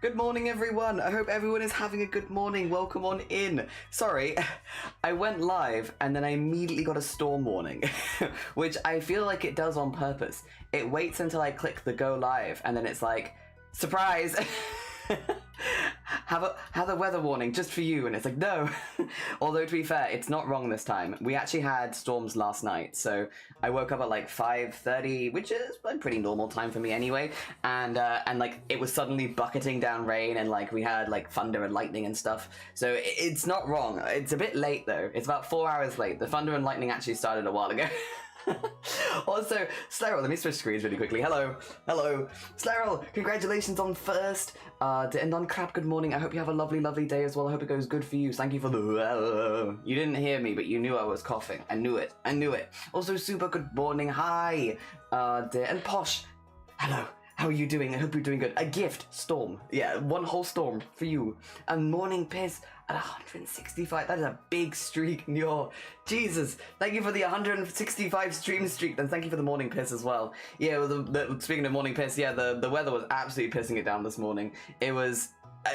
Good morning, everyone. I hope everyone is having a good morning. Welcome on in. Sorry, I went live and then I immediately got a storm warning, which I feel like it does on purpose. It waits until I click the go live and then it's like, surprise! have a weather warning just for you, and it's like, no. Although to be fair, it's not wrong this time. We actually had storms last night, so I woke up at like 5:30, which is a pretty normal time for me anyway, and like it was suddenly bucketing down rain, and like we had like thunder and lightning and stuff, so it's not wrong. It's a bit late though. It's about 4 hours late. The thunder and lightning actually started a while ago. Also, Slarrel, let me switch screens really quickly. Hello, Slarrel, congratulations on first. And on Crab, good morning. I hope you have a lovely, lovely day as well. I hope it goes good for you. Thank you for the you didn't hear me, but you knew I was coughing. I knew it. Also, super good morning. Hi, and Posh. Hello. How are you doing? I hope you're doing good. A gift, Storm. Yeah, one whole storm for you. And Morning Piss at 165. That is a big streak. Jesus. Thank you for the 165 stream streak. And thank you for the Morning Piss as well. Yeah, well, speaking of Morning Piss, yeah, the weather was absolutely pissing it down this morning. It was,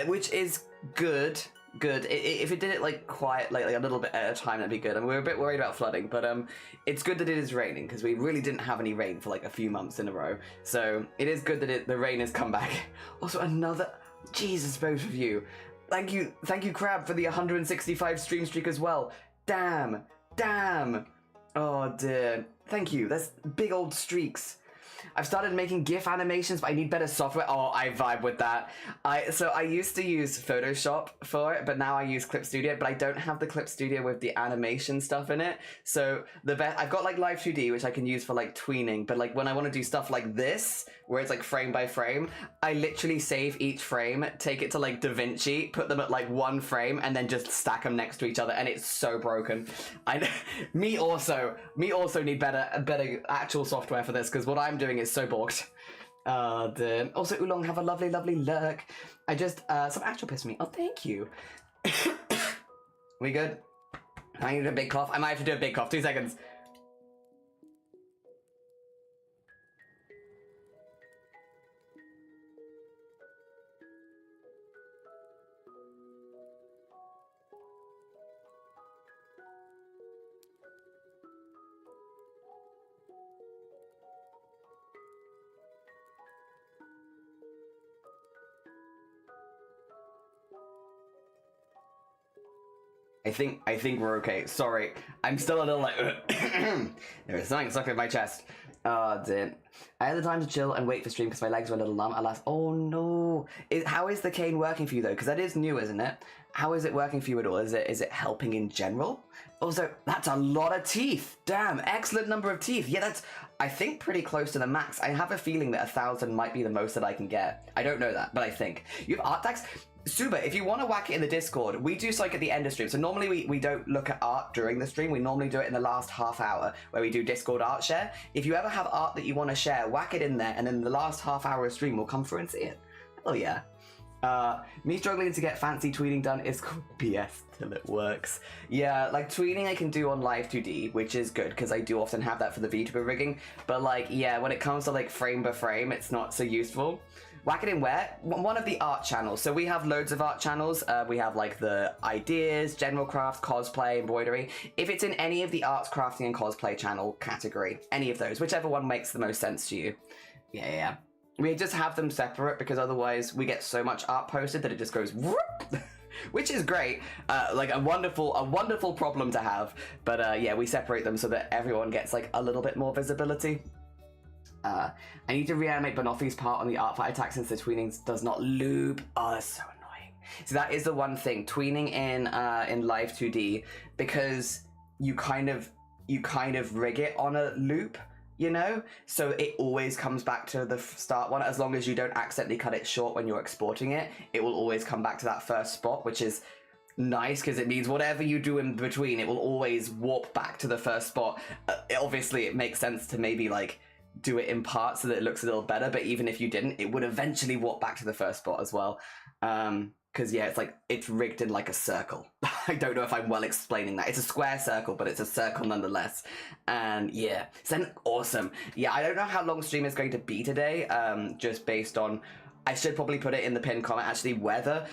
which is good. If it did it like quiet, like a little bit at a time, that'd be good. And we were a bit worried about flooding, but it's good that it is raining because we really didn't have any rain for like a few months in a row. So it is good that the rain has come back. Also, another Jesus, both of you. Thank you, Crab, for the 165 stream streak as well. Damn. Oh dear. Thank you. That's big old streaks. I've started making GIF animations, but I need better software. Oh, I vibe with that. So I used to use Photoshop for it, but now I use Clip Studio, but I don't have the Clip Studio with the animation stuff in it. So I've got like Live 2D, which I can use for like tweening, but like when I want to do stuff like this, where it's like frame by frame, I literally save each frame, take it to like DaVinci, put them at like one frame, and then just stack them next to each other, and it's so broken. Me also need better actual software for this, because what I'm doing is so bogged. Also, Oolong, have a lovely, lovely lurk. I just, some actual piss me. Oh, thank you. We good? I need a big cough. I might have to do a big cough. 2 seconds. I think we're okay. Sorry, I'm still a little like there's something stuck in my chest. Dear. I had the time to chill and wait for stream because my legs were a little numb. Alas, oh no. How is the cane working for you though? Because that is new, isn't it? How is it working for you at all? Is it helping in general? Also, that's a lot of teeth. Damn, excellent number of teeth. Yeah, that's, I think, pretty close to the max. I have a feeling that 1,000 might be the most that I can get. I don't know that, but I think. You have art tags? Suba, if you want to whack it in the Discord, we do psych at the end of stream. So normally we don't look at art during the stream. We normally do it in the last half hour where we do Discord art share. If you ever have art that you want to share, whack it in there, and then the last half hour of stream will come through and see it. Oh yeah. Me struggling to get fancy tweeting done is called BS till it works. Yeah, like tweeting I can do on Live 2D, which is good because I do often have that for the VTuber rigging. But like, yeah, when it comes to like frame by frame, it's not so useful. Whack it in where? One of the art channels. So we have loads of art channels. We have like the ideas, general craft, cosplay, embroidery. If it's in any of the arts, crafting, and cosplay channel category, any of those, whichever one makes the most sense to you. Yeah. We just have them separate because otherwise we get so much art posted that it just goes whoop, which is great. Like a wonderful problem to have. But yeah, we separate them so that everyone gets like a little bit more visibility. I need to reanimate Banoffee's part on the art fight attack since the tweening does not loop. Oh, that's so annoying. So that is the one thing, tweening in Live 2D, because you kind of rig it on a loop, you know? So it always comes back to the start one. As long as you don't accidentally cut it short when you're exporting it, it will always come back to that first spot, which is nice because it means whatever you do in between, it will always warp back to the first spot. Obviously, it makes sense to maybe like do it in parts so that it looks a little better, but even if you didn't, it would eventually walk back to the first spot as well. Because yeah, it's rigged in like a circle. I don't know if I'm well explaining that. It's a square circle, but it's a circle nonetheless. And yeah, it's then awesome. Yeah, I don't know how long stream is going to be today, just based on I should probably put it in the pinned comment, actually, weather.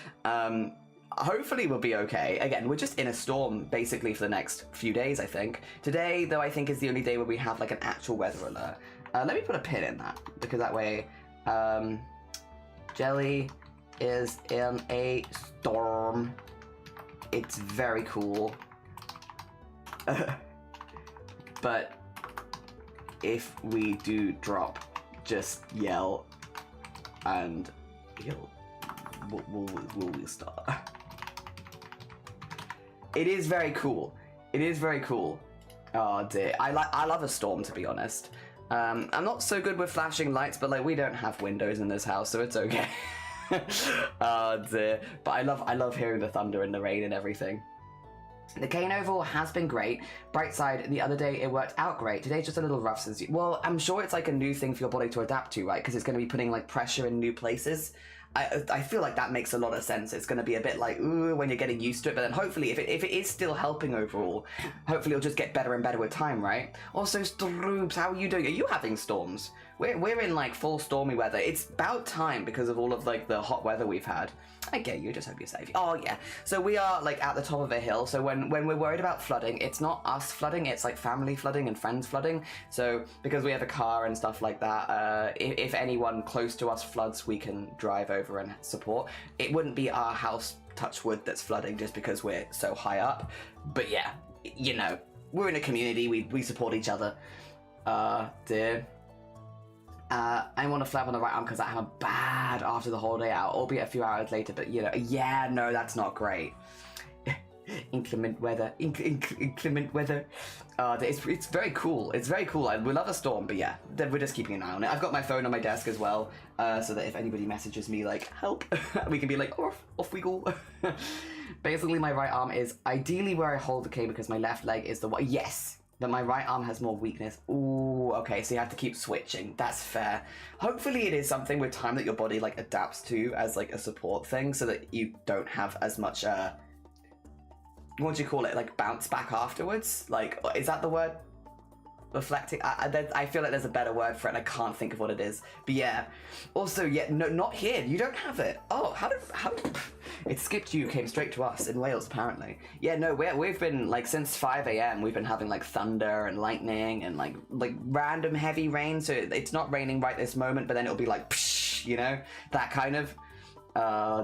Hopefully we'll be okay. Again, we're just in a storm, basically, for the next few days, I think. Today, though, I think is the only day where we have, like, an actual weather alert. Let me put a pin in that, because that way, Jelly is in a storm. It's very cool. But if we do drop, just yell, and we'll start. It is very cool. It is very cool. Oh dear. I love a storm, to be honest. I'm not so good with flashing lights, but like we don't have windows in this house, so it's okay. Oh dear. But I love hearing the thunder and the rain and everything. The cane overall has been great. Bright side, the other day it worked out great. Today's just a little rough since you... Well, I'm sure it's like a new thing for your body to adapt to, right? Because it's going to be putting like pressure in new places. I feel like that makes a lot of sense. It's going to be a bit like, ooh, when you're getting used to it. But then hopefully, if it is still helping overall, hopefully it'll just get better and better with time, right? Also, Stroops, how are you doing? Are you having storms? We're in like full stormy weather. It's about time because of all of like the hot weather we've had. I get you, just hope you're safe. Oh yeah, so we are like at the top of a hill, so when we're worried about flooding, it's not us flooding, it's like family flooding and friends flooding. So because we have a car and stuff like that, if anyone close to us floods, we can drive over and support. It wouldn't be our house, touch wood, that's flooding just because we're so high up. But yeah, you know, we're in a community, we support each other. Dear. I want to flap on the right arm because I have a bad after the holiday out, albeit a few hours later, but you know, yeah, no, that's not great. Inclement weather, inclement weather. It's very cool, it's very cool. We love a storm, but yeah, we're just keeping an eye on it. I've got my phone on my desk as well, so that if anybody messages me like, help, we can be like, off we go. Basically, my right arm is ideally where I hold the cane because my left leg is the one. Yes! But my right arm has more weakness. Ooh, okay, so you have to keep switching. That's fair. Hopefully it is something with time that your body like adapts to as like a support thing so that you don't have as much, what do you call it? Like bounce back afterwards? Like, is that the word? Reflecting? I feel like there's a better word for it and I can't think of what it is. But yeah. Also, yeah, no, not here. You don't have it. Oh, how did it skipped you, came straight to us in Wales, apparently. Yeah, no, we've been, like, since 5 a.m, we've been having, like, thunder and lightning and, like random heavy rain. So it's not raining right this moment, but then it'll be like, psh, you know? That kind of,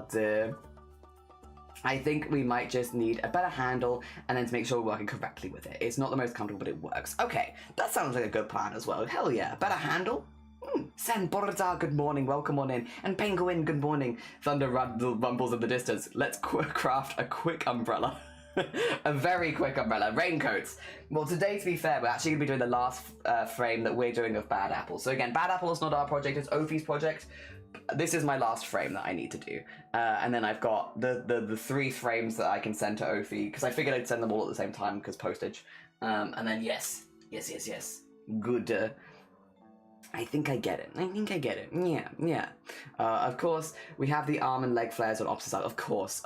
dear. I think we might just need a better handle and then to make sure we're working correctly with it. It's not the most comfortable, but it works. Okay, that sounds like a good plan as well. Hell yeah, better handle? San Borja, good morning, welcome on in. And Penguin, good morning. Thunder rumbles in the distance. Let's craft a quick umbrella. A very quick umbrella. Raincoats. Well, today, to be fair, we're actually going to be doing the last frame that we're doing of Bad Apple. So again, Bad Apple is not our project, it's Ophi's project. This is my last frame that I need to do. And then I've got the 3 frames that I can send to Ophi, because I figured I'd send them all at the same time because postage. And then yes. Good. I think I get it. Yeah. Of course, we have the arm and leg flares on opposite side. Of course.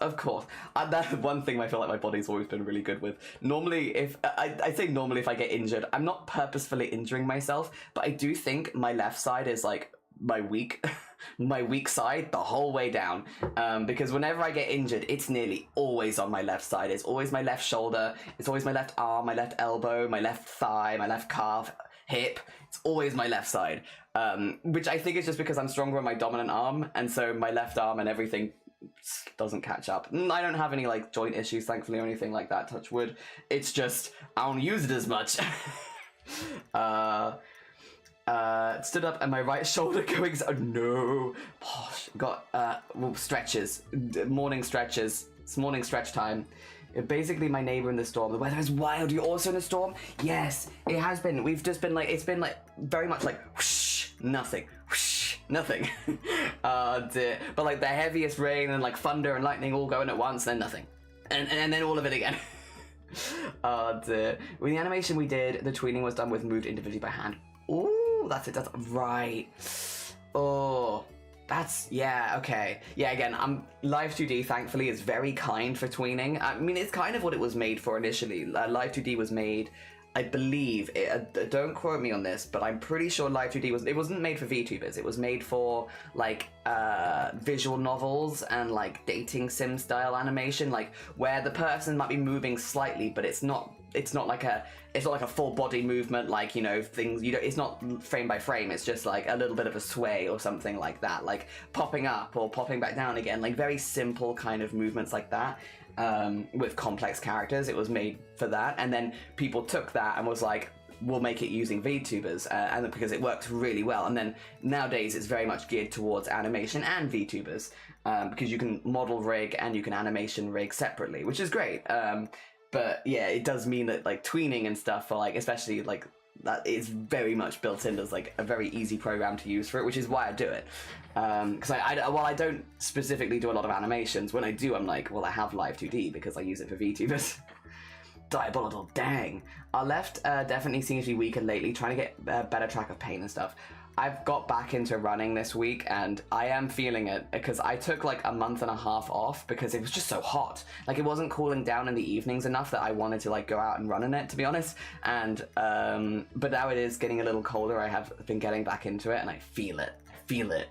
That's one thing I feel like my body's always been really good with. Normally, I say normally if I get injured, I'm not purposefully injuring myself, but I do think my left side is like my weak side the whole way down. Because whenever I get injured, it's nearly always on my left side. It's always my left shoulder. It's always my left arm, my left elbow, my left thigh, my left calf, hip. It's always my left side, which I think is just because I'm stronger on my dominant arm, and so my left arm and everything doesn't catch up. I don't have any like joint issues, thankfully, or anything like that, touch wood. It's just I don't use it as much. Stood up and my right shoulder going, oh no. Posh. Got stretches, morning stretches. It's morning stretch time. Basically my neighbor in the storm. The weather is wild. You're also in a storm? Yes, it has been. We've just been like, it's been like very much like whoosh, nothing, whoosh, nothing. But like the heaviest rain and like thunder and lightning all going at once, then nothing, and then all of it again. With the animation we did, the tweening was done with moved individually by hand. Ooh, that's it. That's right. Oh. That's, yeah, okay. Yeah, again, Live 2D, thankfully, is very kind for tweening. I mean, it's kind of what it was made for initially. Live 2D was made I believe, don't quote me on this, but I'm pretty sure Live 2D it wasn't made for VTubers. It was made for like visual novels and like dating sim style animation, like where the person might be moving slightly, but it's not like a full body movement, like, you know, things, you know, it's not frame by frame, it's just like a little bit of a sway or something like that, like popping up or popping back down again, like very simple kind of movements like that. With complex characters, it was made for that, and then people took that and was like, we'll make it using VTubers, and because it works really well. And then nowadays it's very much geared towards animation and VTubers, because you can model rig and you can animation rig separately, which is great. But yeah, it does mean that like tweening and stuff, for like especially like that, is very much built in as like a very easy program to use for it, which is why I do it. Because while I don't specifically do a lot of animations, when I do, I'm like, well, I have Live 2D because I use it for VTubers. Diabolical, dang. Our left definitely seems to be weaker lately, trying to get a better track of pain and stuff. I've got back into running this week, and I am feeling it, because I took like a month and a half off because it was just so hot. Like, it wasn't cooling down in the evenings enough that I wanted to like go out and run in it, to be honest. And but now it is getting a little colder. I have been getting back into it, and I feel it.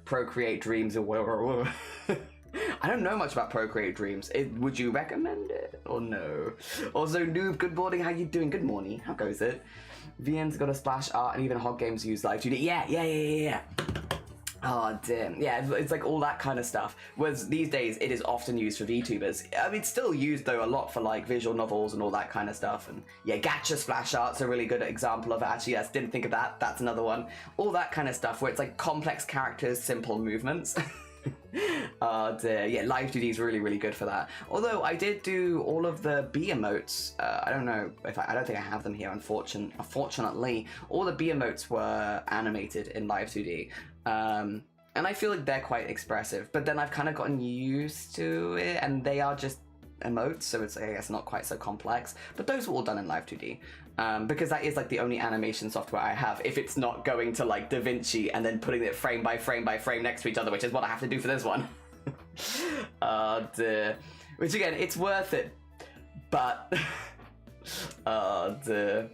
Procreate Dreams. I don't know much about Procreate Dreams. Would you recommend it or no? Also, Noob, good morning. How you doing? Good morning. How goes it? VN's got a splash art, and even Hog Games use Live 2D. Yeah. Oh, damn. Yeah, it's like all that kind of stuff. Whereas these days, it is often used for VTubers. I mean, it's still used, though, a lot for, like, visual novels and all that kind of stuff. And, yeah, gacha splash art's a really good example of it. Actually, yes, didn't think of that. That's another one. All that kind of stuff where it's, like, complex characters, simple movements. Oh dear, yeah, Live 2D is really, really good for that. Although I did do all of the B emotes. I don't know if I don't think I have them here. Unfortunately, all the B emotes were animated in Live 2D, and I feel like they're quite expressive. But then I've kind of gotten used to it, and they are just emotes, so it's, I guess, not quite so complex. But those were all done in Live 2D. Because that is like the only animation software I have, if it's not going to like DaVinci and then putting it frame by frame by frame next to each other, which is what I have to do for this one. Oh dear. Which again, it's worth it, but oh dear.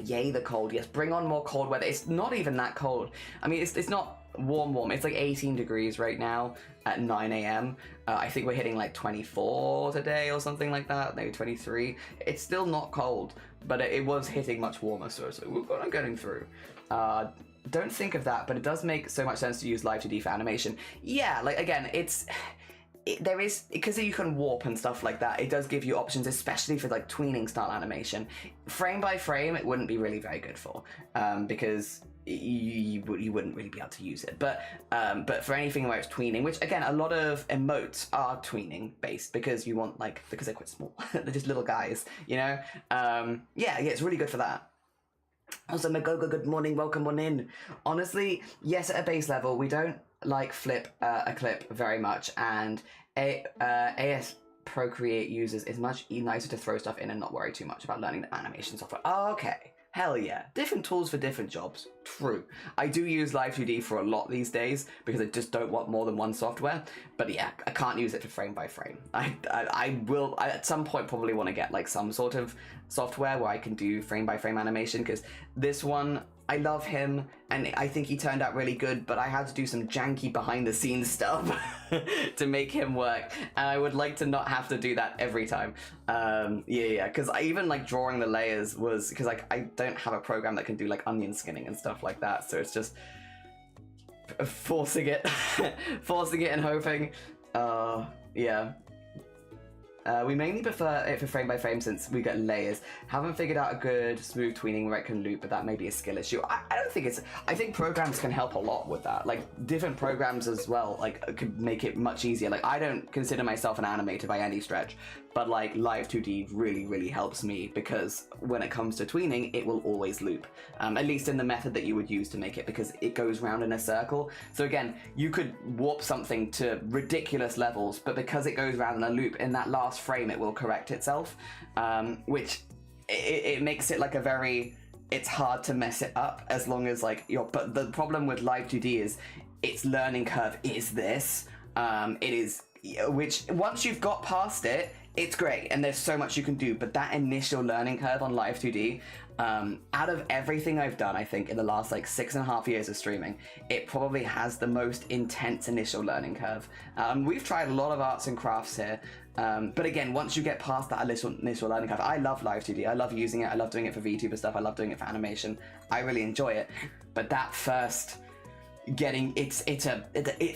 Yay, the cold. Yes, bring on more cold weather. It's not even that cold. I mean, it's not warm. It's like 18 degrees right now at 9 a.m. I think we're hitting like 24 today or something like that, maybe 23. It's still not cold, but it was hitting much warmer, so we're getting through. Don't think of that, but it does make so much sense to use Live 2D for animation. Yeah, like again, there is, because you can warp and stuff like that, it does give you options, especially for like tweening style animation. Frame by frame, it wouldn't be really very good for, because you wouldn't really be able to use it. But for anything where it's tweening, which again, a lot of emotes are tweening based, because you want because they're quite small, they're just little guys, you know. Yeah, it's really good for that. Also, Magogo, good morning, welcome on in. Honestly, yes, at a base level, we don't like flip a clip very much, and AS Procreate users is much nicer to throw stuff in and not worry too much about learning the animation software. Oh, okay. Hell yeah. Different tools for different jobs. True. I do use Live 2D for a lot these days because I just don't want more than one software. But yeah, I can't use it for frame by frame. I will at some point probably want to get like some sort of software where I can do frame by frame animation, because this one, I love him and I think he turned out really good, but I had to do some janky behind the scenes stuff to make him work, and I would like to not have to do that every time. Yeah, because I even like drawing the layers was because like I don't have a program that can do like onion skinning and stuff like that, so it's just forcing it and hoping. Yeah. We mainly prefer it for frame by frame since we get layers. Haven't figured out a good smooth tweening where it can loop, but that may be a skill issue. I don't think it's... I think programs can help a lot with that. Like, different programs as well, like, could make it much easier. Like, I don't consider myself an animator by any stretch, but, like, Live 2D really, really helps me because when it comes to tweening, it will always loop. At least in the method that you would use to make it, because it goes round in a circle. So again, you could warp something to ridiculous levels, but because it goes round in a loop, in that last frame it will correct itself, which it makes it like a very... It's hard to mess it up as long as like you're... But the problem with Live 2D is its learning curve is this. It is... Which, once you've got past it, it's great, and there's so much you can do, but that initial learning curve on Live 2D, out of everything I've done, I think in the last like 6.5 years of streaming, it probably has the most intense initial learning curve. We've tried a lot of arts and crafts here, but again, once you get past that initial learning curve, I love Live 2D, I love using it, I love doing it for VTuber stuff, I love doing it for animation, I really enjoy it, but that first getting it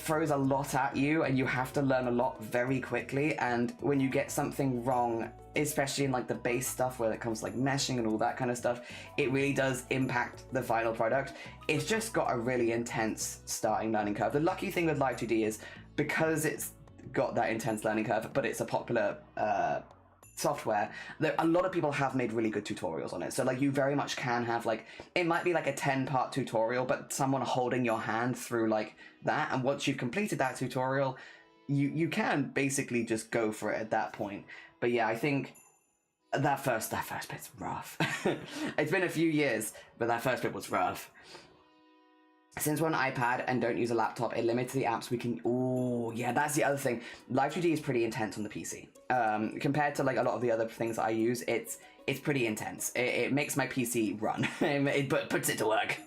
throws a lot at you, and you have to learn a lot very quickly, and when you get something wrong, especially in like the base stuff where it comes to like meshing and all that kind of stuff, it really does impact the final product. It's just got a really intense starting learning curve. The lucky thing with Live 2D is because it's got that intense learning curve, but it's a popular software, a lot of people have made really good tutorials on it, so like you very much can have like, it might be like a 10-part tutorial, but someone holding your hand through like that, and once you've completed that tutorial, you can basically just go for it at that point. But yeah, I think that first bit's rough. It's been a few years, but that first bit was rough. Since we're on an iPad and don't use a laptop, it limits the apps we can... Oh, yeah, that's the other thing. Live 2D is pretty intense on the PC. Compared to like a lot of the other things that I use, it's pretty intense. It makes my PC run. It puts it to work.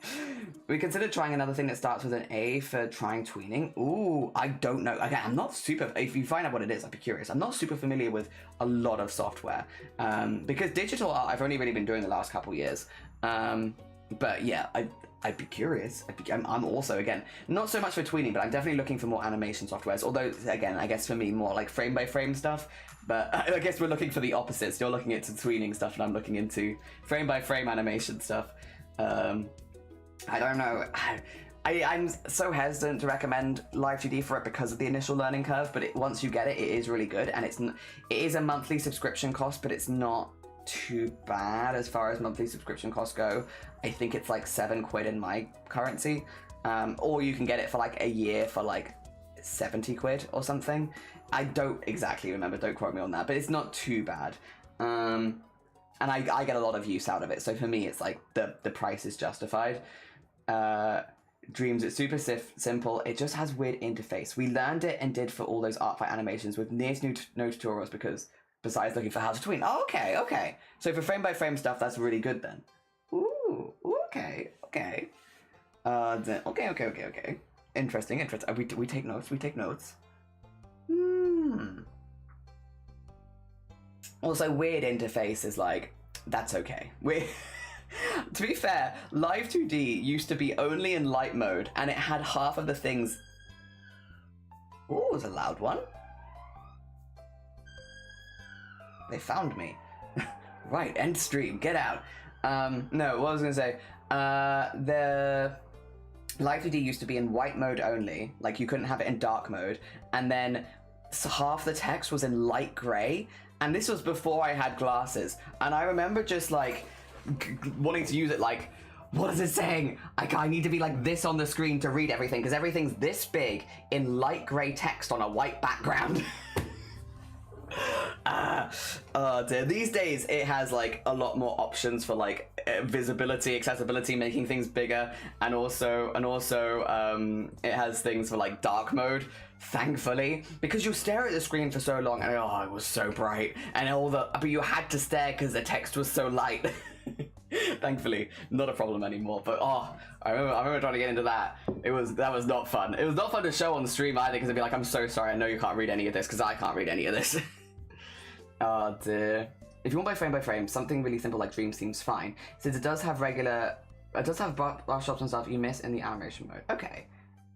We considered trying another thing that starts with an A for trying tweening. Ooh, I don't know. Again, I'm not super... If you find out what it is, I'd be curious. I'm not super familiar with a lot of software. Because digital art, I've only really been doing the last couple years. But yeah, I'd be curious. I'm also, again, not so much for tweening, but I'm definitely looking for more animation softwares. Although, again, I guess for me, more like frame-by-frame stuff. But I guess we're looking for the opposites. You're looking into tweening stuff, and I'm looking into frame-by-frame animation stuff. I don't know. I'm so hesitant to recommend Live 2D for it because of the initial learning curve, but once you get it, it is really good. And it is a monthly subscription cost, but it's not too bad as far as monthly subscription costs go. I think it's like £7 in my currency, or you can get it for like a year for like £70 or something. I don't exactly remember, don't quote me on that, but it's not too bad. And I get a lot of use out of it, so for me it's like the price is justified. Dreams, it's super simple, it just has weird interface. We learned it and did for all those art fight animations with near to no tutorials, because besides looking for how to tween. Oh, okay. So for frame-by-frame stuff, that's really good then. Ooh, okay. Okay. Interesting. We take notes. Also, weird interface is like, that's okay. To be fair, Live 2D used to be only in light mode, and it had half of the things... Ooh, it was a loud one. They found me. Right, end stream, get out. No, what I was gonna say, the Live 2D used to be in white mode only, like you couldn't have it in dark mode, and then half the text was in light gray, and this was before I had glasses, and I remember just like wanting to use it like, what is it saying? I need to be like this on the screen to read everything, because everything's this big in light gray text on a white background. Oh dear. These days it has like a lot more options for like visibility, accessibility, making things bigger, and also it has things for like dark mode, thankfully, because you stare at the screen for so long and oh, it was so bright, and but you had to stare because the text was so light. Thankfully, not a problem anymore. But oh, I remember trying to get into that. That was not fun. It was not fun to show on the stream either, because I'd be like, I'm so sorry, I know you can't read any of this, because I can't read any of this. Oh dear. If you want by frame, something really simple like Dream seems fine, since it does have brush shops and stuff you miss in the animation mode. Okay,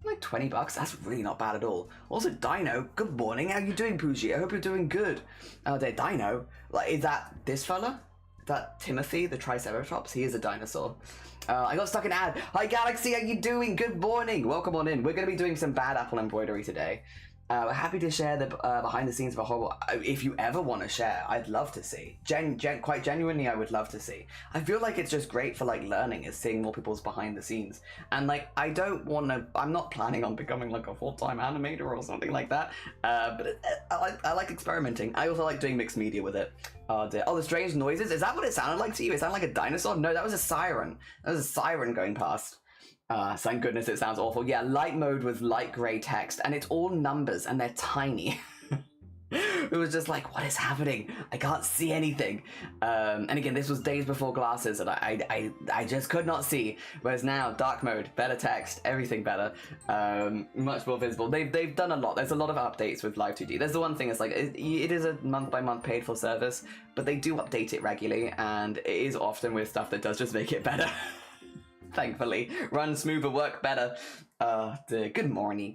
like $20, that's really not bad at all. Also, Dino, good morning, how you doing, Pooji? I hope you're doing good. Oh dear, Dino, like, is that this fella? Is that Timothy, the Triceratops? He is a dinosaur. I got stuck in ad. Hi Galaxy, how you doing? Good morning, welcome on in. We're going to be doing some bad apple embroidery today. We're happy to share the behind the scenes of a horrible... If you ever want to share, I'd love to see. Quite genuinely, I would love to see. I feel like it's just great for like learning, is seeing more people's behind the scenes. And like, I don't want to... I'm not planning on becoming like a full-time animator or something like that. But I like experimenting. I also like doing mixed media with it. Oh dear. Oh, the strange noises? Is that what it sounded like to you? It sounded like a dinosaur? No, that was a siren. That was a siren going past. Thank goodness it sounds awful. Yeah, light mode with light grey text, and it's all numbers, and they're tiny. It was just like, what is happening? I can't see anything. And again, this was days before glasses, and I just could not see. Whereas now, dark mode, better text, everything better, much more visible. They've done a lot. There's a lot of updates with Live 2D. There's the one thing, it's like it is a month-by-month paid for service, but they do update it regularly, and it is often with stuff that does just make it better. Thankfully, run smoother, work better. Good morning.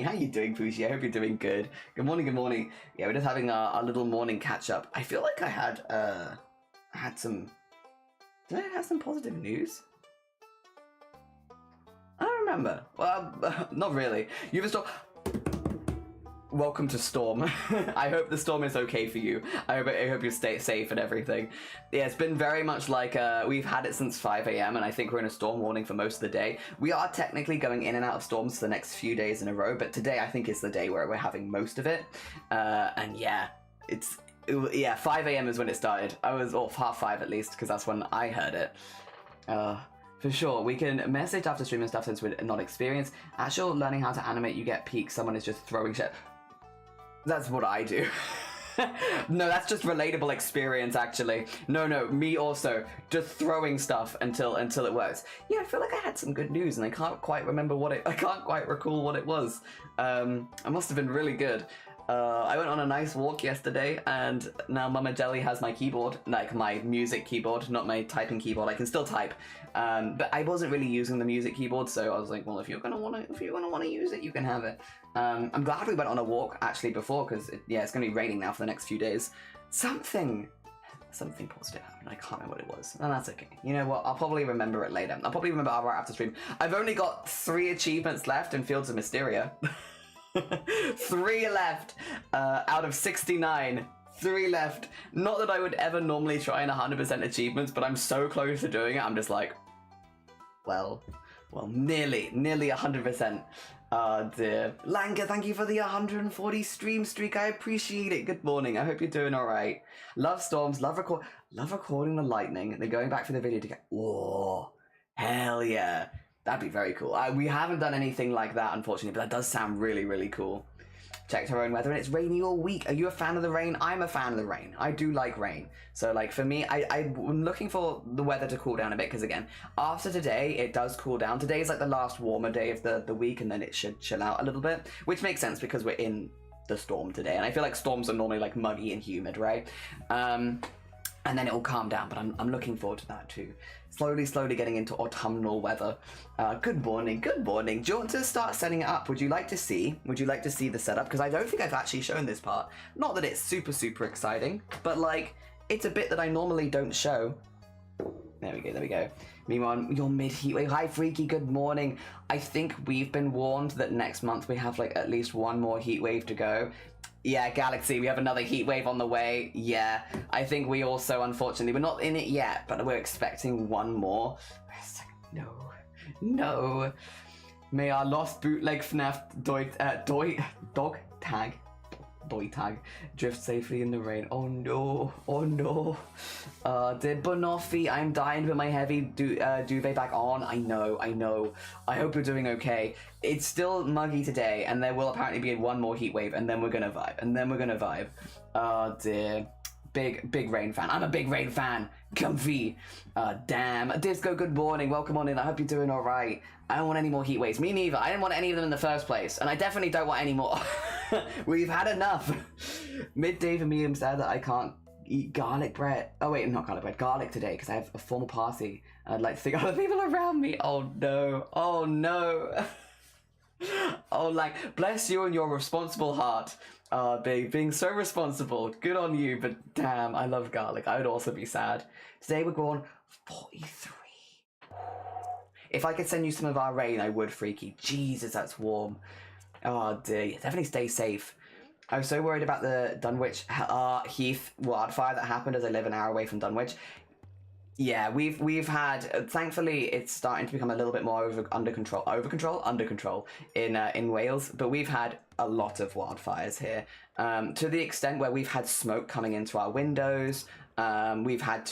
How you doing, Fushi? I hope you're doing good. Good morning. Yeah, we're just having our little morning catch up. I feel like I had some. Did I have some positive news? I don't remember. Well, not really. You've installed. Welcome to Storm. I hope the storm is okay for you. I hope you stay safe and everything. Yeah, it's been very much like we've had it since 5 a.m. and I think we're in a storm warning for most of the day. We are technically going in and out of storms for the next few days in a row, but today I think is the day where we're having most of it. And yeah, 5 a.m. is when it started. I was off 4:30 at least, because that's when I heard it. For sure, we can message after stream and stuff since we're not experienced. Actual learning how to animate, you get peaks. Someone is just throwing shit. That's what I do. No, that's just relatable experience, actually. No, me also. Just throwing stuff until it works. Yeah, I feel like I had some good news, and I can't quite recall what it was. It must have been really good. I went on a nice walk yesterday, and now Mama Jelly has my keyboard, like my music keyboard, not my typing keyboard. I can still type, but I wasn't really using the music keyboard, so I was like, well, if you're gonna wanna use it, you can have it. I'm glad we went on a walk actually before, because it's gonna be raining now for the next few days. Something positive happened. I can't remember what it was, and that's okay. You know what? I'll probably remember it later. I'll probably remember right after stream. I've only got 3 achievements left in Fields of Mysteria. 3 left out of 69. 3 left. Not that I would ever normally try in 100% achievements, but I'm so close to doing it. I'm just like, well, nearly 100%. Dear. Langa, thank you for the 140 stream streak. I appreciate it. Good morning. I hope you're doing all right. Love storms. Love recording the lightning. And then going back for the video to get. Whoa, hell yeah. That'd be very cool. We haven't done anything like that, unfortunately, but that does sound really, really cool. Checked our own weather, and it's rainy all week. Are you a fan of the rain? I'm a fan of the rain. I do like rain. So, like, for me, I'm looking for the weather to cool down a bit, because, again, after today, it does cool down. Today is, like, the last warmer day of the week, and then it should chill out a little bit, which makes sense, because we're in the storm today, and I feel like storms are normally, like, muggy and humid, right? And then it will calm down, but I'm looking forward to that too. Slowly getting into autumnal weather. Good morning. Do you want to start setting it up? Would you like to see the setup? Because I don't think I've actually shown this part. Not that it's super exciting, but like, it's a bit that I normally don't show. There we go. Meanwhile, your mid-heat wave. Hi, Freaky, good morning. I think we've been warned that next month we have like at least one more heat wave to go. Yeah, Galaxy, we have another heat wave on the way. Yeah, I think we also, unfortunately, we're not in it yet, but we're expecting one more. No. May our lost bootleg FNAF dog tag drift safely in the rain. Oh no. Did Banoffee, I'm dying with my heavy duvet back on. I know. I hope you're doing okay. It's still muggy today, and there will apparently be one more heat wave, and then we're gonna vibe. Oh dear. Big rain fan. I'm a big rain fan. Comfy. Damn. Disco, good morning. Welcome on in. I hope you're doing alright. I don't want any more heat waves. Me neither. I didn't want any of them in the first place. And I definitely don't want any more. We've had enough. Midday for me, I'm sad that I can't eat garlic bread. Oh wait, not garlic bread. Garlic today, because I have a formal party. And I'd like to think other people around me. Oh no. Oh, like, bless you and your responsible heart. Being so responsible. Good on you, but damn, I love garlic. I would also be sad. Today we're going 43. If I could send you some of our rain, I would, Freaky. Jesus, that's warm. Oh dear, definitely stay safe. I was so worried about the Dunwich Heath wildfire that happened, as I live an hour away from Dunwich. Yeah, we've had, thankfully it's starting to become a little bit more under control in Wales, but we've had a lot of wildfires here, to the extent where we've had smoke coming into our windows. We've had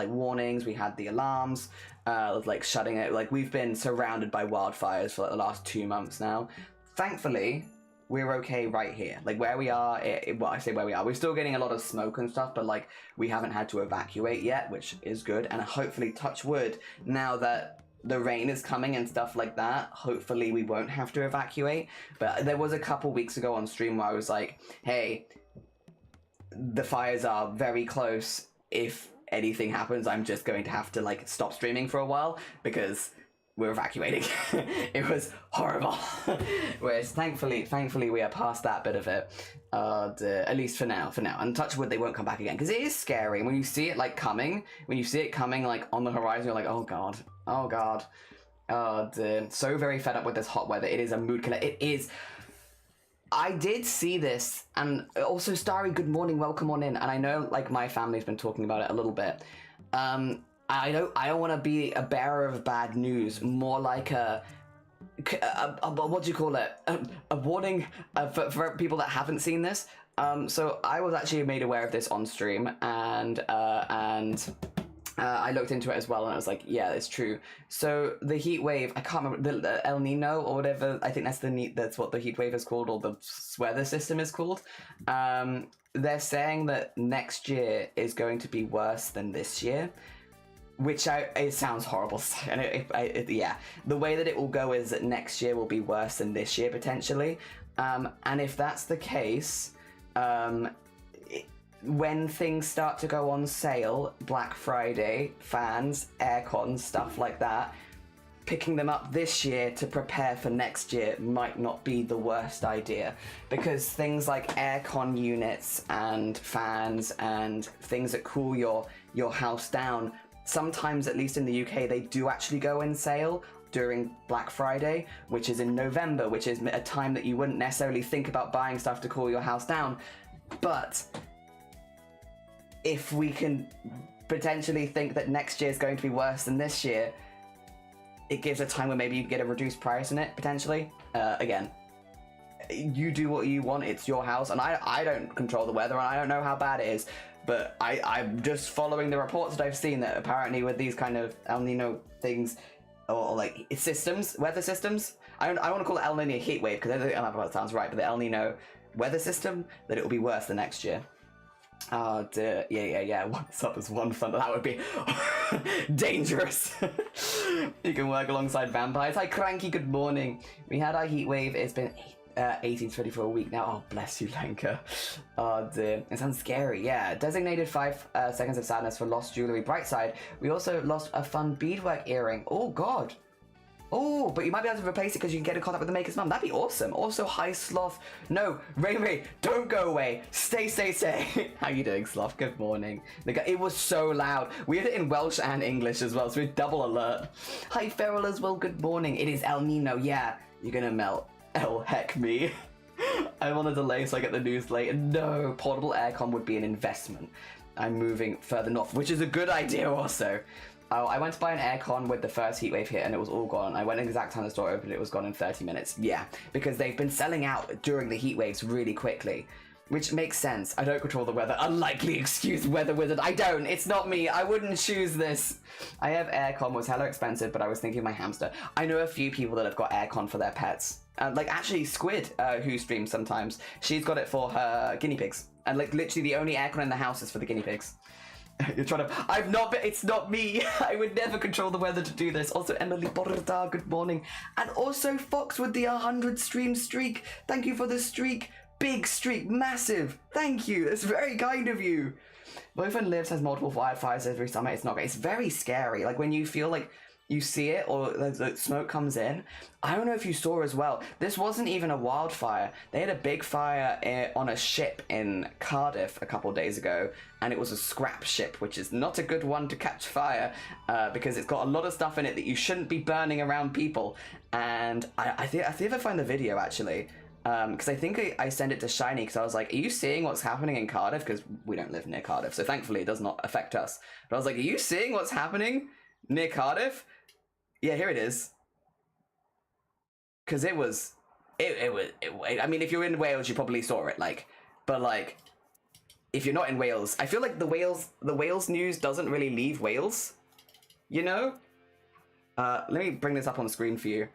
warnings, we had the alarms, like shutting it. Like, we've been surrounded by wildfires for like the last 2 months now. Thankfully, we're okay right here. Like where we are, well, I say where we are, we're still getting a lot of smoke and stuff, but like we haven't had to evacuate yet, which is good. And hopefully, touch wood, now that the rain is coming and stuff like that, hopefully we won't have to evacuate. But there was a couple weeks ago on stream where I was like, hey, the fires are very close. If anything happens, I'm just going to have to like stop streaming for a while because we're evacuating. It was horrible. Whereas thankfully we are past that bit of it, at least for now. And touch wood, they won't come back again, because it is scary when you see it like coming. When you see it coming like on the horizon, you're like, oh god. So very fed up with this hot weather. It is a mood killer. It is. I did see this, and also Starry, good morning, welcome on in. And I know like my family's been talking about it a little bit. I don't want to be a bearer of bad news, more like a what do you call it? A warning for people that haven't seen this. So I was actually made aware of this on stream, and I looked into it as well, and I was like, yeah, it's true. So the heat wave, I can't remember, the El Nino or whatever, I think that's what the heat wave is called, or the weather system is called. They're saying that next year is going to be worse than this year. Which it sounds horrible, and yeah, the way that it will go is that next year will be worse than this year potentially, and if that's the case, when things start to go on sale, Black Friday, fans, aircon, stuff like that, picking them up this year to prepare for next year might not be the worst idea, because things like aircon units and fans and things that cool your house down, sometimes, at least in the UK, they do actually go in sale during Black Friday, which is in November, which is a time that you wouldn't necessarily think about buying stuff to cool your house down. But if we can potentially think that next year is going to be worse than this year, it gives a time where maybe you can get a reduced price in it, potentially. Again, you do what you want, it's your house, and I don't control the weather, and I don't know how bad it is. But I'm just following the reports that I've seen, that apparently with these kind of El Nino things, or like systems, weather systems, I don't want to call it El Nino heat wave, because I don't know if that sounds right, but the El Nino weather system, that it will be worse the next year. Yeah. What's up is one fun, that would be dangerous. You can work alongside vampires. Hi Cranky, good morning. We had our heat wave, it's been 18 to 24 a week now. Oh, bless you, Lenka. Oh, dear. It sounds scary. Yeah. Designated 5 seconds of sadness for lost jewelry. Bright side, we also lost a fun beadwork earring. Oh, God. Oh, but you might be able to replace it because you can get in contact with the maker's mum. That'd be awesome. Also, hi, Sloth. No, Ray, don't go away. Stay. How you doing, Sloth? Good morning. It was so loud. We had it in Welsh and English as well, so we're double alert. Hi, Feral as well. Good morning. It is El Nino. Yeah, you're gonna melt. Oh, heck me. I'm on a delay, so I get the news late. No, portable aircon would be an investment. I'm moving further north, which is a good idea also. Oh, I went to buy an aircon with the first heatwave hit and it was all gone. I went in the exact time the store opened, it was gone in 30 minutes. Yeah, because they've been selling out during the heat waves really quickly. Which makes sense. I don't control the weather. Unlikely excuse, weather wizard. I don't. It's not me. I wouldn't choose this. I have aircon, was hella expensive, but I was thinking of my hamster. I know a few people that have got aircon for their pets. Like actually Squid, who streams sometimes, she's got it for her guinea pigs. And like literally the only aircon in the house is for the guinea pigs. You're trying to... I've not been... It's not me. I would never control the weather to do this. Also, Emily Borda, good morning. And also Fox with the 100 stream streak. Thank you for the streak. Big streak, massive. Thank you. It's very kind of you. Boyfriend lives, has multiple wildfires every summer. It's not great. It's very scary. Like when you feel like you see it or the smoke comes in. I don't know if you saw as well. This wasn't even a wildfire. They had a big fire on a ship in Cardiff a couple days ago, and it was a scrap ship, which is not a good one to catch fire because it's got a lot of stuff in it that you shouldn't be burning around people. And I think if I find the video actually. Because I think I sent it to Shiny because I was like, are you seeing what's happening in Cardiff? Because we don't live near Cardiff, so thankfully it does not affect us. But I was like, are you seeing what's happening near Cardiff? Yeah, here it is. Because it was, I mean, if you're in Wales, you probably saw it, like, but like, if you're not in Wales, I feel like the Wales news doesn't really leave Wales, you know? Let me bring this up on the screen for you.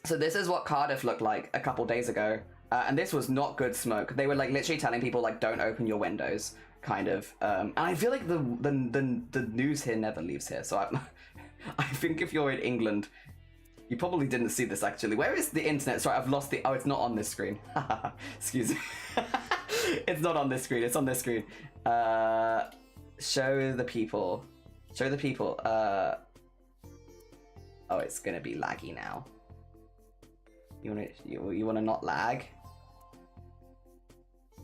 So this is what Cardiff looked like a couple days ago. And this was not good smoke. They were like literally telling people like, don't open your windows, kind of. And I feel like the news here never leaves here. So I think if you're in England, you probably didn't see this actually. Where is the internet? Sorry, I've lost the. Oh, it's not on this screen. Excuse me. It's not on this screen. It's on this screen. Show the people. Show the people. Oh, it's gonna be laggy now. You wanna not lag?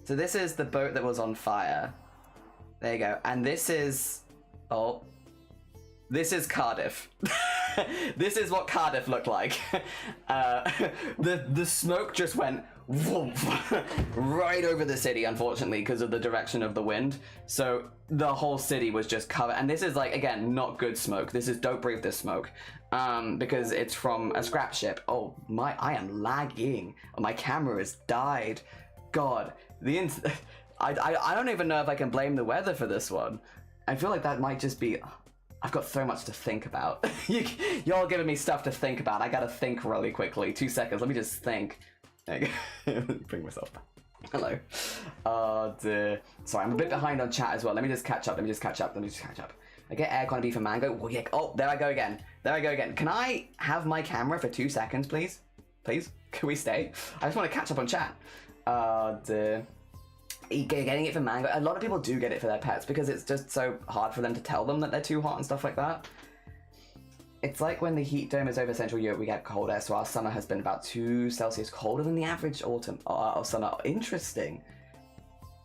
So this is the boat that was on fire. There you go. And this is, oh, this is Cardiff. This is what Cardiff looked like. The smoke just went right over the city, unfortunately, because of the direction of the wind. So the whole city was just covered. And this is like, again, not good smoke. This is, don't breathe this smoke. Because it's from a scrap ship. Oh my, I am lagging. Oh, my camera has died. God, I don't even know if I can blame the weather for this one. I feel like that might just be, I've got so much to think about. You're giving me stuff to think about. I gotta think really quickly. 2 seconds, let me just think. There you go. Bring myself back. Hello. Oh dear. Sorry, I'm a bit behind on chat as well. Let me just catch up. I get aircon beef and mango. Oh, yeah. Oh, there I go again. Can I have my camera for 2 seconds, please? Please? Can we stay? I just want to catch up on chat. Dear. Getting it for mango. A lot of people do get it for their pets because it's just so hard for them to tell them that they're too hot and stuff like that. It's like when the heat dome is over Central Europe, we get cold air, so our summer has been about 2 Celsius colder than the average autumn or summer. Interesting.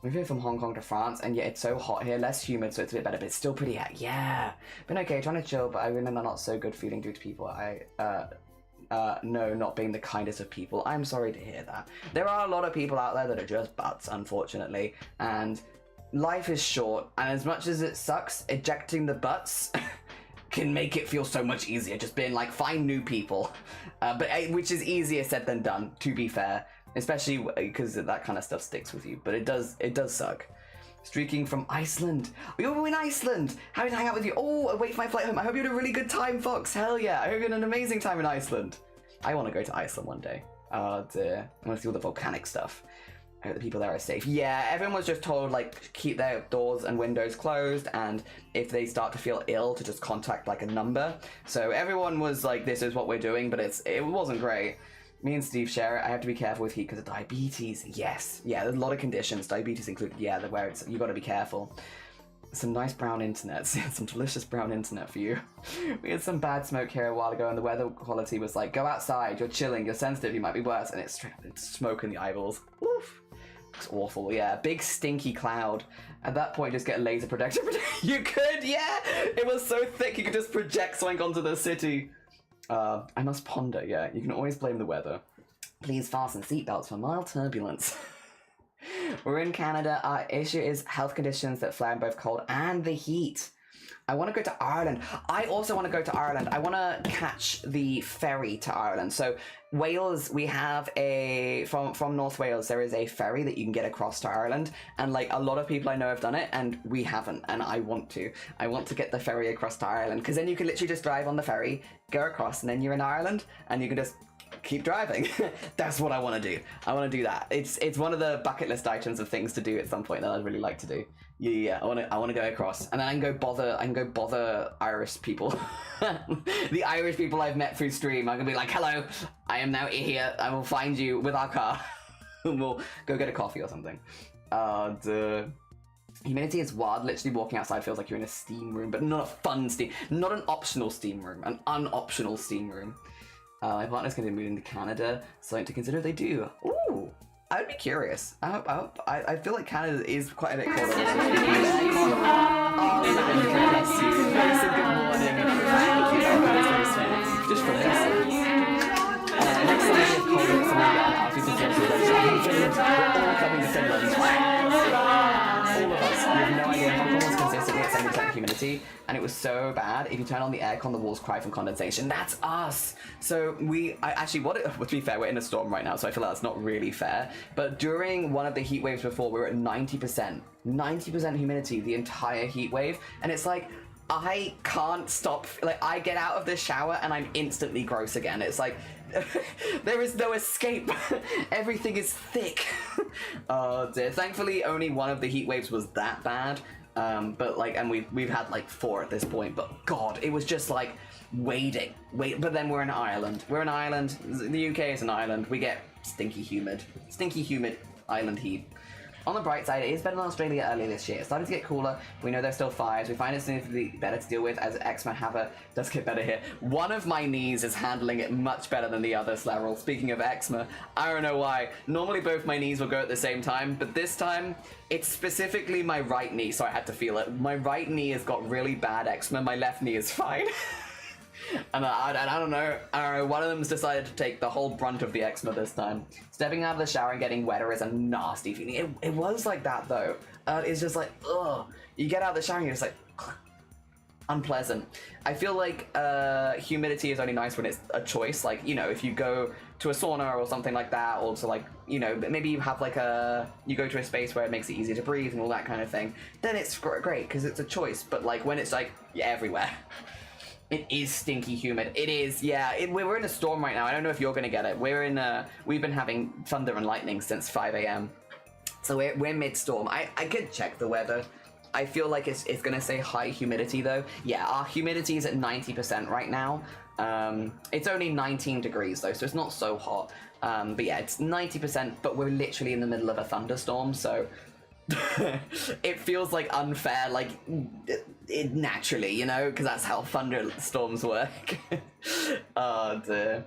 We're here from Hong Kong to France, and yeah, it's so hot here, less humid, so it's a bit better, but it's still pretty hot. Yeah, been okay, trying to chill, but I remember not so good feeling due to people. No, not being the kindest of people. I'm sorry to hear that. There are a lot of people out there that are just butts, unfortunately, and life is short, and as much as it sucks, ejecting the butts can make it feel so much easier, just being like, find new people, which is easier said than done, to be fair. Especially because that kind of stuff sticks with you, but it does suck. Streaking from Iceland. We were in Iceland. How did I hang out with you? Oh, I wait for my flight home. I hope you had a really good time, Fox. Hell yeah. I hope you had an amazing time in Iceland. I want to go to Iceland one day. Oh dear. I want to see all the volcanic stuff. I hope the people there are safe. Yeah, everyone was just told, like, keep their doors and windows closed, and if they start to feel ill, to just contact, like, a number. So everyone was like, this is what we're doing, but it wasn't great. Me and Steve share it. I have to be careful with heat because of diabetes. Yes. Yeah, there's a lot of conditions, diabetes included. Yeah, where you got to be careful. Some nice brown internet. Some delicious brown internet for you. We had some bad smoke here a while ago, and the weather quality was like, go outside, you're chilling, you're sensitive, you might be worse. And it's smoke in the eyeballs. Oof. It's awful. Yeah, big stinky cloud. At that point, just get a laser projector. You could, yeah. It was so thick, you could just project something onto the city. I must ponder, yeah. You can always blame the weather. Please fasten seatbelts for mild turbulence. We're in Canada. Our issue is health conditions that flare in both cold and the heat. I want to go to Ireland. I also want to go to Ireland. I want to catch the ferry to Ireland. So Wales, we have from North Wales, there is a ferry that you can get across to Ireland. And like a lot of people I know have done it and we haven't. And I want to. I want to get the ferry across to Ireland because then you can literally just drive on the ferry, go across, and then you're in Ireland and you can just keep driving. That's what I want to do. I want to do that. It's one of the bucket list items of things to do at some point that I'd really like to do. Yeah. I want to go across, and then I can go bother Irish people. The Irish people I've met through stream. I'm gonna be like, hello, I am now here. I will find you with our car, and we'll go get a coffee or something. The humidity is wild. Literally walking outside feels like you're in a steam room, but not a fun steam, not an optional steam room, an unoptional steam room. My partner's going to be moving to Canada, something to consider if they do. Ooh, I would be curious. I feel like Canada is quite a bit colder. Oh, bless you. Mason, good morning. Thank you. Just for this. Next time we have cold, I'll be coming to Finland. All of us. We have no idea how cold was consistently at 70% humidity, and it was so bad. If you turn on the aircon, the walls cry from condensation. That's us. So to be fair, we're in a storm right now, so I feel like that's not really fair. But during one of the heat waves before, we were at 90% humidity the entire heat wave, and it's like, I can't stop. Like, I get out of the shower and I'm instantly gross again. It's like, there is no escape. Everything is thick. Oh dear. Thankfully, only one of the heat waves was that bad. But like, and we've had like 4 at this point. But God, it was just like wait. But then we're in Ireland. We're in Ireland. The UK is an island. We get stinky humid island heat. On the bright side, it is better than Australia earlier this year. It's starting to get cooler. We know there's still fires. We find it significantly better to deal with as eczema does get better here. One of my knees is handling it much better than the other, Slaverl. Speaking of eczema, I don't know why. Normally both my knees will go at the same time, but this time it's specifically my right knee, so I had to feel it. My right knee has got really bad eczema. My left knee is fine. And I don't know, one of them's decided to take the whole brunt of the eczema this time. Stepping out of the shower and getting wetter is a nasty feeling. It was like that though. It's just like, ugh. You get out of the shower and you're just like, unpleasant. I feel like humidity is only nice when it's a choice. Like, you know, if you go to a sauna or something like that, or to like, you know, maybe you have like you go to a space where it makes it easier to breathe and all that kind of thing, then it's great because it's a choice. But like when it's like, yeah, everywhere. It is stinky humid. It is, yeah. We're in a storm right now. I don't know if you're gonna get it. We've been having thunder and lightning since 5 a.m. So we're mid-storm. I could check the weather. I feel like it's gonna say high humidity though. Yeah, our humidity is at 90% right now. It's only 19 degrees though, so it's not so hot. But yeah, it's 90%, but we're literally in the middle of a thunderstorm, so it feels like unfair, like it naturally, you know, because that's how thunderstorms work. Oh dear.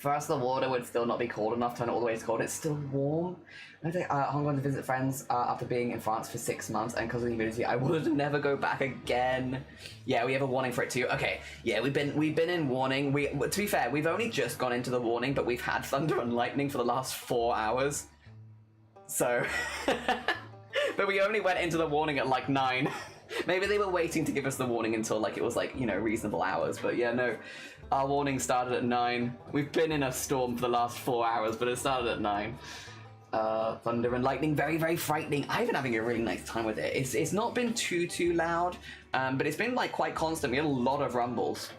For us, the water would still not be cold enough to turn it all the way to cold. It's still warm. I think Hong Kong to visit friends after being in France for 6 months, and because of the humidity, I would never go back again. Yeah, we have a warning for it too. Okay, yeah, we've been in warning. To be fair, we've only just gone into the warning, but we've had thunder and lightning for the last 4 hours. So, but we only went into the warning at like 9. Maybe they were waiting to give us the warning until like it was like, you know, reasonable hours. But yeah, no, our warning started at 9. We've been in a storm for the last 4 hours, but it started at 9. Thunder and lightning, very, very frightening. I've been having a really nice time with it. It's not been too loud, but it's been like quite constant. We had a lot of rumbles.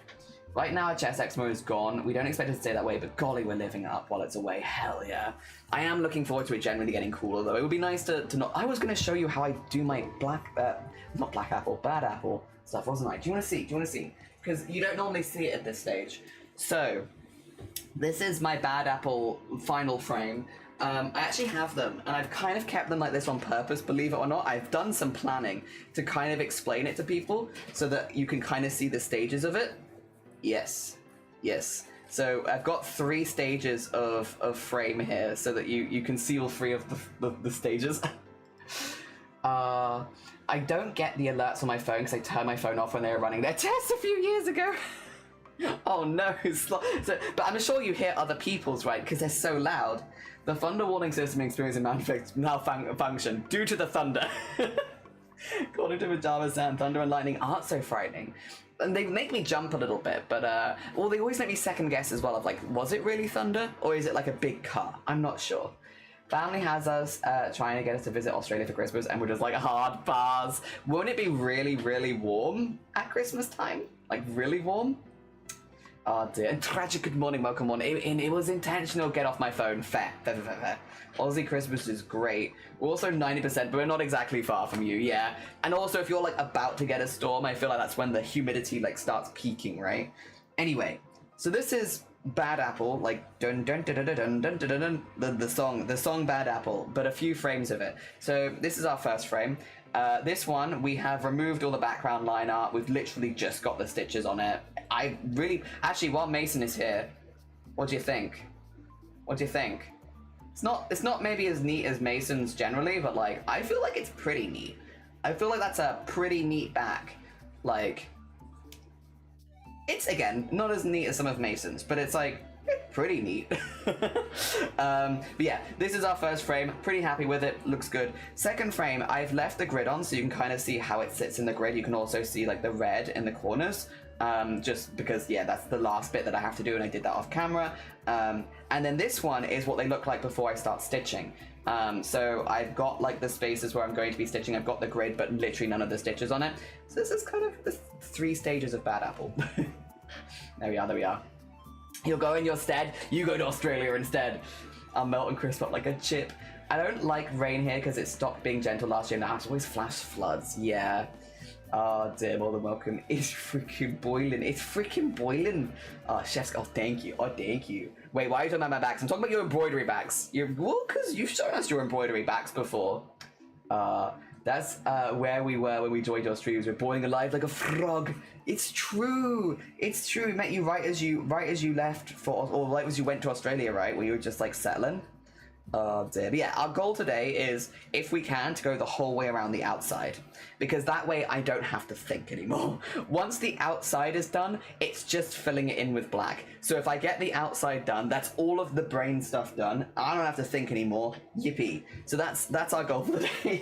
Right now, our chest eczema is gone. We don't expect it to stay that way, but golly, we're living up while it's away. Hell yeah. I am looking forward to it generally getting cooler, though. It would be nice to not... I was going to show you how I do my bad apple stuff, wasn't I? Do you want to see? Do you want to see? Because you don't normally see it at this stage. So, this is my bad apple final frame. I actually have them, and I've kind of kept them like this on purpose, believe it or not. I've done some planning to kind of explain it to people so that you can kind of see the stages of it. Yes. So I've got 3 stages of frame here so that you can see all 3 of the stages. I don't get the alerts on my phone because I turned my phone off when they were running their tests a few years ago. Oh no. But I'm sure you hear other people's, right? Because they're so loud. The thunder warning system experiencing malfunction due to the thunder. According to Pajamas and thunder and lightning aren't so frightening. And they make me jump a little bit, but well, they always make me second guess as well of like, was it really thunder or is it like a big car? I'm not sure. Family has us trying to get us to visit Australia for Christmas, and we're just like, hard bars. Won't it be really, really warm at Christmas time? Like really warm? Oh dear. And tragic good morning, welcome on. It was intentional, get off my phone. Fair. Aussie Christmas is great. We're also 90%, but we're not exactly far from you, yeah. And also, if you're like about to get a storm, I feel like that's when the humidity like starts peaking, right? Anyway, so this is Bad Apple, like dun dun dun dun dun dun dun dun, the song Bad Apple, but a few frames of it. So this is our first frame. This one, we have removed all the background line art. We've literally just got the stitches on it. Actually, while Mason is here, what do you think? What do you think? It's not maybe as neat as Mason's generally, but like, I feel like it's pretty neat. I feel like that's a pretty neat back. Like, it's, again, not as neat as some of Mason's, but it's like, Pretty neat. But yeah, this is our first frame. Pretty happy with it. Looks good. Second frame, I've left the grid on so you can kind of see how it sits in the grid. You can also see like the red in the corners. Just because, yeah, that's the last bit that I have to do, and I did that off camera. And then this one is what they look like before I start stitching. So I've got like the spaces where I'm going to be stitching. I've got the grid, but literally none of the stitches on it. So this is kind of the 3 stages of Bad Apple. There we are, there we are. You'll go in your stead, you go to Australia instead. I'll melt and crisp up like a chip. I don't like rain here because it stopped being gentle last year. Now it's always flash floods, yeah. Oh dear, more than welcome. It's freaking boiling. It's freaking boiling. Oh, chef's. Oh, thank you. Oh, thank you. Wait, why are you talking about my backs? I'm talking about your embroidery backs. Well, because you've shown us your embroidery backs before. That's where we were when we joined your streams. We're boiling alive like a frog. It's true. It's true. We met you right as you left for, or right as you went to Australia, right? Where you were just like settling. Oh dear. But yeah, our goal today is, if we can, to go the whole way around the outside, because that way I don't have to think anymore. Once the outside is done, it's just filling it in with black. So if I get the outside done, that's all of the brain stuff done. I don't have to think anymore. Yippee. So that's our goal for the day.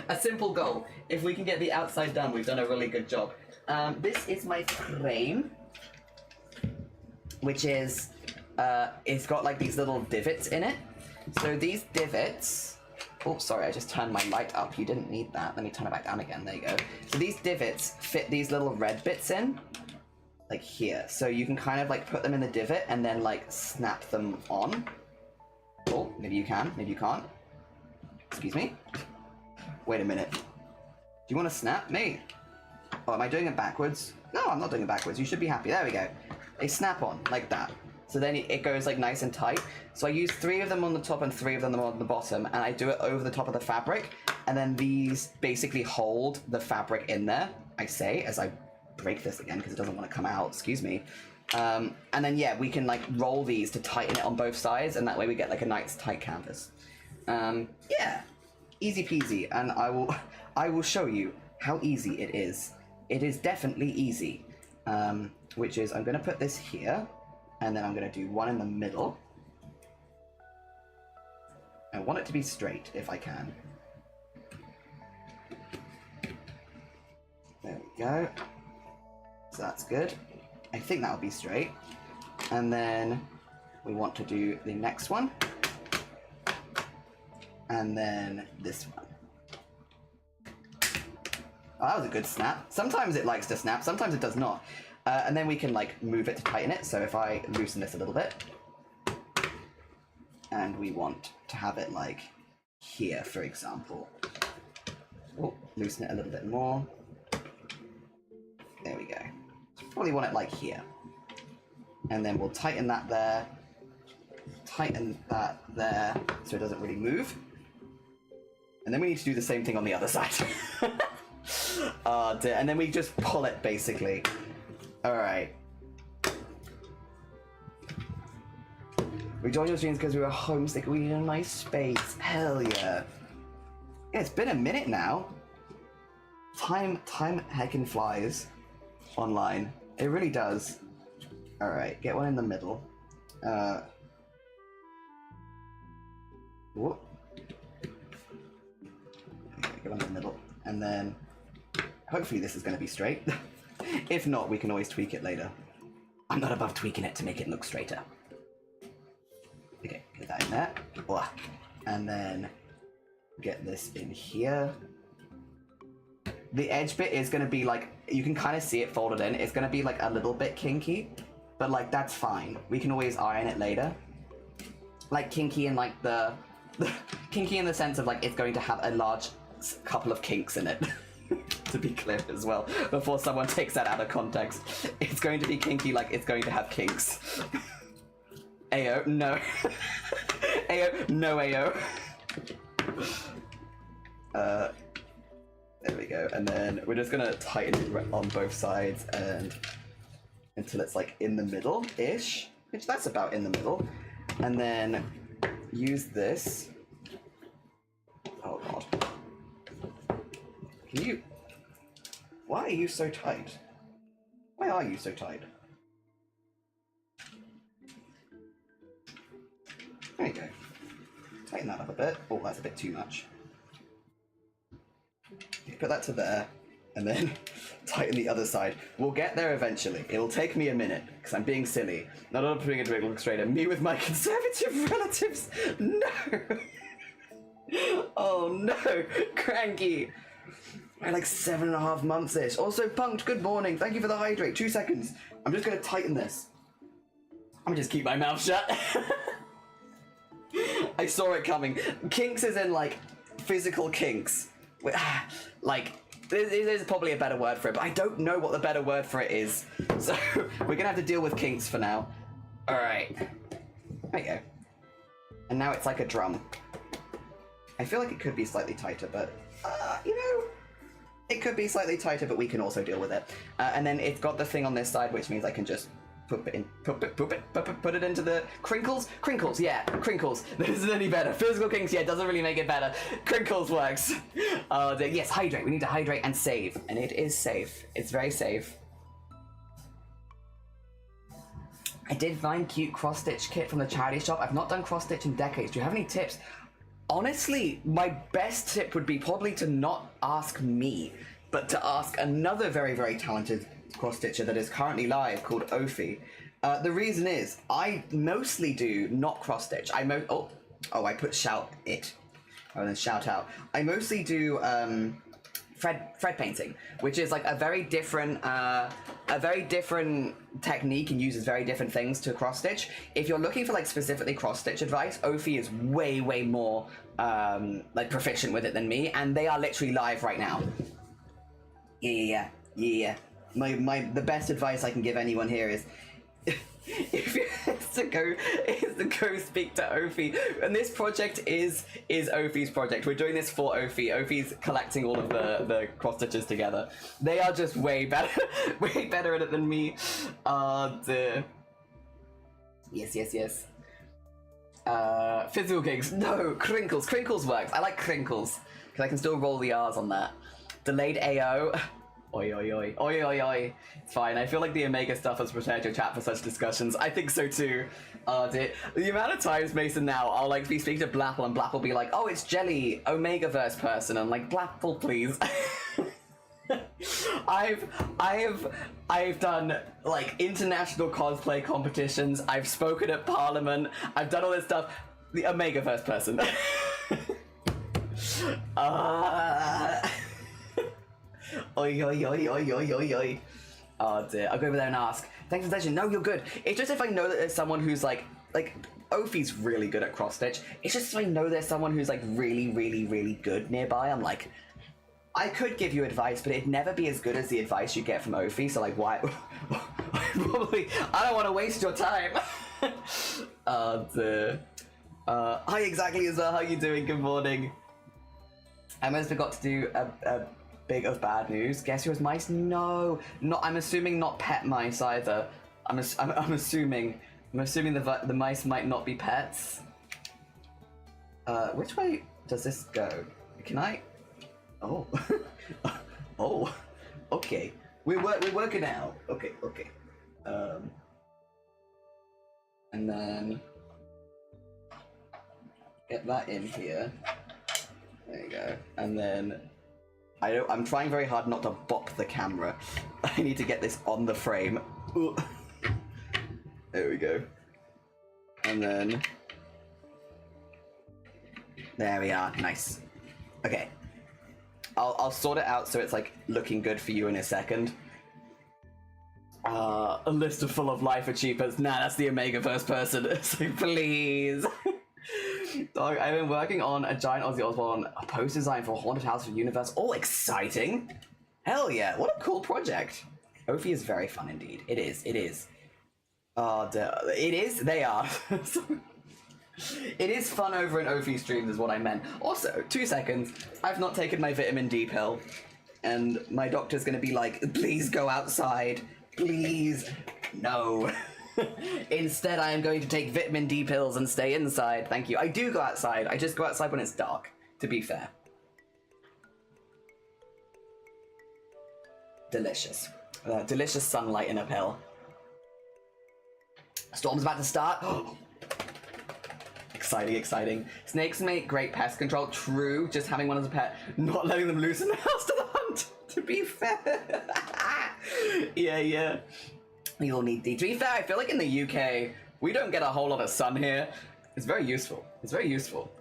A simple goal. If we can get the outside done, we've done a really good job. This is my frame, which is it's got like these little divots in it. So these divots, oh sorry, I just turned my light up, you didn't need that. Let me turn it back down again, there you go. So these divots fit these little red bits in, like here. So you can kind of like put them in the divot and then like snap them on. Oh, maybe you can, maybe you can't. Excuse me. Wait a minute. Do you want to snap me? Oh, am I doing it backwards? No, I'm not doing it backwards. You should be happy. There we go. They snap on, like that. So then it goes like nice and tight. So I use 3 of them on the top and 3 of them on the bottom, and I do it over the top of the fabric, and then these basically hold the fabric in there, I say, as I break this again because it doesn't want to come out, excuse me. And then yeah, we can like roll these to tighten it on both sides, and that way we get like a nice tight canvas. Yeah, easy peasy, and I will show you how easy it is. It is definitely easy, which is, I'm going to put this here, and then I'm going to do one in the middle. I want it to be straight, if I can. There we go. So that's good. I think that'll be straight. And then we want to do the next one. And then this one. Oh, that was a good snap. Sometimes it likes to snap, sometimes it does not. And then we can like move it to tighten it. So if I loosen this a little bit, and we want to have it like here, for example. Oh, loosen it a little bit more. There we go. Probably want it like here. And then we'll tighten that there. Tighten that there so it doesn't really move. And then we need to do the same thing on the other side. Oh dear. And then we just pull it basically. Alright. We joined your streams because we were homesick. We need a nice space. Hell yeah. Yeah, it's been a minute now. Time heckin' flies online. It really does. Alright, get one in the middle. Whoop. Okay, get one in the middle. And then hopefully this is going to be straight. If not, we can always tweak it later. I'm not above tweaking it to make it look straighter. Okay, get that in there. And then get this in here. The edge bit is going to be like, you can kind of see it folded in. It's going to be like a little bit kinky, but like that's fine. We can always iron it later. Like kinky in like the kinky in the sense of like it's going to have a large couple of kinks in it. To be clear as well, before someone takes that out of context. It's going to be kinky like it's going to have kinks. Ayo, no. Ayo, no Ayo. There we go, and then we're just gonna tighten it on both sides and until it's like in the middle-ish, which that's about in the middle, and then use this. Oh god. Can you... Why are you so tight? Why are you so tight? There you go. Tighten that up a bit. Oh, that's a bit too much. Put that to there, and then tighten the other side. We'll get there eventually. It'll take me a minute, because I'm being silly. Not putting it to look straighter. Me with my conservative relatives. No! Oh no! Cranky! I'm like 7.5 months-ish. Also, Punked, good morning. Thank you for the hydrate. 2 seconds. I'm just going to tighten this. I'm going to just keep my mouth shut. I saw it coming. Kinks is in, like, physical kinks. Like, there's probably a better word for it, but I don't know what the better word for it is. So, we're going to have to deal with kinks for now. Alright. There you go. And now it's like a drum. I feel like it could be slightly tighter, but, you know, it could be slightly tighter, but we can also deal with it. And then it's got the thing on this side, which means I can just put it into the crinkles. Crinkles, yeah, crinkles. This isn't any better. Physical kinks, yeah, doesn't really make it better. Crinkles works. Yes, hydrate. We need to hydrate and save, and it is safe. It's very safe. I did find cute cross-stitch kit from the charity shop. I've not done cross-stitch in decades. Do you have any tips? Honestly, my best tip would be probably to not ask me, but to ask another very, very talented cross-stitcher that is currently live called Ophi. The reason is, I mostly do not cross-stitch. I put shout it rather than shout out. I mostly do thread painting, which is like a very different technique and uses very different things to cross stitch. If you're looking for like specifically cross stitch advice, Ophi is way more like proficient with it than me, and they are literally live right now. Yeah. The best advice I can give anyone here is is to go speak to Ophi. And this project is Ophi's project. We're doing this for Ophi. Ophi's collecting all of the cross stitches together. They are just way better at it than me. Yes. Physical gigs. No, crinkles. Crinkles works. I like crinkles because I can still roll the R's on that. Delayed AO. Oi. It's fine. I feel like the Omega stuff has prepared your chat for such discussions. I think so too. The amount of times, Mason, now I'll like be speaking to Blapple and Blapple will be like, "Oh, it's Jelly, Omegaverse person." I'm like, "Blapple, please." I've done like international cosplay competitions. I've spoken at Parliament. I've done all this stuff. The Omegaverse person. Oi. Oh dear, I'll go over there and ask. Thanks for the session. No, you're good. It's just if I know that there's someone who's like Ophi's really good at cross stitch. It's just if I know there's someone who's like really good nearby, I'm like, I could give you advice, but it'd never be as good as the advice you get from Ophi, so like why? Probably, I don't want to waste your time. Hi exactly as well, how you doing? Good morning. I almost forgot to do a big of bad news. Guess who has mice? No, I'm assuming not pet mice either. I'm assuming the mice might not be pets. Which way does this go? Can I? Oh, oh, okay. We're working out. Okay. And then get that in here. There you go. And then I'm trying very hard not to bop the camera. I need to get this on the frame. Ooh. There we go. And then there we are. Nice. Okay. I'll sort it out so it's like looking good for you in a second. A list of full of life achievements. Nah, that's the Omegaverse person. So please. Dog, I've been working on a giant Ozzy Osbourne poster design for a haunted house for Universe. All exciting! Hell yeah! What a cool project. Ophi is very fun indeed. It is. It is. It is. They are. It is fun over in Ophi streams is what I meant. Also, 2 seconds. I've not taken my vitamin D pill, and my doctor's gonna be like, "Please go outside. Please, no." Instead, I am going to take vitamin D pills and stay inside. Thank you. I do go outside. I just go outside when it's dark, to be fair. Delicious. Delicious sunlight in a pill. Storm's about to start. Exciting, exciting. Snakes make great pest control. True, just having one as a pet, not letting them loose in the house to the hunt, to be fair. Yeah. We all need D. To be fair, I feel like in the UK, we don't get a whole lot of sun here. It's very useful. It's very useful.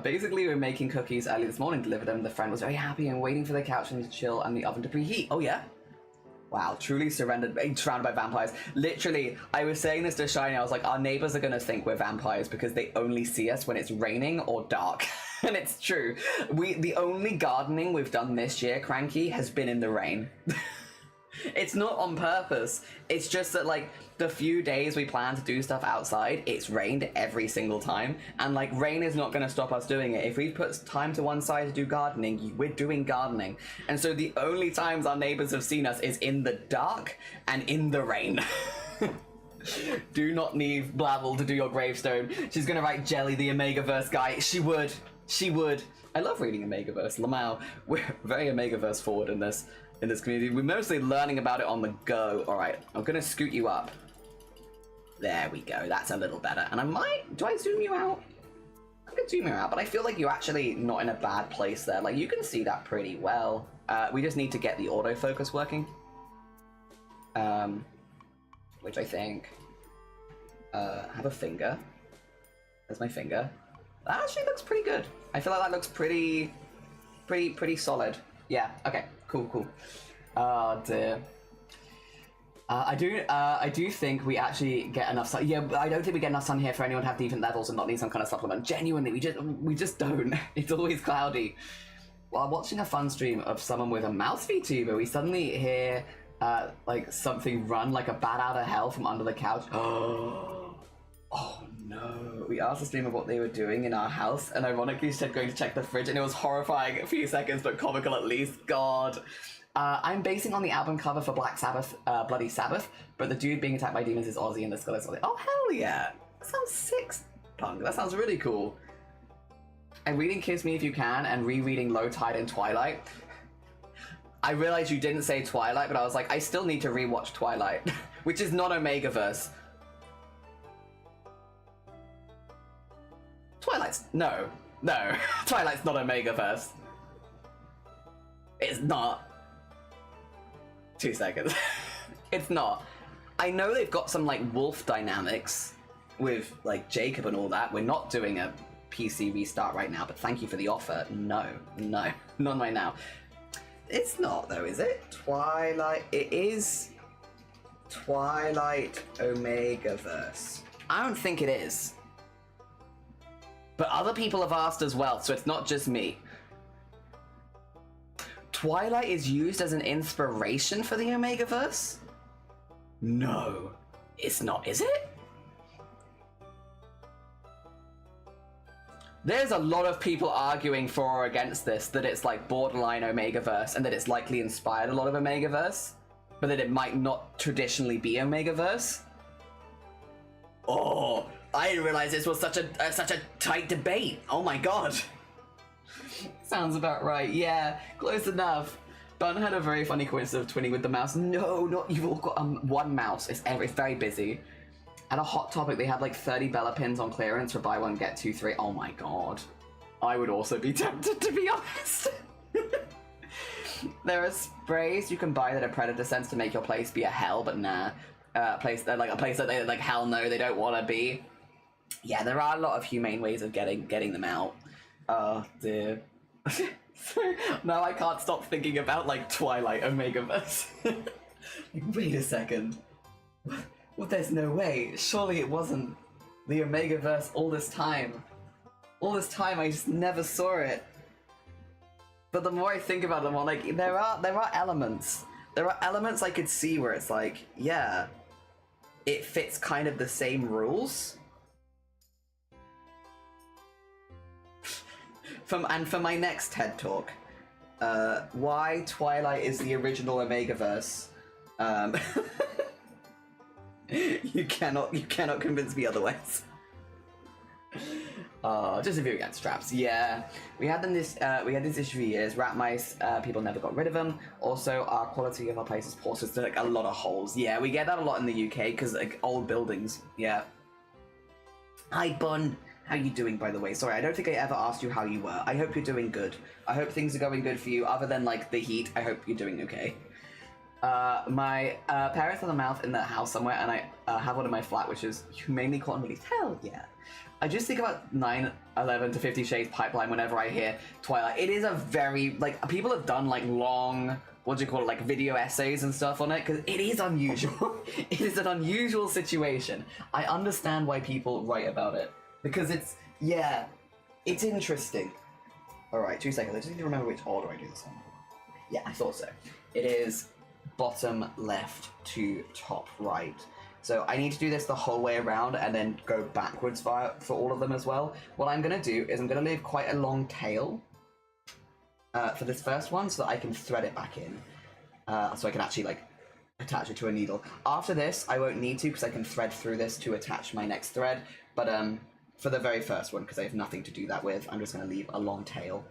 Basically, we were making cookies early this morning, delivered them. The friend was very happy and waiting for the couch and to chill and the oven to preheat. Oh, yeah? Wow, truly surrounded by vampires. Literally, I was saying this to Shiny, I was like, our neighbors are going to think we're vampires because they only see us when it's raining or dark. And it's true. The only gardening we've done this year, Cranky, has been in the rain. It's not on purpose. It's just that, like, the few days we plan to do stuff outside, it's rained every single time. And, like, rain is not going to stop us doing it. If we put time to one side to do gardening, we're doing gardening. And so the only times our neighbors have seen us is in the dark and in the rain. Do not need Blabble to do your gravestone. She's going to write Jelly, the Omegaverse guy. She would. She would. I love reading Omegaverse. Lamau, we're very Omegaverse forward in this community. We're mostly learning about it on the go. All right, I'm gonna scoot you up. There we go. That's a little better. And I might. Do I zoom you out? I could zoom you out, but I feel like you're actually not in a bad place there. Like, you can see that pretty well. We just need to get the autofocus working. Which I think. Have a finger. There's my finger. That actually looks pretty good. I feel like that looks pretty solid. Yeah. Okay. Cool. Oh dear. I do think we actually get enough sun. Yeah, I don't think we get enough sun here for anyone to have decent levels and not need some kind of supplement. Genuinely, we just don't. It's always cloudy. While watching a fun stream of someone with a mouse VTuber, we suddenly hear like something run like a bat out of hell from under the couch. Oh no. We asked the streamer what they were doing in our house, and ironically said going to check the fridge, and it was horrifying a few seconds, but comical at least. God. I'm basing on the album cover for Black Sabbath, Bloody Sabbath, but the dude being attacked by demons is Ozzy and the skull is Ozzy. Oh, hell yeah. That sounds sick, Punk. That sounds really cool. I'm reading Kiss Me If You Can and rereading Low Tide and Twilight. I realized you didn't say Twilight, but I was like, I still need to rewatch Twilight, which is not Omegaverse. Twilight's... No. Twilight's not Omegaverse. It's not. 2 seconds. It's not. I know they've got some, like, wolf dynamics with, like, Jacob and all that. We're not doing a PC restart right now, but thank you for the offer. No. Not right now. It's not, though, is it? Twilight... It is... Twilight Omegaverse. I don't think it is. But other people have asked as well, so it's not just me. Twilight is used as an inspiration for the Omegaverse? No, it's not, is it? There's a lot of people arguing for or against this, that it's like borderline Omegaverse and that it's likely inspired a lot of Omegaverse, but that it might not traditionally be Omegaverse. Oh, I didn't realize this was such a tight debate. Oh my god. Sounds about right. Yeah, close enough. Bun had a very funny coincidence of twinning with the mouse. No, not you've all got one mouse. It's very busy. At a Hot Topic, they had like 30 Bella pins on clearance for buy one get two free. Oh my god. I would also be tempted, to be honest. There are sprays you can buy that are predator scents to make your place be a hell, but nah. A place that they like hell no they don't want to be. Yeah, there are a lot of humane ways of getting them out. Oh dear. Now I can't stop thinking about like Twilight Omegaverse. Like, wait a second. Well, there's no way. Surely it wasn't the Omegaverse all this time. All this time I just never saw it. But the more I think about them, I'm like, there are elements. There are elements I could see where it's like, yeah, it fits kind of the same rules. For my next TED Talk, why Twilight is the original Omegaverse. You cannot convince me otherwise. Just a few against straps. Yeah, we had this issue for years. Rat mice, people never got rid of them. Also, our quality of our place is poor, so there's like a lot of holes. Yeah, we get that a lot in the UK because like old buildings. Yeah. Hi Bun. How you doing, by the way? Sorry, I don't think I ever asked you how you were. I hope you're doing good. I hope things are going good for you, other than, like, the heat. I hope you're doing okay. My parents have a mouth in the house somewhere, and I have one in my flat, which is humanely cotton release. Hell yeah. I just think about 9/11 to 50 Shades Pipeline whenever I hear Twilight. It is a very, like, people have done, like, long, what do you call it, like, video essays and stuff on it, because it is unusual. It is an unusual situation. I understand why people write about it, because it's, yeah, it's interesting. Alright, 2 seconds. I just need to remember which order I do this in. Yeah, I thought so. It is bottom left to top right. So I need to do this the whole way around and then go backwards for all of them as well. What I'm going to do is I'm going to leave quite a long tail for this first one so that I can thread it back in. So I can actually, like, attach it to a needle. After this, I won't need to because I can thread through this to attach my next thread. But for the very first one, because I have nothing to do that with, I'm just going to leave a long tail.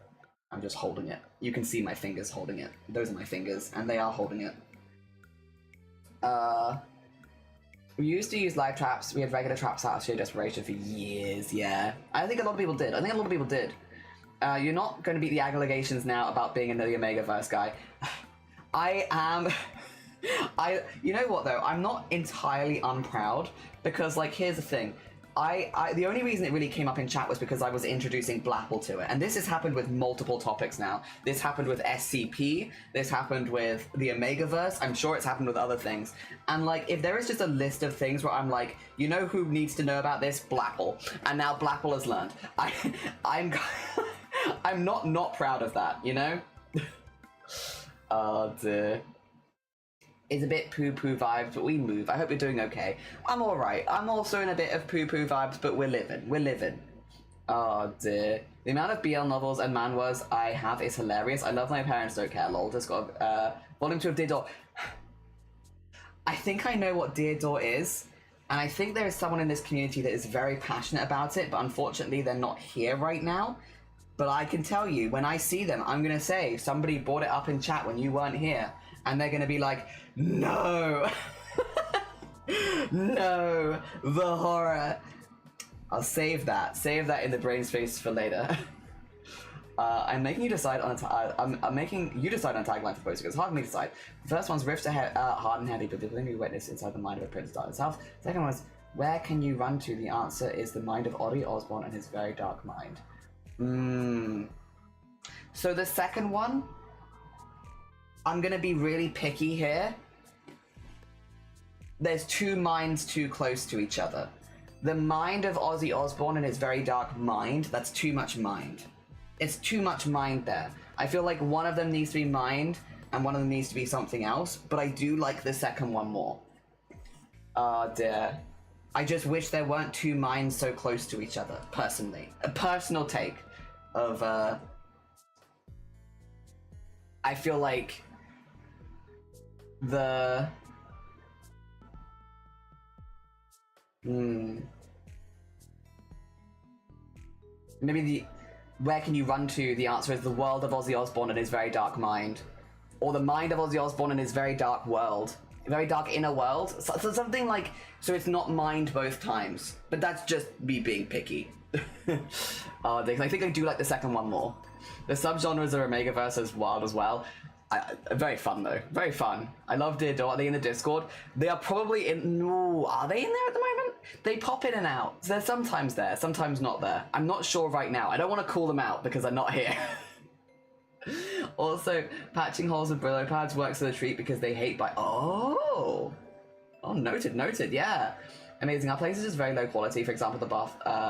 I'm just holding it. You can see my fingers holding it. Those are my fingers, and they are holding it. We used to use live traps. We had regular traps out of sheer desperation for years, yeah. I think a lot of people did. You're not going to beat the allegations now about being another Omegaverse guy. I am... You know what, though? I'm not entirely unproud, because, like, here's the thing. The only reason it really came up in chat was because I was introducing Blapple to it. And this has happened with multiple topics now. This happened with SCP. This happened with the Omegaverse. I'm sure it's happened with other things. And, like, if there is just a list of things where I'm like, you know who needs to know about this? Blapple. And now Blapple has learned. I'm not proud of that, you know? Oh, dear. It's a bit poo-poo vibes, but we move. I hope you're doing okay. I'm alright. I'm also in a bit of poo-poo vibes, but we're living. We're living. Oh, dear. The amount of BL novels and manhwas I have is hilarious. I love My Parents Don't Care, lol. Just got volume 2 of Dear Door. I think I know what Dear Door is, and I think there is someone in this community that is very passionate about it, but unfortunately they're not here right now. But I can tell you, when I see them, I'm going to say, somebody brought it up in chat when you weren't here, and they're going to be like, no! No! The horror! I'll save that. Save that in the brain space for later. I'm making you decide on I'm making you decide on a tagline for both because it's hard for me to decide. The first one's riffs are hard and heavy, but the thing we witness inside the mind of a prince dark itself. The second one is where can you run to? The answer is the mind of Arty Osborne and his very dark mind. So the second one, I'm gonna be really picky here. There's two minds too close to each other. The mind of Ozzy Osbourne and his very dark mind, that's too much mind. It's too much mind there. I feel like one of them needs to be mind and one of them needs to be something else, but I do like the second one more. Oh dear. I just wish there weren't two minds so close to each other, personally. A personal take of, I feel like the... Maybe the... Where can you run to? The answer is the world of Ozzy Osbourne and his very dark mind. Or the mind of Ozzy Osbourne and his very dark world. Very dark inner world. So something like... So it's not mind both times. But that's just me being picky. I think I do like the second one more. The subgenres of Omegaverse is wild as well. Very fun though. Very fun. I love Dear Door. Are they in the Discord? They are probably in... No, are they in there at the moment? They pop in and out. They're sometimes there, sometimes not there. I'm not sure right now. I don't want to call them out because they're not here. Also, patching holes with Brillo pads works as a treat because they hate by... Oh, noted, yeah. Amazing. Our place is just very low quality. For example, the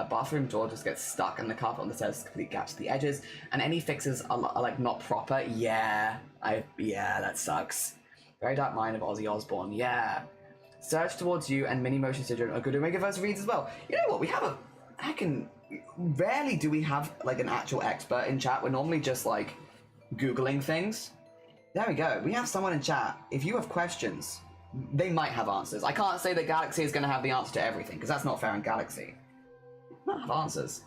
bathroom door just gets stuck and the carpet on the stairs has complete gaps at the edges. And any fixes are like not proper. Yeah, that sucks. Very dark mind of Ozzy Osbourne. Yeah. Search Towards You and Mini Motion Syndrome are good Omegaverse reads as well. You know what? We have a... Rarely do we have like an actual expert in chat. We're normally just like Googling things. There we go. We have someone in chat. If you have questions... They might have answers. I can't say that Galaxy is going to have the answer to everything, because that's not fair in Galaxy. Might have answers.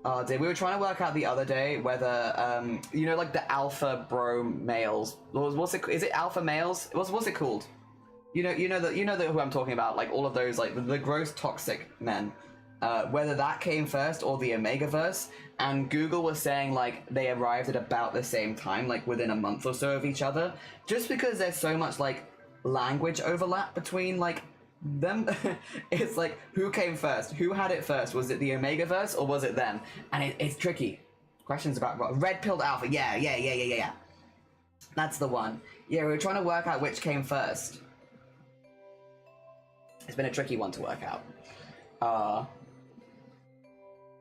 We were trying to work out the other day whether, you know, like the alpha bro males. Is it alpha males? What's it called? You know who I'm talking about. Like all of those, like the gross toxic men. whether that came first or the Omegaverse, and Google was saying like they arrived at about the same time, like within a month or so of each other, just because there's so much like language overlap between like them. It's like, who came first? Who had it first? Was it the Omegaverse or was it them? And it's tricky. Questions about Red Pilled Alpha. Yeah. That's the one. Yeah, we were trying to work out which came first. It's been a tricky one to work out.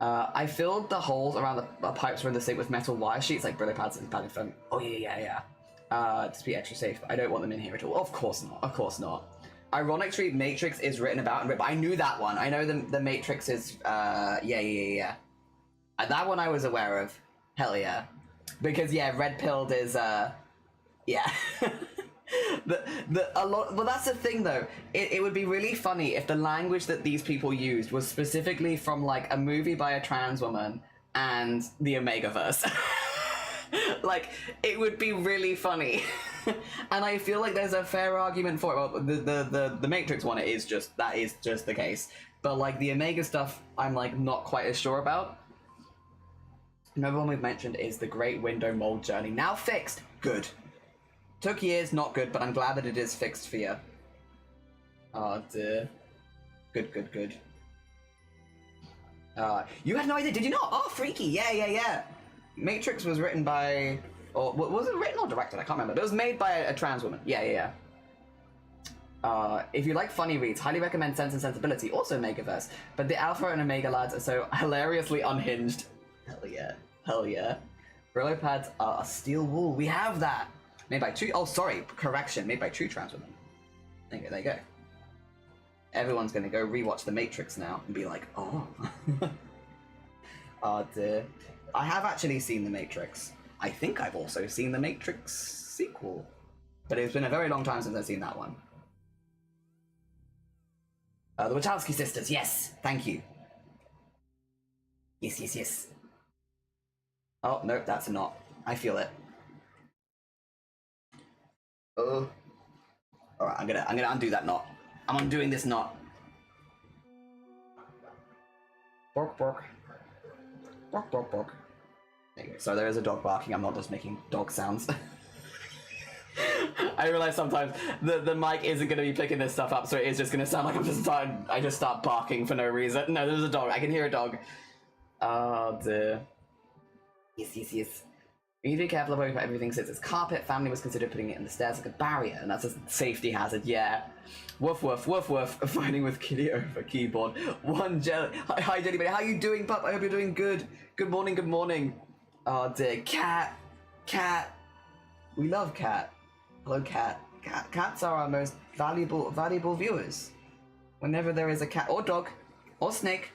I filled the holes around the pipes were in the sink with metal wire sheets like Brillo pads and padded foam. Oh yeah. To be extra safe, I don't want them in here at all. Of course not. Ironically, Matrix is written about, but I knew that one. I know the Matrix is, yeah. That one I was aware of. Hell yeah. Because yeah, Red Pilled is, yeah. Well, that's the thing though. It would be really funny if the language that these people used was specifically from like a movie by a trans woman and the Omegaverse. Like, it would be really funny. And I feel like there's a fair argument for it. Well, the Matrix one, that is just the case. But like the Omega stuff, I'm like not quite as sure about. Another one we've mentioned is the Great Window Mold Journey. Now fixed. Good. Took years, not good, but I'm glad that it is fixed for you. Oh dear. Good. You had no idea, did you not? Oh, freaky. Yeah. Matrix was written by, or was it written or directed? I can't remember. But it was made by a trans woman. Yeah. If you like funny reads, highly recommend Sense and Sensibility, also Megaverse. But the Alpha and Omega lads are so hilariously unhinged. Hell yeah. Brillo pads are steel wool. We have that. Made by two, correction, made by two trans women. There you go. Everyone's gonna go rewatch The Matrix now and be like, oh. Oh dear. I have actually seen The Matrix. I think I've also seen The Matrix sequel. But it's been a very long time since I've seen that one. The Wachowski sisters, yes! Thank you. Yes. Oh, no, that's a knot. I feel it. Oh. Alright, I'm gonna undo that knot. I'm undoing this knot. Bork. There you go. So there is a dog barking, I'm not just making dog sounds. I realize sometimes the mic isn't going to be picking this stuff up, so it is just going to sound like I just start barking for no reason. No, there's a dog. I can hear a dog. Oh dear. Yes. You need to be careful about where everything sits. As carpet, family was considered putting it in the stairs like a barrier, and that's a safety hazard, yeah. Woof. Fighting with kitty over keyboard. One jelly. Hi, Jelly Baby. How you doing, pup? I hope you're doing good. Good morning. Oh dear. Cat. We love Cat. Hello, Cat. Cats are our most valuable viewers. Whenever there is a cat or dog or snake,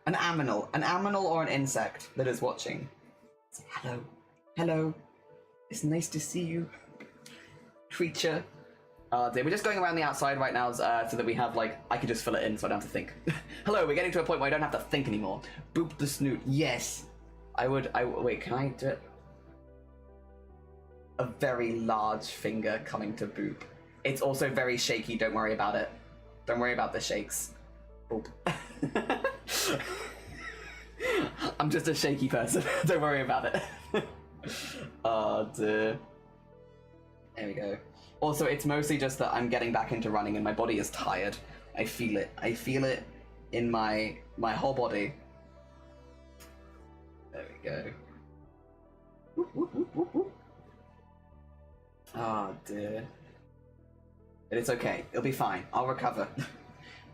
an aminal or an insect that is watching. Say hello. It's nice to see you, creature. We're just going around the outside right now so that we have, like, I can just fill it in so I don't have to think. Hello, we're getting to a point where I don't have to think anymore. Boop the snoot. Yes. Wait, can I do it? A very large finger coming to boop. It's also very shaky, don't worry about it. Don't worry about the shakes. Boop. I'm just a shaky person, don't worry about it. Oh dear. There we go. Also, it's mostly just that I'm getting back into running and my body is tired. I feel it in my whole body. There we go. Whoop. Oh dear. But it's okay. It'll be fine. I'll recover.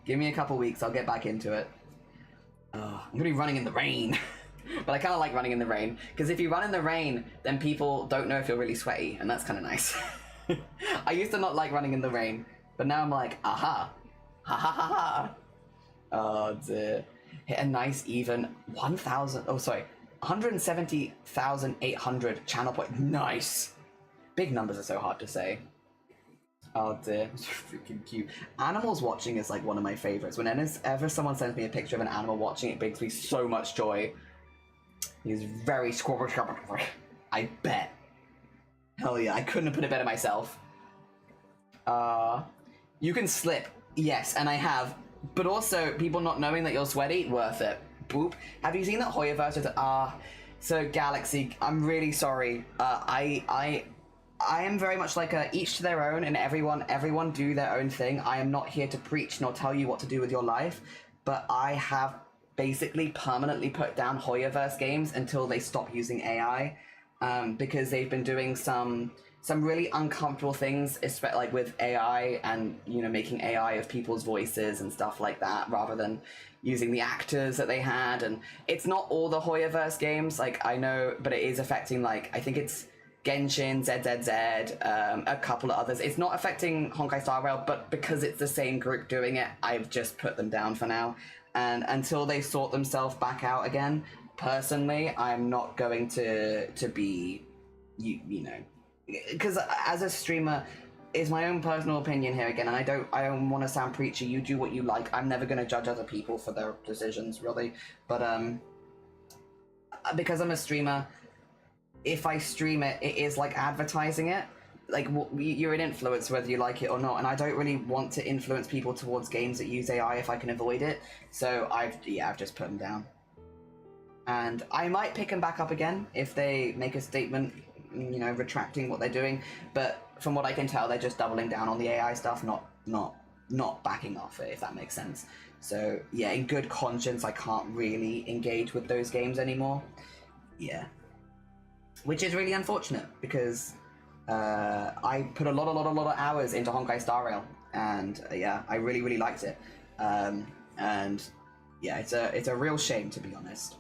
Give me a couple weeks. I'll get back into it. I'm gonna be running in the rain. But I kind of like running in the rain. Because if you run in the rain, then people don't know if you're really sweaty. And that's kind of nice. I used to not like running in the rain. But now I'm like, aha. Ha. Oh dear. Hit a nice even 170,800 channel point. Nice. Big numbers are so hard to say. Oh dear, it's freaking cute. Animals watching is like one of my favorites. Whenever someone sends me a picture of an animal watching, it brings me so much joy. He's very squabble. I bet. Hell yeah, I couldn't have put it better myself. You can slip, yes, and I have but also people not knowing that you're sweaty, worth it. Boop. Have you seen that Hoyoverse with so Galaxy, I'm really sorry. I am very much like each to their own, and everyone do their own thing. I am not here to preach nor tell you what to do with your life, but I have basically permanently put down Hoyoverse games until they stop using AI, because they've been doing some really uncomfortable things, especially like with AI and, you know, making AI of people's voices and stuff like that, rather than using the actors that they had. And it's not all the Hoyoverse games, like, I know, but it is affecting, like, I think it's Genshin, ZZZ, a couple of others. It's not affecting Honkai Star Rail, but because it's the same group doing it, I've just put them down for now. And until they sort themselves back out again, personally, I'm not going to be, you know, because as a streamer, is my own personal opinion here again, and I don't want to sound preachy. You do what you like. I'm never going to judge other people for their decisions, really. But because I'm a streamer, if I stream it, it is like advertising it. Like, you're an influencer whether you like it or not, and I don't really want to influence people towards games that use AI if I can avoid it. So I've just put them down, and I might pick them back up again if they make a statement, you know, retracting what they're doing. But from what I can tell, they're just doubling down on the AI stuff, not backing off it, if that makes sense. So yeah, in good conscience, I can't really engage with those games anymore. Yeah, which is really unfortunate, because I put a lot of hours into Honkai Star Rail, and yeah, I really liked it. And yeah, it's a real shame, to be honest.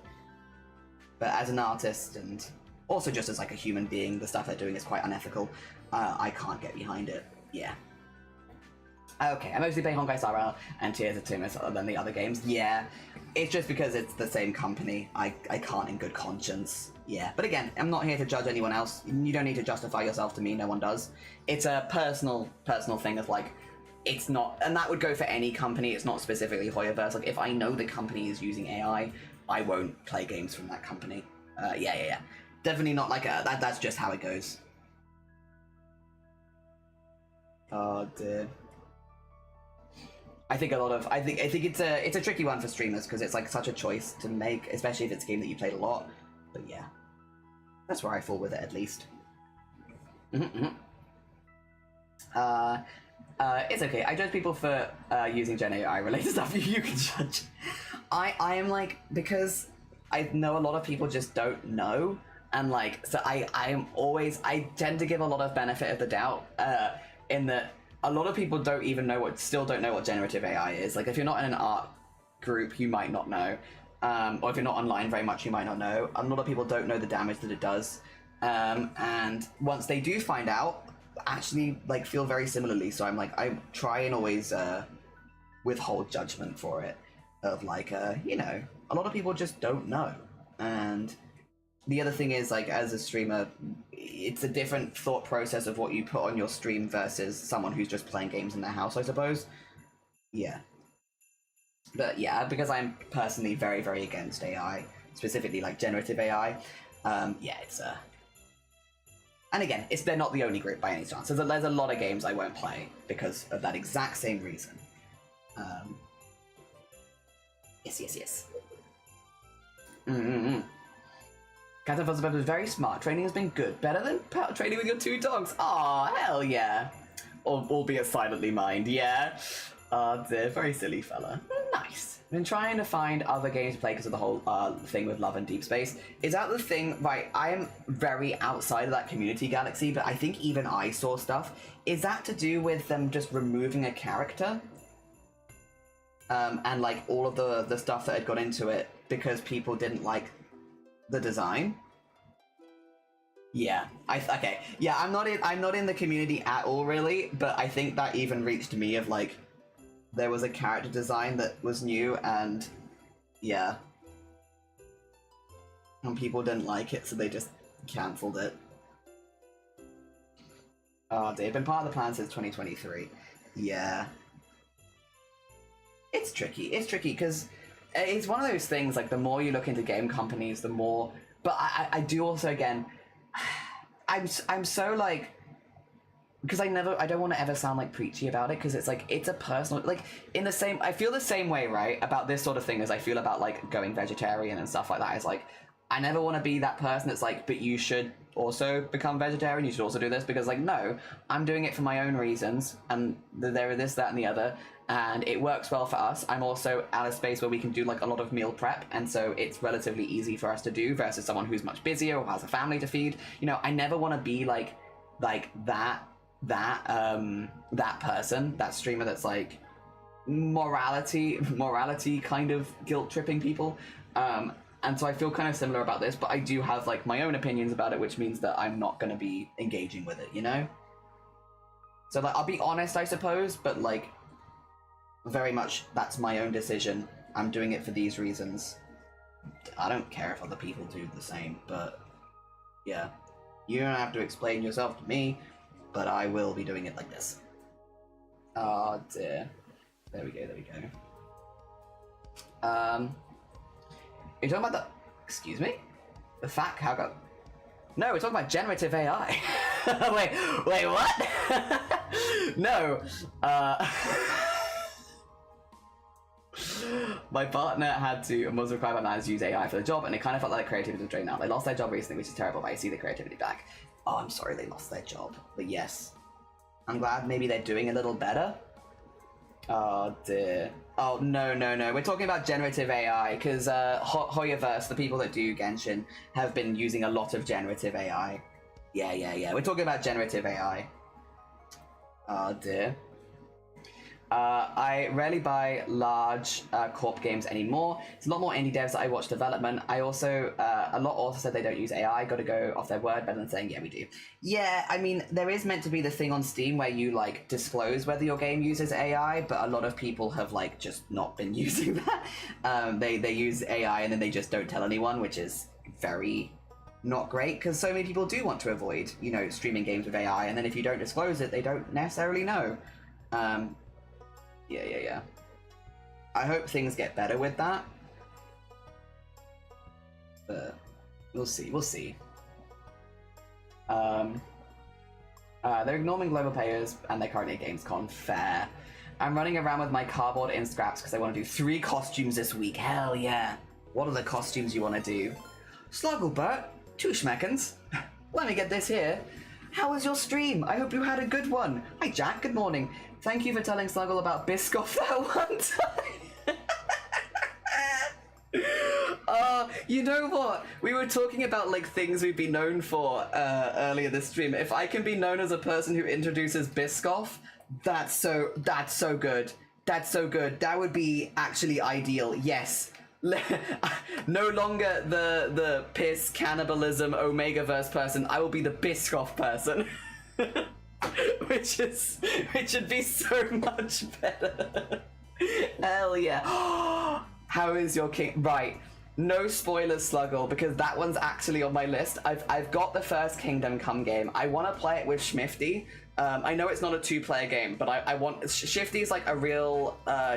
But as an artist, and also just as like a human being, the stuff they're doing is quite unethical. I can't get behind it. Yeah. Okay, I mostly play Honkai Star Rail and Tears of Timus other than the other games. Yeah, it's just because it's the same company. I can't in good conscience. Yeah, but again, I'm not here to judge anyone else. You don't need to justify yourself to me. No one does. It's a personal thing of like, it's not, and that would go for any company. It's not specifically Hoyoverse. Like, if I know the company is using AI, I won't play games from that company. Yeah. Definitely not like that's just how it goes. Oh dear. I think it's a tricky one for streamers, because it's like such a choice to make, especially if it's a game that you played a lot. But yeah, that's where I fall with it, at least. It's okay. I judge people for using Gen AI related stuff. You can judge. I am like, because I know a lot of people just don't know, and like, so I tend to give a lot of benefit of the doubt, in that a lot of people still don't know what generative AI is. Like, if you're not in an art group, you might not know, or if you're not online very much, you might not know. A lot of people don't know the damage that it does, and once they do find out, actually like feel very similarly. So I'm like, I try and always withhold judgment for it, of like, you know, a lot of people just don't know. And the other thing is, like, as a streamer, it's a different thought process of what you put on your stream versus someone who's just playing games in their house, I suppose. Yeah. But yeah, because I'm personally very, very against AI, specifically like generative AI, yeah, it's and again, they're not the only group by any chance. There's a lot of games I won't play because of that exact same reason. Yes. Captain Fuzzbub is very smart. Training has been good. Better than training with your 2 dogs. Aw, hell yeah. Albeit silently mined, yeah. Dear, very silly fella. Nice. Been trying to find other games to play because of the whole thing with Love and Deep Space. Is that the thing? Right, I am very outside of that community, Galaxy, but I think even I saw stuff. Is that to do with them just removing a character? And like all of the stuff that had gone into it because people didn't like the design? Yeah, okay. Yeah, I'm not in the community at all, really, but I think that even reached me of like, there was a character design that was new, and yeah, and people didn't like it, so they just cancelled it. Oh, they've been part of the plan since 2023. Yeah. It's tricky, because it's one of those things, like, the more you look into game companies, the more... But I do also, again... I'm so, like... because I don't want to ever sound like preachy about it, because it's like, it's a personal, like, I feel the same way, right, about this sort of thing as I feel about like going vegetarian and stuff like that. It's like, I never want to be that person that's like, but you should also become vegetarian, you should also do this, because like, no, I'm doing it for my own reasons, and there are this, that, and the other, and it works well for us. I'm also at a space where we can do like a lot of meal prep, and so it's relatively easy for us to do versus someone who's much busier or has a family to feed. You know, I never want to be like that person, that streamer that's like morality kind of guilt tripping people. And so I feel kind of similar about this, but I do have like my own opinions about it, which means that I'm not going to be engaging with it, you know? So like, I'll be honest, I suppose, but like, very much that's my own decision. I'm doing it for these reasons. I don't care if other people do the same, but yeah. You don't have to explain yourself to me, but I will be doing it like this. Oh dear. There we go, there we go. You're talking about the... Excuse me? The fact how go... No, we're talking about generative AI. wait, what? No. My partner was required by managers to use AI for the job, and it kind of felt like creativity was drained out. They lost their job recently, which is terrible, but I see the creativity back. Oh, I'm sorry they lost their job. But yes. I'm glad maybe they're doing a little better. Oh dear. Oh, no. We're talking about generative AI, because Hoyoverse, the people that do Genshin, have been using a lot of generative AI. Yeah. We're talking about generative AI. Oh dear. I rarely buy large corp games anymore. It's a lot more indie devs that I watch development. I also, a lot also said they don't use AI. Got to go off their word, better than saying, yeah, we do. Yeah, I mean, there is meant to be the thing on Steam where you, like, disclose whether your game uses AI, but a lot of people have, like, just not been using that. They use AI and then they just don't tell anyone, which is very not great, because so many people do want to avoid, you know, streaming games with AI, and then if you don't disclose it, they don't necessarily know. Yeah. I hope things get better with that. But we'll see. They're ignoring global players and they're currently at Gamescom. Fair. I'm running around with my cardboard in scraps because I want to do 3 costumes this week. Hell yeah. What are the costumes you want to do? Slugglebert, 2 schmeckens. Let me get this here. How was your stream? I hope you had a good one. Hi Jack, good morning. Thank you for telling Sluggle about Biscoff that one time. You know what? We were talking about like things we'd be known for earlier this stream. If I can be known as a person who introduces Biscoff, that's so good. That's so good. That would be actually ideal. Yes. No longer the piss cannibalism Omegaverse person. I will be the Biscoff person. which would be so much better. Hell yeah. How is your king? Right. No spoilers, Sluggle, because that one's actually on my list. I've got the first Kingdom Come game. I want to play it with Schmifty. I know it's not a 2-player game, but I want... Shifty is like a real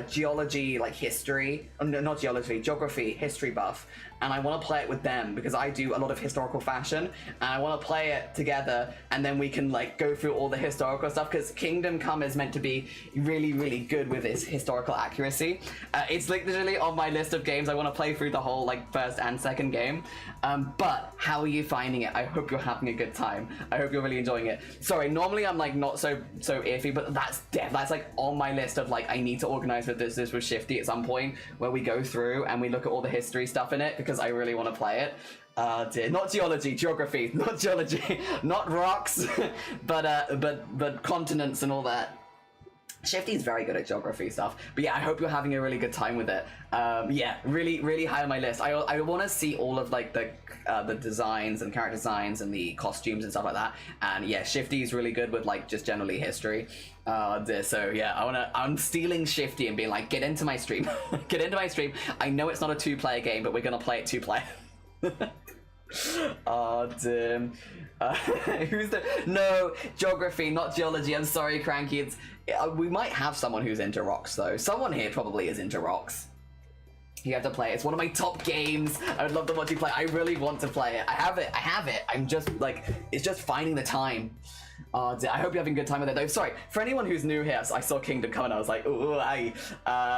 geology, like history... No, not geology, geography, history buff. And I want to play it with them because I do a lot of historical fashion. And I want to play it together and then we can like go through all the historical stuff because Kingdom Come is meant to be really, really good with its historical accuracy. It's like literally on my list of games I want to play through the whole like first and second game. But how are you finding it? I hope you're having a good time. I hope you're really enjoying it. Sorry, normally I'm like not so iffy, but that's like on my list of like I need to organize with this with Shifty at some point where we go through and we look at all the history stuff in it because I really want to play it. Not geology, geography, not geology, not rocks, but continents and all that. Shifty's very good at geography stuff, but yeah, I hope you're having a really good time with it. Yeah, really high on my list. I want to see all of like the designs and character designs and the costumes and stuff like that. And yeah, Shifty's really good with like just generally history. So yeah, I'm stealing Shifty and being like, get into my stream, get into my stream. I know it's not a 2-player game, but we're gonna play it 2-player. Oh damn. No, geography, not geology. I'm sorry, Cranky. We might have someone who's into rocks though. Someone here probably is into rocks. You have to play it. It's one of my top games. I would love to watch you play. I really want to play it. I have it. I'm just like, it's just finding the time. I hope you're having a good time with it though. Sorry, for anyone who's new here, so I saw Kingdom come and I was like, ooh, aye.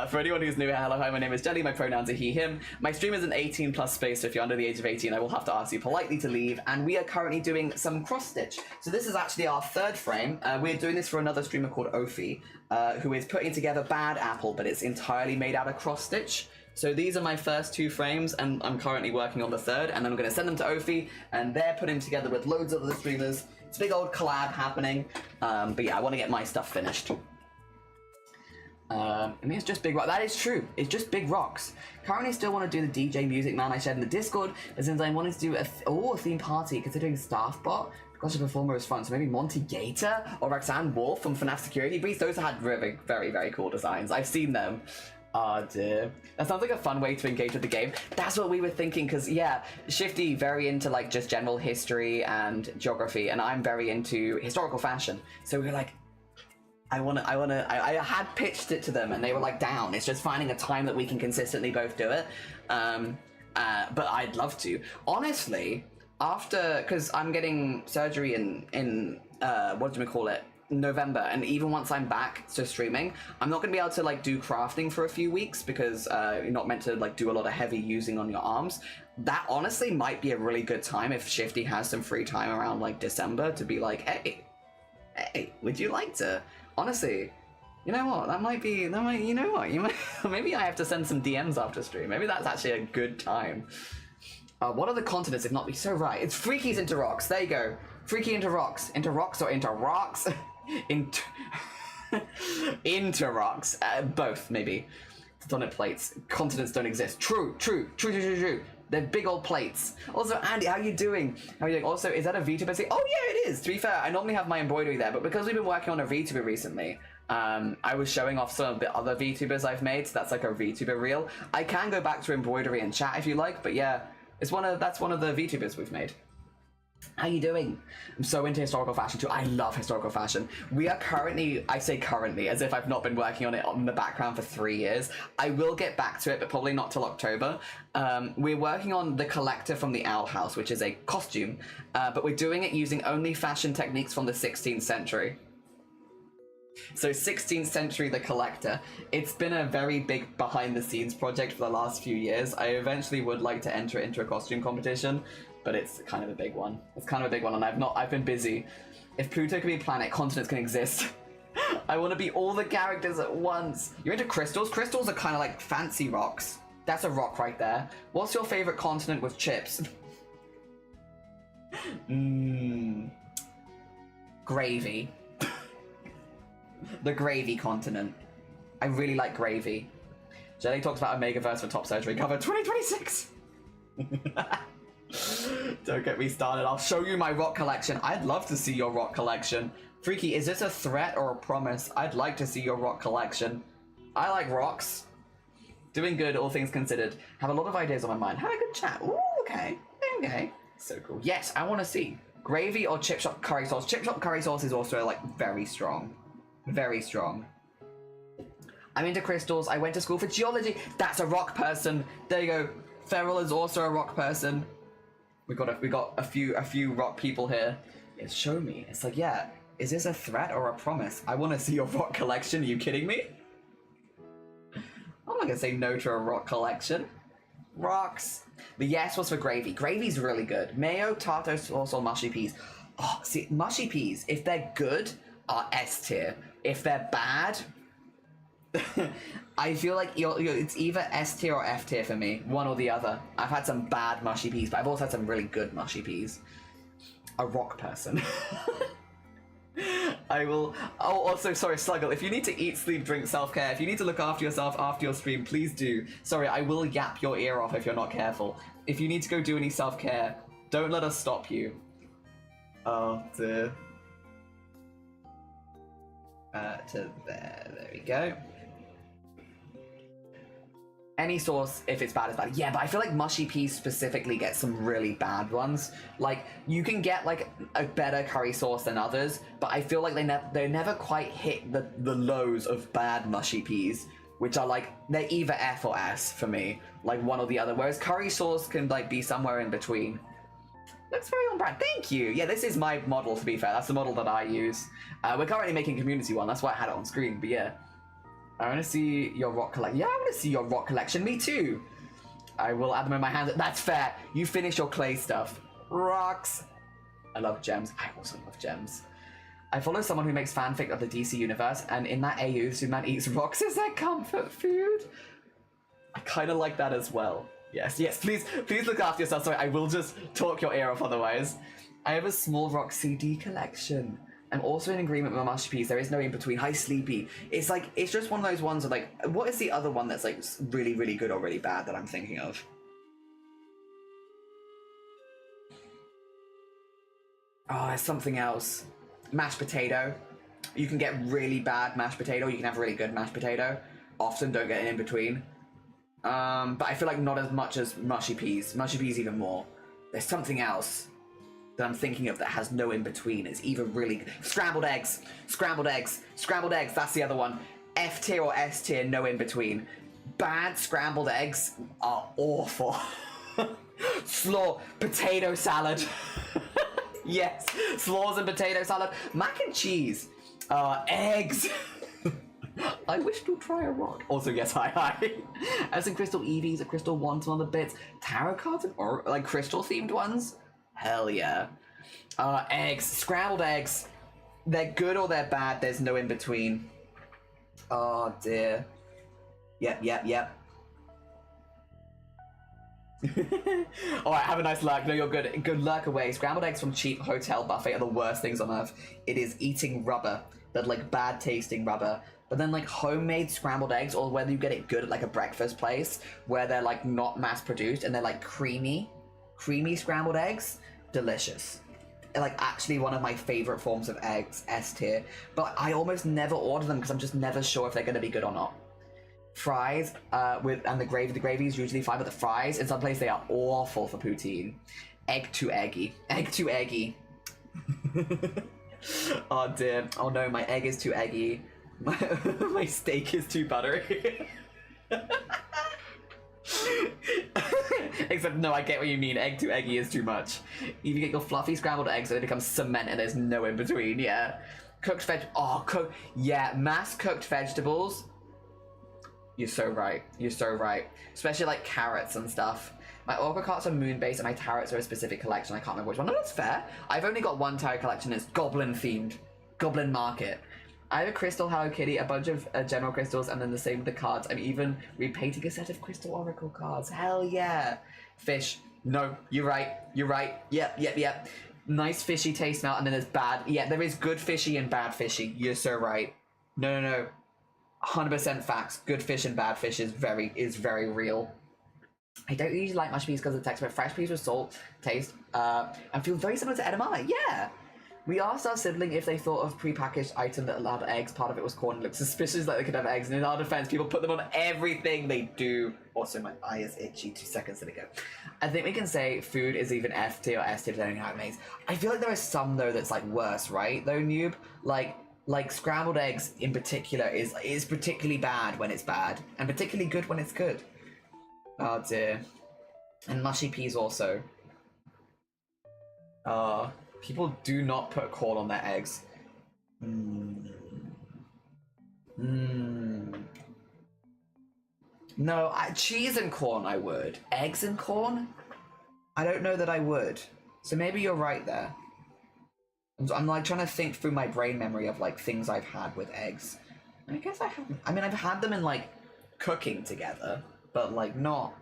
For anyone who's new here, hello, hi, my name is Jelly. My pronouns are he, him. My stream is an 18 plus space, so if you're under the age of 18, I will have to ask you politely to leave. And we are currently doing some cross stitch. So this is actually our third frame. We're doing this for another streamer called Ophi, who is putting together Bad Apple, but it's entirely made out of cross stitch. So these are my first 2 frames, and I'm currently working on the third, and then I'm going to send them to Ophi, and they're putting together with loads of other streamers. It's a big old collab happening, but yeah, I want to get my stuff finished. I mean, it's just big rock. That is true. It's just big rocks. Currently still want to do the DJ Music Man I shared in the Discord, as since I wanted to do a theme party, considering Staffbot, because the performer was fun, so maybe Monty Gator or Roxanne Wolf from FNAF Security Breach. Those had very, very, very cool designs. I've seen them. Oh dear. That sounds like a fun way to engage with the game. That's what we were thinking, because yeah, Shifty very into like just general history and geography, and I'm very into historical fashion. So we were like, I had pitched it to them and they were like down. It's just finding a time that we can consistently both do it. But I'd love to. Honestly, because I'm getting surgery in what do we call it? November, and even once I'm back to streaming, I'm not gonna be able to like do crafting for a few weeks because you're not meant to like do a lot of heavy using on your arms. That honestly might be a really good time if Shifty has some free time around like December to be like, hey, would you like to? Honestly, you know what? Maybe I have to send some DMs after stream. Maybe that's actually a good time. What are the continents if not be so right? It's Freakies into rocks. There you go. Freaky into rocks. Into rocks or into rocks? Into rocks. Both, maybe. Tectonic plates. Continents don't exist. True. They're big old plates. Also, Andy, how you doing? Also, is that a VTuber? Oh yeah, it is. To be fair, I normally have my embroidery there, but because we've been working on a VTuber recently, I was showing off some of the other VTubers I've made, so that's like a VTuber reel. I can go back to embroidery and chat if you like, but yeah, that's one of the VTubers we've made. How you doing? I'm so into historical fashion too. I love historical fashion. We are currently, I say currently, as if I've not been working on it in the background for 3 years. I will get back to it, but probably not till October. We're working on the Collector from the Owl House, which is a costume, but we're doing it using only fashion techniques from the 16th century. So 16th century The Collector. It's been a very big behind the scenes project for the last few years. I eventually would like to enter it into a costume competition, but it's kind of a big one. And I've been busy. If Pluto can be a planet, continents can exist. I want to be all the characters at once. You're into crystals? Crystals are kind of like fancy rocks. That's a rock right there. What's your favorite continent with chips? Gravy. The gravy continent. I really like gravy. Jelly talks about Omegaverse for Top Surgery cover 2026. Don't get me started. I'll show you my rock collection. I'd love to see your rock collection. Freaky, is this a threat or a promise? I'd like to see your rock collection. I like rocks. Doing good, all things considered. Have a lot of ideas on my mind. Had a good chat. Ooh, okay. So cool. Yes, I want to see. Gravy or chip shop curry sauce? Chip shop curry sauce is also like very strong. Very strong. I'm into crystals. I went to school for geology. That's a rock person. There you go. Feral is also a rock person. We got a few rock people here. It's show me. It's like, yeah, is this a threat or a promise? I want to see your rock collection. Are you kidding me? I'm not gonna say no to a rock collection. Rocks. The yes was for gravy. Gravy's really good. Mayo, tartar sauce, or mushy peas. Oh, see, mushy peas, if they're good, are S tier. If they're bad, I feel like it's either S tier or F tier for me, one or the other. I've had some bad mushy peas, but I've also had some really good mushy peas. A rock person. I will. Oh, also, sorry, Sluggle. If you need to eat, sleep, drink, self-care, if you need to look after yourself after your stream, please do. Sorry, I will yap your ear off if you're not careful. If you need to go do any self-care, don't let us stop you. Oh, dear. To there we go. Any sauce, if it's bad, is bad. Yeah, but I feel like mushy peas specifically get some really bad ones. Like, you can get like a better curry sauce than others, but I feel like they never quite hit the lows of bad mushy peas, which are like, they're either F or S for me, like one or the other, whereas curry sauce can like be somewhere in between. Looks very on brand. Thank you. Yeah, this is my model, to be fair. That's the model that I use. We're currently making community one. That's why I had it on screen. But yeah, I want to see your rock collection. Yeah, I want to see your rock collection. Me too. I will add them in my hands. That's fair. You finish your clay stuff. Rocks. I love gems. I also love gems. I follow someone who makes fanfic of the DC universe, and in that AU, Superman eats rocks as their comfort food. I kind of like that as well. Yes, please look after yourself. Sorry, I will just talk your ear off otherwise. I have a small rock CD collection. I'm also in agreement with my masterpiece. There is no in between. Hi, Sleepy. It's like, it's just one of those ones of like, what is the other one that's like really, really good or really bad that I'm thinking of? Oh, there's something else. Mashed potato. You can get really bad mashed potato. You can have really good mashed potato. Often don't get an in between. But I feel like not as much as mushy peas. Mushy peas even more. There's something else that I'm thinking of that has no in between. It's either really good. Scrambled eggs. Scrambled eggs. Scrambled eggs. That's the other one. F tier or S tier, no in between. Bad scrambled eggs are awful. Slaw. Potato salad. Yes. Slaws and potato salad. Mac and cheese. Eggs. I wish to try a rock. Also, yes, hi. As in crystal Eevees, a crystal wand on the bits, tarot cards, or like crystal themed ones. Hell yeah. Eggs, scrambled eggs. They're good or they're bad. There's no in between. Oh dear. Yep. All right, have a nice lurk. No, you're good. Good lurk away. Scrambled eggs from cheap hotel buffet are the worst things on earth. It is eating rubber, that like bad tasting rubber. But then like homemade scrambled eggs, or whether you get it good at like a breakfast place where they're like not mass produced and they're like creamy scrambled eggs, delicious. Like actually one of my favorite forms of eggs, S tier. But I almost never order them because I'm just never sure if they're going to be good or not. Fries and the gravy is usually fine, but the fries in some places they are awful for poutine. Egg too eggy. Oh dear. Oh no, my egg is too eggy. My steak is too buttery. Except no, I get what you mean. Egg too eggy is too much. You get your fluffy scrambled eggs and it becomes cement and there's no in between. Yeah. Cooked mass cooked vegetables. You're so right. Especially like carrots and stuff. My apricots are moon-based and my tarots are a specific collection. I can't remember which one. No, that's fair. I've only got one tarot collection. It's goblin-themed. Goblin Market. I have a crystal Hello Kitty, a bunch of general crystals, and then the same with the cards. I'm even repainting a set of crystal oracle cards. Hell yeah. Fish. No, you're right. Yep. Nice fishy taste smell, and then there's bad. Yeah, there is good fishy and bad fishy. You're so right. No. 100% facts. Good fish and bad fish is very real. I don't usually like mushy peas because of the texture, but fresh peas with salt taste and feel very similar to edamame. Yeah. We asked our sibling if they thought of prepackaged item that allowed eggs. Part of it was corn. It looked suspicious like they could have eggs. And in our defense, people put them on everything they do. Also, my eye is itchy. 2 seconds to go. I think we can say food is even F tier or S tier depending on how it makes. I feel like there are some though that's like worse, right? Though noob, like scrambled eggs in particular is particularly bad when it's bad, and particularly good when it's good. Oh dear. And mushy peas also. People do not put corn on their eggs. No, cheese and corn I would. Eggs and corn? I don't know that I would. So maybe you're right there. I'm like trying to think through my brain memory of like things I've had with eggs. I guess I haven't. I mean, I've had them in like cooking together, but like not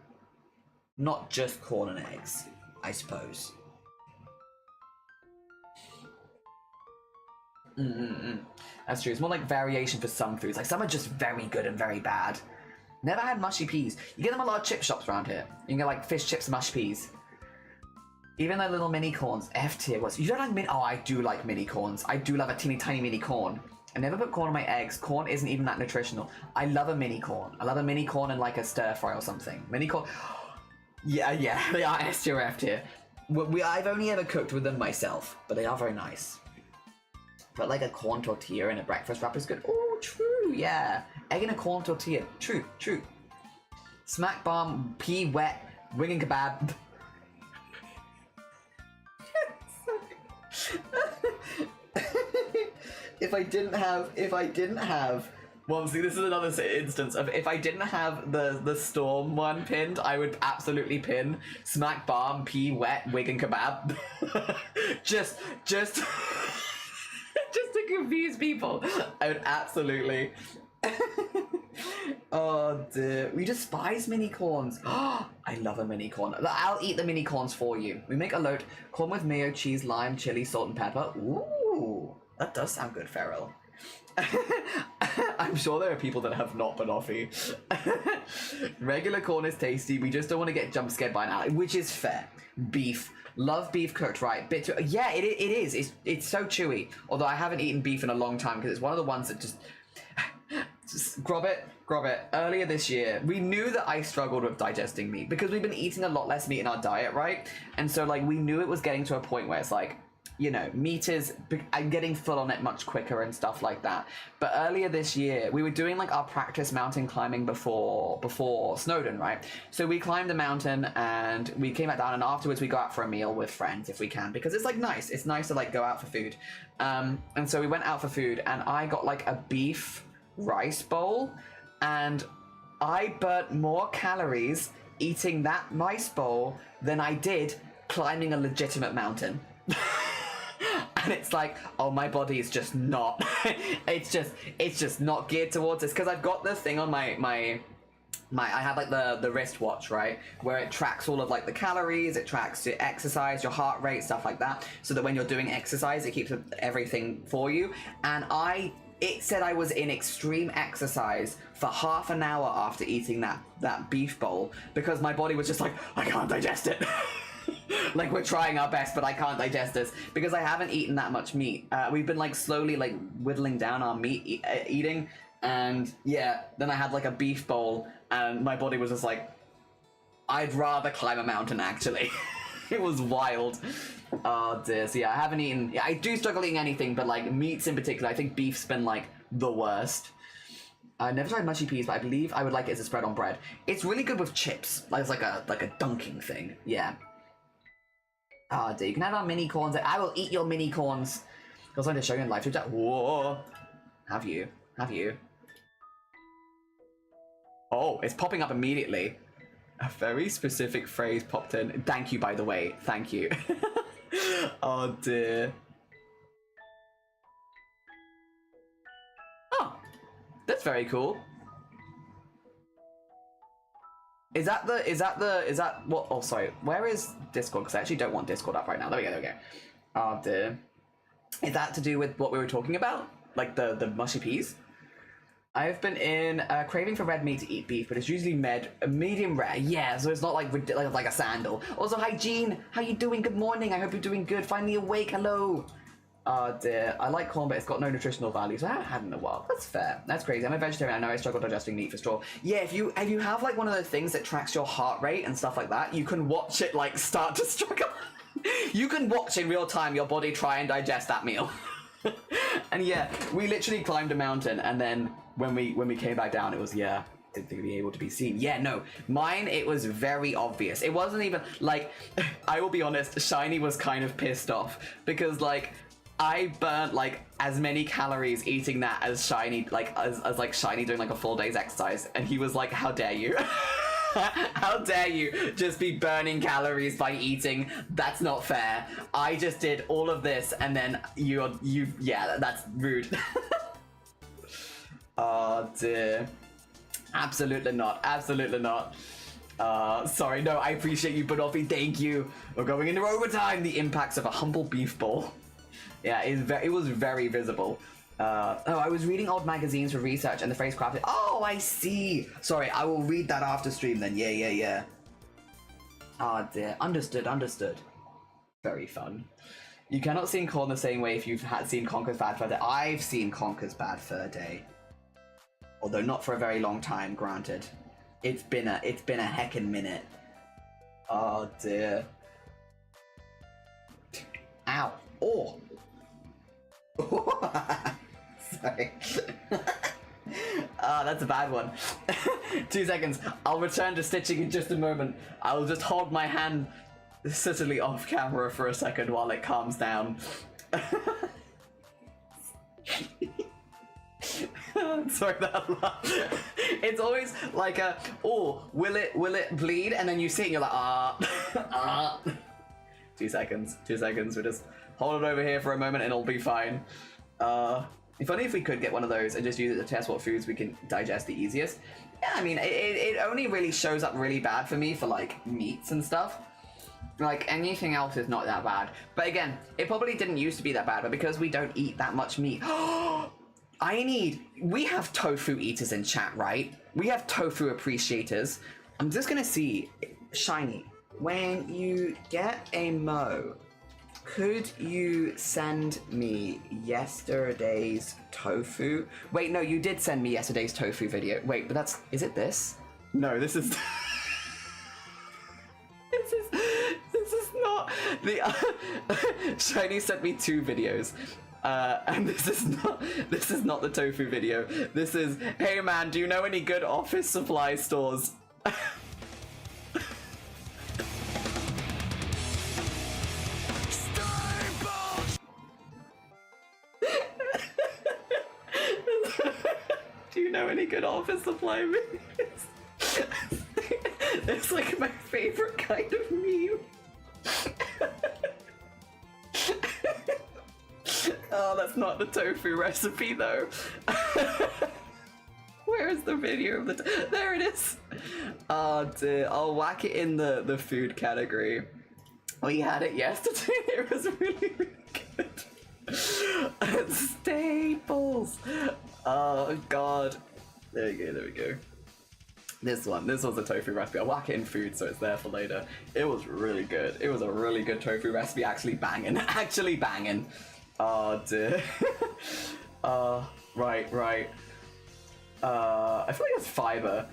just corn and eggs, I suppose. That's true. It's more like variation for some foods. Like some are just very good and very bad. Never had mushy peas. You get them a lot of chip shops around here. You can get like fish chips and mushy peas. Even their little mini corns. F tier was. You don't like mini? Oh, I do like mini corns. I do love a teeny tiny mini corn. I never put corn on my eggs. Corn isn't even that nutritional. I love a mini corn. I love a mini corn and like a stir fry or something. Mini corn. Yeah, they are S tier or F tier. I've only ever cooked with them myself, but they are very nice. But like a corn tortilla and a breakfast wrap is good. Oh, true, yeah. Egg in a corn tortilla. True, true. Smack bomb, pea wet, wing and kebab. If I didn't have, well, see, this is another instance of if I didn't have the storm one pinned, I would absolutely pin smack bomb, pea wet, wig and kebab. just to confuse people. I would absolutely. Oh dear, we despise mini corns. I love a mini corn. I'll eat the mini corns for you. We make a load corn with mayo, cheese, lime, chili, salt, and pepper. Ooh, that does sound good, Farrell. I'm sure there are people that have not banoffee. Regular corn is tasty. We just don't want to get jump scared by an ally, which is fair. Beef. Love beef cooked right. Bit too, yeah, it is. It's so chewy. Although I haven't eaten beef in a long time because it's one of the ones that just grab it. Earlier this year, we knew that I struggled with digesting meat because we've been eating a lot less meat in our diet, right? And so like we knew it was getting to a point where it's like, you know, meat is, I'm getting full on it much quicker and stuff like that. But earlier this year, we were doing like our practice mountain climbing before Snowdon, right? So we climbed the mountain and we came back down, and afterwards we go out for a meal with friends if we can, because it's like nice. It's nice to like go out for food. And so we went out for food and I got like a beef rice bowl, and I burnt more calories eating that rice bowl than I did climbing a legitimate mountain. And it's like, oh, my body is just not, it's just not geared towards this, because I've got this thing on my I have like the wristwatch, right, where it tracks all of like the calories, it tracks your exercise, your heart rate, stuff like that, so that when you're doing exercise, it keeps everything for you. And it said I was in extreme exercise for half an hour after eating that beef bowl, because my body was just like, I can't digest it. Like, we're trying our best, but I can't digest this because I haven't eaten that much meat. We've been like slowly like whittling down our meat eating, and yeah, then I had like a beef bowl and my body was just like, I'd rather climb a mountain actually. It was wild. Oh dear. So yeah, I haven't eaten, I do struggle eating anything, but like meats in particular, I think beef's been like the worst. I never tried mushy peas, but I believe I would like it as a spread on bread. It's really good with chips. Like, it's like a dunking thing. Yeah. Oh dear, you can have our mini corns. I will eat your mini corns. I was going to show you in live chat. Whoa. Have you? Oh, it's popping up immediately. A very specific phrase popped in. Thank you, by the way. Thank you. Oh dear. Oh, that's very cool. Is that what? Oh, sorry. Where is Discord? Because I actually don't want Discord up right now. There we go. Oh dear. Is that to do with what we were talking about? Like the mushy peas? I've been in craving for red meat to eat beef, but it's usually medium rare. Yeah, so it's not like a sandal. Also, hi Jean, how you doing? Good morning. I hope you're doing good. Finally awake. Hello. Oh dear, I like corn, but it's got no nutritional value, so I haven't had it in a while. That's fair. That's crazy. I'm a vegetarian. I know I struggle digesting meat for sure. Yeah, if you have like one of those things that tracks your heart rate and stuff like that, you can watch it like start to struggle. You can watch in real time your body try and digest that meal. And yeah, we literally climbed a mountain, and then when we came back down, it was, yeah, didn't think it'd be able to be seen. Yeah, no, mine, it was very obvious. It wasn't even like, I will be honest, Shiny was kind of pissed off because like I burnt like as many calories eating that as Shiny, like as like Shiny doing like a full day's exercise, and he was like, how dare you? How dare you just be burning calories by eating? That's not fair. I just did all of this and then yeah, that's rude. Oh dear. Absolutely not. Sorry, no, I appreciate you, Banoffee, thank you. We're going into overtime. The impacts of a humble beef bowl. Yeah, it was very visible. I was reading old magazines for research and the phrase crafty. Oh, I see. Sorry, I will read that after stream then. Yeah. Oh dear. Understood. Very fun. You cannot see corn the same way if you've seen Conker's Bad Fur Day. I've seen Conker's Bad Fur Day. Although not for a very long time, granted. It's been a heckin' minute. Oh dear. Ow. Oh. Sorry. That's a bad one. 2 seconds. I'll return to stitching in just a moment. I'll just hold my hand subtly off camera for a second while it calms down. Sorry that laugh. It's always like a, oh, will it bleed? And then you see it and you're like, ah. 2 seconds. 2 seconds. We'll just hold it over here for a moment and it'll be fine. If only if we could get one of those and just use it to test what foods we can digest the easiest. Yeah, I mean, it only really shows up really bad for me for like meats and stuff. Like anything else is not that bad. But again, it probably didn't used to be that bad, but because we don't eat that much meat. We have tofu eaters in chat, right? We have tofu appreciators. I'm just gonna see, Shiny, when you get a mo, could you send me yesterday's tofu? Wait, no, you did send me yesterday's tofu video. Wait, but is it this? No, this is... this is not the... Shiny sent me 2 videos. And this is not the tofu video. This is, hey man, do you know any good office supply stores? Do you know any good office supply videos? It's like my favorite kind of meme. Oh, that's not the tofu recipe though. Where is the video of the there it is. Oh dear, I'll whack it in the food category. We had it yesterday. It was really, really good. Staples. Oh god. There we go. This was a tofu recipe. I'll whack it in food so it's there for later. It was really good. It was a really good tofu recipe, actually banging. Actually banging. Oh dear. Right. I feel like it's fiber.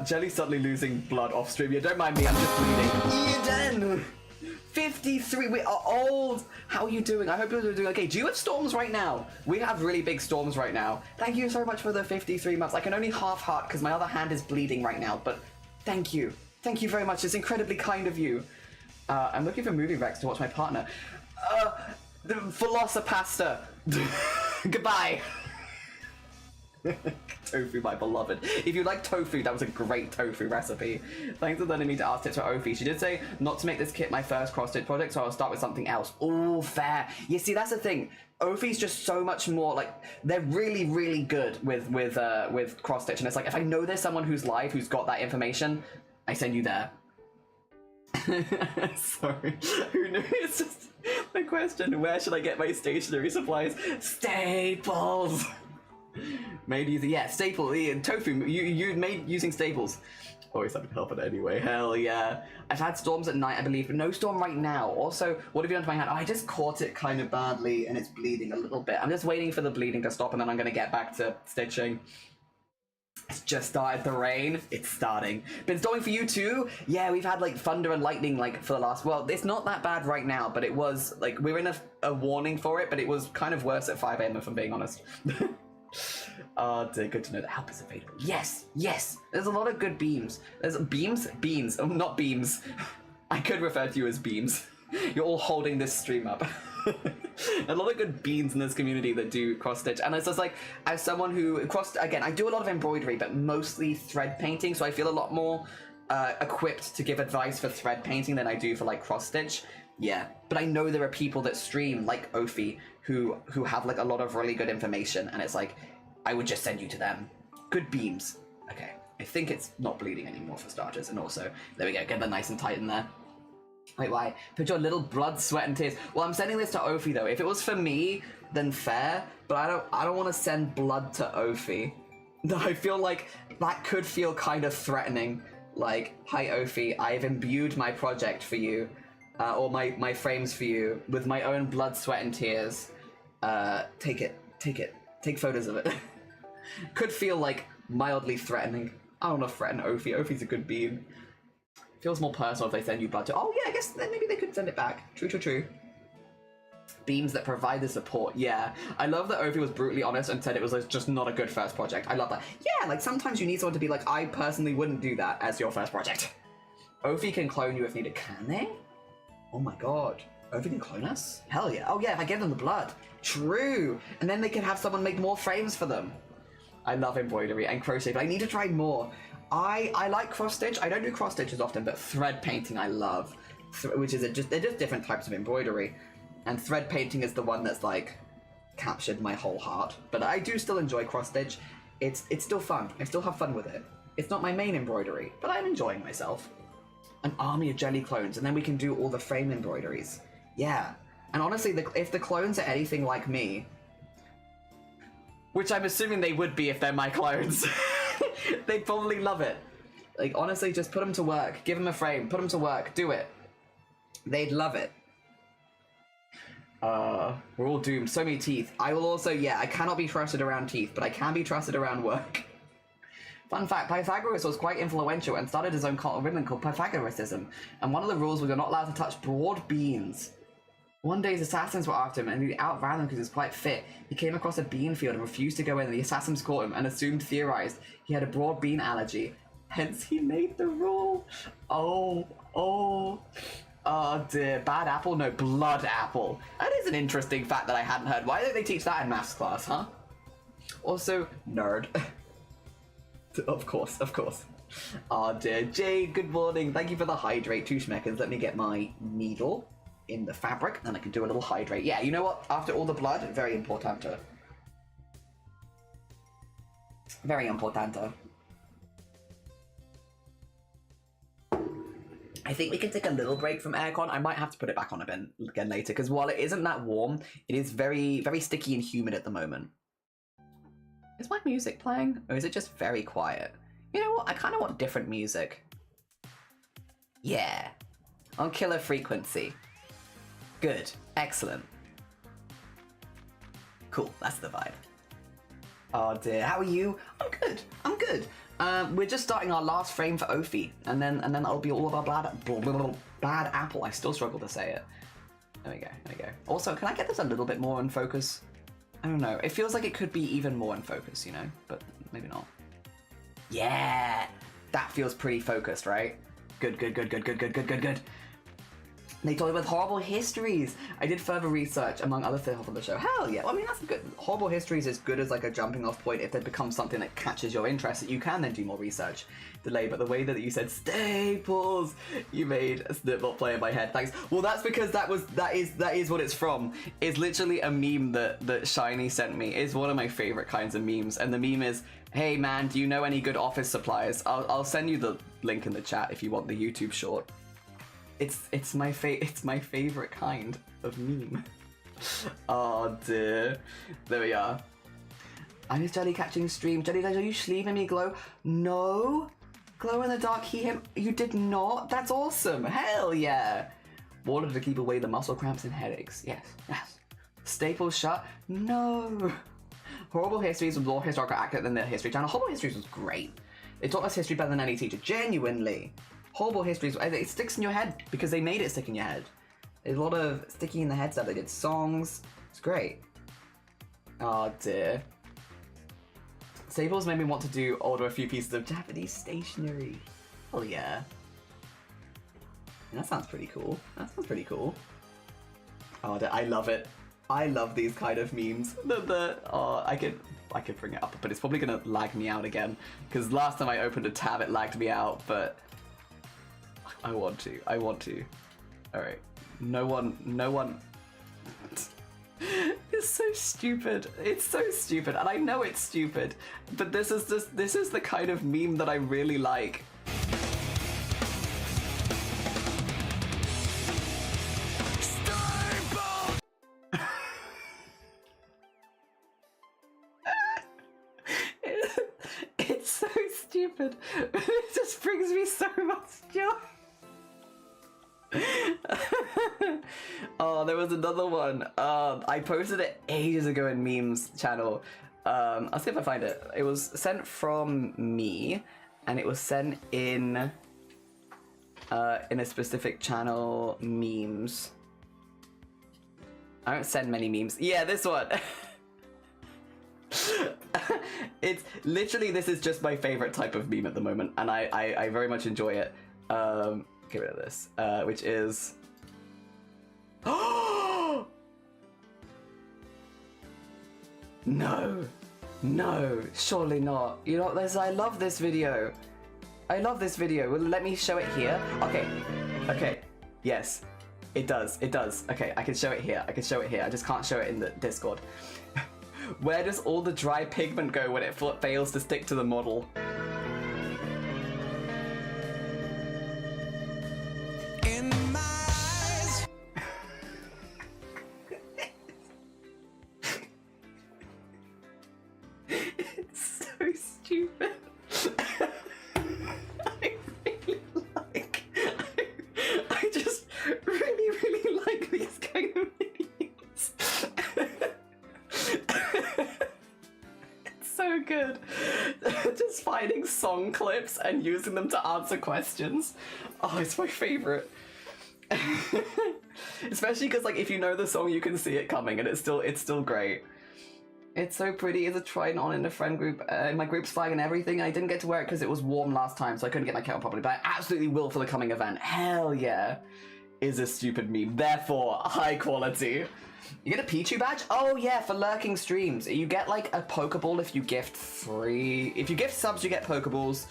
Jelly suddenly losing blood off stream. Yeah, don't mind me, I'm just bleeding. Eden! 53, we are old! How are you doing? I hope you're doing okay. Do you have storms right now? We have really big storms right now. Thank you so much for the 53 months. I can only half heart because my other hand is bleeding right now, but thank you. Thank you very much. It's incredibly kind of you. I'm looking for movie recs to watch my partner. The Velocipasta. Goodbye. Tofu, my beloved. If you like tofu, that was a great tofu recipe. Thanks for letting me to ask tips for Ophi. She did say not to make this kit my first cross-stitch project, so I'll start with something else. Oh, fair. You see, that's the thing. Ophi's just so much more, like, they're really, really good with cross-stitch, and it's like, if I know there's someone who's live who's got that information, I send you there. Sorry. Who knew? It's just my question. Where should I get my stationery supplies? Staples! Made using, yeah, staple, yeah, tofu, you made using staples. Always have to help it anyway, hell yeah. I've had storms at night, I believe, but no storm right now. Also, what have you done to my hand? Oh, I just caught it kind of badly and it's bleeding a little bit. I'm just waiting for the bleeding to stop and then I'm gonna get back to stitching. It's just started the rain. It's starting. Been storming for you too? Yeah, we've had like thunder and lightning like for the last, well, it's not that bad right now, but it was like, we're in a warning for it, but it was kind of worse at 5 AM if I'm being honest. Oh dear, good to know that help is available. Yes, yes, there's a lot of good beams. There's beams? Beans, oh, not beams. I could refer to you as beams. You're all holding this stream up. A lot of good beans in this community that do cross stitch, and it's just like, as someone who again, I do a lot of embroidery, but mostly thread painting, so I feel a lot more equipped to give advice for thread painting than I do for like cross stitch. Yeah, but I know there are people that stream like Ophi who have like a lot of really good information, and it's like, I would just send you to them. Good beams. Okay, I think it's not bleeding anymore for starters, and also, there we go, get that nice and tight in there. Wait, why? Put your little blood, sweat, and tears. Well, I'm sending this to Ophi though. If it was for me, then fair, but I don't want to send blood to Ophi. I feel like that could feel kind of threatening. Like, hi Ophi, I've imbued my project for you, or my frames for you, with my own blood, sweat, and tears. Take it. Take photos of it. Could feel like mildly threatening. I don't want to threaten Ophi. Ophi's a good beam. Feels more personal if they send you blood to. Oh yeah, I guess then maybe they could send it back. True. Beams that provide the support. Yeah, I love that Ovi was brutally honest and said it was like, just not a good first project. I love that. Yeah, like sometimes you need someone to be like, I personally wouldn't do that as your first project. Ovi can clone you if needed. Can they? Oh my god. Ovi can clone us? Hell yeah. Oh yeah, if I give them the blood. True. And then they can have someone make more frames for them. I love embroidery and crochet, but I need to try more. I like cross stitch. I don't do cross stitches often, but thread painting I love, which is they're just different types of embroidery. And thread painting is the one that's like captured my whole heart. But I do still enjoy cross stitch. It's still fun. I still have fun with it. It's not my main embroidery, but I'm enjoying myself. An army of jelly clones, and then we can do all the frame embroideries. Yeah. And honestly, if the clones are anything like me, which I'm assuming they would be if they're my clones, they'd probably love it. Like, honestly, just put them to work. Give them a frame. Put them to work. Do it. They'd love it. We're all doomed. So many teeth. I will also, yeah, I cannot be trusted around teeth, but I can be trusted around work. Fun fact, Pythagoras was quite influential and started his own cult of women called Pythagorasism, and one of the rules was you're not allowed to touch broad beans. One day his assassins were after him and he outran them because he was quite fit. He came across a bean field and refused to go in, and the assassins caught him and theorized he had a broad bean allergy. Hence he made the rule. Oh dear. Bad apple? No, blood apple. That is an interesting fact that I hadn't heard. Why don't they teach that in maths class, huh? Also, nerd. Of course. Oh dear. Jade, good morning. Thank you for the hydrate. 2 schmeckers. Let me get my needle in the fabric, and I can do a little hydrate. Yeah, you know what? After all the blood, very importante. Very importante. I think we can take a little break from aircon. I might have to put it back on again later, because while it isn't that warm, it is very, very sticky and humid at the moment. Is my music playing, or is it just very quiet? You know what? I kind of want different music. Yeah. On killer frequency. Good. Excellent. Cool. That's the vibe. Oh dear. How are you? I'm good. I'm good. We're just starting our last frame for Ophi, and then that'll be all of our bad apple. I still struggle to say it. There we go. Also, can I get this a little bit more in focus? I don't know. It feels like it could be even more in focus, you know, but maybe not. Yeah, that feels pretty focused, right? Good. They told me with horrible histories. I did further research, among other things on the show. Hell yeah. Well, I mean, that's good. Horrible histories is good as like a jumping off point if they become something that catches your interest, that you can then do more research. Delay, but the way that you said staples, you made a Snipbot play in my head. Thanks. Well, that's because that is what it's from. It's literally a meme that Shiny sent me. It's one of my favorite kinds of memes, and the meme is, hey man, do you know any good office supplies? I'll send you the link in the chat if you want the YouTube short. It's my favorite kind of meme. Oh dear. There we are. I miss Jelly catching stream. Jelly, are you sleeping me, Glow? No. Glow in the dark, him. You did not? That's awesome. Hell yeah. Water to keep away the muscle cramps and headaches. Yes. Staples shut? No. Horrible Histories was more historical accurate than the History Channel. Horrible Histories was great. It taught us history better than any teacher. Genuinely. Horrible Histories, it sticks in your head because they made it stick in your head. There's a lot of sticking in the head stuff. They did songs. It's great. Oh dear. Staples made me want to order a few pieces of Japanese stationery. Oh yeah. That sounds pretty cool. Oh, I love it. I love these kind of memes. I could bring it up, but it's probably gonna lag me out again because last time I opened a tab, it lagged me out. But I want to. All right. No one. It's so stupid. And I know it's stupid, but this is the kind of meme that I really like. It's so stupid. It just brings me so much joy. Oh, there was another one. I posted it ages ago in memes channel. I'll see if I find it. It was sent from me, and it was sent in a specific channel, memes. I don't send many memes. Yeah, this one. It's literally, this is just my favorite type of meme at the moment, and I very much enjoy it. Get rid of this, which is... No, no, surely not. You know this? I love this video. I love this video. Well, let me show it here. Okay, okay, yes, it does, it does. Okay, I can show it here. I can show it here. I just can't show it in the Discord. Where does all the dry pigment go when it fails to stick to the model? In my eyes. It's so stupid. I just really like these kind of videos. It's so good. Just finding song clips and using them to answer questions. Oh, it's my favorite. Especially because, like, if you know the song, you can see it coming, and it's still great. It's so pretty. It's a trying on in the friend group, in my group's flag and everything. I didn't get to wear it because it was warm last time, so I couldn't get my kettle properly, but I absolutely will for the coming event. Hell yeah. Is a stupid meme. Therefore, high quality. You get a Pichu badge? Oh yeah, for lurking streams. You get like a Pokeball if you gift 3. If you gift subs, you get Pokeballs.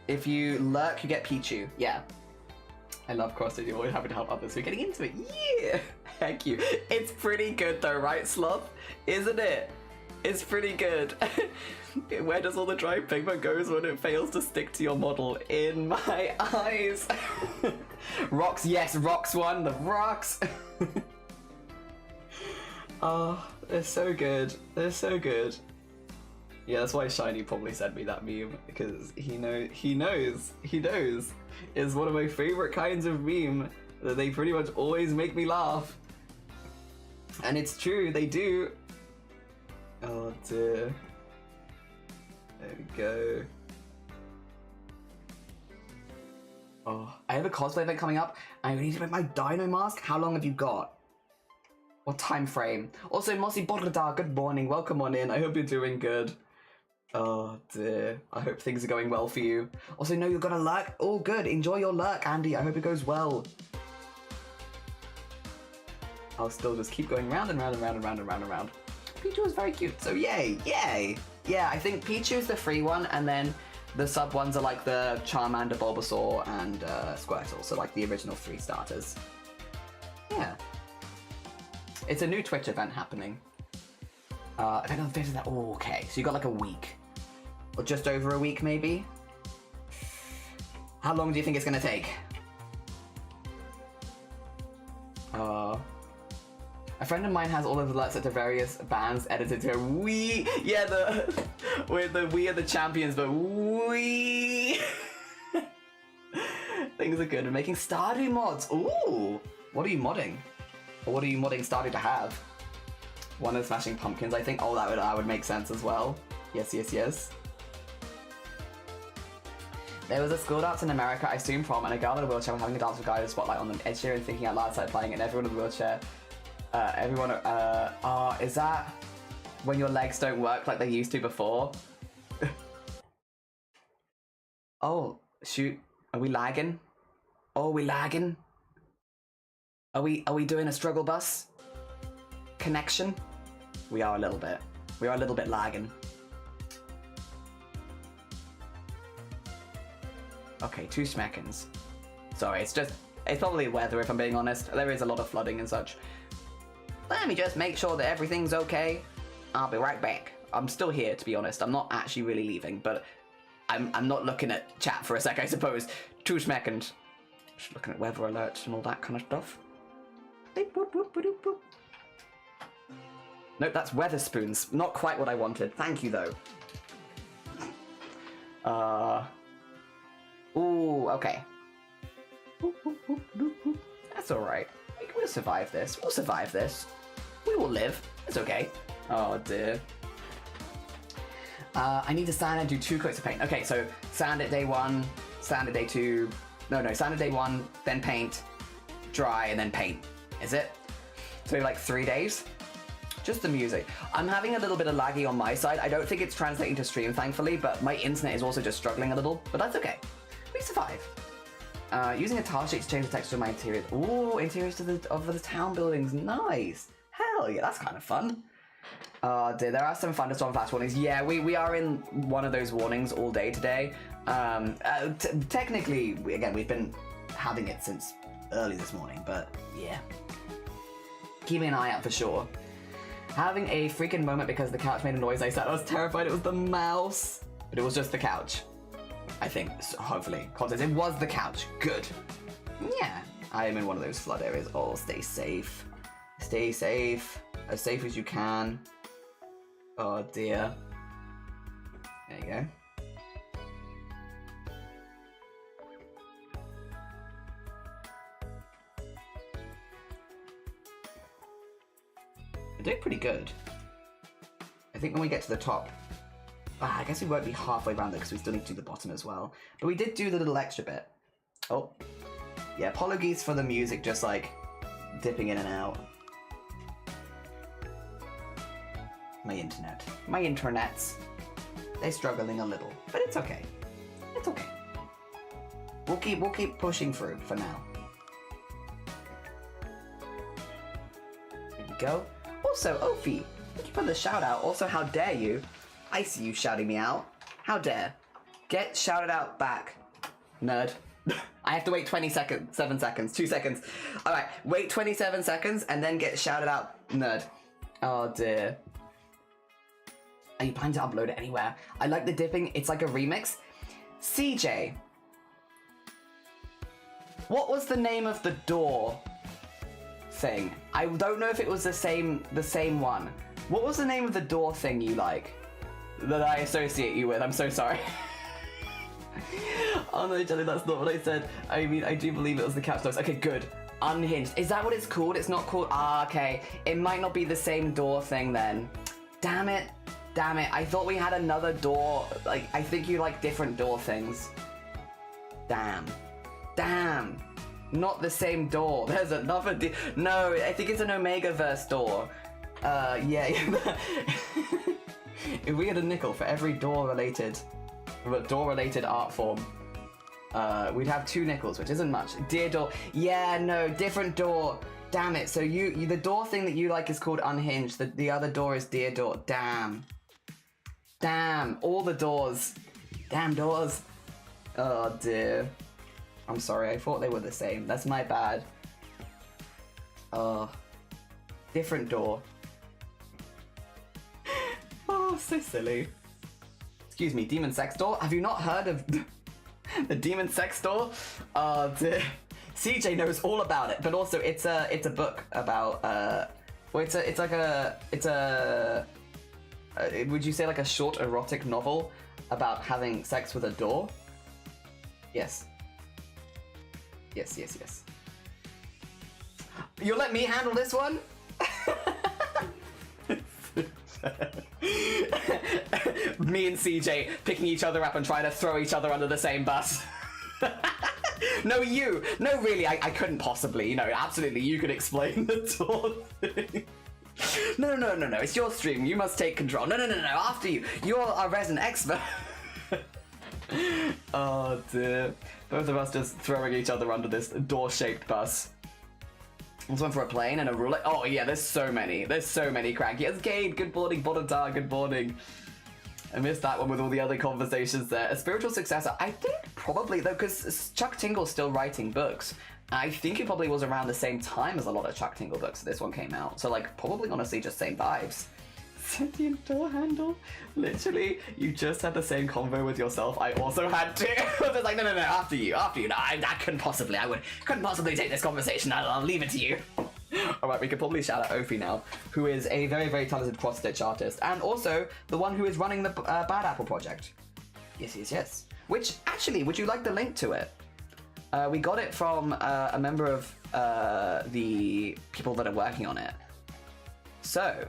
If you lurk, you get Pichu. Yeah. I love CrossFit. You're always happy to help others. We're getting into it. Yeah. Thank you. It's pretty good though, right, Sloth? Isn't it? It's pretty good. Where does all the dry pigment goes when it fails to stick to your model? In my eyes. Rocks, yes, Rocks one. The Rocks. Oh, they're so good. They're so good. Yeah, that's why Shiny probably sent me that meme, because he knows. It's one of my favorite kinds of meme that they pretty much always make me laugh. And it's true, they do. Oh dear. There we go. Oh, I have a cosplay event coming up. I need to make my dino mask. How long have you got? What time frame? Also, Mossy Bodradar, good morning. Welcome on in. I hope you're doing good. Oh dear. I hope things are going well for you. Also, no, you're gonna lurk. Oh, good. Enjoy your lurk, Andy. I hope it goes well. I'll still just keep going round and round and round and round and round and round. Pichu is very cute, so yay, yay. Yeah, I think Pichu is the free one, and then the sub ones are like the Charmander, Bulbasaur, and Squirtle, so like the original 3 starters. Yeah. It's a new Twitch event happening. I don't know if there's that. Oh, okay. So you got like a week, or just over a week, maybe. How long do you think it's gonna take? A friend of mine has all of the alerts to various bands edited to we. Yeah, with the we are the champions, but we. Things are good. We're making Stardew mods. Ooh, what are you modding? Or what are you modding Stardew to have? One of Smashing Pumpkins, I think. Oh, that would make sense as well. Yes, yes, yes. There was a school dance in America, I assume from, and a girl in a wheelchair was having a dance with a guy with a spotlight on them. Ed Sheeran thinking out loud started playing, and everyone in the wheelchair. Is that when your legs don't work like they used to before? Oh, shoot. Are we lagging? Oh, are we lagging? Are we doing a struggle bus? Connection? We are a little bit. We are a little bit lagging. Okay, 2 seconds. Sorry, it's probably weather if I'm being honest. There is a lot of flooding and such. Let me just make sure that everything's okay. I'll be right back. I'm still here, to be honest. I'm not actually really leaving, but I'm not looking at chat for a sec, I suppose. 2 seconds. Just looking at weather alerts and all that kind of stuff. Beep, boop, boop, boop, boop. Nope, that's weather spoons. Not quite what I wanted. Thank you, though. Ooh, okay. That's alright. We'll survive this. We'll survive this. We will live. It's okay. Oh, dear. I need to sand and do 2 coats of paint. Okay, so sand at day 1, sand at day 2. No, sand at day 1, then paint, dry, and then paint. Is it? So like 3 days. Just the music. I'm having a little bit of laggy on my side. I don't think it's translating to stream, thankfully, but my internet is also just struggling a little, but that's okay. We survive. Using a tile sheet to change the texture of my interiors. Ooh, interiors of the town buildings. Nice. Hell yeah, that's kind of fun. Dear, there are some thunderstorm flash warnings. Yeah, we are in one of those warnings all day today. Technically, again, we've been having it since early this morning, but yeah. Keeping an eye out for sure. Having a freaking moment because the couch made a noise. I was terrified it was the mouse, but it was just the couch. I think, so hopefully. Context, it was the couch. Good. Yeah. I am in one of those flood areas. Oh, stay safe. Stay safe. As safe as you can. Oh dear. There you go. We're doing pretty good. I think when we get to the top, I guess we won't be halfway around there because we still need to do the bottom as well. But we did do the little extra bit. Oh. Yeah, apologies for the music just like dipping in and out. My internets. They're struggling a little, but it's okay. It's okay. We'll keep pushing through for now. There we go. Also, Ophi, thank you for the shout out. Also, how dare you? I see you shouting me out. How dare? Get shouted out back, nerd. I have to wait 2 seconds. All right, wait 27 seconds and then get shouted out, nerd. Oh dear. Are you planning to upload it anywhere? I like the dipping. It's like a remix. CJ, what was the name of the door thing? I don't know if it was the same one. What was the name of the door thing you like that I associate you with? I'm so sorry. Oh no, Jelly, that's not what I said. I mean, I do believe it was the couch doors. Okay, good. Unhinged. Is that what it's called? It's not called... Ah, okay. It might not be the same door thing then. Damn it. Damn it. I thought we had another door. Like, I think you like different door things. Damn. Damn. Not the same door. There's another... No, I think it's an Omega-verse door. Yeah. If we had a nickel for every door-related art form, we'd have 2 nickels, which isn't much. Dear door. Yeah, no, different door. Damn it. So you the door thing that you like is called Unhinged. The other door is Dear Door. Damn. Damn. All the doors. Damn doors. Oh dear. I'm sorry. I thought they were the same. That's my bad. Different door. Oh, so silly. Excuse me, Demon Sex Door? Have you not heard of the Demon Sex Door? Dear. CJ knows all about it, but also it's a book about well, would you say like a short erotic novel about having sex with a door? Yes. Yes. You'll let me handle this one? Me and CJ picking each other up and trying to throw each other under the same bus. No, you. No, really, I couldn't possibly. You know, absolutely, you could explain the door thing. No. It's your stream. You must take control. No. After you. You're our resident expert. Oh, dear. Both of us just throwing each other under this door-shaped bus. There's one for a plane and a ruler. Oh, yeah, there's so many. There's so many cranky. It's Gade. Good morning, Bonadar. Good morning. I missed that one with all the other conversations there. A spiritual successor. I think probably, though, because Chuck Tingle's still writing books. I think it probably was around the same time as a lot of Chuck Tingle books this one came out. So, like, probably, honestly, just same vibes. Sentient door handle? Literally, you just had the same convo with yourself. I also had to. I was like, no, after you. No, I couldn't possibly. Couldn't possibly take this conversation. I'll leave it to you. Alright, we could probably shout out Ophi now, who is a very, very talented cross-stitch artist, and also the one who is running the Bad Apple project. Yes. Which, actually, would you like the link to it? We got it from a member of the people that are working on it. So,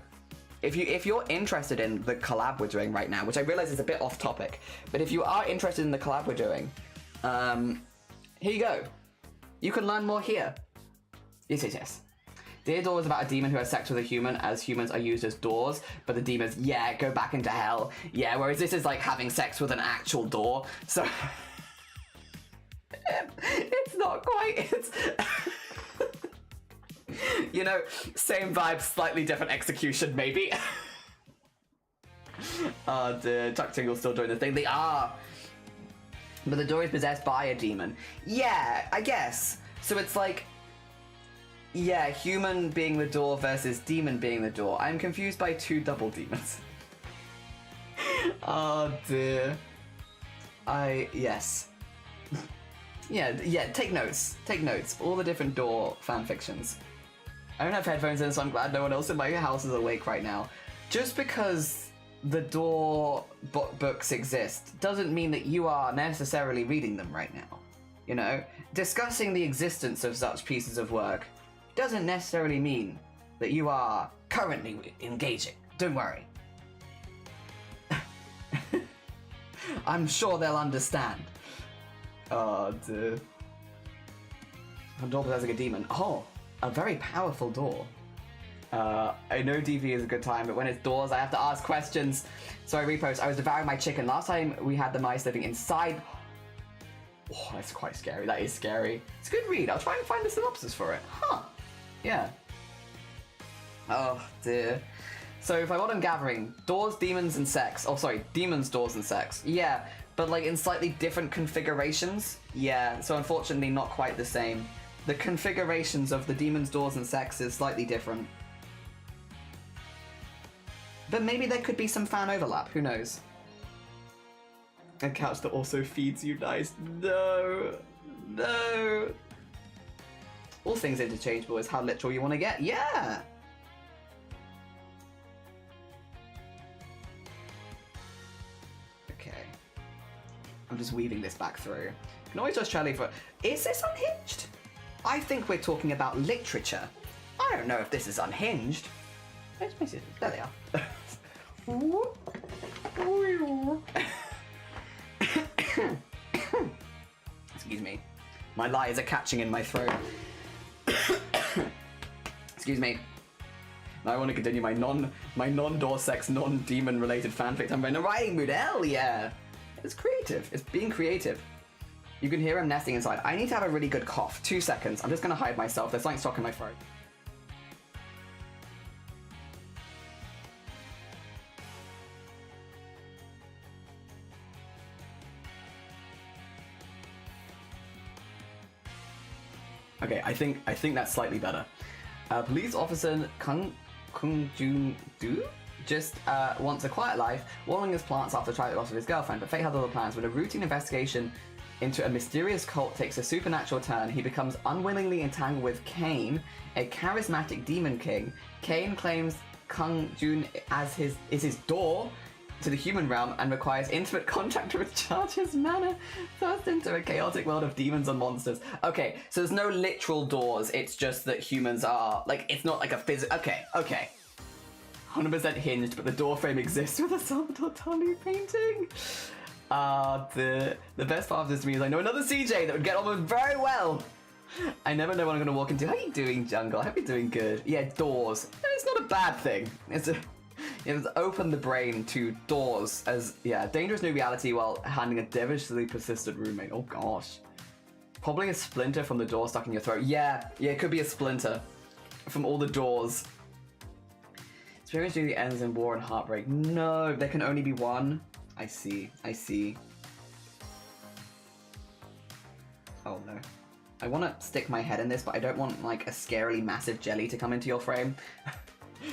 if you're interested in the collab we're doing right now, which I realize is a bit off topic, but if you are interested in the collab we're doing, here you go. You can learn more here. Yes. Dear Door is about a demon who has sex with a human, as humans are used as doors, but the demons, yeah, go back into hell. Yeah, whereas this is like having sex with an actual door, so... it's not quite, it's... you know, same vibe, slightly different execution, maybe. Oh dear, Chuck Tingle's still doing the thing. They are! But the door is possessed by a demon. Yeah, I guess. So it's like... yeah, human being the door versus demon being the door. I'm confused by two double demons. Oh dear. Yes. yeah, take notes. Take notes. All the different door fanfictions. I don't have headphones in, so I'm glad no one else in my house is awake right now. Just because the door books exist doesn't mean that you are necessarily reading them right now. You know? Discussing the existence of such pieces of work doesn't necessarily mean that you are currently engaging. Don't worry. I'm sure they'll understand. Oh, dear. A door possessing a demon. Oh, a very powerful door. I know DV is a good time, but when it's doors, I have to ask questions. So I repost. I was devouring my chicken. Last time we had the mice living inside. Oh, that's quite scary. That is scary. It's a good read. I'll try and find the synopsis for it. Huh. Yeah. Oh, dear. So if I what I'm gathering, doors, demons, and sex. Oh, sorry. Demons, doors, and sex. Yeah, but like in slightly different configurations. Yeah, so unfortunately not quite the same. The configurations of the demons, doors, and sex is slightly different. But maybe there could be some fan overlap, who knows? A couch that also feeds you nice. No. No. All things interchangeable is how literal you want to get. Yeah. Okay. I'm just weaving this back through. You can always just Charlie for... Is this unhinged? I think we're talking about literature. I don't know if this is unhinged. Where's my scissors? There they are. Excuse me. My lies are catching in my throat. Excuse me. Now I want to continue my non-door sex, non-demon related fanfic. I'm in a writing mood. Hell yeah! It's creative. It's being creative. You can hear him nesting inside. I need to have a really good cough. 2 seconds. I'm just gonna hide myself. There's something stuck in my throat. Okay, I think that's slightly better. Police officer Kung Jun Do just wants a quiet life, watering his plants after trying to loss of his girlfriend, but fate has other plans. When a routine investigation into a mysterious cult takes a supernatural turn, he becomes unwillingly entangled with Kane, a charismatic demon king. Kane claims Kung Jun as his door to the human realm and requires intimate contact with Charge's manor, thrust into a chaotic world of demons and monsters. Okay, so there's no literal doors, it's just that humans are, like, it's not like a physical... Okay. 100% hinged, but the door frame exists with a Salvador Dali painting. The best part of this to me is I know another CJ that would get on with very well. I never know what I'm going to walk into. How are you doing, Jungle? I hope you're doing good. Yeah, doors. It's not a bad thing. It's open the brain to doors as, yeah, dangerous new reality while handling a devilishly persistent roommate. Oh gosh. Probably a splinter from the door stuck in your throat. Yeah, it could be a splinter from all the doors. Experience usually ends in war and heartbreak. No, there can only be one. I see. Oh no. I want to stick my head in this, but I don't want like a scarily massive jelly to come into your frame.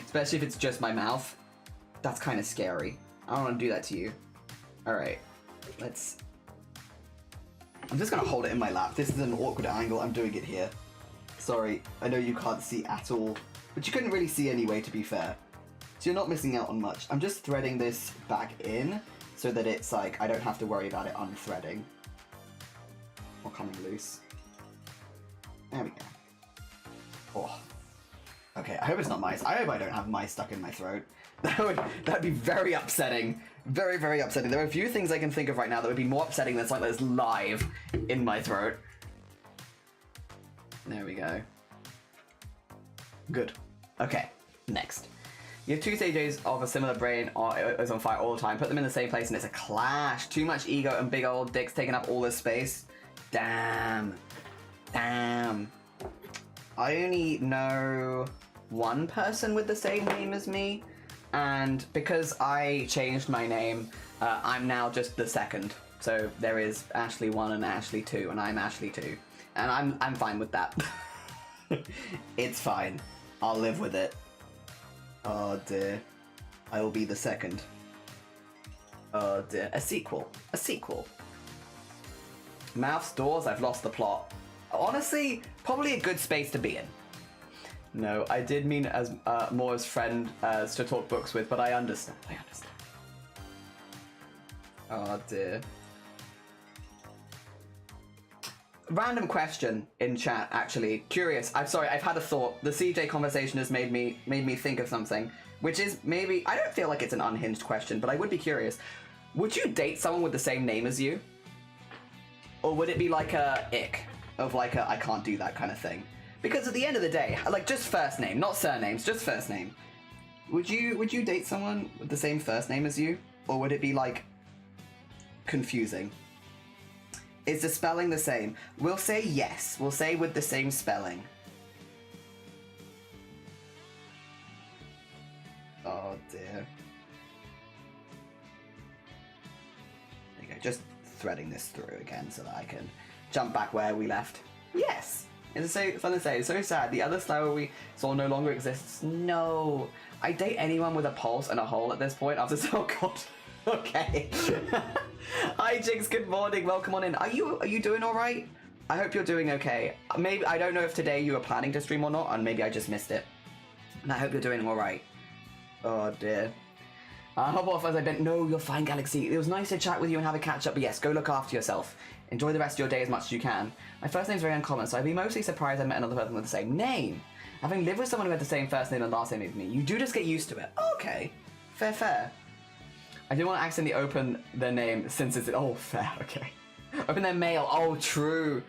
Especially if it's just my mouth. That's kind of scary. I don't want to do that to you. Alright, I'm just gonna hold it in my lap. This is an awkward angle, I'm doing it here. Sorry, I know you can't see at all. But you couldn't really see anyway, to be fair. So you're not missing out on much. I'm just threading this back in, so that it's like, I don't have to worry about it unthreading. Or coming loose. There we go. Oh. Okay, I hope it's not mice. I hope I don't have mice stuck in my throat. That'd be very upsetting. Very, very upsetting. There are a few things I can think of right now that would be more upsetting than something that's live in my throat. There we go. Good. Okay, next. You have two stages of a similar brain is on fire all the time. Put them in the same place and it's a clash. Too much ego and big old dicks taking up all this space. Damn. Damn. I only know one person with the same name as me. And because I changed my name, I'm now just the second. So there is Ashley 1 and Ashley 2, and I'm Ashley 2. And I'm fine with that. It's fine. I'll live with it. Oh dear. I will be the second. Oh dear. A sequel. A sequel. Mouth's doors, I've lost the plot. Honestly, probably a good space to be in. No, I did mean as more as friend as to talk books with, but I understand. I understand. Oh dear. Random question in chat, actually. Curious. I'm sorry, I've had a thought. The CJ conversation has made me think of something, which is maybe, I don't feel like it's an unhinged question, but I would be curious. Would you date someone with the same name as you? Or would it be like a ick of like a I can't do that kind of thing? Because at the end of the day, like just first name, not surnames, just first name. Would you date someone with the same first name as you? Or would it be like confusing? Is the spelling the same? We'll say yes. We'll say with the same spelling. Oh dear. There you go. Just threading this through again so that I can jump back where we left. Yes! It's so fun to say. It's so sad. The other flower we saw no longer exists. No. I date anyone with a pulse and a hole at this point after oh god. Okay. Hi Jigs, good morning. Welcome on in. Are you doing alright? I hope you're doing okay. Maybe I don't know if today you were planning to stream or not, and maybe I just missed it. And I hope you're doing alright. Oh dear. Hop off as I bent. No, you're fine, Galaxy. It was nice to chat with you and have a catch up, but yes, go look after yourself. Enjoy the rest of your day as much as you can. My first name's very uncommon, so I'd be mostly surprised I met another person with the same name. Having lived with someone who had the same first name and last name as me, you do just get used to it. Okay. Fair, fair. I didn't want to accidentally open their name since it's... Oh, fair, okay. Open their mail. Oh, true.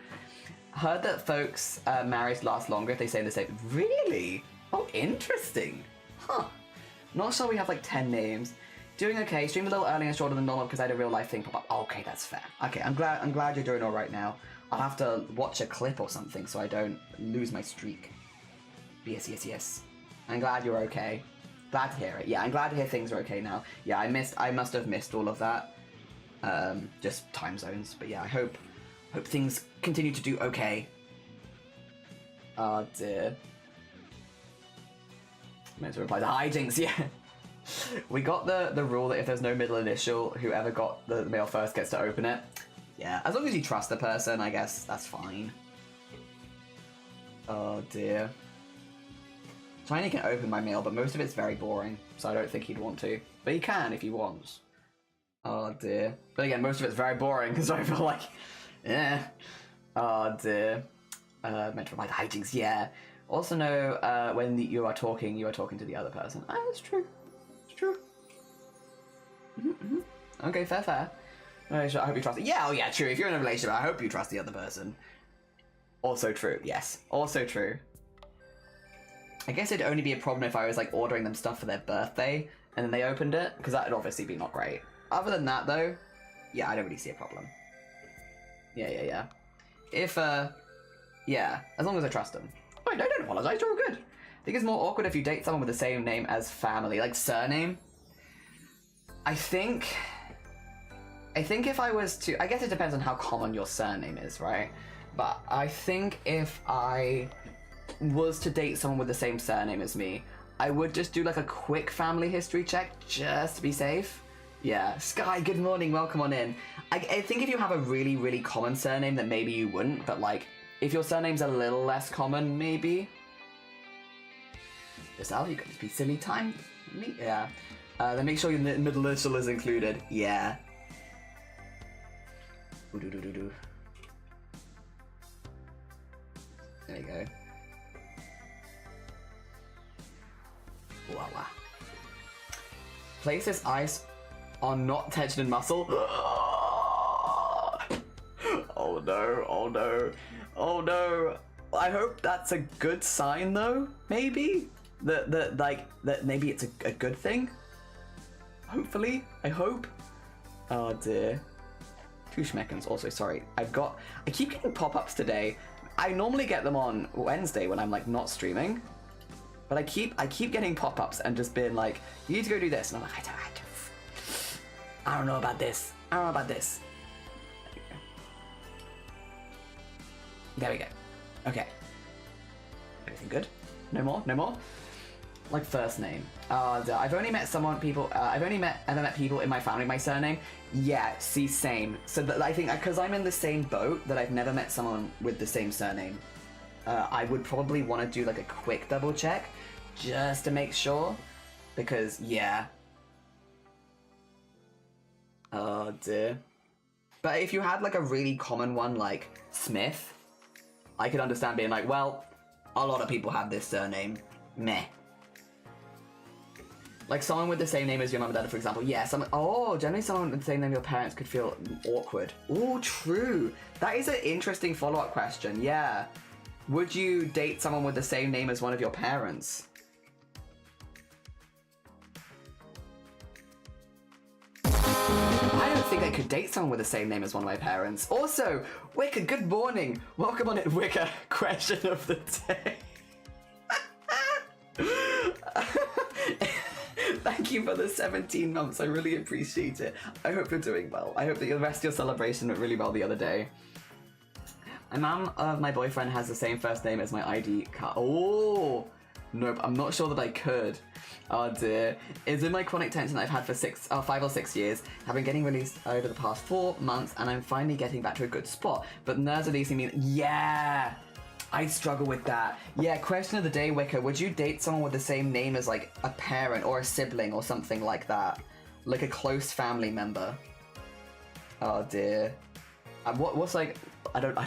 Heard that folks' marriage lasts longer if they stay in the same... Really? Oh, interesting. Huh. Not sure we have like 10 names. Doing okay. Streamed a little early and shorter than normal because I had a real life thing pop up. Oh, okay, that's fair. Okay, I'm glad you're doing all right now. I'll have to watch a clip or something so I don't lose my streak. Yes, yes, yes. I'm glad you're okay. Glad to hear it. Yeah, I'm glad to hear things are okay now. Yeah, I must have missed all of that. Just time zones. But yeah, I hope things continue to do okay. Oh dear. I meant to reply to hijinks, yeah. We got the rule that if there's no middle initial, whoever got the mail first gets to open it. Yeah, as long as you trust the person, I guess that's fine. Oh dear. Tiny can open my mail, but most of it's very boring, so I don't think he'd want to. But he can if he wants. Oh dear. But again, most of it's very boring, so I feel like, yeah. Oh dear. Meant to reply to hijinks, yeah. Also know when you are talking to the other person. Ah, that's true. It's true. Okay, fair, fair. I hope you trust it. Yeah, oh yeah, true. If you're in a relationship, I hope you trust the other person. Also true, yes. Also true. I guess it'd only be a problem if I was like ordering them stuff for their birthday and then they opened it, because that would obviously be not great. Other than that though, yeah, I don't really see a problem. Yeah. If, yeah, as long as I trust them. Wait, no, don't apologize, you're all good. I think it's more awkward if you date someone with the same name as family, like surname. I think if I was to, I guess it depends on how common your surname is, right? But I think if I was to date someone with the same surname as me, I would just do like a quick family history check just to be safe. Yeah, Sky, good morning, welcome on in. I think if you have a really, really common surname, then maybe you wouldn't, but like, if your surname's a little less common, maybe. Just Al, you could just be silly time. Yeah. Then make sure your middle initial is included. Yeah. There you go. Voila. Place this ice on not tension and muscle. Oh no, oh no, oh no. I hope that's a good sign, though. Maybe that maybe it's a good thing. Hopefully, I hope. Oh dear. Two schmeckens. Also, sorry. I keep getting pop-ups today. I normally get them on Wednesday when I'm like not streaming, but I keep getting pop-ups and just being like, you need to go do this, and I'm like, I don't know about this. I don't know about this. There we go. Okay. Everything good? No more? No more? Like first name. I've only met I've only ever met people in my family with my surname. Yeah, see, same. So that I think because I'm in the same boat that I've never met someone with the same surname. I would probably want to do like a quick double check just to make sure, because yeah. Oh dear. But if you had like a really common one like Smith, I could understand being like, well, a lot of people have this surname. Meh. Like someone with the same name as your mum and dad, for example. Yeah, generally someone with the same name as your parents could feel awkward. Oh, true. That is an interesting follow-up question, yeah. Would you date someone with the same name as one of your parents? I don't think I could date someone with the same name as one of my parents. Also, Wicca, good morning. Welcome on it, Wicca. Question of the day. Thank you for the 17 months. I really appreciate it. I hope you're doing well. I hope that the rest of your celebration went really well the other day. My mum of my boyfriend has the same first name as my ID card. Oh, nope. I'm not sure that I could. Oh dear. It's in my chronic tension that I've had for 5 or 6 years. Have been getting released over the past 4 months, and I'm finally getting back to a good spot. But nerves releasing me. Yeah. I struggle with that. Yeah, question of the day, Wicca. Would you date someone with the same name as like a parent or a sibling or something like that? Like a close family member? Oh dear. What's like, I don't know.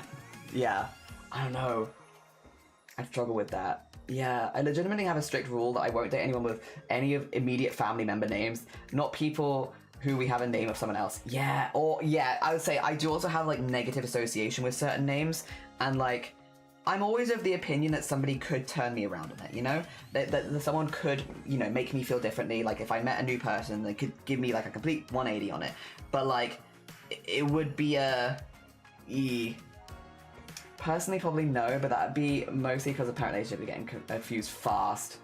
I struggle with that. Yeah, I legitimately have a strict rule that I won't date anyone with any of immediate family member names, not people who we have a name of someone else. Yeah, I would say I do also have like negative association with certain names, and like, I'm always of the opinion that somebody could turn me around on it, you know? That someone could, you know, make me feel differently. Like, if I met a new person, they could give me, like, a complete 180 on it. But, like, it would be personally, probably no, but that'd be mostly because apparently they should be getting confused fast.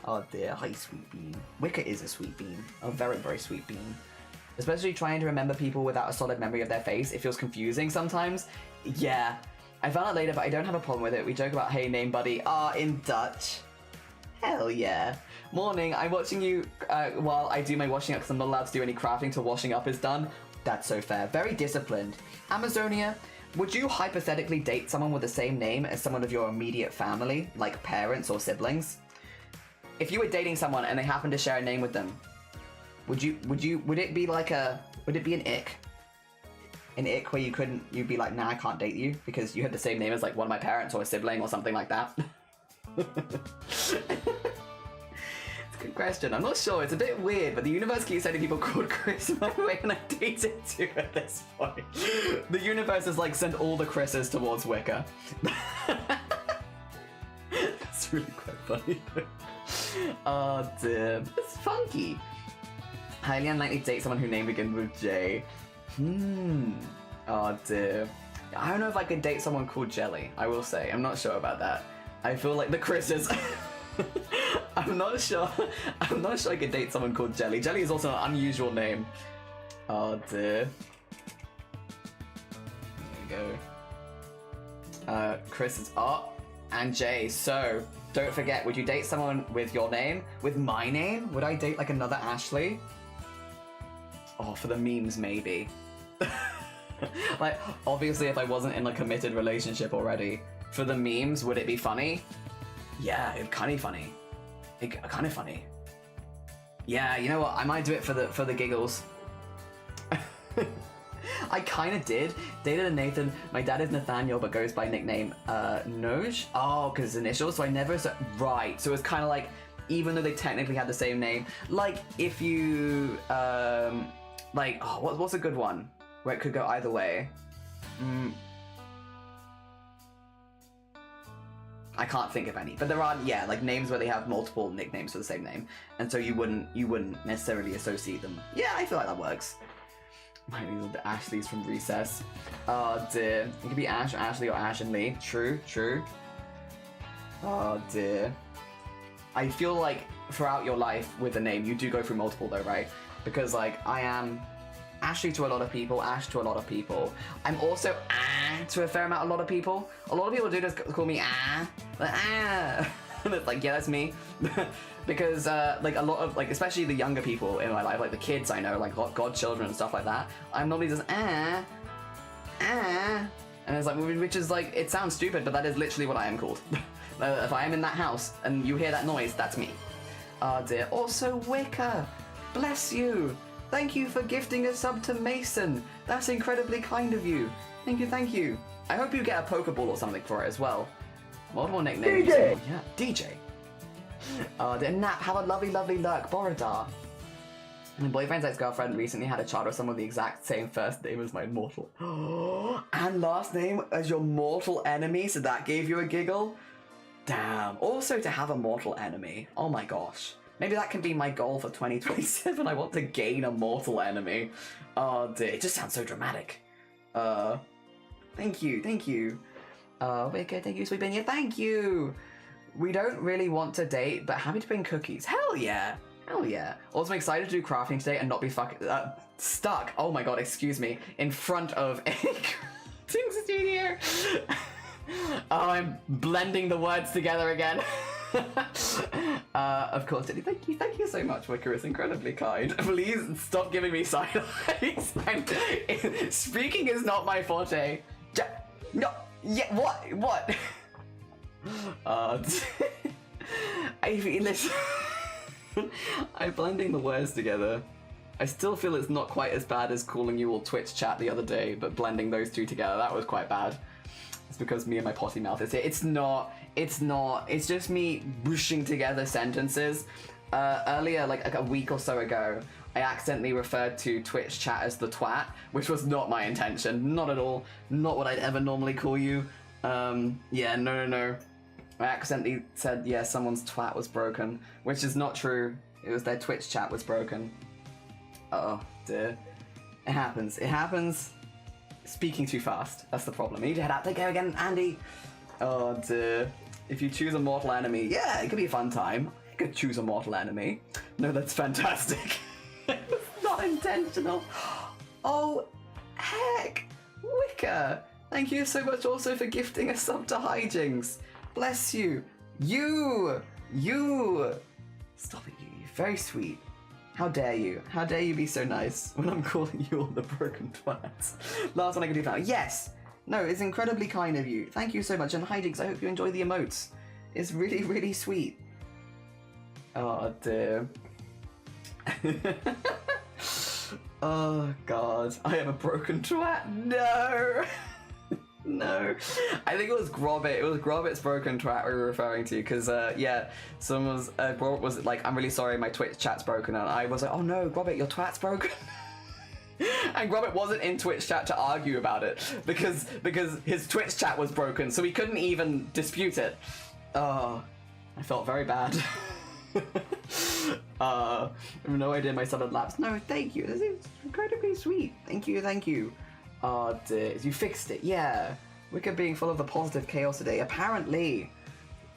Oh, dear. Hi, sweet bean. Wicca is a sweet bean. A very, very sweet bean. Especially trying to remember people without a solid memory of their face. It feels confusing sometimes. Yeah. I found out later, but I don't have a problem with it. We joke about, hey, name buddy. In Dutch. Hell yeah. Morning, I'm watching you while I do my washing up because I'm not allowed to do any crafting till washing up is done. That's so fair. Very disciplined. Amazonia, would you hypothetically date someone with the same name as someone of your immediate family, like parents or siblings? If you were dating someone and they happened to share a name with them, would it be an ick? An ick where you'd be like, nah, I can't date you because you had the same name as like one of my parents or a sibling or something like that? It's a good question. I'm not sure. It's a bit weird, but the universe keeps sending people called Chris my way and I dated too at this point. The universe has like sent all the Chris's towards Wicca. That's really quite funny. Oh dear. It's funky. Highly unlikely to date someone whose name begins with J. Oh dear. I don't know if I could date someone called Jelly, I will say. I'm not sure about that. I feel like the Chris's. I'm not sure I could date someone called Jelly. Jelly is also an unusual name. Oh dear. There we go. Chris is and Jay. So, don't forget, would you date someone with your name? With my name? Would I date like another Ashley? Oh, for the memes, maybe. Like, obviously, if I wasn't in a committed relationship already, for the memes, would it be funny? Yeah, it'd kind of funny. Kind of funny. Yeah, you know what? I might do it for the giggles. I kind of did. Dated a Nathan. My dad is Nathaniel, but goes by nickname Noj. Oh, because his initials. So I never. Right. So it's kind of like, even though they technically had the same name, like if you like, what's a good one where it could go either way? I can't think of any, but there are, yeah, like names where they have multiple nicknames for the same name, and so you wouldn't necessarily associate them. Yeah, I feel like that works. These are the Ashleys from Recess. Oh dear. It could be Ash, Ashley, or Ash and Lee. True, true. Oh dear. I feel like throughout your life with a name, you do go through multiple though, right? Because like, I am Ashley to a lot of people, Ash to a lot of people. I'm also to a fair amount, a lot of people. A lot of people do just call me like, and it's like, yeah, that's me. Because like a lot of, like, especially the younger people in my life, like the kids I know, like godchildren and stuff like that, I'm normally just and it's like, which is like, it sounds stupid, but that is literally what I am called. If I am in that house and you hear that noise, that's me. Oh dear. Also, Wicca, bless you. Thank you for gifting a sub to Mason. That's incredibly kind of you. Thank you, thank you. I hope you get a Pokeball or something for it as well. Multiple nicknames. DJ. Yeah, DJ. Dear Nap, have a lovely, lovely lurk, Borodar. My boyfriend's ex-girlfriend recently had a child with someone with the exact same first name as my mortal. And last name as your mortal enemy, so that gave you a giggle? Damn. Also to have a mortal enemy. Oh my gosh. Maybe that can be my goal for 2027. I want to gain a mortal enemy. Oh dear, it just sounds so dramatic. Thank you, thank you. Wicked, thank you, Sweet Benya, thank you. We don't really want to date, but happy to bring cookies. Hell yeah, hell yeah. Also, I'm excited to do crafting today and not be stuck, oh my god, excuse me, in front of a crafting studio. Oh, I'm blending the words together again. Of course, Diddy. Thank you so much, Wicker. It's incredibly kind. Please stop giving me side eyes. Speaking is not my forte. No, yeah, what? Listen. I'm blending the words together. I still feel it's not quite as bad as calling you all Twitch chat the other day, but blending those two together, that was quite bad. It's because me and my potty mouth is here. It's not. It's just me whooshing together sentences. Earlier, like a week or so ago, I accidentally referred to Twitch chat as the twat, which was not my intention. Not at all. Not what I'd ever normally call you. Yeah, no. I accidentally said, yeah, someone's twat was broken, which is not true. It was their Twitch chat was broken. Oh, dear. It happens. Speaking too fast. That's the problem. I need to head out. Take care again, Andy. Oh, dear. If you choose a mortal enemy, yeah, it could be a fun time. I could choose a mortal enemy. No, that's fantastic. It's not intentional. Oh, heck. Wicca. Thank you so much also for gifting a sub to Hijinks. Bless you. You. Stop it, you. You're very sweet. How dare you? How dare you be so nice when I'm calling you all the broken twats? Last one I can do now. Yes! No, it's incredibly kind of you. Thank you so much. And Hijinks, I hope you enjoy the emotes. It's really, really sweet. Oh, dear. Oh, God. I am a broken twat. No! No, I think it was Grobbit. It was Grobbit's broken twat we were referring to, because yeah, someone was Grobbit was like, I'm really sorry, my Twitch chat's broken, and I was like, oh no, Grobbit, your twat's broken. And Grobbit wasn't in Twitch chat to argue about it because his Twitch chat was broken, so he couldn't even dispute it. Oh, I felt very bad. I have no idea my son had lapsed. No, thank you. This is incredibly sweet. Thank you. Oh dear, you fixed it, yeah. Wicked being full of the positive chaos today, apparently.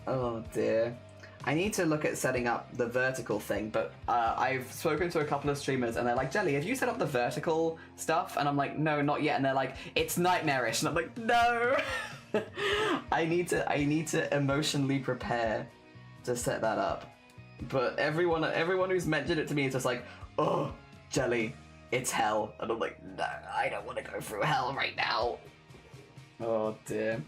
Oh dear. I need to look at setting up the vertical thing, but I've spoken to a couple of streamers and they're like, Jelly, have you set up the vertical stuff? And I'm like, no, not yet. And they're like, it's nightmarish. And I'm like, no. I need to emotionally prepare to set that up. But everyone who's mentioned it to me is just like, oh, Jelly, it's hell. And I'm like, no, I don't want to go through hell right now. Oh dear.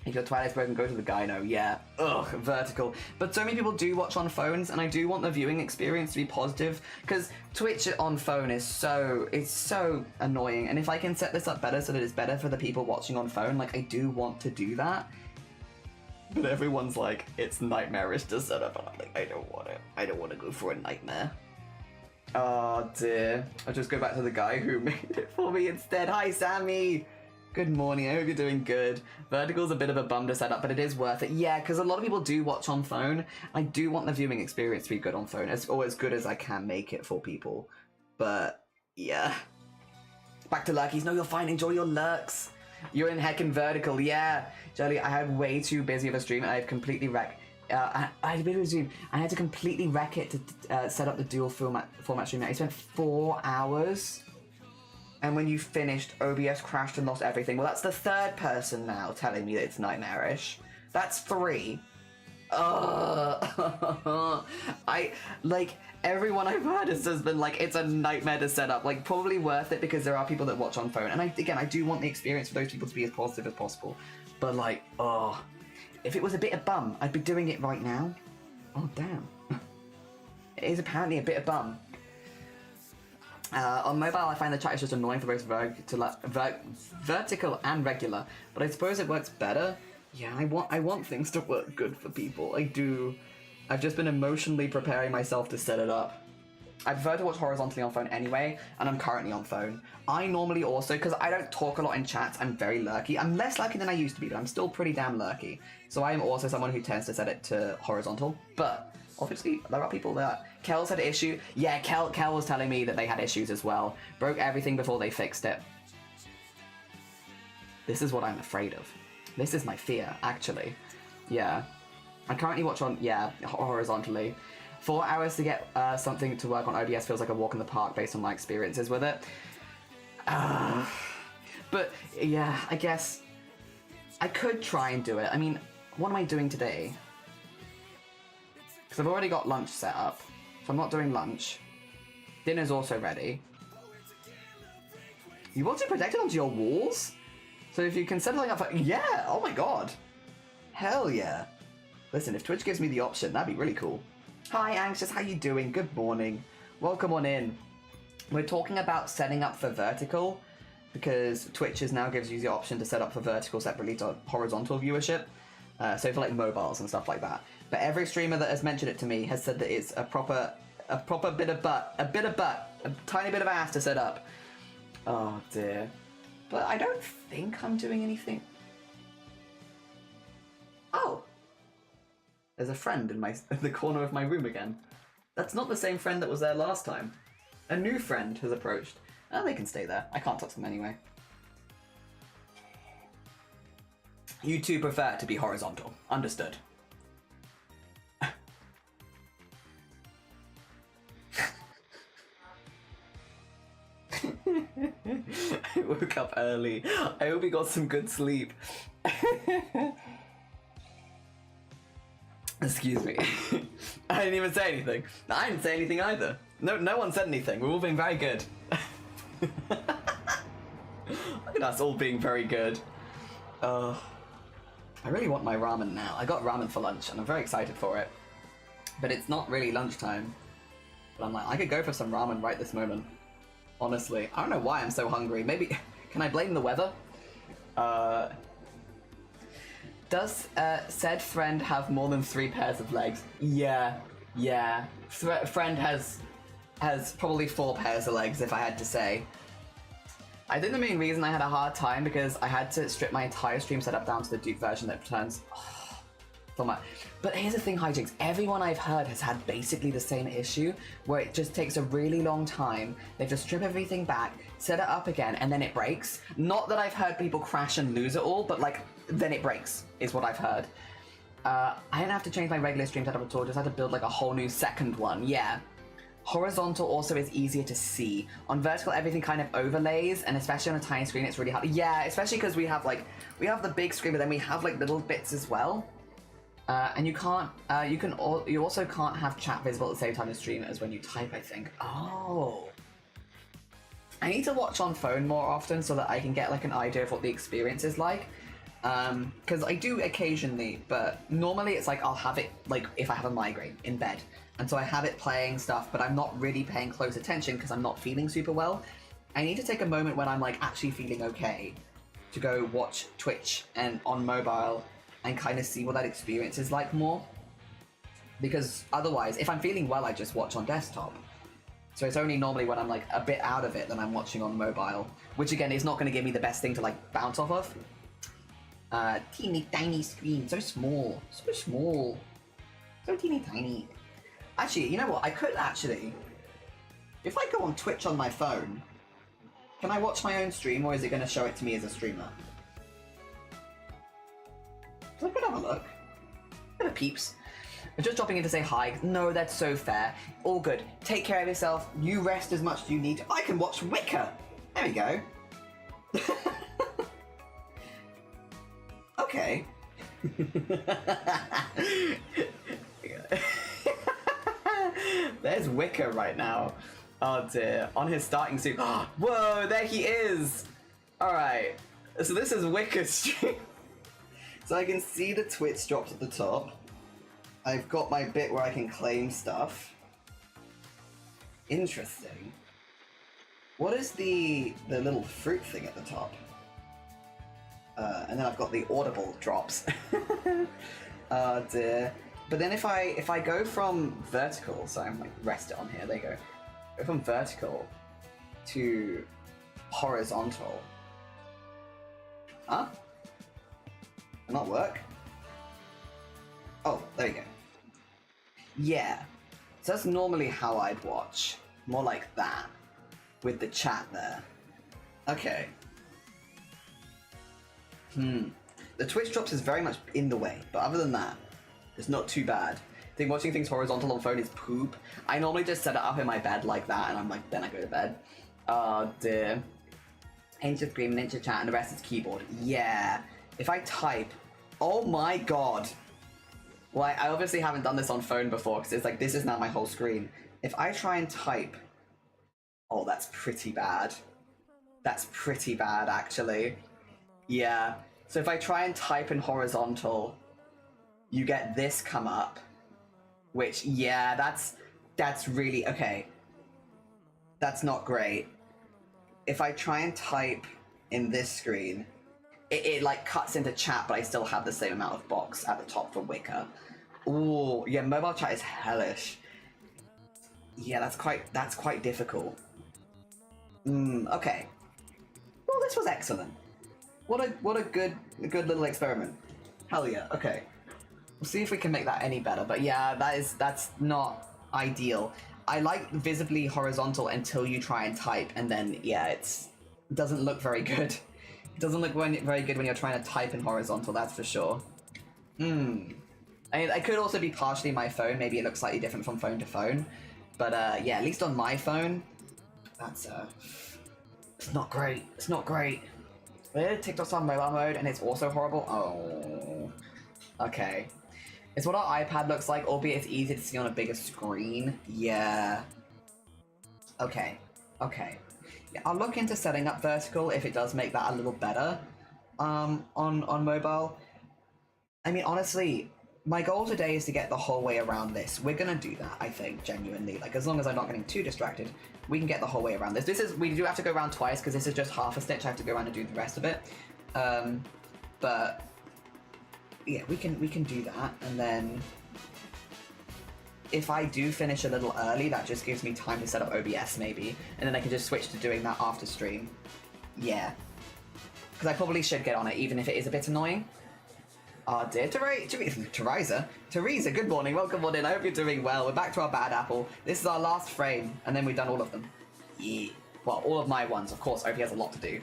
If your Twilight's broken, go to the gyno. Yeah. Ugh, vertical. But so many people do watch on phones, and I do want the viewing experience to be positive, because Twitch on phone is so annoying. And if I can set this up better so that it's better for the people watching on phone, like, I do want to do that. But everyone's like, it's nightmarish to set up, and I'm like, I don't want to go for a nightmare. Oh dear. I'll just go back to the guy who made it for me instead. Hi, Sammy. Good morning, I hope you're doing good. Vertical's a bit of a bum to set up, but it is worth it. Yeah, because a lot of people do watch on phone. I do want the viewing experience to be good on phone, or as good as I can make it for people. But, yeah. Back to lurkies. No, you're fine. Enjoy your lurks. You're in heckin' vertical. Yeah. Jolly, I had way too busy of a stream, and I've completely wrecked. I had a bit of a stream. I had to completely wreck it to set up the dual format stream. I spent 4 hours. And when you finished, OBS crashed and lost everything. Well, that's the third person now telling me that it's nightmarish. That's 3. Everyone I've heard has been like, it's a nightmare to set up. Like, probably worth it because there are people that watch on phone. And I do want the experience for those people to be as positive as possible. But like, if it was a bit of bum, I'd be doing it right now. Oh, damn. It is apparently a bit of bum. On mobile, I find the chat is just annoying for both vertical and regular, but I suppose it works better. Yeah, I want things to work good for people. I do. I've just been emotionally preparing myself to set it up. I prefer to watch horizontally on phone anyway, and I'm currently on phone. I normally also, because I don't talk a lot in chats, I'm very lurky. I'm less lurky than I used to be, but I'm still pretty damn lurky. So I am also someone who tends to set it to horizontal, but obviously, there are people that... Kel's had an issue. Yeah, Kel was telling me that they had issues as well. Broke everything before they fixed it. This is what I'm afraid of. This is my fear, actually. Yeah. I currently watch on... Yeah, horizontally. 4 hours to get something to work on OBS feels like a walk in the park based on my experiences with it. But, yeah, I guess... I could try and do it. I mean, what am I doing today? Because I've already got lunch set up, so I'm not doing lunch. Dinner's also ready. You also protected onto your walls? So if you can set something up for... Yeah! Oh my god! Hell yeah! Listen, if Twitch gives me the option, that'd be really cool. Hi Anxious, how you doing? Good morning. Welcome on in. We're talking about setting up for vertical, because Twitch now gives you the option to set up for vertical separately to horizontal viewership. So for like mobiles and stuff like that. But every streamer that has mentioned it to me has said that it's a proper bit of butt, a tiny bit of ass to set up. Oh dear. But I don't think I'm doing anything. Oh! There's a friend in the corner of my room again. That's not the same friend that was there last time. A new friend has approached. Oh, they can stay there. I can't touch them anyway. You two prefer to be horizontal. Understood. I woke up early. I hope he got some good sleep. Excuse me. I didn't even say anything. I didn't say anything either. No one said anything. We're all being very good. Look at us all being very good. I really want my ramen now. I got ramen for lunch and I'm very excited for it. But it's not really lunchtime. But I'm like, I could go for some ramen right this moment. Honestly. I don't know why I'm so hungry. Maybe... Can I blame the weather? Does said friend have more than 3 pairs of legs? Yeah. Friend has probably 4 pairs of legs, if I had to say. I think the main reason I had a hard time because I had to strip my entire stream setup down to the Duke version that returns so much. But here's the thing, Hijinks, everyone I've heard has had basically the same issue, where it just takes a really long time. They just strip everything back, set it up again, and then it breaks. Not that I've heard people crash and lose it all, but like, then it breaks, is what I've heard. I didn't have to change my regular stream setup at all, just had to build like a whole new second one, yeah. Horizontal also is easier to see. On vertical, everything kind of overlays, and especially on a tiny screen, it's really hard. Yeah, especially because we have the big screen, but then we have like little bits as well. And you also can't have chat visible at the same time as stream as when you type, I think. Oh. I need to watch on phone more often so that I can get like an idea of what the experience is like. Because I do occasionally, but normally it's like I'll have it like if I have a migraine in bed. And so I have it playing stuff, but I'm not really paying close attention because I'm not feeling super well. I need to take a moment when I'm like actually feeling okay to go watch Twitch and on mobile and kind of see what that experience is like more. Because otherwise, if I'm feeling well, I just watch on desktop. So it's only normally when I'm like a bit out of it that I'm watching on mobile, which again is not going to give me the best thing to like bounce off of. Teeny tiny screen, so small, so teeny tiny. Actually, you know what? I could actually, if I go on Twitch on my phone, can I watch my own stream, or is it going to show it to me as a streamer? So I could have a look. Bit of peeps. I'm just dropping in to say hi. No, that's so fair. All good. Take care of yourself. You rest as much as you need. I can watch Wicker. There we go. Okay. There's Wicker right now. Oh dear. On his starting suit. Whoa, there he is. Alright. So this is Wicker's stream. So I can see the Twitch drops at the top. I've got my bit where I can claim stuff. Interesting. What is the little fruit thing at the top? And then I've got the audible drops. Oh dear. But then if I go from vertical, so I'm like rest it on here, there you go. Go from vertical to horizontal. Huh? Will not work? Oh, there you go. Yeah. So that's normally how I'd watch. More like that. With the chat there. Okay. The Twitch drops is very much in the way, but other than that, it's not too bad. I think watching things horizontal on phone is poop. I normally just set it up in my bed like that, and I'm like, then I go to bed. Oh dear. Inch of screen, inch of chat, and the rest is keyboard. Yeah. If I type, oh my god. Well, I obviously haven't done this on phone before, because it's like, this is now my whole screen. If I try and type, oh, that's pretty bad. That's pretty bad, actually. Yeah. So if I try and type in horizontal, you get this come up, which, yeah, that's really, okay. That's not great. If I try and type in this screen, it like cuts into chat, but I still have the same amount of box at the top for Wicker. Ooh, yeah, mobile chat is hellish. Yeah, that's quite difficult. Okay. Well, this was excellent. What a good little experiment. Hell yeah. Okay. We'll see if we can make that any better. But yeah, that's not ideal. I like visibly horizontal until you try and type, and then yeah, it doesn't look very good. It doesn't look very good when you're trying to type in horizontal. That's for sure. I mean, it could also be partially my phone. Maybe it looks slightly different from phone to phone. But yeah, at least on my phone, that's it's not great. It's not great. TikTok's on mobile mode and it's also horrible. Oh, okay. It's what our iPad looks like, albeit it's easier to see on a bigger screen. Yeah. Okay. Okay. Yeah, I'll look into setting up vertical if it does make that a little better. On mobile. I mean, honestly, my goal today is to get the whole way around this. We're gonna do that, I think, genuinely. Like, as long as I'm not getting too distracted, we can get the whole way around this. We do have to go around twice, because this is just half a stitch. I have to go around and do the rest of it. But yeah, we can do that, and then if I do finish a little early, that just gives me time to set up OBS maybe, and then I can just switch to doing that after stream. Yeah. Because I probably should get on it, even if it is a bit annoying. Oh dear, Teresa, good morning, welcome on in, I hope you're doing well. We're back to our bad apple. This is our last frame, and then we've done all of them. Yeah. Well, all of my ones, of course, OP has a lot to do.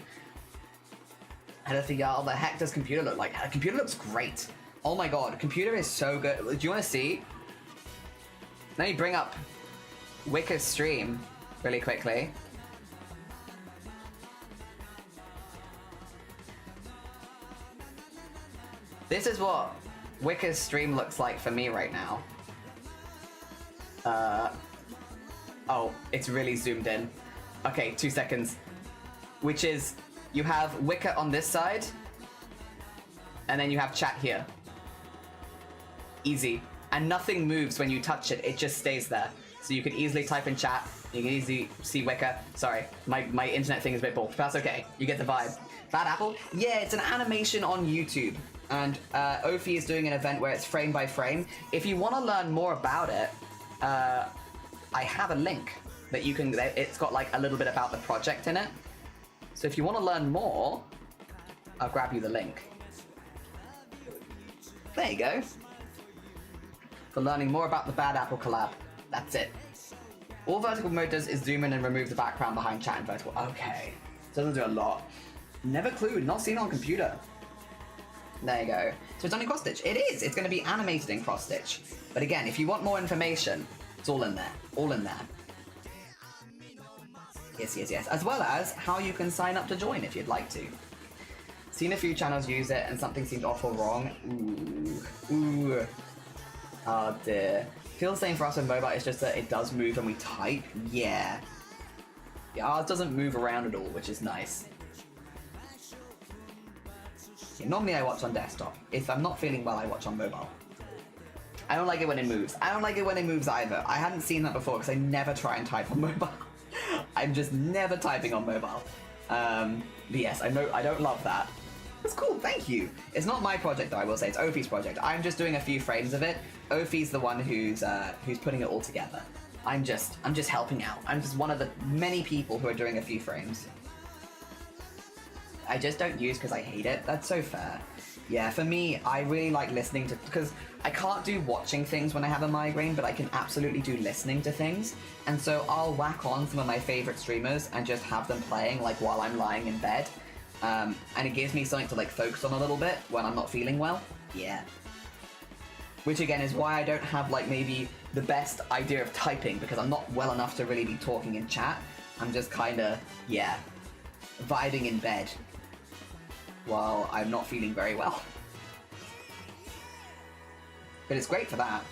Hello, what the heck does computer look like? Computer looks great. Oh my god, computer is so good. Do you want to see? Let me bring up Wicker's stream really quickly. This is what Wicker's stream looks like for me right now. Oh, it's really zoomed in. Okay, 2 seconds. Which is, you have Wicker on this side, and then you have chat here. Easy. And nothing moves when you touch it, it just stays there. So you can easily type in chat, you can easily see Wicker. Sorry, my internet thing is a bit bull, but that's okay. You get the vibe. Bad apple? Yeah, it's an animation on YouTube. And Ophi is doing an event where it's frame by frame. If you want to learn more about it, I have a link that you can, it's got like a little bit about the project in it. So if you want to learn more, I'll grab you the link. There you go. For learning more about the Bad Apple collab. That's it. All vertical mode does is zoom in and remove the background behind chat and vertical. Okay. Doesn't do a lot. Never clued, not seen on computer. There you go. So it's only cross stitch. It is. It's going to be animated in cross stitch. But again, if you want more information, it's all in there. All in there. Yes, yes, yes. As well as how you can sign up to join if you'd like to. Seen a few channels use it and something seemed off or wrong. Ooh. Ooh. Oh dear. Feels the same for us with mobile, it's just that it does move when we type. Yeah. Yeah, ours doesn't move around at all, which is nice. Yeah, normally I watch on desktop. If I'm not feeling well, I watch on mobile. I don't like it when it moves. I don't like it when it moves either. I hadn't seen that before because I never try and type on mobile. I'm just never typing on mobile. But yes, I know I don't love that. That's cool, thank you. It's not my project though, I will say. It's Ophi's project. I'm just doing a few frames of it. Ophi's the one who's putting it all together. I'm just helping out. I'm just one of the many people who are doing a few frames. I just don't use because I hate it. That's so fair. Yeah, for me, I really like listening to, because I can't do watching things when I have a migraine, but I can absolutely do listening to things. And so I'll whack on some of my favorite streamers and just have them playing like while I'm lying in bed. And it gives me something to like focus on a little bit when I'm not feeling well. Yeah. Which again is why I don't have like maybe the best idea of typing, because I'm not well enough to really be talking in chat. I'm just kinda, yeah, vibing in bed while I'm not feeling very well. But it's great for that.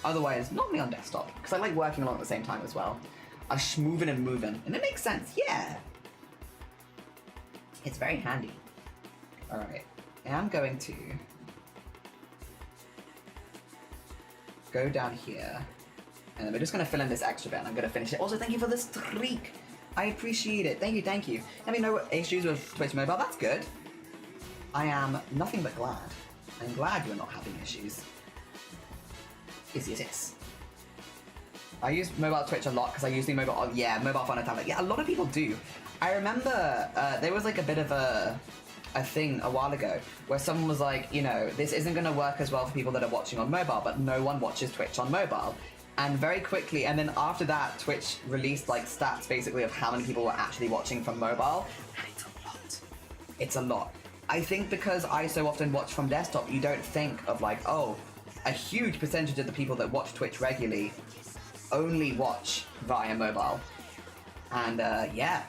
Otherwise, not me on desktop, because I like working along at the same time as well. I'm schmoving and moving, and it makes sense, yeah. It's very handy. Alright, and I'm going to go down here, and then we're just going to fill in this extra bit, and I'm going to finish it. Also, thank you for the streak! I appreciate it. Thank you, thank you. Let me know what issues with Twitch Mobile. That's good. I am nothing but glad. I'm glad you're not having issues. Yes, yes, yes. I use mobile Twitch a lot because I usually mobile phone and tablet. Yeah, a lot of people do. I remember there was like a bit of a thing a while ago where someone was like, you know, this isn't going to work as well for people that are watching on mobile, but no one watches Twitch on mobile. And very quickly, and then after that, Twitch released like stats basically of how many people were actually watching from mobile, and it's a lot. It's a lot. I think because I so often watch from desktop, you don't think of like, oh, a huge percentage of the people that watch Twitch regularly only watch via mobile. And yeah.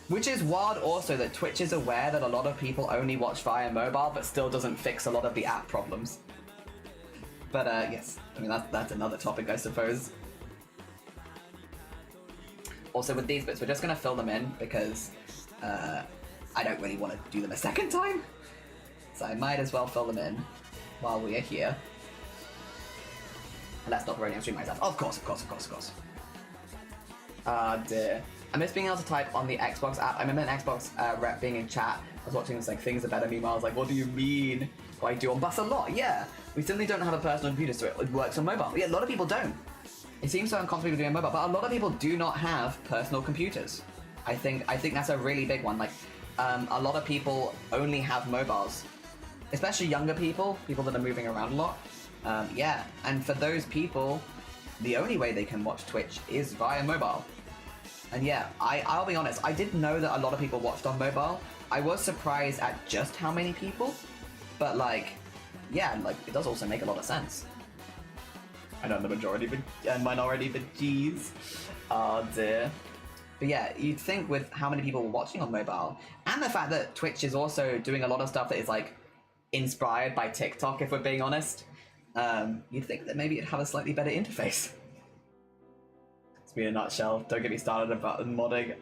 Which is wild also that Twitch is aware that a lot of people only watch via mobile, but still doesn't fix a lot of the app problems. But yes, I mean, that's another topic, I suppose. Also with these bits, we're just gonna fill them in because I don't really want to do them a second time. So I might as well fill them in while we are here. And let's not ruin stream myself. Of course, of course, of course, of course. Ah, dear. I miss being able to type on the Xbox app. I remember an Xbox rep being in chat. I was watching this like, things are better. Meanwhile, I was like, what do you mean? Well, I do on bus a lot, yeah. We simply don't have a personal computer, so it works on mobile. Yeah, a lot of people don't. It seems so uncomfortable doing mobile, but a lot of people do not have personal computers. I think that's a really big one. Like, a lot of people only have mobiles, especially younger people that are moving around a lot. Yeah, and for those people, the only way they can watch Twitch is via mobile. And yeah, I'll be honest, I did know that a lot of people watched on mobile. I was surprised at just how many people, but like, yeah, like it does also make a lot of sense. I know the majority, but minority, but geez. Oh dear. But yeah, you'd think with how many people were watching on mobile, and the fact that Twitch is also doing a lot of stuff that is like inspired by TikTok, if we're being honest, you'd think that maybe it'd have a slightly better interface. It's me in a nutshell. Don't get me started about modding.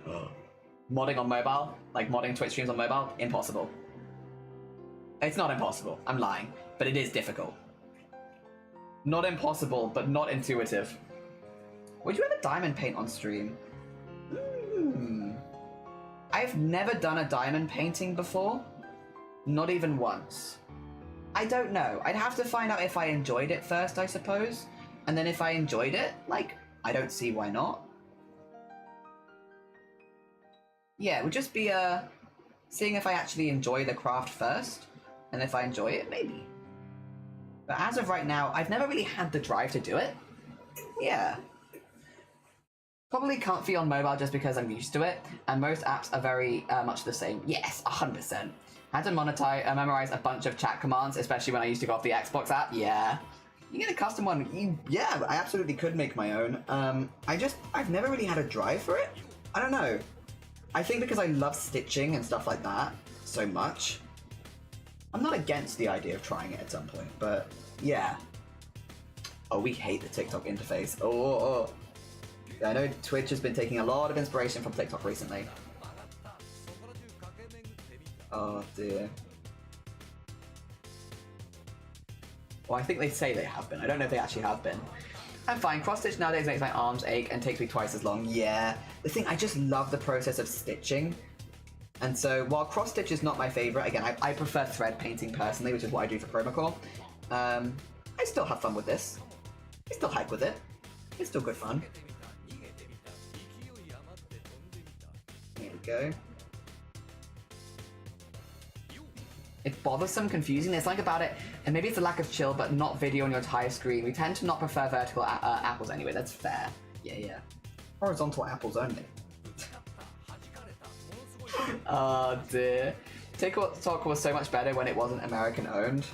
Modding on mobile, like modding Twitch streams on mobile, impossible. It's not impossible, I'm lying, but it is difficult. Not impossible, but not intuitive. Would you ever diamond paint on stream? I've never done a diamond painting before. Not even once. I don't know. I'd have to find out if I enjoyed it first, I suppose. And then if I enjoyed it, like, I don't see why not. yeah, it would just be seeing if I actually enjoy the craft first, and if I enjoy it, maybe. But as of right now, I've never really had the drive to do it. Yeah. Probably comfy on mobile just because I'm used to it, and most apps are very much the same. Yes, 100%. Had to memorize a bunch of chat commands, especially when I used to go off the Xbox app. Yeah. You get a custom one. Yeah, I absolutely could make my own. I've never really had a drive for it. I don't know. I think because I love stitching and stuff like that so much, I'm not against the idea of trying it at some point, but yeah. Oh, we hate the TikTok interface. Oh. I know Twitch has been taking a lot of inspiration from TikTok recently. Oh dear. Well, I think they say they have been. I don't know if they actually have been. I'm fine. Cross stitch nowadays makes my arms ache and takes me twice as long. Yeah. The thing, I just love the process of stitching. And so, while cross stitch is not my favorite, again, I prefer thread painting personally, which is what I do for Promocore. I still have fun with this. I still hike with it. It's still good fun. Here we go. It's bothersome, confusing. There's something about it, and maybe it's a lack of chill, but not video on your entire screen. We tend to not prefer vertical apples anyway. That's fair. Yeah. Horizontal apples only. Oh dear. TikTok was so much better when it wasn't American owned.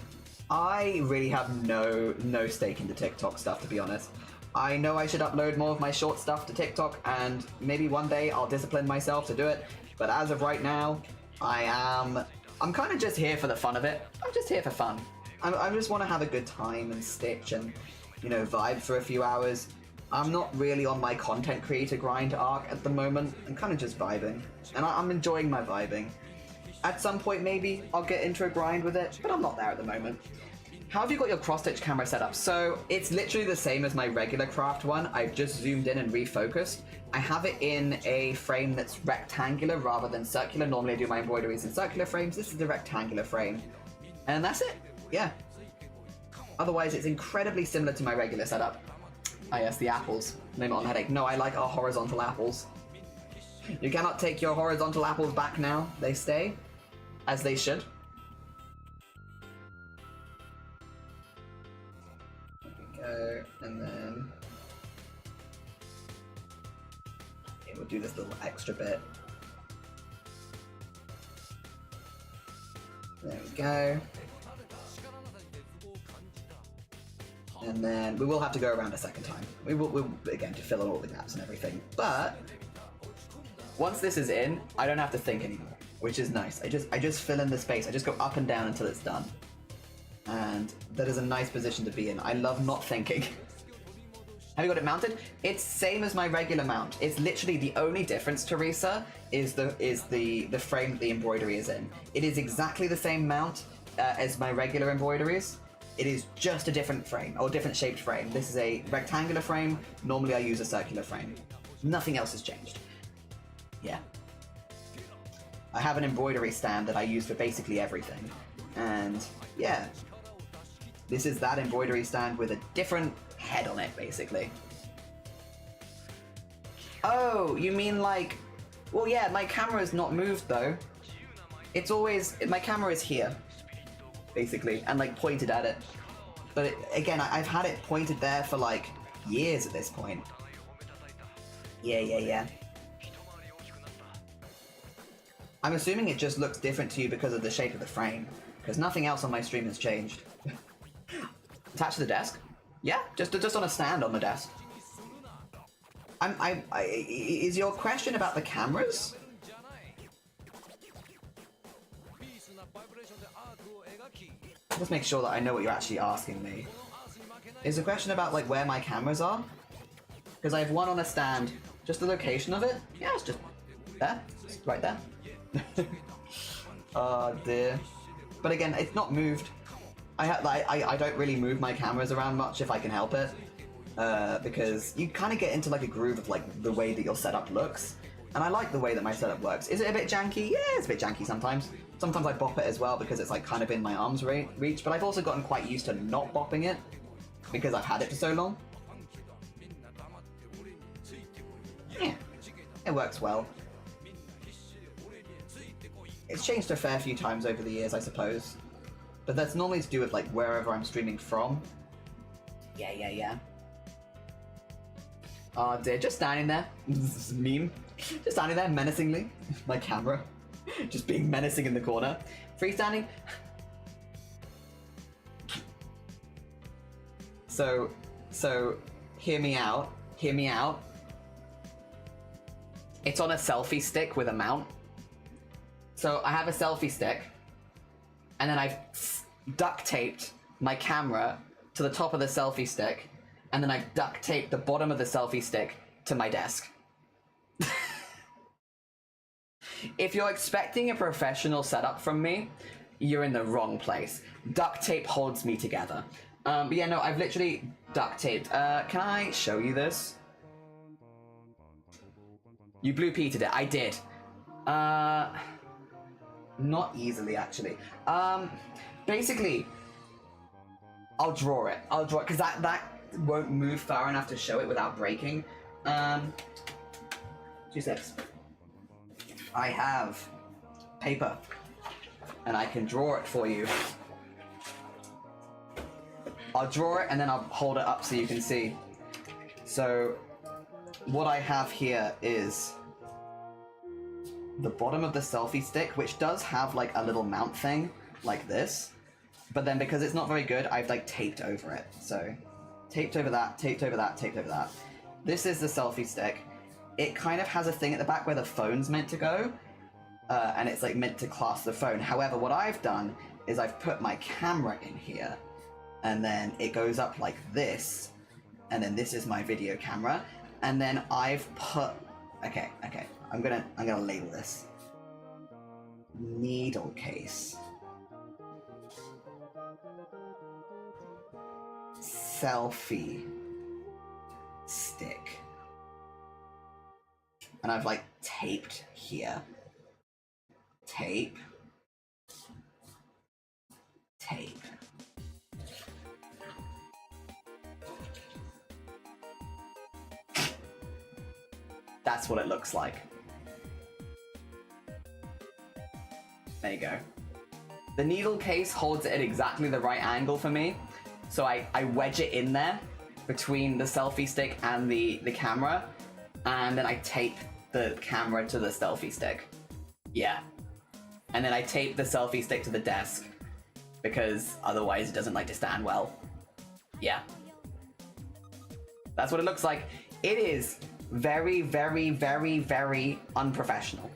I really have no stake in the TikTok stuff, to be honest. I know I should upload more of my short stuff to TikTok, and maybe one day I'll discipline myself to do it. But as of right now, I'm kind of just here for the fun of it. I'm just here for fun. I just want to have a good time and stitch and, vibe for a few hours. I'm not really on my content creator grind arc at the moment. I'm kind of just vibing. And I'm enjoying my vibing. At some point, maybe I'll get into a grind with it, but I'm not there at the moment. How have you got your cross-stitch camera set up? So it's literally the same as my regular craft one. I've just zoomed in and refocused. I have it in a frame that's rectangular rather than circular. Normally I do my embroideries in circular frames. This is the rectangular frame. And that's it. Yeah. Otherwise, it's incredibly similar to my regular setup. Ah yes, the apples. Name it on headache. No, I like our horizontal apples. You cannot take your horizontal apples back now. They stay as they should. And then we'll do this little extra bit. There we go. And then we will have to go around a second time. We'll again to fill in all the gaps and everything. But once this is in, I don't have to think anymore, which is nice. I just fill in the space. I just go up and down until it's done. And that is a nice position to be in. I love not thinking. Have you got it mounted? It's same as my regular mount. It's literally the only difference, Teresa, is the frame that the embroidery is in. It is exactly the same mount as my regular embroideries. It is just a different frame, or different shaped frame. This is a rectangular frame. Normally I use a circular frame. Nothing else has changed. Yeah. I have an embroidery stand that I use for basically everything. And yeah. This is that embroidery stand with a different head on it, basically. Oh, you mean like... Well, yeah, my camera is not moved, though. It's always... My camera is here, basically, and, like, pointed at it. But, again, I've had it pointed there for, like, years at this point. Yeah. I'm assuming it just looks different to you because of the shape of the frame, because nothing else on my stream has changed. Attached to the desk? Yeah, just on a stand on the desk. Is your question about the cameras? Let's make sure that I know what you're actually asking me. Is the question about like where my cameras are? Because I have one on a stand. Just the location of it? Yeah, it's just there. It's right there. Oh dear. But again, it's not moved. I don't really move my cameras around much if I can help it, because you kind of get into like a groove of like the way that your setup looks, and I like the way that my setup works. Is it a bit janky? Yeah, it's a bit janky sometimes. Sometimes I bop it as well because it's like kind of in my arm's reach, but I've also gotten quite used to not bopping it because I've had it for so long. Yeah, it works well. It's changed a fair few times over the years, I suppose. But that's normally to do with like wherever I'm streaming from. Yeah. Oh dear, just standing there. This is a meme. Just standing there menacingly. My camera. Just being menacing in the corner. Freestanding. So, hear me out. It's on a selfie stick with a mount. So I have a selfie stick, and then I've duct taped my camera to the top of the selfie stick, and then I've duct taped the bottom of the selfie stick to my desk. If you're expecting a professional setup from me, you're in the wrong place. Duct tape holds me together. But yeah, no, I've literally duct taped. Can I show you this? You blue peated it. I did. Not easily, actually. Basically, I'll draw it, because that won't move far enough to show it without breaking. 2 seconds. I have paper, and I can draw it for you. I'll draw it, and then I'll hold it up so you can see. So, what I have here is the bottom of the selfie stick, which does have like a little mount thing, like this. But then because it's not very good, I've like taped over it. So, taped over that, taped over that, taped over that. This is the selfie stick. It kind of has a thing at the back where the phone's meant to go, and it's like meant to clasp the phone. However, what I've done is I've put my camera in here, and then it goes up like this, and then this is my video camera, and then I've put, okay, I'm gonna label this. Needle case. Selfie stick. And I've like taped here. Tape. That's what it looks like. There you go. The needle case holds it at exactly the right angle for me. So I wedge it in there between the selfie stick and the camera, and then I tape the camera to the selfie stick. Yeah. And then I tape the selfie stick to the desk, because otherwise it doesn't like to stand well. Yeah. That's what it looks like. It is very, very, very, very unprofessional.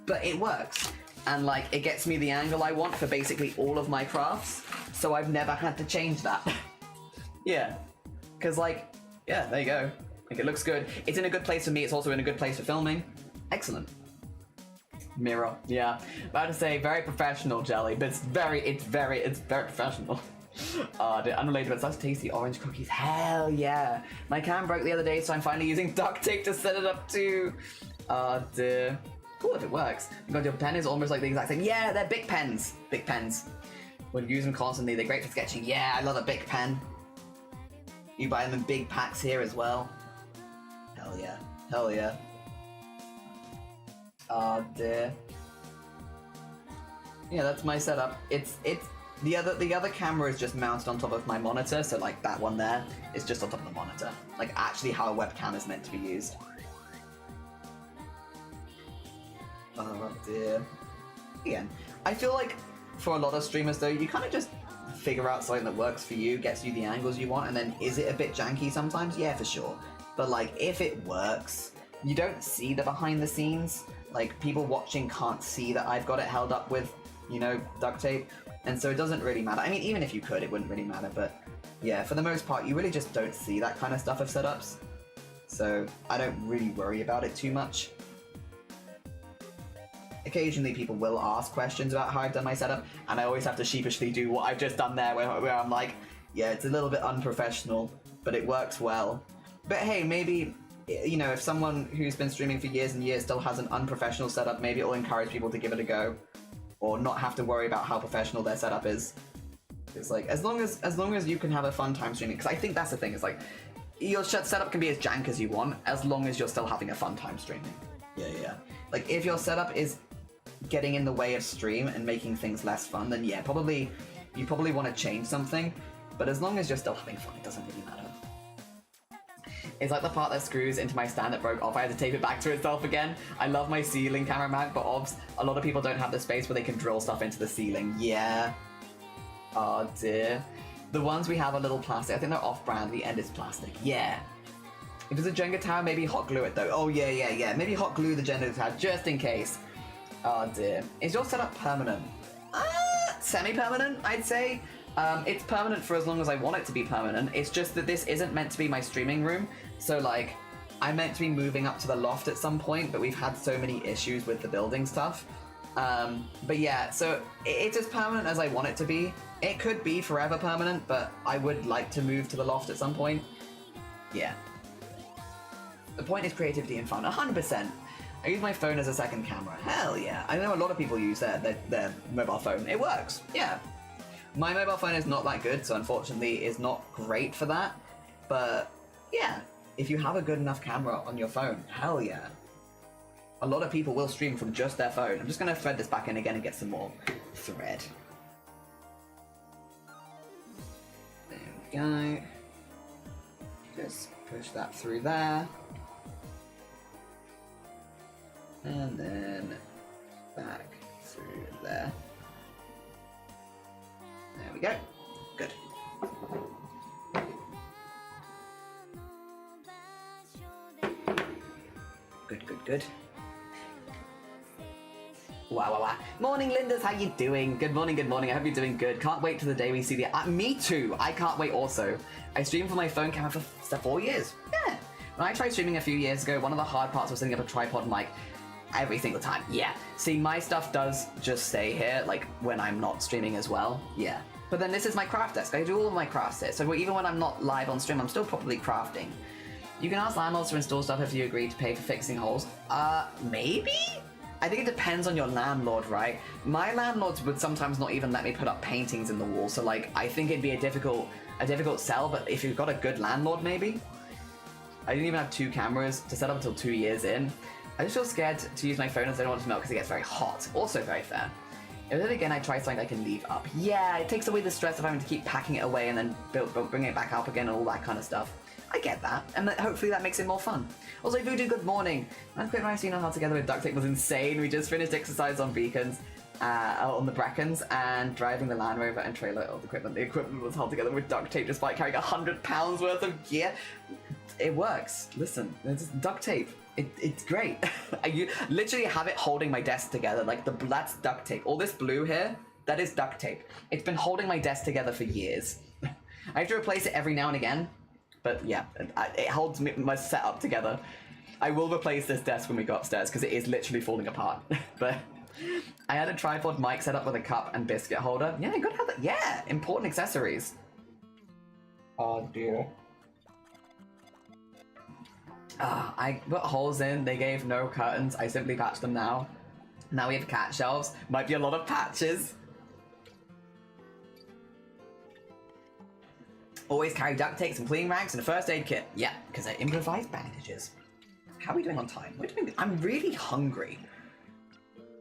But it works. And like, it gets me the angle I want for basically all of my crafts, so I've never had to change that. Yeah. Because like, yeah, there you go. Like, it looks good. It's in a good place for me, it's also in a good place for filming. Excellent. Mirror, yeah. About to say, very professional, Jelly, but it's very professional. Unrelated, but such tasty orange cookies. Hell yeah. My cam broke the other day, so I'm finally using duct tape to set it up too. Dear. Cool if it works. God, your pen is almost like the exact same. Yeah, they're Bic pens. Bic pens. Would use them constantly. They're great for sketching. Yeah, I love a Bic pen. You buy them in big packs here as well. Hell yeah. Hell yeah. Oh dear. Yeah, that's my setup. It's the other camera is just mounted on top of my monitor, so like that one there is just on top of the monitor. Like actually how a webcam is meant to be used. Oh dear. Again, I feel like for a lot of streamers though, you kind of just figure out something that works for you, gets you the angles you want, and then is it a bit janky sometimes? Yeah, for sure. But like, if it works, you don't see the behind the scenes. Like, people watching can't see that I've got it held up with, you know, duct tape, and so it doesn't really matter. I mean, even if you could, it wouldn't really matter, but yeah, for the most part, you really just don't see that kind of stuff of setups. So I don't really worry about it too much. Occasionally people will ask questions about how I've done my setup, and I always have to sheepishly do what I've just done there, where I'm like, yeah, it's a little bit unprofessional, but it works well. But hey, maybe, you know, if someone who's been streaming for years and years still has an unprofessional setup, maybe it'll encourage people to give it a go, or not have to worry about how professional their setup is. It's like, as long as you can have a fun time streaming, because I think that's the thing, is like, your setup can be as jank as you want, as long as you're still having a fun time streaming. Yeah. Like, if your setup is getting in the way of stream and making things less fun, then yeah, you probably want to change something. But as long as you're still having fun, it doesn't really matter. It's like the part that screws into my stand that broke off. I had to tape it back to itself again. I love my ceiling camera mount, but obs, a lot of people don't have the space where they can drill stuff into the ceiling. Yeah. Oh dear. The ones we have are little plastic. I think they're off-brand. The end is plastic. Yeah. If it's a Jenga tower, maybe hot glue it though. Oh yeah. Maybe hot glue the Jenga tower just in case. Oh dear. Is your setup permanent? Semi-permanent, I'd say. It's permanent for as long as I want it to be permanent. It's just that this isn't meant to be my streaming room. So like, I'm meant to be moving up to the loft at some point, but we've had so many issues with the building stuff. But yeah, so it's as permanent as I want it to be. It could be forever permanent, but I would like to move to the loft at some point. Yeah. The point is creativity and fun, 100%. I use my phone as a second camera. Hell yeah. I know a lot of people use their mobile phone. It works, yeah. My mobile phone is not that good, so unfortunately is not great for that. But yeah, if you have a good enough camera on your phone, hell yeah. A lot of people will stream from just their phone. I'm just gonna thread this back in again and get some more thread. There we go. Just push that through there. And then back through there. There we go. Good. Good. Wow. Morning, Lindas. How you doing? Good morning. I hope you're doing good. Can't wait till the day we see the... me too. I can't wait also. I streamed from my phone camera for 4 years. Yeah. When I tried streaming a few years ago, one of the hard parts was setting up a tripod mic every single time. Yeah. See, my stuff does just stay here, like, when I'm not streaming as well. Yeah. But then this is my craft desk. I do all of my crafts here. So even when I'm not live on stream, I'm still probably crafting. You can ask landlords to install stuff if you agree to pay for fixing holes. Maybe? I think it depends on your landlord, right? My landlords would sometimes not even let me put up paintings in the wall. So, like, I think it'd be a difficult sell, but if you've got a good landlord, maybe? I didn't even have 2 cameras to set up until 2 years in. I just feel scared to use my phone as I don't want it to melt because it gets very hot. Also very fair. If then again I try something I can leave up. Yeah, it takes away the stress of having to keep packing it away and then bringing it back up again and all that kind of stuff. I get that, and hopefully that makes it more fun. Also, Voodoo, good morning. That's quick nice, you know how together with duct tape was insane. We just finished exercise on beacons, on the Brackens, and driving the Land Rover and trailer of equipment. The equipment was held together with duct tape despite carrying 100 pounds worth of gear. It works. Listen, it's duct tape. It's great. I literally have it holding my desk together. Like, that's duct tape. All this blue here, that is duct tape. It's been holding my desk together for years. I have to replace it every now and again. But yeah, it holds my setup together. I will replace this desk when we go upstairs because it is literally falling apart. But I had a tripod mic set up with a cup and biscuit holder. Yeah, good to have that. Yeah, important accessories. Oh dear. I put holes in. They gave no curtains. I simply patched them now. Now we have cat shelves. Might be a lot of patches. Always carry duct tape, some cleaning rags, and a first aid kit. Yeah, because I improvise bandages. How are we doing on time? We're doing good. I'm really hungry.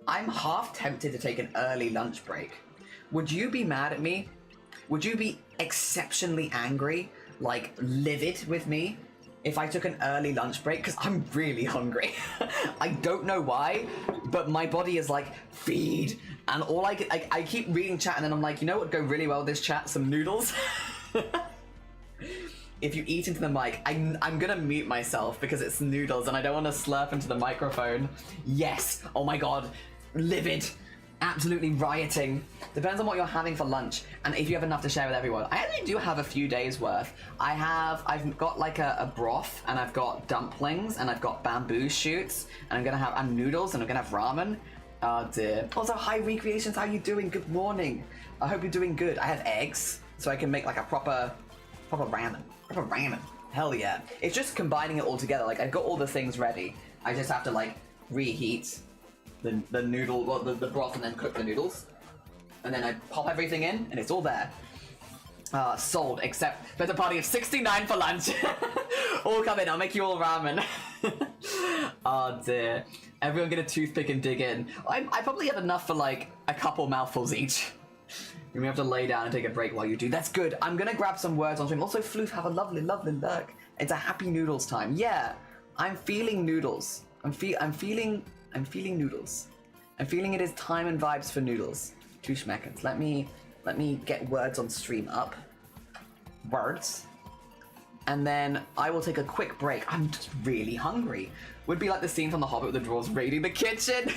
I'm half tempted to take an early lunch break. Would you be mad at me? Would you be exceptionally angry, like livid with me, if I took an early lunch break? Because I'm really hungry. I don't know why, but my body is like, feed. And all I keep reading chat, and then I'm like, you know what would go really well with this chat? Some noodles. If you eat into the mic, I'm gonna mute myself because it's noodles and I don't want to slurp into the microphone. Yes! Oh my god. Livid. Absolutely rioting. Depends on what you're having for lunch and if you have enough to share with everyone. I actually do have a few days worth. I've got like a broth, and I've got dumplings, and I've got bamboo shoots, and I'm gonna have noodles, and I'm gonna have ramen. Oh dear. Also, hi Recreations, how you doing? Good morning. I hope you're doing good. I have eggs, so I can make like a proper ramen. Proper ramen. Hell yeah. It's just combining it all together. Like, I've got all the things ready. I just have to like reheat the noodle, well, the broth, and then cook the noodles. And then I pop everything in, and it's all there. Sold, except there's a party of 69 for lunch. All come in, I'll make you all ramen. Oh dear. Everyone get a toothpick and dig in. I probably have enough for like a couple mouthfuls each. You may have to lay down and take a break while you do. That's good. I'm gonna grab some words on stream. Also, Floof, have a lovely, lovely look. It's a happy noodles time. Yeah, I'm feeling noodles. I'm feeling noodles. I'm feeling it is time and vibes for noodles. 2 schmeckens. Let me get words on stream up. Words. And then I will take a quick break. I'm just really hungry. Would be like the scene from The Hobbit with the dwarves raiding the kitchen.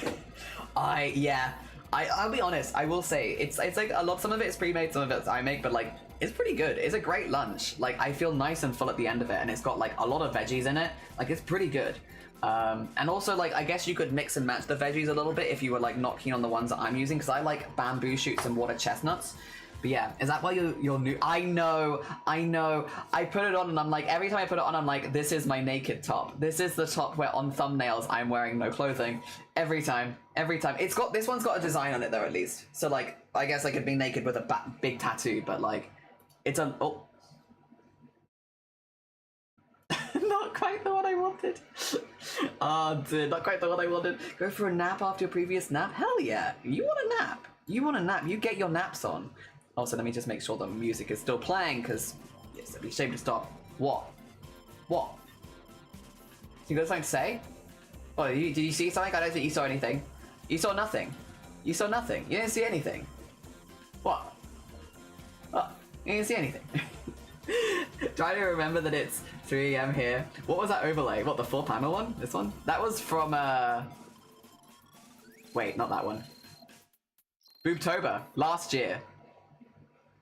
I'll be honest, I will say, it's like some of it is pre-made, some of it I make, but like, it's pretty good. It's a great lunch. Like, I feel nice and full at the end of it, and it's got like a lot of veggies in it. Like, it's pretty good. And also, like, I guess you could mix and match the veggies a little bit if you were like not keen on the ones that I'm using, because I like bamboo shoots and water chestnuts. But yeah, is that why you're new? I know. I put it on and I'm like, every time I put it on, I'm like, this is my naked top. This is the top where on thumbnails I'm wearing no clothing. Every time. This one's got a design on it though, at least. So like, I guess I could be naked with a big tattoo, but like, it's a, oh. Not quite the one I wanted. Oh, dude, not quite the one I wanted. Go for a nap after your previous nap? Hell yeah. You want a nap. You get your naps on. Also, let me just make sure the music is still playing, because yes, it'd be a shame to stop. What? You got something to say? Oh, did you see something? I don't think you saw anything. You saw nothing. You didn't see anything. What? Oh, you didn't see anything. Try to remember that it's 3 AM here. What was that overlay? What, the 4-panel one? This one? That was from, wait, not that one. Boobtober, last year.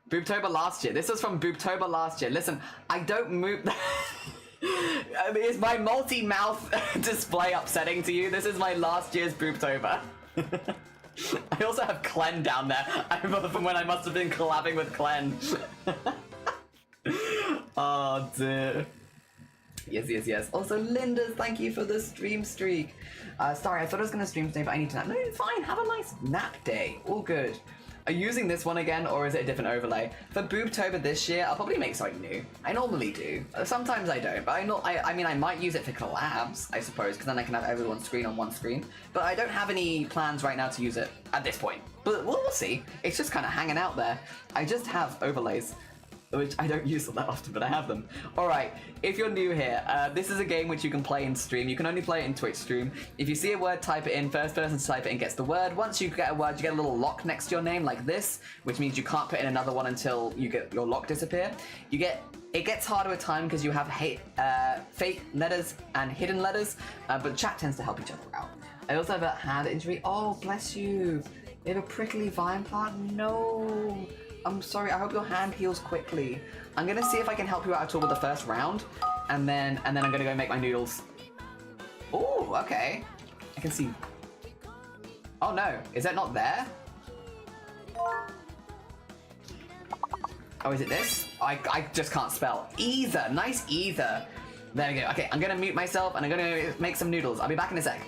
This was from Boobtober last year. Listen, I don't move... Is my multi-mouth display upsetting to you? This is my last year's Boobtober. I also have Clen down there. I remember from when I must have been collabing with Clen. Oh, dear. Yes. Also, Linda's, thank you for the stream streak. Sorry, I thought I was going to stream today, but I need to nap. No, it's fine. Have a nice nap day. All good. Are you using this one again, or is it a different overlay? For Boobtober this year, I'll probably make something new. I normally do. Sometimes I don't, but I mean, I might use it for collabs, I suppose, because then I can have everyone's screen on one screen. But I don't have any plans right now to use it at this point. But we'll see. It's just kind of hanging out there. I just have overlays, which I don't use that often, but I have them. Alright, if you're new here, this is a game which you can play in stream. You can only play it in Twitch stream. If you see a word, type it in. First person to type it in gets the word. Once you get a word, you get a little lock next to your name, like this, which means you can't put in another one until you get your lock disappear. It gets harder with time because you have fake letters and hidden letters, but chat tends to help each other out. I also have a hand injury. Oh, bless you. You have a prickly vine plant? No. I'm sorry, I hope your hand heals quickly. I'm gonna see if I can help you out at all with the first round, and then I'm gonna go make my noodles. Oh, okay. I can see. Oh no, is that not there? Oh, is it this? I just can't spell. Either, nice either. There we go. Okay, I'm gonna mute myself and I'm gonna make some noodles. I'll be back in a sec.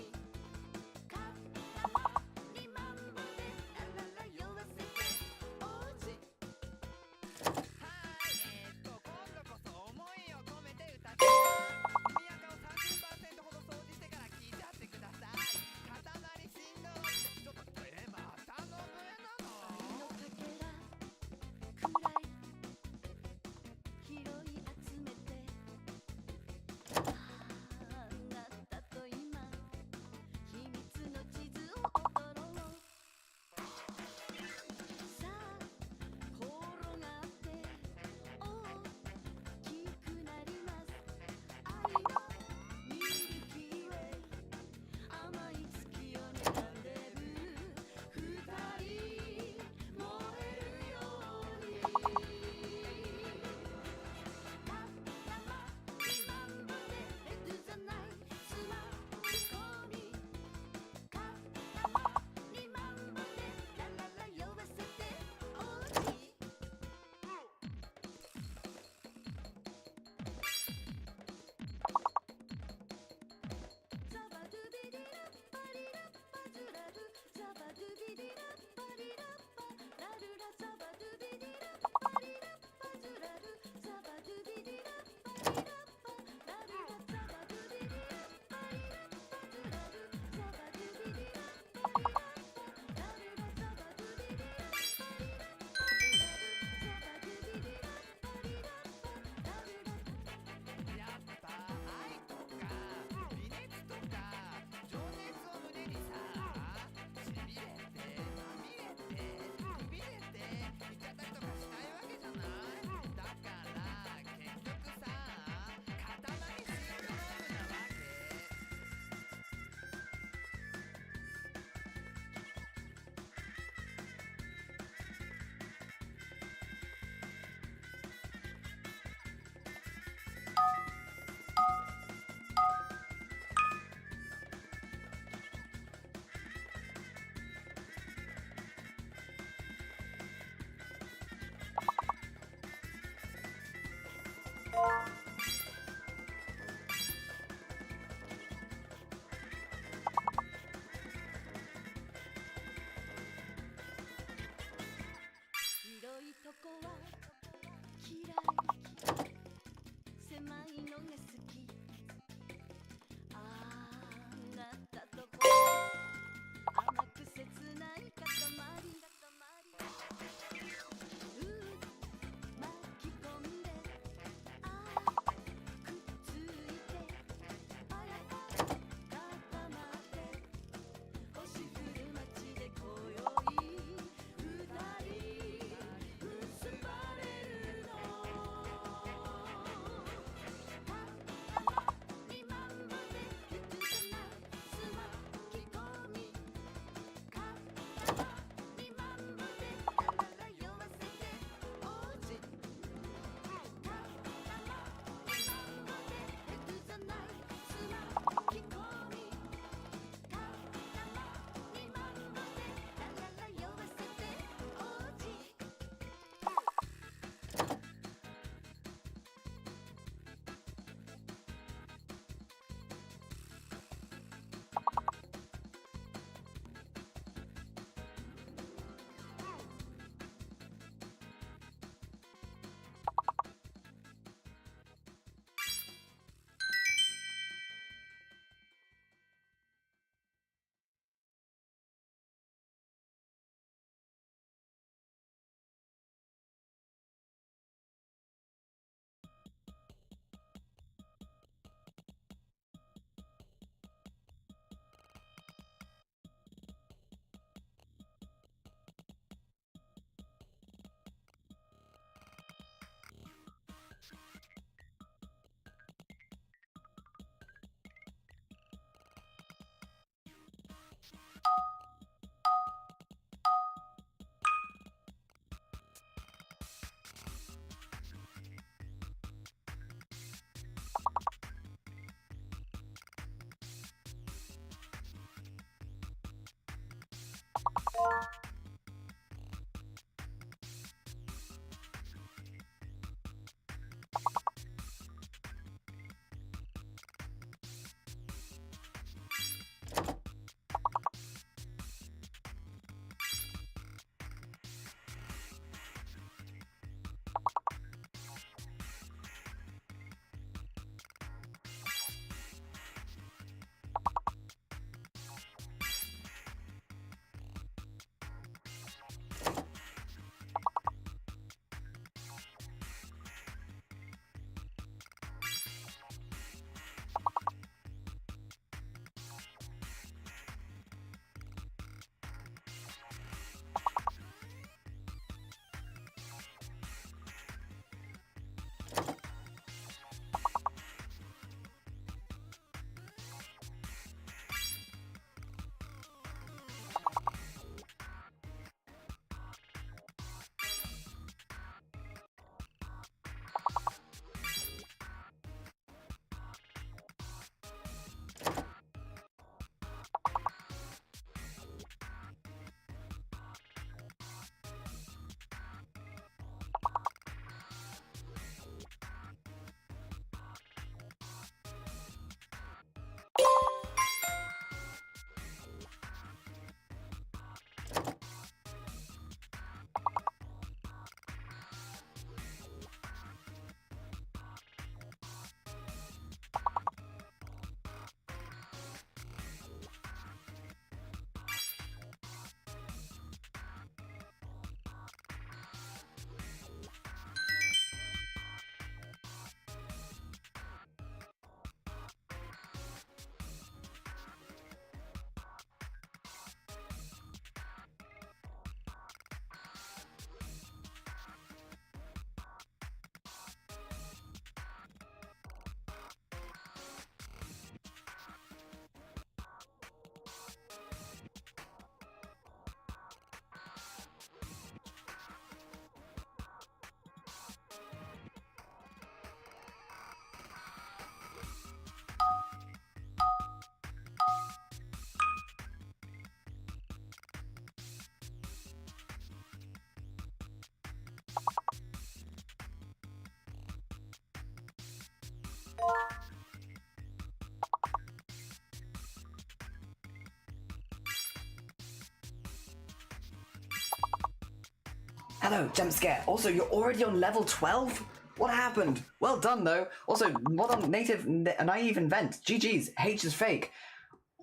Hello, jump scare. Also, you're already on level 12? What happened? Well done, though. Also, what on naive invent? GG's. H is fake.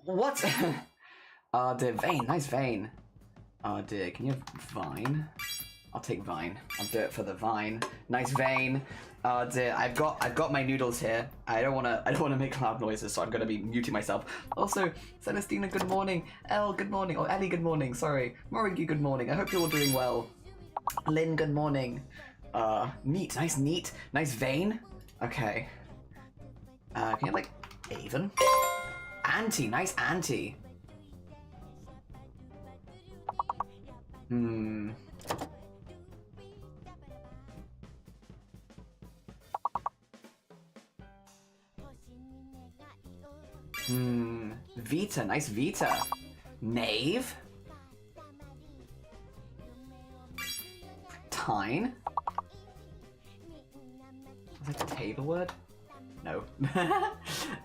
What? Dear, Vane. Nice Vane. Dear, can you have Vine? I'll take Vine. I'll do it for the Vine. Nice Vane. Dear, I've got my noodles here. I don't wanna make loud noises, so I'm gonna be muting myself. Also, Celestina, good morning. Elle, good morning. Or Ellie, good morning. Sorry. Morrigue, good morning. I hope you're all doing well. Lynn, good morning. Neat. Nice Vane. Okay. Can you have, like, Avon? Auntie, nice Auntie. Vita, nice Vita. Knave. Tine. Was that a table word? No.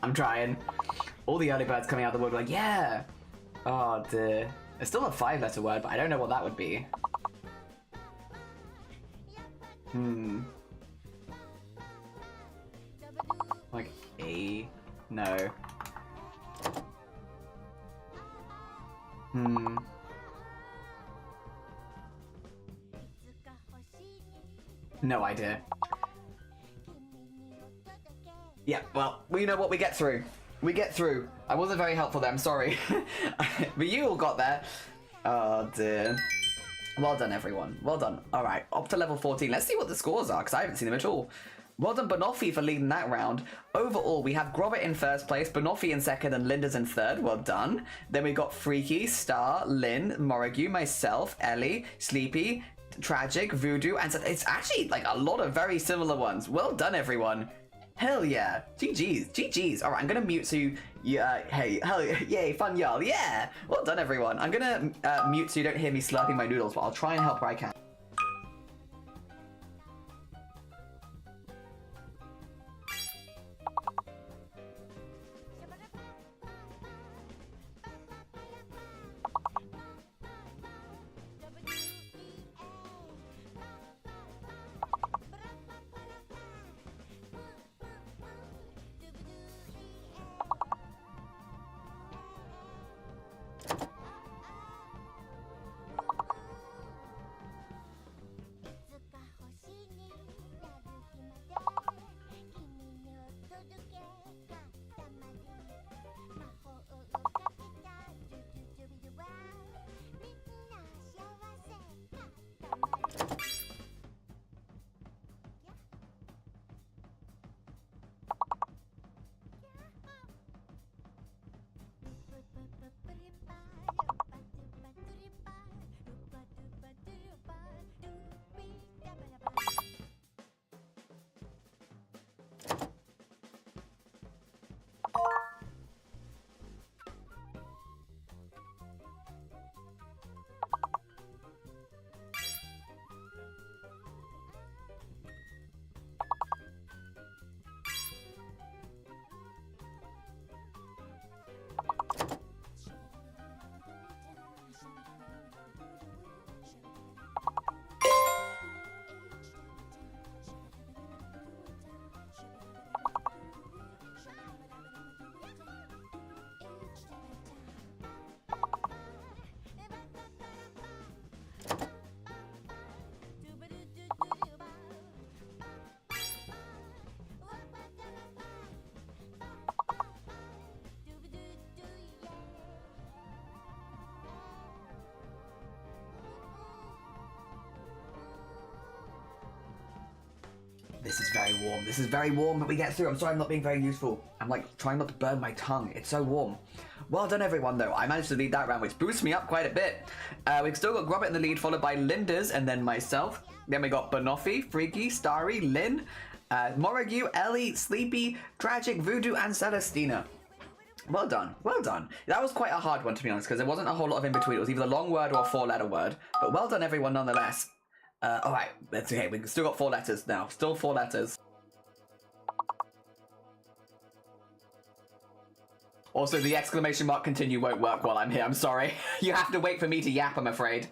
I'm trying. All the early birds coming out of the wood were like, yeah! Oh dear. It's still a 5-letter word, but I don't know what that would be. Like A? No. No idea. Yeah, well, we know what we get through. We get through. I wasn't very helpful there, I'm sorry. But you all got there. Oh dear. Well done, everyone. Well done. Alright, up to level 14. Let's see what the scores are, because I haven't seen them at all. Well done, Banoffee, for leading that round. Overall, we have Grobert in first place, Banoffee in second, and Linda's in third. Well done. Then we got Freaky, Star, Lynn, Morrigue, myself, Ellie, Sleepy, Tragic, Voodoo, and so it's actually like a lot of very similar ones. Well done, everyone. Hell yeah. GG's. Alright, I'm gonna mute so you, hey, hell yeah, yay, fun y'all, yeah. Well done, everyone. I'm gonna mute so you don't hear me slurping my noodles, but I'll try and help where I can. This is very warm. This is very warm, but we get through. I'm sorry I'm not being very useful. I'm like trying not to burn my tongue. It's so warm. Well done, everyone, though. I managed to lead that round, which boosts me up quite a bit. We've still got Grobert in the lead, followed by Linda's, and then myself. Then we got Banoffee, Freaky, Starry, Lynn, Morrigue, Ellie, Sleepy, Tragic, Voodoo, and Celestina. Well done. Well done. That was quite a hard one, to be honest, because there wasn't a whole lot of in between. It was either a long word or a 4-letter word. But well done, everyone, nonetheless. Alright, that's okay. We've still got 4 letters now. Still 4 letters. Also, the exclamation mark continue won't work while I'm here. I'm sorry. You have to wait for me to yap, I'm afraid.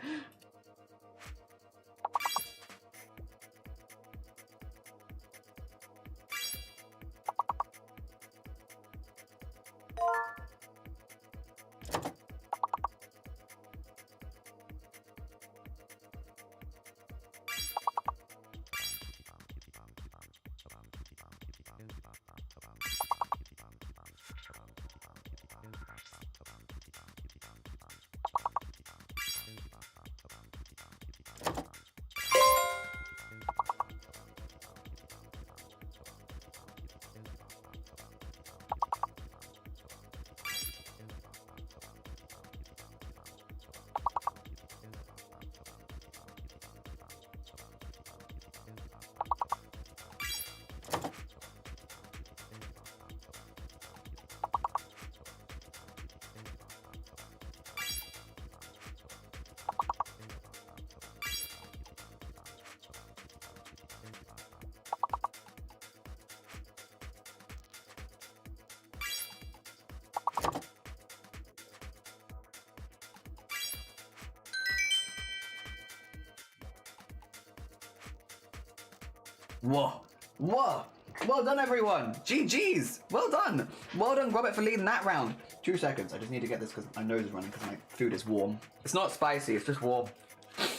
Whoa. Whoa. Well done, everyone. GG's. Well done. Well done, Robert, for leading that round. 2 seconds. I just need to get this because my nose is running because my food is warm. It's not spicy. It's just warm.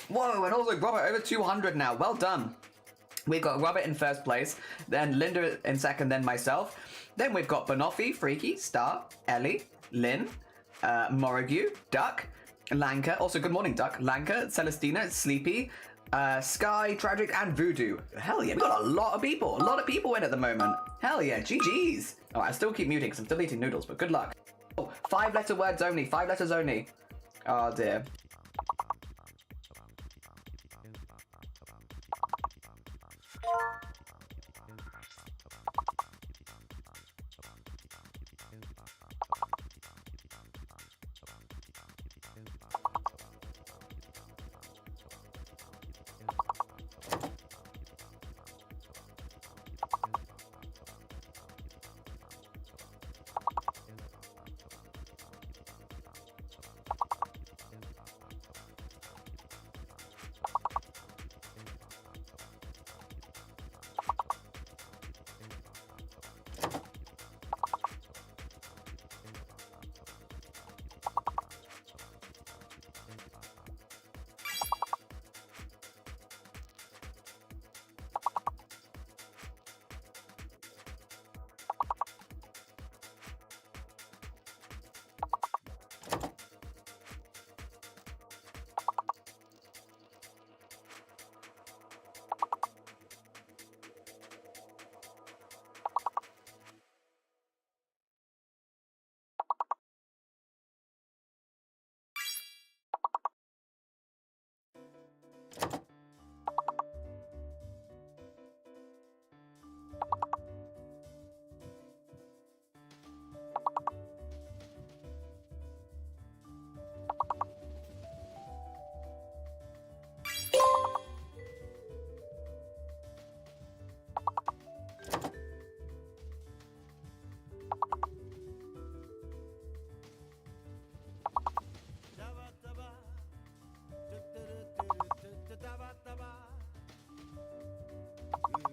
Whoa, and also Robert over 200 now. Well done. We've got Robert in first place, then Linda in second, then myself. Then we've got Banoffee, Freaky, Star, Ellie, Lynn, Morrigue, Duck, Lanka. Also, good morning, Duck. Lanka, Celestina, Sleepy, Sky, Tragic, and Voodoo. Hell yeah, we've got a lot of people. A lot of people in at the moment. Hell yeah, GG's. All right, I still keep muting because I'm still eating noodles, but good luck. Oh, 5-letter words only. 5 letters only. Oh dear.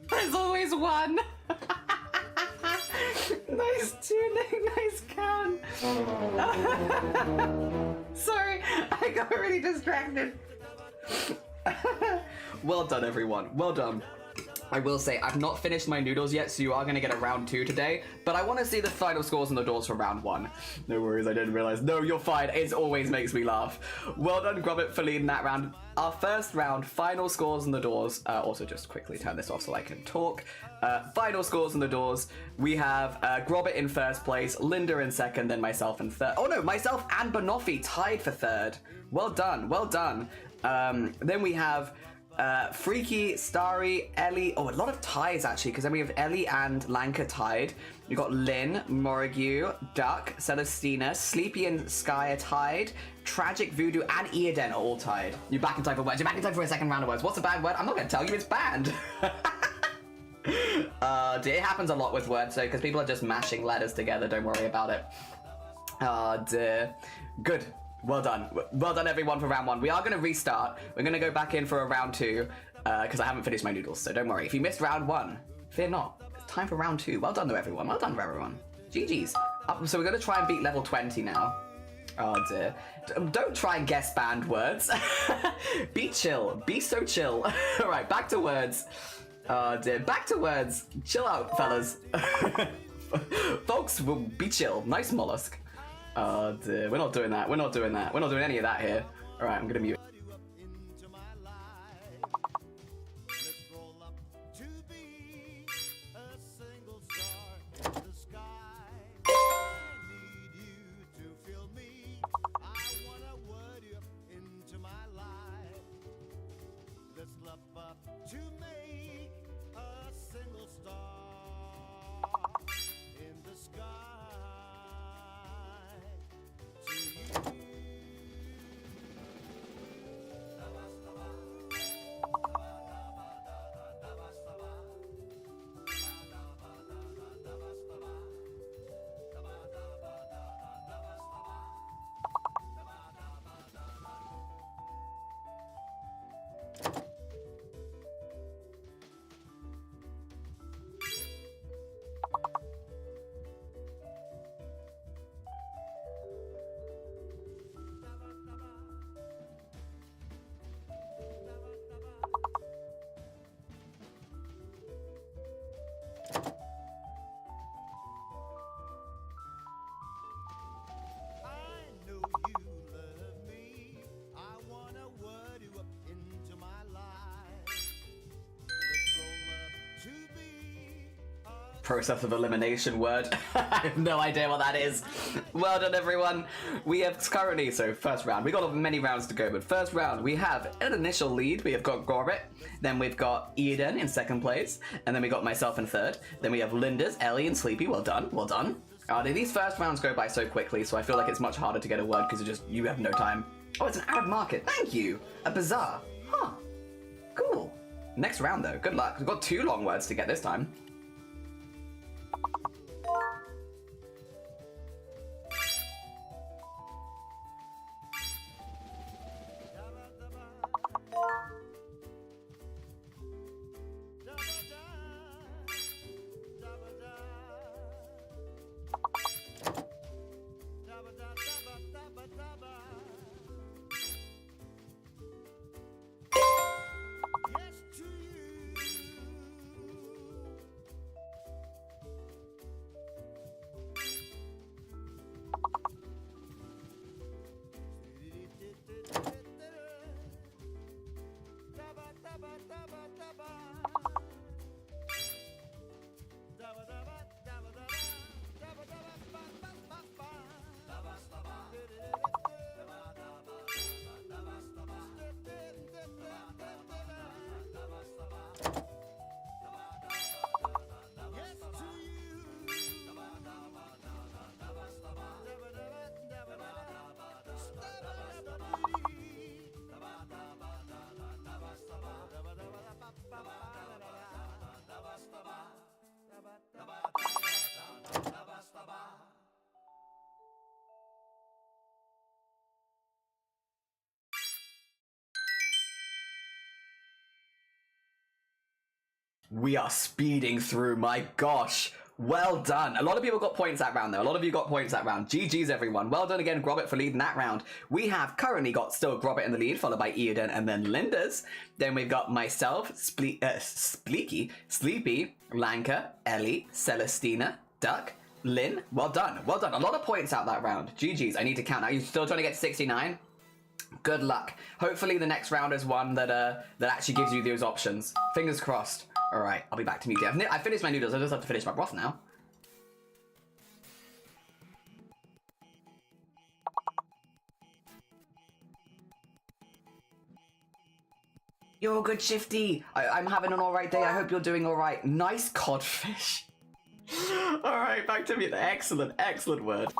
There's always one. Nice tuning, nice count. Sorry, I got really distracted. Well done, everyone. Well done. I will say, I've not finished my noodles yet, so you are going to get a round 2 today, but I want to see the final scores on the doors for round 1. No worries, I didn't realize. No, you're fine. It always makes me laugh. Well done, Grobit, for leading that round. Our first round, final scores on the doors. Also, just quickly turn this off so I can talk. Final scores on the doors. We have Grobit in first place, Linda in second, then myself in third. Oh no, myself and Banoffee tied for third. Well done, well done. Then we have Freaky, Starry, Ellie. Oh, a lot of ties actually, because then we have Ellie and Lanka tied. We've got Lynn, Morrigue, Duck, Celestina, Sleepy and Sky are tied. Tragic, Voodoo, and Eoden are all tied. You're back in time for words. You're back in time for a second round of words. What's a bad word? I'm not going to tell you. It's banned. It happens a lot with words, though, because people are just mashing letters together. Don't worry about it. Dear. Good. Well done. Well done, everyone, for round 1. We are going to restart. We're going to go back in for a round 2, because I haven't finished my noodles, so don't worry. If you missed round 1, fear not. It's time for round 2. Well done, though, everyone. Well done for everyone. GG's. So we're going to try and beat level 20 now. Oh, dear. Don't try and guess banned words. Be chill. Be so chill. All right, back to words. Oh, dear. Back to words. Chill out, fellas. Folks, will be chill. Nice mollusk. Oh dear, we're not doing that. We're not doing that. We're not doing any of that here. Alright, I'm gonna mute. process of elimination word. I have no idea what that is. Well done, everyone. We have currently, so first round, we got many rounds to go, but first round, we have an initial lead. We have got Gorbit, then we've got Eden in second place, and then we got myself in third. Then we have Linda's, Ellie, and Sleepy. Well done, well done. These first rounds go by so quickly, so I feel like it's much harder to get a word because you have no time. Oh, it's an Arab market. Thank you. A bazaar. Huh. Cool. Next round, though. Good luck. We've got 2 long words to get this time. We are speeding through, my gosh. Well done. A lot of people got points that round, though. A lot of you got points that round. GG's, everyone. Well done again, Grobbit, for leading that round. We have currently got still Grobbit in the lead, followed by Eden and then Linda's. Then we've got myself, Sleepy, Lanka, Ellie, Celestina, Duck, Lynn. Well done. Well done. A lot of points out that round. GG's. I need to count now. You're still trying to get to 69? Good luck. Hopefully the next round is one that actually gives you those options. Fingers crossed. All right, I'll be back to meet you. I finished my noodles. I just have to finish my broth now. You're good, Shifty. I'm having an all right day. I hope you're doing all right. Nice codfish. All right, back to me. Excellent, excellent word.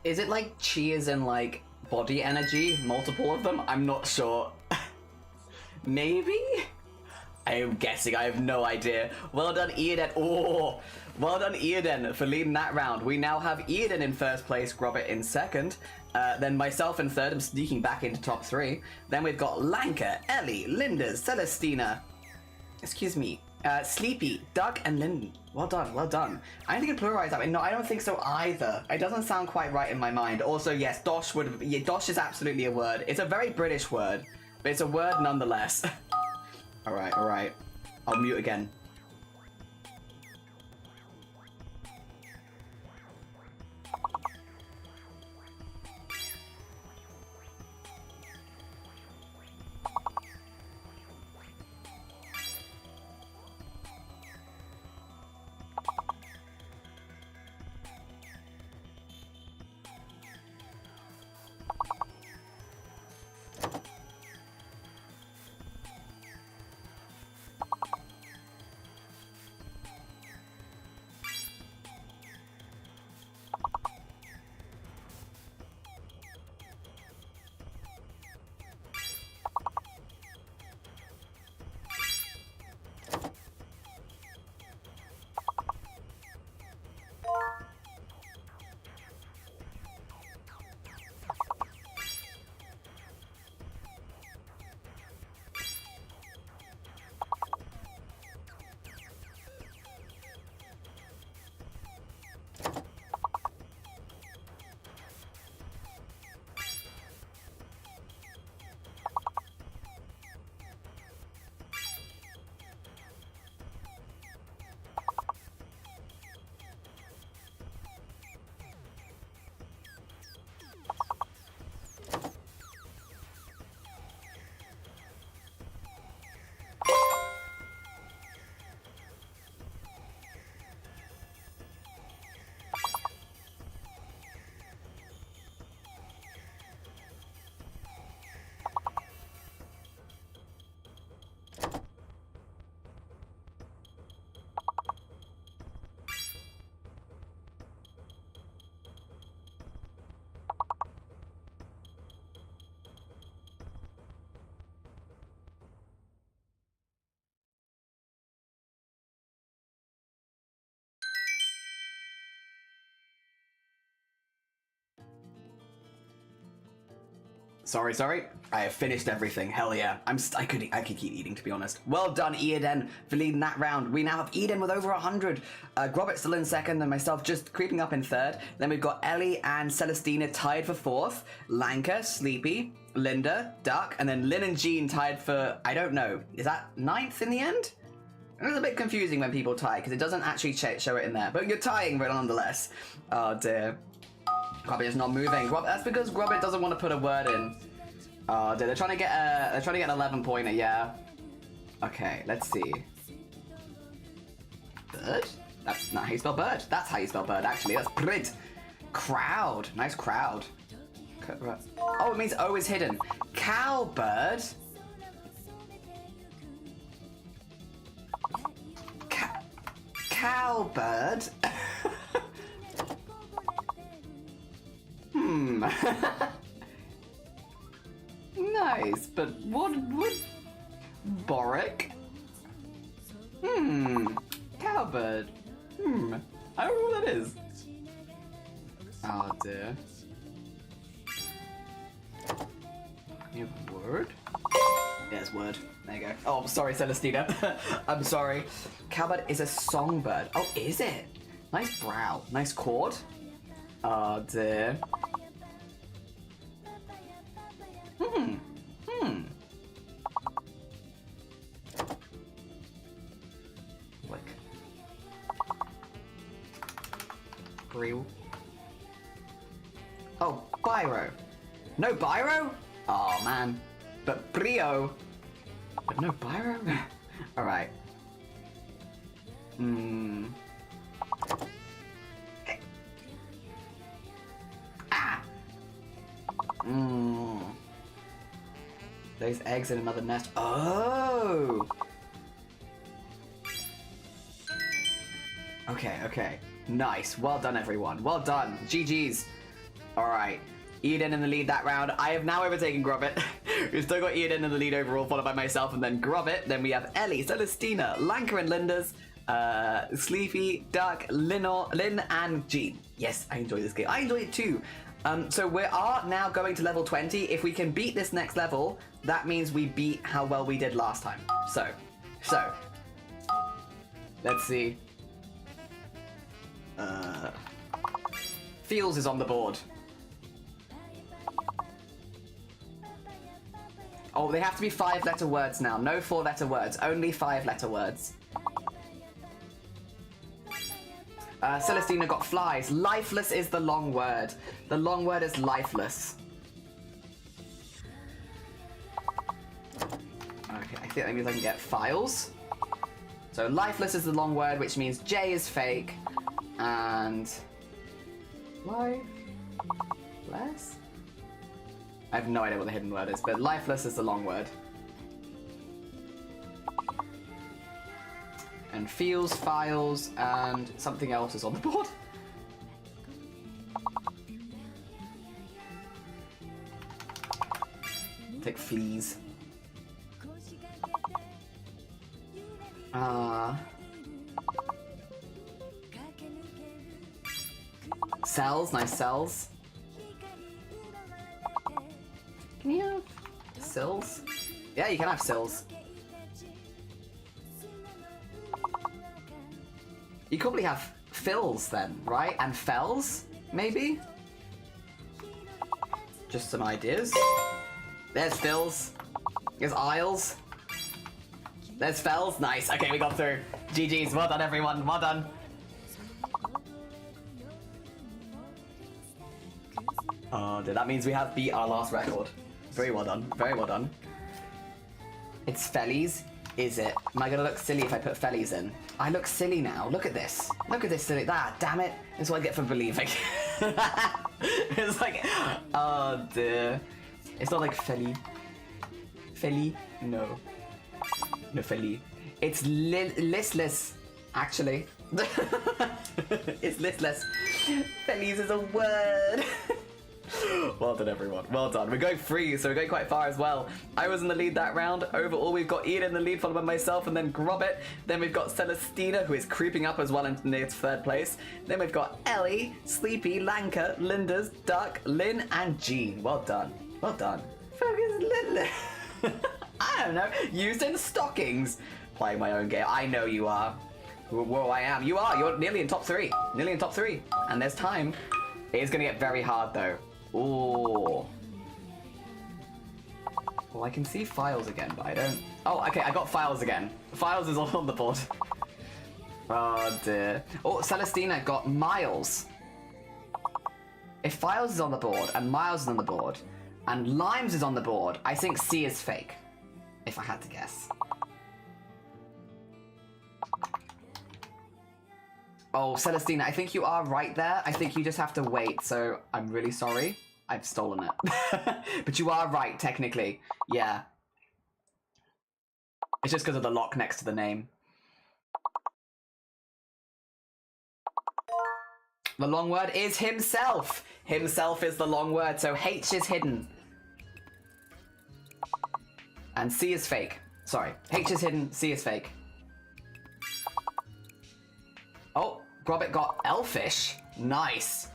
Is it like chi is in like body energy? Multiple of them? I'm not sure. Maybe? I am guessing. I have no idea. Well done, Eden. Oh, well done, Eden, for leading that round. We now have Eden in first place, Grobbit in second. Then myself in third. I'm sneaking back into top 3. Then we've got Lanka, Ellie, Linda's, Celestina. Excuse me. Sleepy, Doug, and Linden. Well done, well done. I don't think it pluralized that way. No, I don't think so either. It doesn't sound quite right in my mind. Also, yes, dosh would. Yeah, dosh is absolutely a word. It's a very British word, but it's a word nonetheless. All right, all right. I'll mute again. Sorry. I have finished everything. Hell yeah. I could keep eating, to be honest. Well done, Eden, for leading that round. We now have Eden with over 100. Grobert still in second, and myself just creeping up in third. Then we've got Ellie and Celestina tied for fourth. Lanka, Sleepy, Linda, Duck, and then Lynn and Jean tied for, I don't know, is that ninth in the end? It was a bit confusing when people tie, because it doesn't actually show it in there. But you're tying, but nonetheless. Oh dear. Grobert is not moving. That's because Grobert doesn't want to put a word in. Oh dear, they're trying to get an 11-pointer, yeah. Okay, let's see. Bird? That's not how you spell bird. That's how you spell bird, actually. That's brid. Crowd. Nice crowd. Oh, it means O is hidden. Cowbird. Cowbird. Nice, but what Boric? Cowbird. I don't know what that is. Oh dear. You have word? There's word. There you go. Oh, sorry, Celestina. I'm sorry. Cowbird is a songbird. Oh, is it? Nice brow. Nice chord. Oh dear. Like. Brio. Oh, biro. No biro? Oh man. But brio. But no biro? Alright. There's eggs in another nest. Oh! Okay. Nice. Well done, everyone. Well done. GG's. Alright. Eden in the lead that round. I have now overtaken Grobit. We've still got Eden in the lead overall, followed by myself and then Grobit. Then we have Ellie, Celestina, Lanka and Linda's, Sleepy, Duck, Lynn, and Jean. Yes, I enjoy this game. I enjoy it too. So we are now going to level 20. If we can beat this next level, that means we beat how well we did last time. So, Let's see. Feels is on the board. Oh, they have to be 5-letter words now. No 4-letter words. Only 5-letter words. Celestina got flies. Lifeless is the long word. The long word is lifeless. Okay, I think that means I can get files. So lifeless is the long word, which means J is fake. And... lifeless? I have no idea what the hidden word is, but lifeless is the long word. And feels, files, and something else is on the board. Take fleas. Cells, nice cells. Can you have sills? Yeah, you can have sills. You could probably have fills then, right? And fells, maybe? Just some ideas. There's fills. There's aisles. There's fells. Nice. Okay, we got through. GG's. Well done, everyone. Well done. Oh, dude, that means we have beat our last record. Very well done. Very well done. It's fellies, is it? Am I gonna look silly if I put fellies in? I look silly now. Look at this. Look at this silly. That, damn it. That's what I get for believing. It's like, oh dear. It's not like felly. Felly? No. No felly. It's listless, actually. It's listless. Fellies is a word. Well done, everyone. Well done. We're going free, so we're going quite far as well. I was in the lead that round. Overall, we've got Ian in the lead, followed by myself, and then Grobit. Then we've got Celestina, who is creeping up as well into its 3rd place. Then we've got Ellie, Sleepy, Lanka, Linda's, Duck, Lynn, and Jean. Well done. Well done. Focus, Linda. I don't know. Used in stockings. Playing my own game. I know you are. Whoa, I am. You are. You're nearly in top 3. Nearly in top 3. And there's time. It is going to get very hard, though. Ooh. Well, I can see files again, but I don't... Oh, okay, I got files again. Files is all on the board. Oh, dear. Oh, Celestina got miles. If files is on the board, and miles is on the board, and limes is on the board, I think C is fake. If I had to guess. Oh, Celestina, I think you are right there. I think you just have to wait, so I'm really sorry. I've stolen it. But you are right, technically. Yeah. It's just because of the lock next to the name. The long word is himself. Himself is the long word, so H is hidden. And C is fake. Sorry. H is hidden, C is fake. Oh, Grobit got elfish. Nice.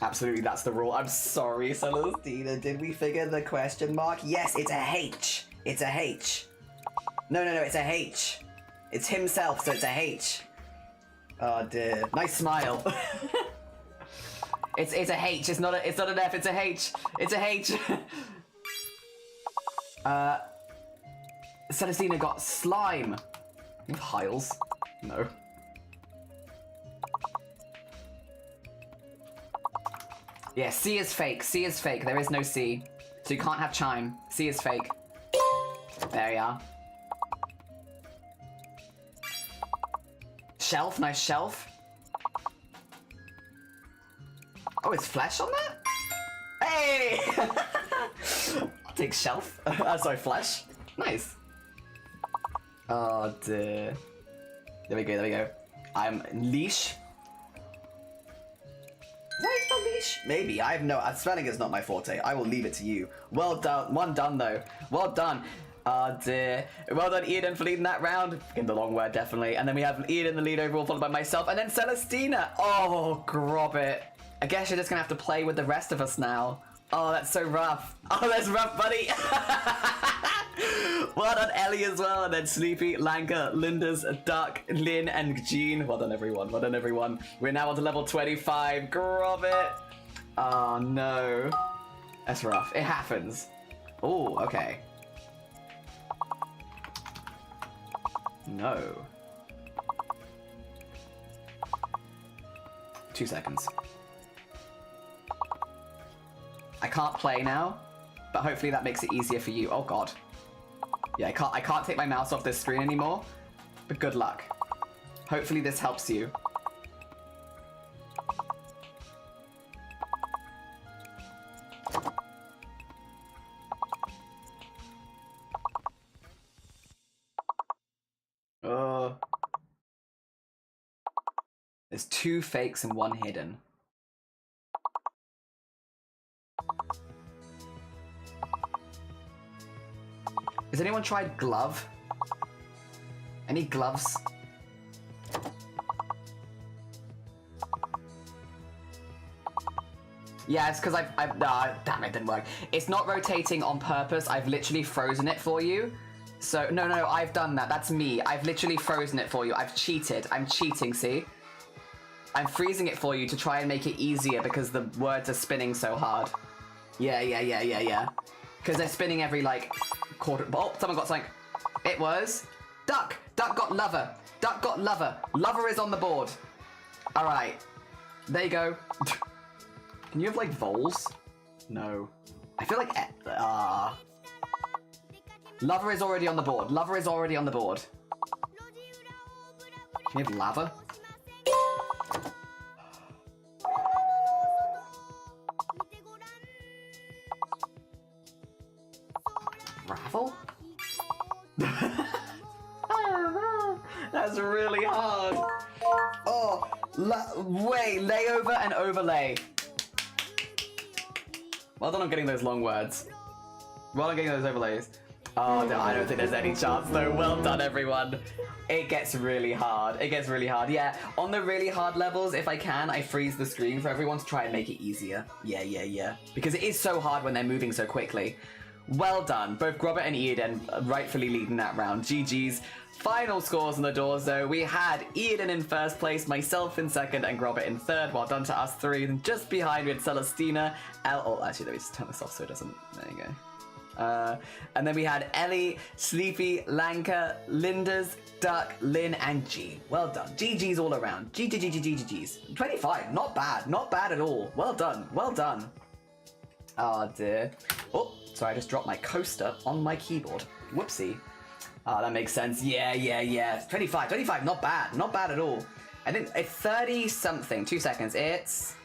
Absolutely, that's the rule. I'm sorry, Celestina. Did we figure the question mark? Yes, it's a H. It's a H. No, it's a H. It's himself, so it's a H. Oh dear. Nice smile. It's a H. It's not an F. It's a H. It's a H. Celestina got slime. With Hiles. No. Yeah, C is fake. C is fake. There is no C. So you can't have chime. C is fake. There you are. Shelf. Nice shelf. Oh, it's flesh on that? Hey! I'll take shelf. Sorry, flesh. Nice. Oh dear. There we go, there we go. I'm leash. What is the leash? Maybe, I have no... spelling is not my forte. I will leave it to you. Well done. One done, though. Well done. Oh dear. Well done, Ian, for leading that round. In the long word, definitely. And then we have Ian in the lead overall, followed by myself. And then Celestina. Oh, Grobit. I guess you're just going to have to play with the rest of us now. Oh, that's so rough. Oh, that's rough, buddy. Well done, Ellie, as well. And then Sleepy, Lanka, Linda's, Duck, Lynn, and Jean. Well done, everyone. Well done, everyone. We're now on to level 25. Grab it. Oh, no. That's rough. It happens. Oh, okay. No. 2 seconds. I can't play now, but hopefully that makes it easier for you. Oh god. Yeah, I can't take my mouse off this screen anymore, but good luck. Hopefully this helps you. There's 2 fakes and 1 hidden. Has anyone tried glove? Any gloves? Yeah, it's because damn it, didn't work. It's not rotating on purpose. I've literally frozen it for you. So, no, I've done that. That's me. I've literally frozen it for you. I've cheated. I'm cheating, see? I'm freezing it for you to try and make it easier because the words are spinning so hard. Yeah. Because they're spinning every, like, quarter. Oh, someone got something. It was Duck. Duck got lover. Duck got lover. Lover is on the board. All right. There you go. Can you have, like, voles? No. I feel like... Lover is already on the board. Lover is already on the board. Can you have lava? Ravel? That's really hard. Oh, layover and overlay. Well done on getting those long words. Well done getting those overlays. Oh, no, I don't think there's any chance though. Well done, everyone. It gets really hard. It gets really hard. Yeah, on the really hard levels, if I can, I freeze the screen for everyone to try and make it easier. Yeah. Because it is so hard when they're moving so quickly. Well done. Both Grobert and Eden rightfully leading that round. GG's. Final scores on the doors, though. We had Eden in first place, myself in second, and Grobert in third. Well done to us three. And just behind, we had Celestina. Oh, actually, let me just turn this off so it doesn't... There you go. And then we had Ellie, Sleepy, Lanka, Linda's, Duck, Lynn, and G. Well done. GG's all around. GG's. 25. Not bad. Not bad at all. Well done. Well done. Oh, dear. Oh, sorry, I just dropped my coaster on my keyboard. Whoopsie. Oh, that makes sense. Yeah. 25. Not bad. Not bad at all. I think it's 30-something. 2 seconds. It's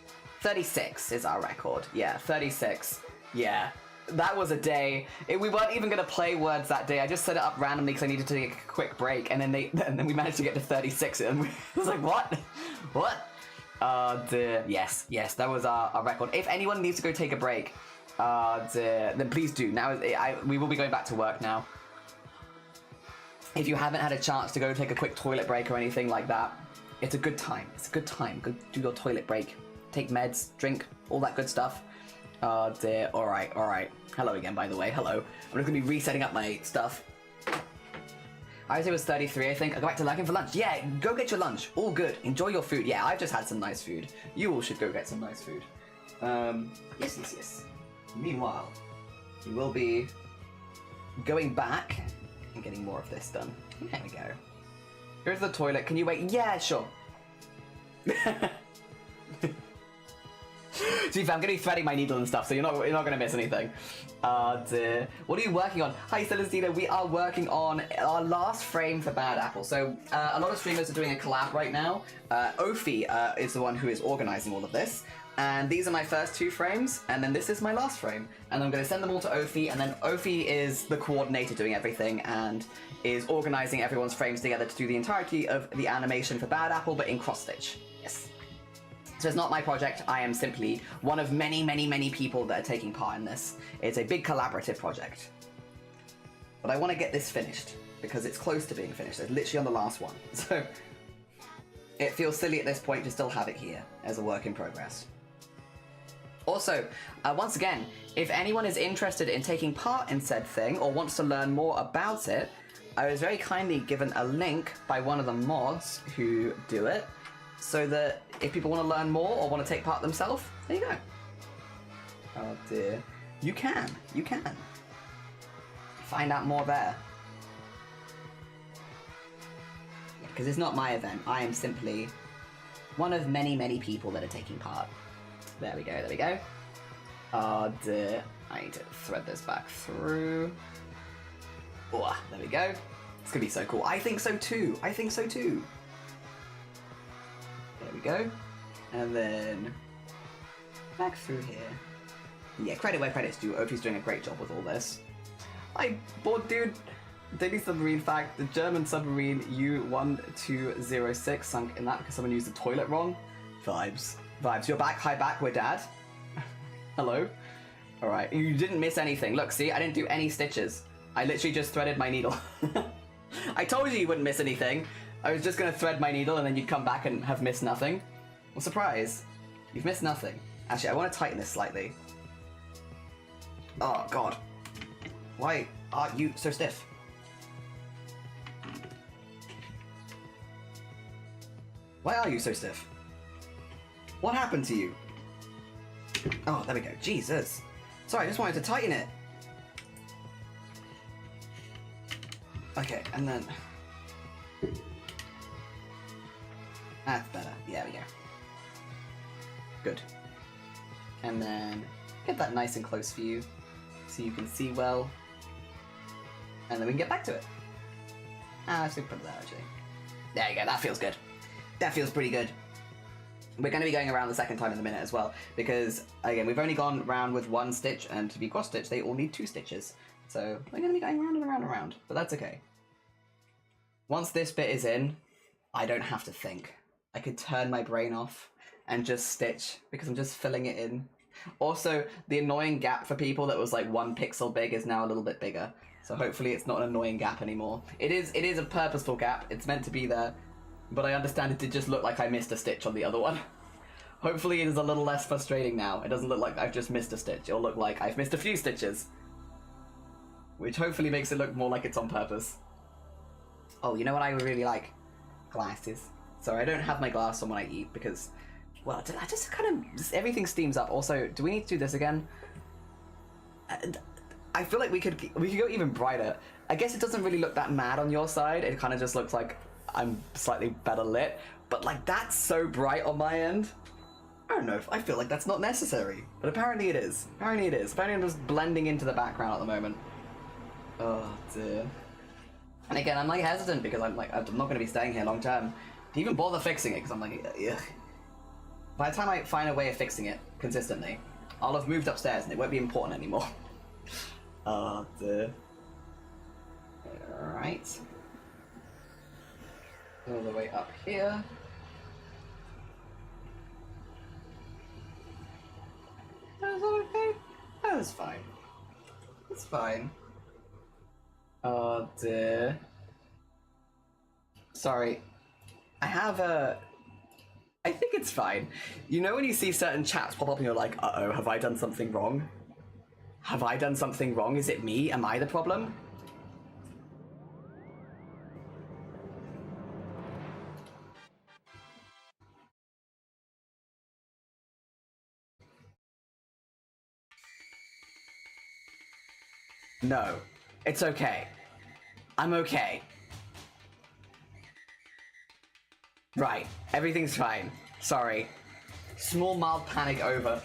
36 is our record. Yeah, 36. Yeah. That was a day. We weren't even going to play words that day. I just set it up randomly because I needed to take a quick break, and then we managed to get to 36, and we was like, what? Yes, that was our record. If anyone needs to go take a break, then please do. Now we will be going back to work now. If you haven't had a chance to go take a quick toilet break or anything like that, it's a good time. Go do your toilet break. Take meds, drink, all that good stuff. Oh dear. All right. Hello again, by the way. Hello. I'm just gonna be resetting up my stuff. I would say it was 33, I think. I'll go back to lurking for lunch. Yeah, go get your lunch. All good. Enjoy your food. Yeah, I've just had some nice food. You all should go get some nice food. Yes. Meanwhile, we will be going back and getting more of this done. There we go. Go to the toilet. Can you wait? Yeah, sure. To be fair, I'm going to be threading my needle and stuff, so you're not going to miss anything. Dear. What are you working on? Hi, Celestina. We are working on our last frame for Bad Apple. So a lot of streamers are doing a collab right now. Ophi is the one who is organizing all of this. And these are my first 2 frames, and then this is my last frame. And I'm going to send them all to Ophi, and then Ophi is the coordinator doing everything and is organizing everyone's frames together to do the entirety of the animation for Bad Apple, but in cross-stitch. Yes. So it's not my project, I am simply one of many people that are taking part in this. It's a big collaborative project. But I want to get this finished, because it's close to being finished. It's literally on the last one. So it feels silly at this point to still have it here as a work in progress. Also, once again, if anyone is interested in taking part in said thing or wants to learn more about it, I was very kindly given a link by one of the mods who do it, so that if people want to learn more or want to take part themselves, there you go. Oh dear. You can. Find out more there. Yeah, because it's not my event. I am simply one of many, many people that are taking part. There we go. Oh dear. I need to thread this back through. Oh, there we go. It's gonna be so cool. I think so too. There we go. And then back through here. Yeah, credit where credit's due. Opie's doing a great job with all this. I bought, dude. Daily submarine fact: the German submarine U-1206 sunk in that because someone used the toilet wrong. Vibes. You're back. Hi back. We're dad. Hello. All right. You didn't miss anything. Look, see, I didn't do any stitches. I literally just threaded my needle. I told you wouldn't miss anything. I was just gonna thread my needle and then you'd come back and have missed nothing. Well, surprise. You've missed nothing. Actually, I want to tighten this slightly. Oh, God. Why are you so stiff? Why are you so stiff? What happened to you? Oh, there we go. Jesus. Sorry, I just wanted to tighten it. Okay, and then... That's better. Yeah, there we go. Good. And then get that nice and close for you so you can see well. And then we can get back to it. Let's put it there, actually. There you go, that feels good. That feels pretty good. We're going to be going around the second time in a minute as well, because, again, we've only gone round with one stitch, and to be cross-stitched, they all need 2 stitches. So we're going to be going round and round and round, but that's okay. Once this bit is in, I don't have to think. I could turn my brain off and just stitch, because I'm just filling it in. Also, the annoying gap for people that was like 1 pixel big is now a little bit bigger. So hopefully it's not an annoying gap anymore. It is a purposeful gap. It's meant to be there. But I understand it did just look like I missed a stitch on the other one. Hopefully it is a little less frustrating now. It doesn't look like I've just missed a stitch. It'll look like I've missed a few stitches. Which hopefully makes it look more like it's on purpose. Oh, you know what I would really like? Glasses. Sorry, I don't have my glass on when I eat because... Well, I just kind of... Everything steams up. Also, do we need to do this again? I feel like we could go even brighter. I guess it doesn't really look that mad on your side. It kind of just looks like I'm slightly better lit. But like, that's so bright on my end. I don't know. I feel like that's not necessary. But apparently it is. Apparently I'm just blending into the background at the moment. Oh, dear. And again, I'm like hesitant because I'm not going to be staying here long term to even bother fixing it because I'm like, ugh. By the time I find a way of fixing it consistently, I'll have moved upstairs and it won't be important anymore. Oh, dear. Alright. All the way up here. That was okay? That was fine. It's fine. Oh, dear. Sorry. I have a... I think it's fine. You know when you see certain chats pop up and you're like, uh-oh, have I done something wrong? Have I done something wrong? Is it me? Am I the problem? No. It's okay. I'm okay. Right. Everything's fine. Sorry. Small mild panic over.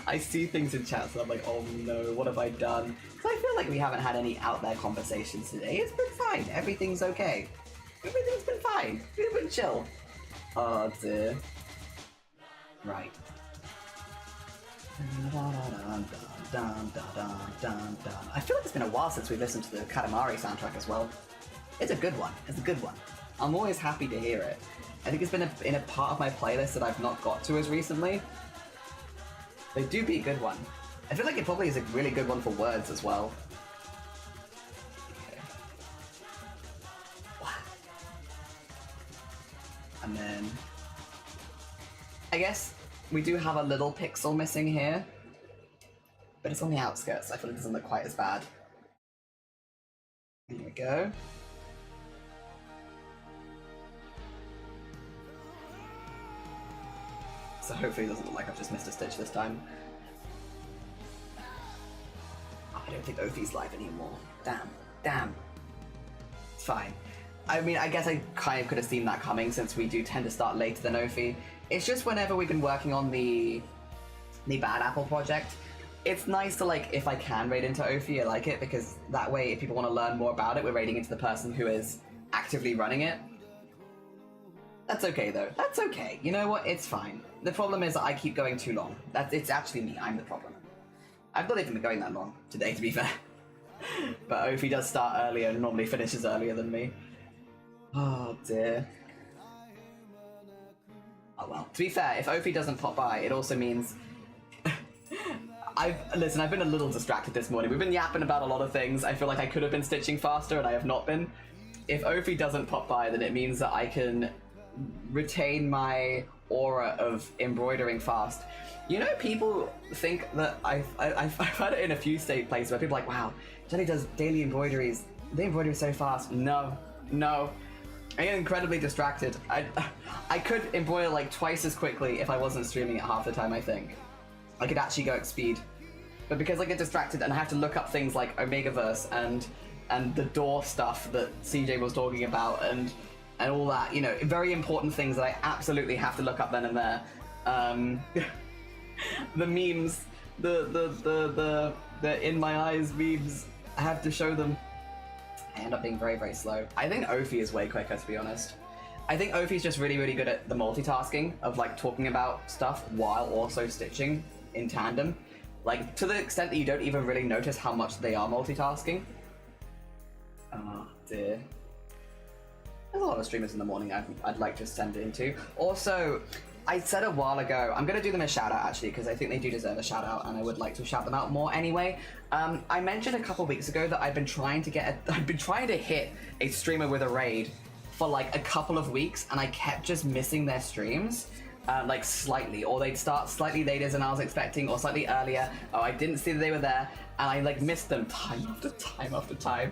I see things in chat, so I'm like, oh no, what have I done? So I feel like we haven't had any out there conversations today. It's been fine. Everything's okay. Everything's been fine. We've been chill. Oh dear. Right. I feel like it's been a while since we listened to the Katamari soundtrack as well. It's a good one. It's a good one. I'm always happy to hear it. I think it's been in a part of my playlist that I've not got to as recently. They do be a good one. I feel like it probably is a really good one for words as well. Okay. Wow. And then... I guess We do have a little pixel missing here, but it's on the outskirts, so I feel it doesn't look quite as bad. There we go. So hopefully it doesn't look like I've just missed a stitch this time. Oh, I don't think Ophi's live anymore. Damn. It's fine. I mean, I guess I kind of could have seen that coming since we do tend to start later than Ophi. It's just whenever we've been working on the Bad Apple project, it's nice to, like, if I can raid into Ophi, I like it, because that way, if people want to learn more about it, we're raiding into the person who is actively running it. That's okay, though. That's okay. You know what? It's fine. The problem is that I keep going too long. It's actually me. I'm the problem. I've not even been going that long today, to be fair. But Ophi does start earlier and normally finishes earlier than me. Oh, dear. Oh, well. To be fair, if Ophi doesn't pop by, it also means... Listen, I've been a little distracted this morning. We've been yapping about a lot of things. I feel like I could have been stitching faster, and I have not been. If Ophi doesn't pop by, then it means that I can retain my aura of embroidering fast. You know, people think that I've had it in a few places where people are like, wow, Jenny does daily embroideries. They embroider so fast. No. I get incredibly distracted. I could embroider like twice as quickly if I wasn't streaming it half the time, I think. I could actually go at speed. But because I get distracted and I have to look up things like Omegaverse and the door stuff that CJ was talking about and all that, you know, very important things that I absolutely have to look up then and there. The memes, the in my eyes memes, I have to show them. I end up being very, very slow. I think Ophi is way quicker, to be honest. I think Ophi's just really, really good at the multitasking of like talking about stuff while also stitching in tandem. Like, to the extent that you don't even really notice how much they are multitasking. Oh, dear. There's a lot of streamers in the morning I'd like to send it into. Also, I said a while ago, I'm going to do them a shout out actually, because I think they do deserve a shout out and I would like to shout them out more anyway. I mentioned a couple weeks ago that I've been trying to hit a streamer with a raid for like a couple of weeks, and I kept just missing their streams. Like slightly, or they'd start slightly later than I was expecting, or slightly earlier. Oh, I didn't see that they were there, and I like missed them time after time after time.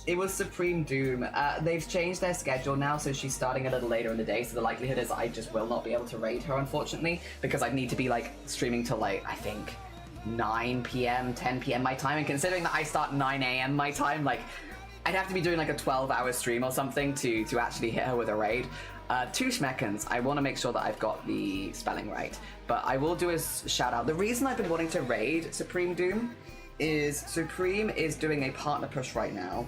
It was Supreme Doom. They've changed their schedule now, so she's starting a little later in the day, so the likelihood is I just will not be able to raid her, unfortunately, because I'd need to be like streaming till like, I think 9 p.m, 10 p.m. my time, and considering that I start 9 a.m. my time, like I'd have to be doing like a 12-hour stream or something to actually hit her with a raid. Two schmeckens. I want to make sure that I've got the spelling right, but I will do a shout out. The reason I've been wanting to raid Supreme Doom is Supreme is doing a partner push right now.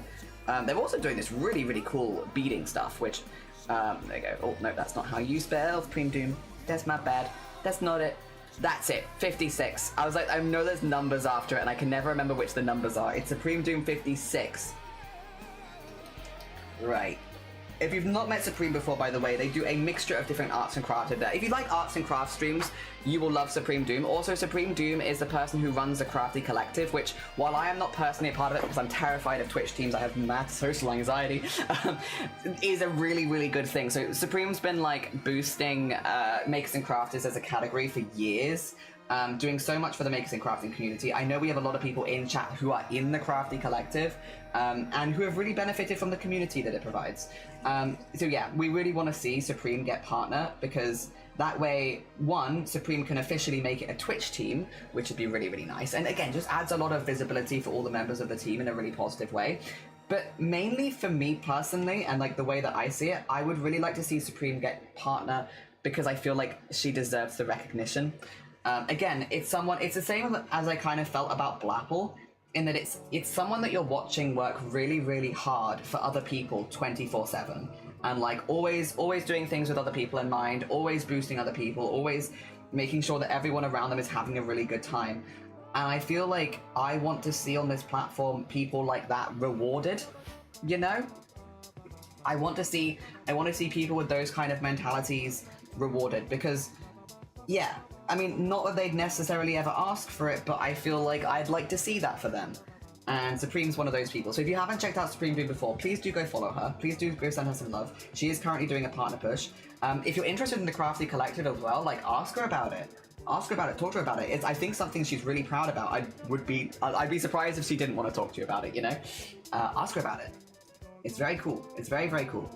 They're also doing this really, really cool beading stuff, which, there you go. Oh, no, that's not how you spell Supreme Doom. That's my bad. That's not it. That's it, 56. I was like, I know there's numbers after it, and I can never remember which the numbers are. It's Supreme Doom 56. Right. If you've not met Supreme before, by the way, they do a mixture of different arts and crafts there. If you like arts and crafts streams, you will love Supreme Doom. Also, Supreme Doom is the person who runs the Crafty Collective, which, while I am not personally a part of it because I'm terrified of Twitch teams, I have mad social anxiety, is a really, really good thing. So Supreme's been like boosting makers and crafters as a category for years. Doing so much for the makers and crafting community. I know we have a lot of people in chat who are in the Crafty Collective and who have really benefited from the community that it provides. So yeah, we really want to see Supreme get partner, because that way, one, Supreme can officially make it a Twitch team, which would be really, really nice. And again, just adds a lot of visibility for all the members of the team in a really positive way. But mainly for me personally, and like the way that I see it, I would really like to see Supreme get partner because I feel like she deserves the recognition. Again, it's the same as I kind of felt about Blapple, in that it's someone that you're watching work really, really hard for other people 24/7, and like always doing things with other people in mind, always boosting other people, always making sure that everyone around them is having a really good time. And I feel like I want to see on this platform people like that rewarded, you know? I want to see people with those kind of mentalities rewarded, because yeah, I mean, not that they'd necessarily ever ask for it, but I feel like I'd like to see that for them. And Supreme's one of those people. So if you haven't checked out Supreme before, please do go follow her. Please do go send her some love. She is currently doing a partner push. If you're interested in the Crafty Collective as well, like, ask her about it. Ask her about it, talk to her about it. It's, I think, something she's really proud about. I'd be surprised if she didn't want to talk to you about it, you know? Ask her about it. It's very cool. It's very, very cool.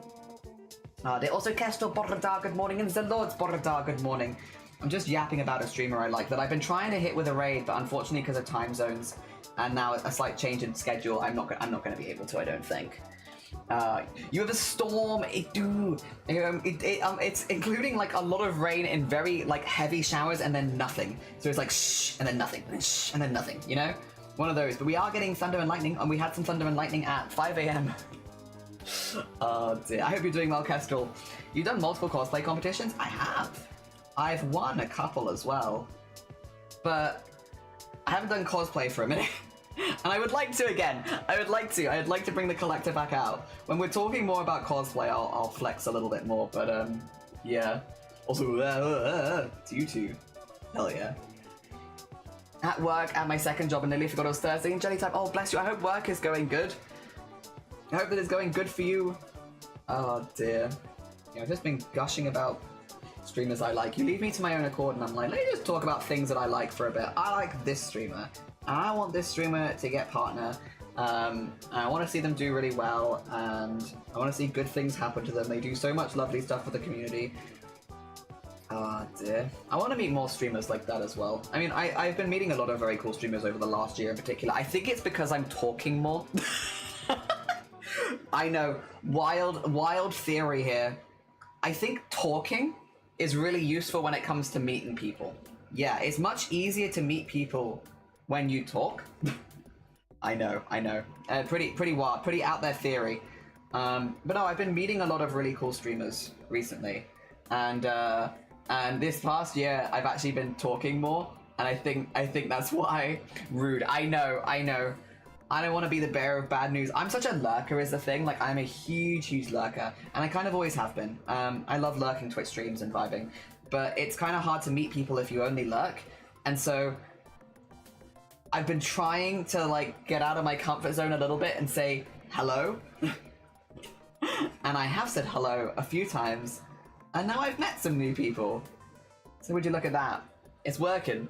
They also Kesto Borradar, good morning, and the Lord's Borradar, good morning. I'm just yapping about a streamer I like that I've been trying to hit with a raid, but unfortunately because of time zones and now a slight change in schedule, I'm not going to be able to, I don't think. You have a storm, it's including like a lot of rain and very like heavy showers and then nothing. So it's like shh and then nothing, and shh and then nothing, you know? One of those. But we are getting thunder and lightning, and we had some thunder and lightning at 5 a.m. Oh dear. I hope you're doing well, Kestrel. You've done multiple cosplay competitions? I have. I've won a couple as well. But I haven't done cosplay for a minute. And I would like to again. I'd like to bring the collector back out. When we're talking more about cosplay, I'll flex a little bit more, but yeah. Also, it's you two. Hell yeah. At work, at my second job, and nearly forgot it was Thursday in Jelly time. Oh, bless you. I hope work is going good. I hope that it's going good for you. Oh dear. Yeah, I've just been gushing about streamers I like. You leave me to my own accord and I'm like, let me just talk about things that I like for a bit. I like this streamer. And I want this streamer to get partner. And I want to see them do really well. And I want to see good things happen to them. They do so much lovely stuff for the community. Oh dear. I want to meet more streamers like that as well. I mean, I've been meeting a lot of very cool streamers over the last year in particular. I think it's because I'm talking more. I know, wild theory here. I think talking is really useful when it comes to meeting people. Yeah, it's much easier to meet people when you talk. I know. Pretty wild, pretty out there theory. But no, I've been meeting a lot of really cool streamers recently, and this past year I've actually been talking more, and I think that's why. Rude. I know. I don't want to be the bearer of bad news. I'm such a lurker is the thing. Like, I'm a huge lurker. And I kind of always have been. I love lurking Twitch streams and vibing. But it's kind of hard to meet people if you only lurk. And so I've been trying to, like, get out of my comfort zone a little bit and say hello. And I have said hello a few times. And now I've met some new people. So would you look at that? It's working.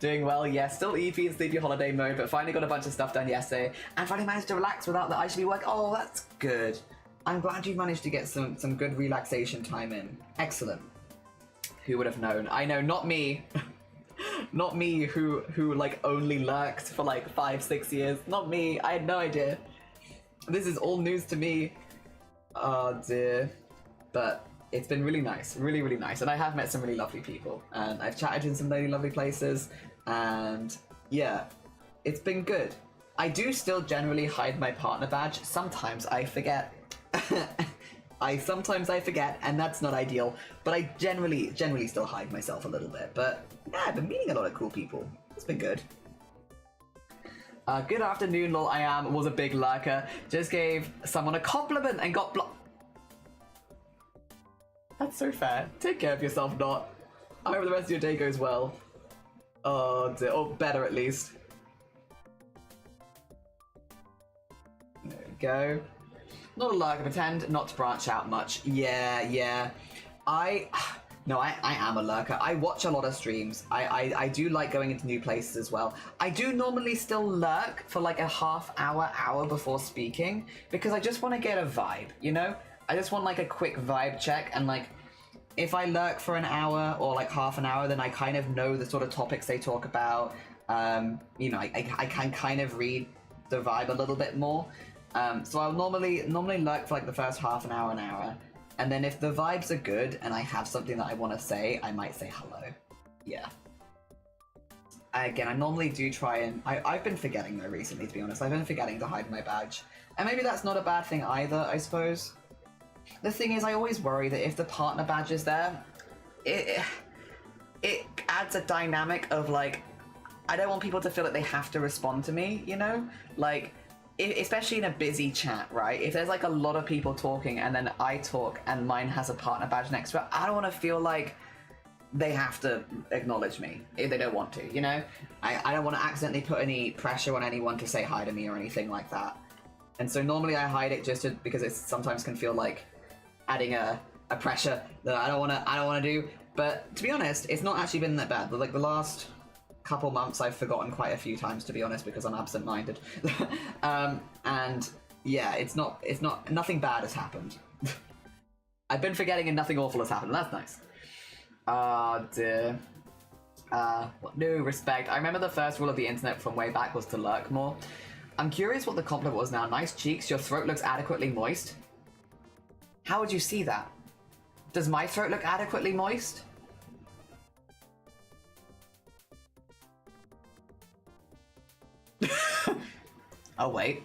Doing well, yes. Still EP in sleepy holiday mode, but finally got a bunch of stuff done yesterday, and finally managed to relax without that I should be working. Oh, that's good. I'm glad you managed to get some good relaxation time in. Excellent. Who would have known? I know, not me. Not me who like only lurked for like 5-6 years. Not me. I had no idea. This is all news to me. Oh dear. But it's been really nice, really nice, and I have met some really lovely people, and I've chatted in some really lovely places, and yeah, it's been good. I do still generally hide my partner badge. Sometimes I forget. Sometimes I forget, and that's not ideal, but I generally still hide myself a little bit. But yeah, I've been meeting a lot of cool people. It's been good. Good afternoon, lol. I was a big lurker. Just gave someone a compliment and got blocked. That's so fair. Take care of yourself, Not. I hope the rest of your day goes well. Oh dear, or better at least. There we go. Not a lurker, pretend not to branch out much. Yeah. I am a lurker. I watch a lot of streams. I do like going into new places as well. I do normally still lurk for like a hour before speaking, because I just want to get a vibe, you know? I just want like a quick vibe check, and like if I lurk for an hour or like half an hour, then I kind of know the sort of topics they talk about. You know, I can kind of read the vibe a little bit more. So I'll normally lurk for like the first half an hour, and then if the vibes are good and I have something that I want to say, I might say hello. Yeah. Again, I normally do try and I've been forgetting though recently, to be honest. I've been forgetting to hide my badge, and maybe that's not a bad thing either, I suppose. The thing is, I always worry that if the partner badge is there, it adds a dynamic of like, I don't want people to feel that they have to respond to me, you know? Like, especially in a busy chat, right? If there's like a lot of people talking and then I talk and mine has a partner badge next to it, I don't want to feel like they have to acknowledge me if they don't want to, you know? I don't want to accidentally put any pressure on anyone to say hi to me or anything like that. And so normally I hide it just because it sometimes can feel like adding a pressure that I don't want to do. But to be honest, it's not actually been that bad. Like the last couple months I've forgotten quite a few times, to be honest, because I'm absent-minded. And yeah, it's not nothing bad has happened. I've been forgetting and nothing awful has happened. That's nice. Dear. No respect. I remember the first rule of the internet from way back was to lurk more. I'm curious what the compliment was now. Nice cheeks, your throat looks adequately moist. How would you see that? Does my throat look adequately moist? Oh, wait.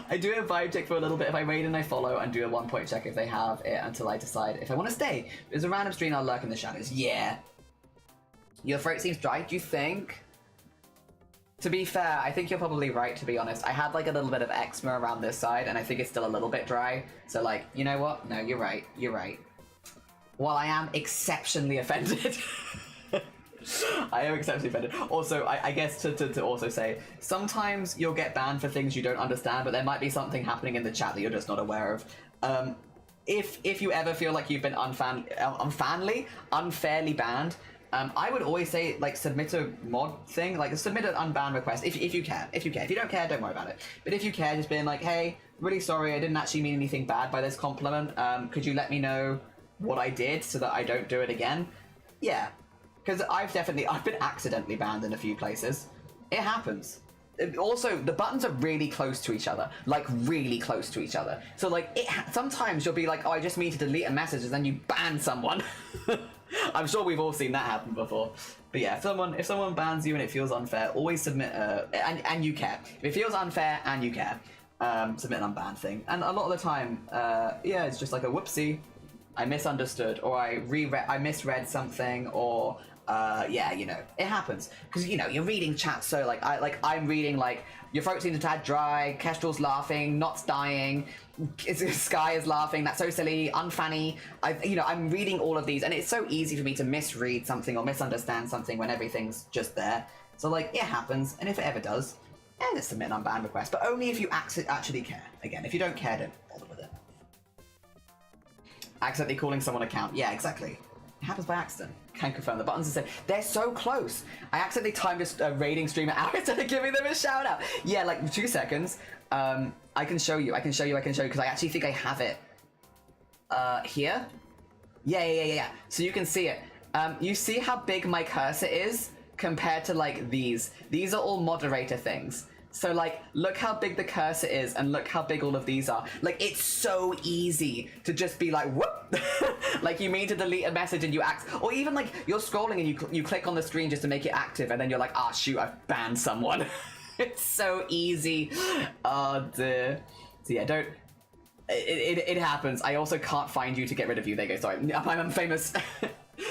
I do a vibe check for a little bit if I raid and I follow, and do a 1 point check if they have it until I decide if I want to stay. If there's a random stream, I'll lurk in the shadows. Yeah. Your throat seems dry, do you think? To be fair, I think you're probably right, to be honest. I had like a little bit of eczema around this side, and I think it's still a little bit dry. So like, you know what? No, you're right. You're right. While I am exceptionally offended. I am exceptionally offended. Also, I guess to also say, sometimes you'll get banned for things you don't understand, but there might be something happening in the chat that you're just not aware of. If you ever feel like you've been unfairly banned, I would always say, like, submit a mod thing, like submit an unban request if you care. If you don't care, don't worry about it. But if you care, just being like, hey, really sorry, I didn't actually mean anything bad by this compliment. Could you let me know what I did so that I don't do it again? Yeah. Because I've been accidentally banned in a few places. It happens. Also, the buttons are really close to each other. Like, really close to each other. So, like, sometimes you'll be like, oh, I just mean to delete a message, and then you ban someone. I'm sure we've all seen that happen before. But yeah, if someone bans you and it feels unfair, always submit and you care. If it feels unfair and you care, submit an unbanned thing. And a lot of the time, yeah, it's just like a whoopsie. I misunderstood, or I misread something, or yeah, you know, it happens. Because, you know, you're reading chat, so I'm reading like, your throat seems a tad dry, Kestrel's laughing, Not's dying, Sky is laughing, that's so silly, unfunny. I'm reading all of these, and it's so easy for me to misread something or misunderstand something when everything's just there. So like, it happens, and if it ever does, let's submit an unbanned request, but only if you actually care. Again, if you don't care, don't bother with it. Accidentally calling someone a count. Yeah, exactly. It happens by accident. Can confirm the buttons and say they're so close. I accidentally timed a raiding streamer out instead of giving them a shout out. Yeah, like 2 seconds. I can show you because I actually think I have it here. Yeah. So you can see it. You see how big my cursor is compared to like these. These are all moderator things. So like, look how big the cursor is, and look how big all of these are. Like, it's so easy to just be like, whoop! Like, you mean to delete a message and you or even like, you're scrolling and you click on the screen just to make it active, and then you're like, ah, shoot, I've banned someone. It's so easy. Oh, dear. So yeah, don't... It happens. I also can't find you to get rid of you. There you go, sorry. I'm famous.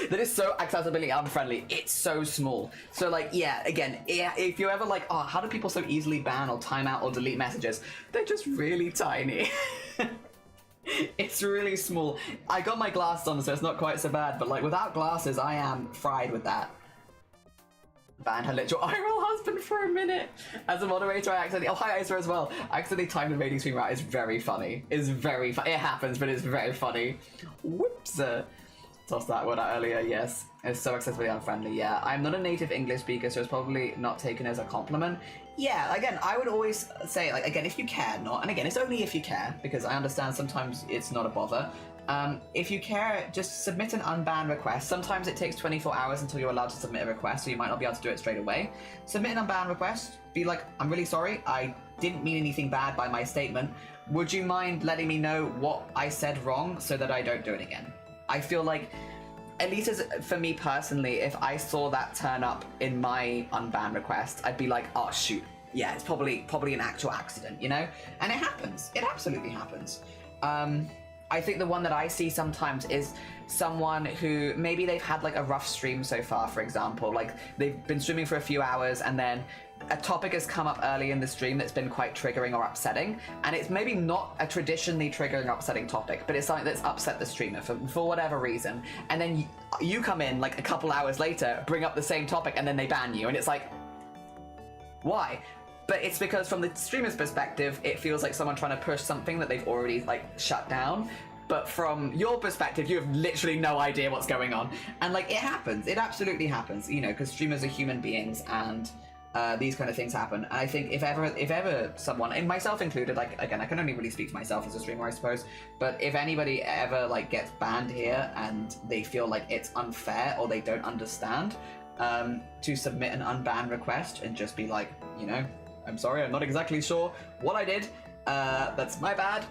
That is so accessibility unfriendly. It's so small. So like, yeah, again, if you're ever like, oh, how do people so easily ban or time out or delete messages? They're just really tiny. It's really small. I got my glasses on, so it's not quite so bad, but like without glasses, I am fried with that. Banned her literal IRL husband for a minute. As a moderator, I accidentally... Oh, hi, Isra as well. I accidentally timed the rating stream out. It's very funny. It's very funny. It happens, but it's very funny. Whoops. Tossed that word out earlier, yes. It's so accessibly unfriendly, yeah. I'm not a native English speaker, so it's probably not taken as a compliment. Yeah, again, I would always say, like, again, if you care, and again, it's only if you care, because I understand sometimes it's not a bother. If you care, just submit an unbanned request. Sometimes it takes 24 hours until you're allowed to submit a request, so you might not be able to do it straight away. Submit an unbanned request, be like, I'm really sorry, I didn't mean anything bad by my statement. Would you mind letting me know what I said wrong so that I don't do it again? I feel like, at least for me personally, if I saw that turn up in my unbanned request, I'd be like, oh shoot, yeah, it's probably an actual accident, you know? And it happens. It absolutely happens. I think the one that I see sometimes is someone who maybe they've had like a rough stream so far, for example, like they've been streaming for a few hours and then a topic has come up early in the stream that's been quite triggering or upsetting, and it's maybe not a traditionally triggering or upsetting topic, but it's something that's upset the streamer for whatever reason, and then you come in like a couple hours later, bring up the same topic, and then they ban you, and it's like, why? But it's because from the streamer's perspective, it feels like someone trying to push something that they've already like shut down. But from your perspective, you have literally no idea what's going on. And like, it happens. It absolutely happens, you know, because streamers are human beings, and these kind of things happen. And I think if ever someone, and myself included, like, again, I can only really speak to myself as a streamer, I suppose, but if anybody ever like gets banned here and they feel like it's unfair or they don't understand, to submit an unban request and just be like, you know, I'm sorry, I'm not exactly sure what I did, that's my bad,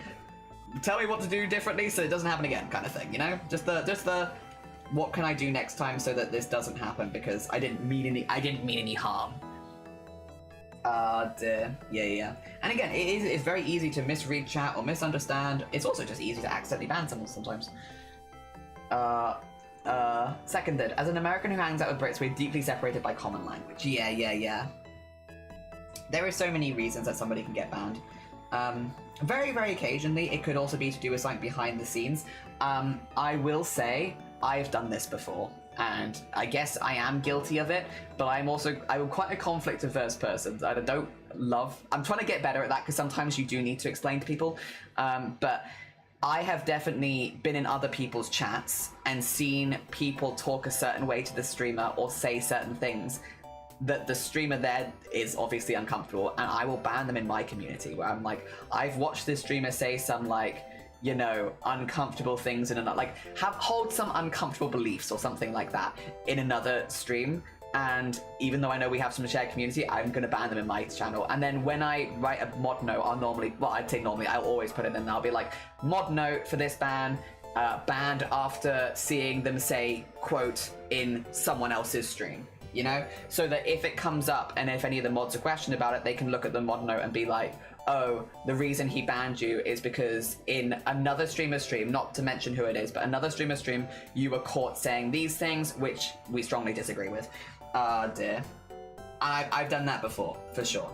tell me what to do differently so it doesn't happen again, kind of thing, you know? Just the what can I do next time so that this doesn't happen, because I didn't mean any harm. Dear. Yeah. And again, it's very easy to misread chat or misunderstand. It's also just easy to accidentally ban someone sometimes. Seconded. As an American who hangs out with Brits, we're deeply separated by common language. Yeah. There are so many reasons that somebody can get banned. Very, very occasionally, it could also be to do with something behind the scenes. I will say, I've done this before, and I guess I am guilty of it, but I'm quite a conflict-averse person. I'm trying to get better at that, because sometimes you do need to explain to people, but I have definitely been in other people's chats and seen people talk a certain way to the streamer or say certain things that the streamer there is obviously uncomfortable, and I will ban them in my community, where I'm like, I've watched this streamer say some, like, you know, uncomfortable things in another, like, hold some uncomfortable beliefs or something like that in another stream, and even though I know we have some shared community, I'm gonna ban them in my channel. And then when I write a mod note, I'll always put it in, I'll be like, mod note for this ban, banned after seeing them say, quote, in someone else's stream. You know, so that if it comes up and if any of the mods are questioned about it, they can look at the mod note and be like, oh, the reason he banned you is because in another streamer's stream, not to mention who it is, but another streamer's stream, you were caught saying these things, which we strongly disagree with. Dear. And I've done that before, for sure.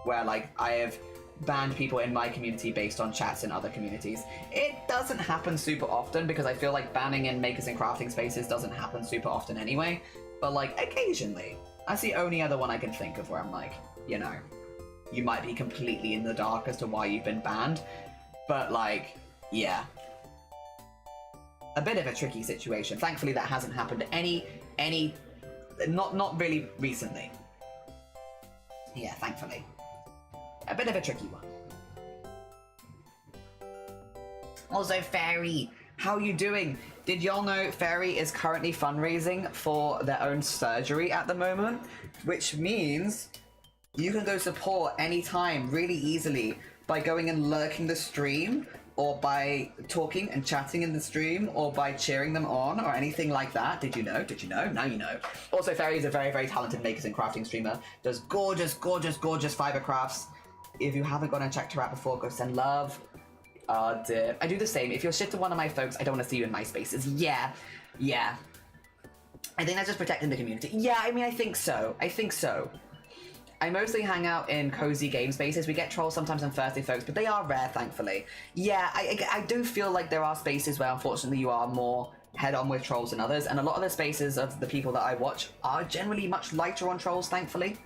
Where, like, I have banned people in my community based on chats in other communities. It doesn't happen super often, because I feel like banning in makers and crafting spaces doesn't happen super often anyway. But, like, occasionally. That's the only other one I can think of where I'm like, you know, you might be completely in the dark as to why you've been banned. But, like, yeah. A bit of a tricky situation. Thankfully, that hasn't happened not really recently. Yeah, thankfully. A bit of a tricky one. Also, Fairy, how are you doing? Did y'all know Fairy is currently fundraising for their own surgery at the moment? Which means you can go support anytime really easily by going and lurking the stream, or by talking and chatting in the stream, or by cheering them on, or anything like that. Did you know? Did you know? Now you know. Also, Fairy is a very, very talented makers and crafting streamer. Does gorgeous, gorgeous, gorgeous fiber crafts. If you haven't gone and checked her out before, go send love. Dear. I do the same. If you're shit to one of my folks, I don't want to see you in my spaces. Yeah. I think that's just protecting the community. Yeah, I mean, I think so. I mostly hang out in cozy game spaces. We get trolls sometimes on Thursday, folks, but they are rare, thankfully. Yeah, I do feel like there are spaces where, unfortunately, you are more head-on with trolls than others, and a lot of the spaces of the people that I watch are generally much lighter on trolls, thankfully.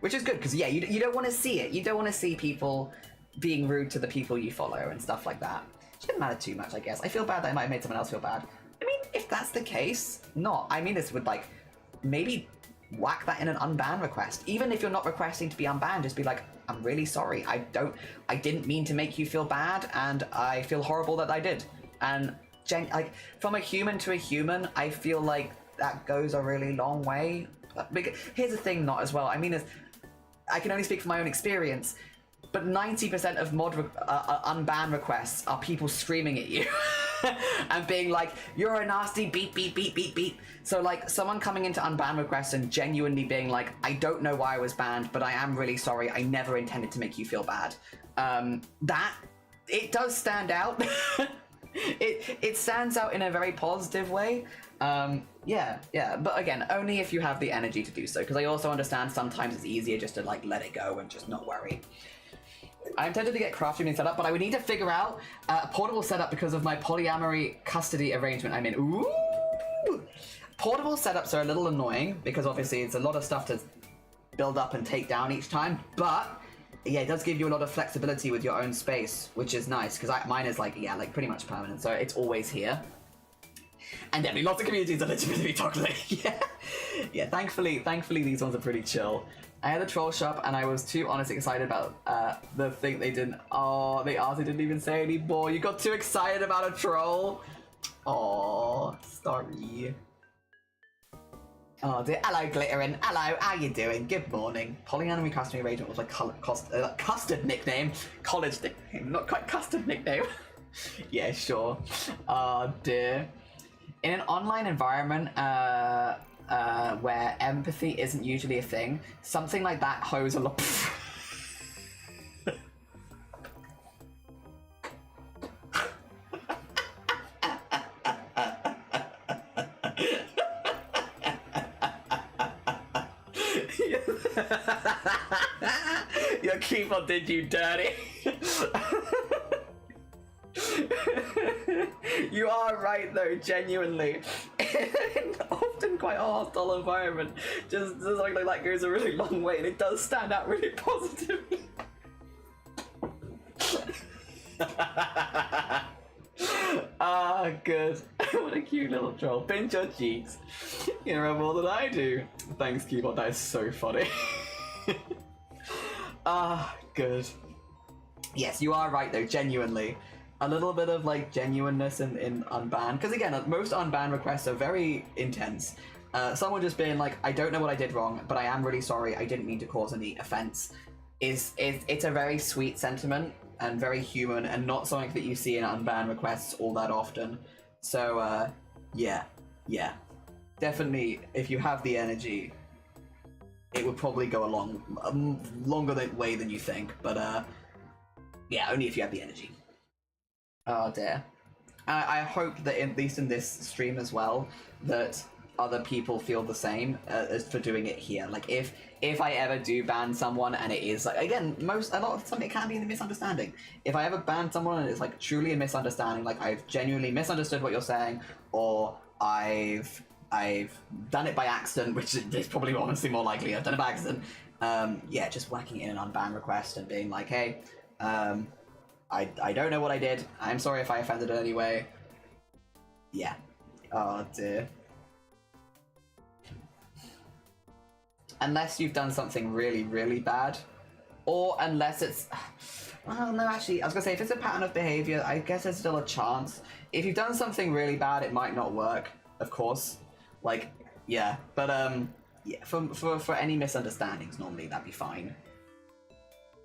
Which is good, because, yeah, you don't want to see it. You don't want to see people being rude to the people you follow and stuff like that. It shouldn't matter too much, I guess. I feel bad that I might have made someone else feel bad. I mean, if that's the case, I mean this would, like, maybe whack that in an unban request. Even if you're not requesting to be unbanned, just be like, I'm really sorry. I didn't mean to make you feel bad, and I feel horrible that I did. And, like, from a human to a human, I feel like that goes a really long way. Because, here's the thing, not as well. I mean, I can only speak from my own experience, but 90% of unban requests are people screaming at you and being like, you're a nasty beep, beep, beep, beep, beep. So, like, someone coming into unban requests and genuinely being like, I don't know why I was banned, but I am really sorry. I never intended to make you feel bad. It does stand out. it stands out in a very positive way. Yeah, but again, only if you have the energy to do so, because I also understand sometimes it's easier just to like let it go and just not worry. I'm tempted to get crafty being set up, but I would need to figure out a portable setup because of my polyamory custody arrangement I'm in. Ooh! Portable setups are a little annoying because obviously it's a lot of stuff to build up and take down each time, but yeah, it does give you a lot of flexibility with your own space, which is nice because mine is like, yeah, like pretty much permanent, so it's always here. And definitely lots of communities are legitimately toxic. Yeah, thankfully these ones are pretty chill. I had a troll shop and I was too honestly excited about the thing they didn't. Oh, they honestly didn't even say anymore. You got too excited about a troll. Oh, sorry. Oh dear. Hello, Glittering. Hello, how you doing? Good morning. Polyamory custom arrangement was like custard nickname. College nickname. Not quite custard nickname. Yeah, sure. Oh dear. In an online environment, where empathy isn't usually a thing, something like that hose a lot. Your keyboard did you dirty. You are right though, genuinely. Often quite a hostile environment. Just like that goes a really long way, and it does stand out really positively. Ah, good. What a cute little troll. Pinch your cheeks. You know more than I do. Thanks, keyboard. That is so funny. Ah, good. Yes, you are right though, genuinely. A little bit of like genuineness in unban, because again, most unban requests are very intense. Someone just being like, I don't know what I did wrong, but I am really sorry, I didn't mean to cause any offense, it's a very sweet sentiment and very human, and not something that you see in unban requests all that often. So yeah, definitely, if you have the energy, it would probably go a longer way than you think, but yeah, only if you have the energy. Oh dear. I hope that at least in this stream as well, that other people feel the same as for doing it here. Like if I ever do ban someone and it is like, again, a lot of the time it can be a misunderstanding. If I ever ban someone and it's like truly a misunderstanding, like I've genuinely misunderstood what you're saying, or I've done it by accident, which is probably honestly more likely I've done it by accident. Yeah, just whacking in an unban request and being like, hey, I don't know what I did. I'm sorry if I offended in any way. Yeah. Oh dear. Unless you've done something really, really bad. Or unless it's... Well, no, actually, I was gonna say, if it's a pattern of behavior, I guess there's still a chance. If you've done something really bad, it might not work, of course. Like, yeah. But, yeah, for any misunderstandings, normally that'd be fine.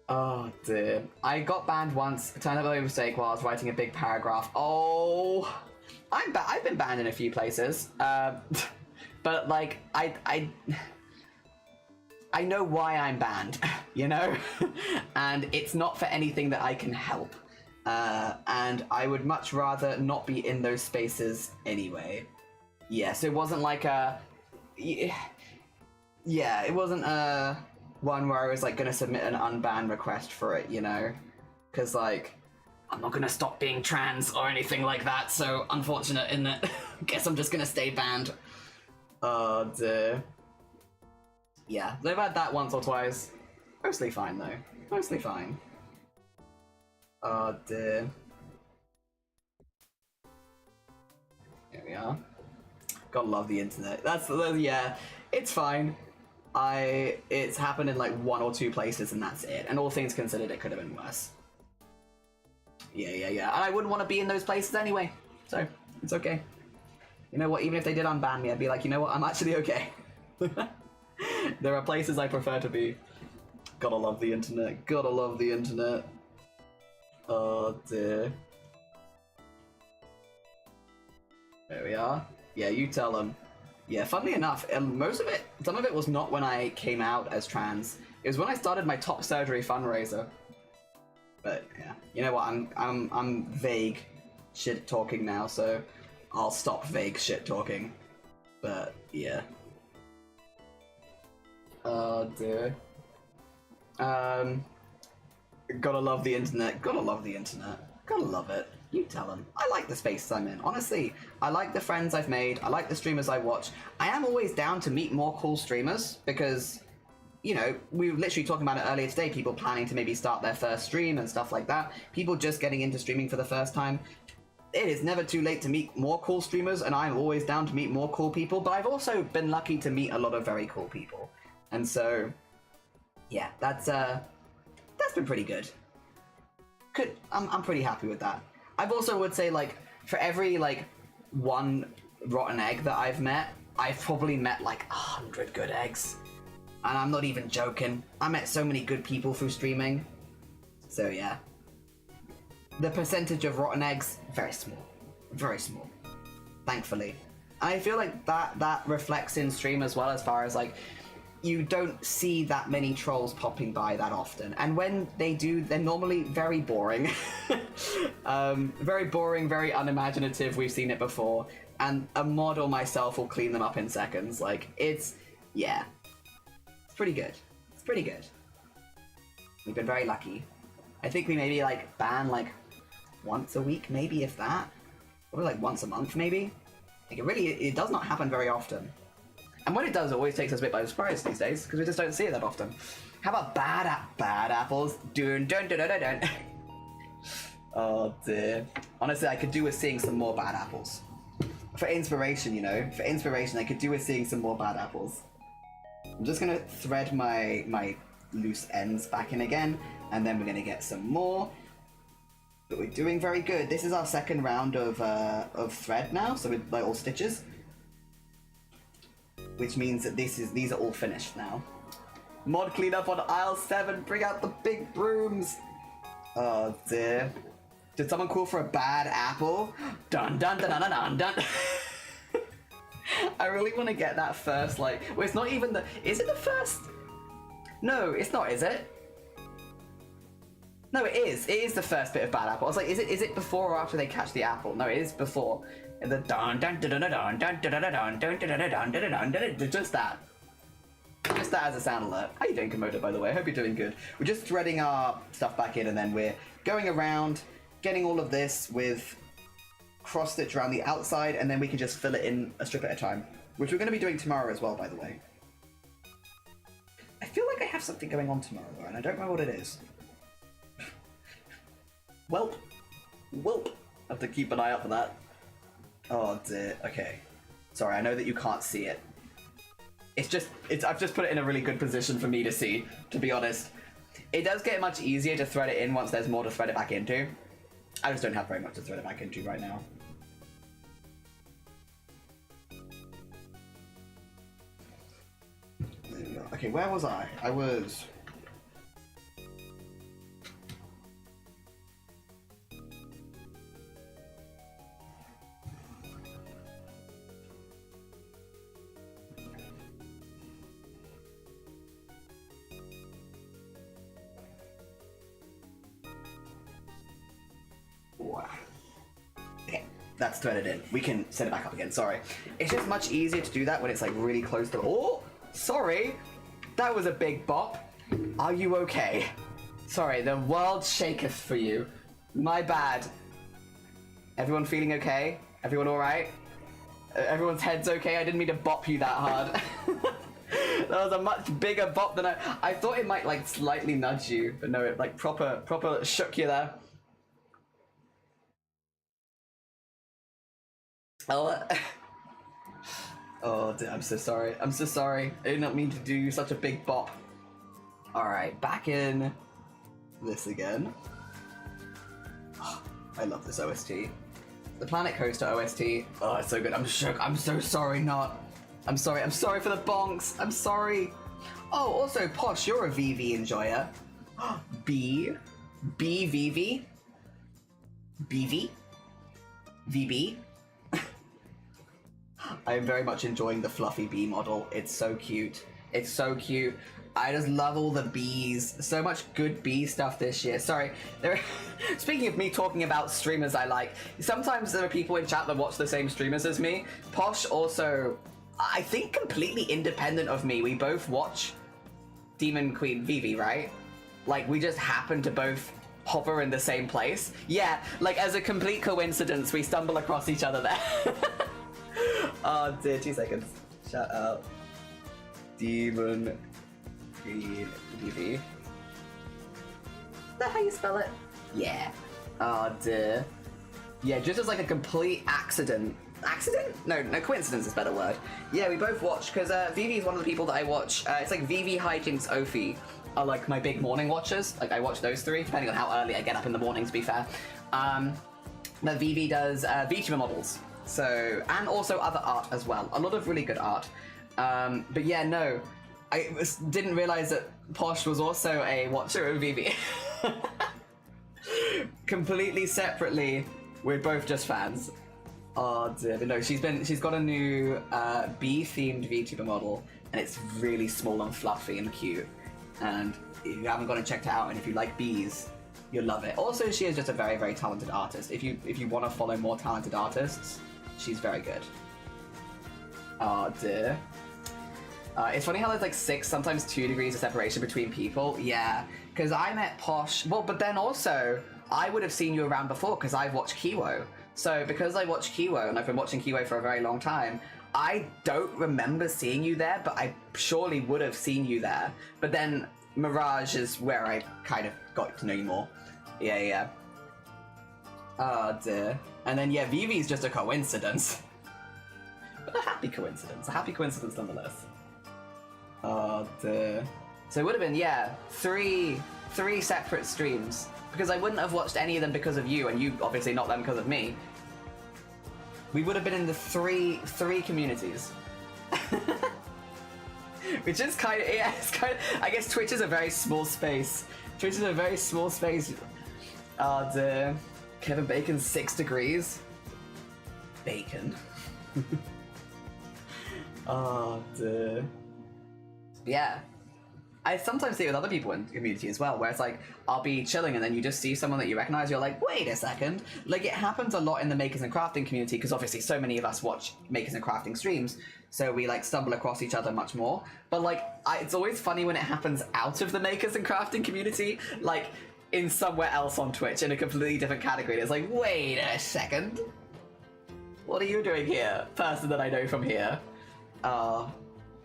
Oh dear. I got banned once, turned out by mistake while I was writing a big paragraph. Oh, I've been banned in a few places, but like I know why I'm banned, you know, and it's not for anything that I can help, and I would much rather not be in those spaces anyway. Yeah, so it wasn't like a, yeah, it wasn't a one where I was like gonna submit an unban request for it, you know, because like I'm not gonna stop being trans or anything like that, so unfortunate, isn't it? Guess I'm just gonna stay banned. Oh dear. Yeah, they've had that once or twice. Mostly fine though. Mostly fine. Oh dear. Here we are. Gotta love the internet. Yeah, it's fine. It's happened in like 1 or 2 places and that's it. And all things considered, it could have been worse. Yeah. And I wouldn't want to be in those places anyway. So, it's okay. You know what, even if they did unban me, I'd be like, you know what, I'm actually okay. There are places I prefer to be. Gotta love the internet. Gotta love the internet. Oh dear. There we are. Yeah, you tell them. Yeah, funnily enough, some of it was not when I came out as trans. It was when I started my top surgery fundraiser. But yeah, you know what? I'm vague shit talking now, so I'll stop vague shit talking. But yeah. Oh dear. Gotta love the internet. Gotta love the internet. Gotta love it. You tell them. I like the space I'm in. Honestly, I like the friends I've made. I like the streamers I watch. I am always down to meet more cool streamers because, you know, we were literally talking about it earlier today. People planning to maybe start their first stream and stuff like that. People just getting into streaming for the first time. It is never too late to meet more cool streamers, and I'm always down to meet more cool people. But I've also been lucky to meet a lot of very cool people, and so yeah, that's been pretty good. I'm pretty happy with that. I've also would say, like, for every, like, one rotten egg that I've met, I've probably met, like, 100 good eggs. And I'm not even joking. I met so many good people through streaming. So, yeah. The percentage of rotten eggs, very small. Very small. Thankfully. And I feel like that reflects in stream as well, as far as, like, you don't see that many trolls popping by that often. And when they do, they're normally very boring. Very boring, very unimaginative. We've seen it before. And a mod or myself will clean them up in seconds. Like, yeah. It's pretty good. It's pretty good. We've been very lucky. I think we maybe, like, ban, like, once a week, maybe, if that. Or, like, once a month, maybe. Like, it does not happen very often. And when it does, it always takes us a bit by surprise these days, because we just don't see it that often. How about bad apples? Dun dun dun dun dun dun. Oh dear. Honestly, I could do with seeing some more bad apples. For inspiration, you know? For inspiration, I could do with seeing some more bad apples. I'm just gonna thread my loose ends back in again, and then we're gonna get some more. But we're doing very good. This is our second round of thread now, so with like all stitches. Which means that these are all finished now. Mod cleanup on aisle 7. Bring out the big brooms. Oh dear. Did someone call for a bad apple? Dun dun dun dun dun dun. I really want to get that first, like, well, it's not even the. Is it the first? No, it's not. Is it? No, it is. It is the first bit of bad apple. I was like, is it before or after they catch the apple? No, it is before. And the dun dun dun dun dun dun dun dun dun dun dun dun dun dun dun. Just that. Just that as a sound alert. How you doing, Komodo, by the way? I hope you're doing good. We're just threading our stuff back in, and then we're going around, getting all of this with cross stitch around the outside, and then we can just fill it in a strip at a time, which we're going to be doing tomorrow as well, by the way. I feel like I have something going on tomorrow, though, and I don't know what it is. Welp. I have to keep an eye out for that. Oh dear, okay. Sorry, I know that you can't see it. I've just put it in a really good position for me to see, to be honest. It does get much easier to thread it in once there's more to thread it back into. I just don't have very much to thread it back into right now. There we go. Okay, where was I? I was... Okay, that's threaded in. We can set it back up again, sorry. It's just much easier to do that when it's like really close to... Oh, sorry! That was a big bop. Are you okay? Sorry, the world shaketh for you. My bad. Everyone feeling okay? Everyone alright? Everyone's head's okay? I didn't mean to bop you that hard. That was a much bigger bop than I thought it might like slightly nudge you, but no, it like proper shook you there. Oh, oh dear, I'm so sorry. I'm so sorry. I did not mean to do such a big bop. Alright, back in this again. Oh, I love this OST. The Planet Coaster OST. Oh, it's so good. I'm shook. I'm so sorry not. I'm sorry for the bonks. I'm sorry. Oh, also, Posh, you're a VV enjoyer. BVV? BV? VB? I am very much enjoying the fluffy bee model. It's so cute. It's so cute. I just love all the bees. So much good bee stuff this year. Sorry, speaking of me talking about streamers I like, sometimes there are people in chat that watch the same streamers as me. Posh also, I think completely independent of me, we both watch Demon Queen Vivi, right? Like, we just happen to both hover in the same place. Yeah, like as a complete coincidence, we stumble across each other there. Oh dear, 2 seconds. Shut up. Demon Queen Vivi. Is that how you spell it? Yeah. Oh dear. Yeah, just as like a complete accident. Accident? No, coincidence is a better word. Yeah, we both watch, because Vivi is one of the people that I watch. It's like Vivi, Hijinks, Ophi are like my big morning watchers. Like, I watch those three, depending on how early I get up in the morning, to be fair. But Vivi does VTuber models. So, and also other art as well. A lot of really good art. But yeah, no. Didn't realize that Posh was also a watcher of Vivi. Completely separately, we're both just fans. Oh dear, but no, she's got a new bee-themed VTuber model, and it's really small and fluffy and cute. And if you haven't gone and checked it out, and if you like bees, you'll love it. Also, she is just a very, very talented artist. If you want to follow more talented artists, she's very good. Oh dear. It's funny how there's like 6, sometimes 2 degrees of separation between people. Yeah, because I met Posh. Well, but then also, I would have seen you around before because I've watched Kiwo. So because I watch Kiwo, and I've been watching Kiwo for a very long time, I don't remember seeing you there, but I surely would have seen you there. But then Mirage is where I kind of got to know you more. Yeah. Oh dear. And then yeah, Vivi's just a coincidence. But a happy coincidence. A happy coincidence nonetheless. Oh dear. So it would have been, yeah, three separate streams. Because I wouldn't have watched any of them because of you, and you obviously not them because of me. We would have been in the three communities. Which is kind of, yeah, it's kind of, I guess Twitch is a very small space. Twitch is a very small space. Oh dear. Kevin Bacon's 6 degrees. Bacon. Oh dear. Yeah. I sometimes see it with other people in the community as well, where it's like, I'll be chilling and then you just see someone that you recognize, you're like, wait a second. Like, it happens a lot in the makers and crafting community, because obviously so many of us watch makers and crafting streams, so we like stumble across each other much more. But like, it's always funny when it happens out of the makers and crafting community, like in somewhere else on Twitch, in a completely different category. It's like, wait a second. What are you doing here, person that I know from here?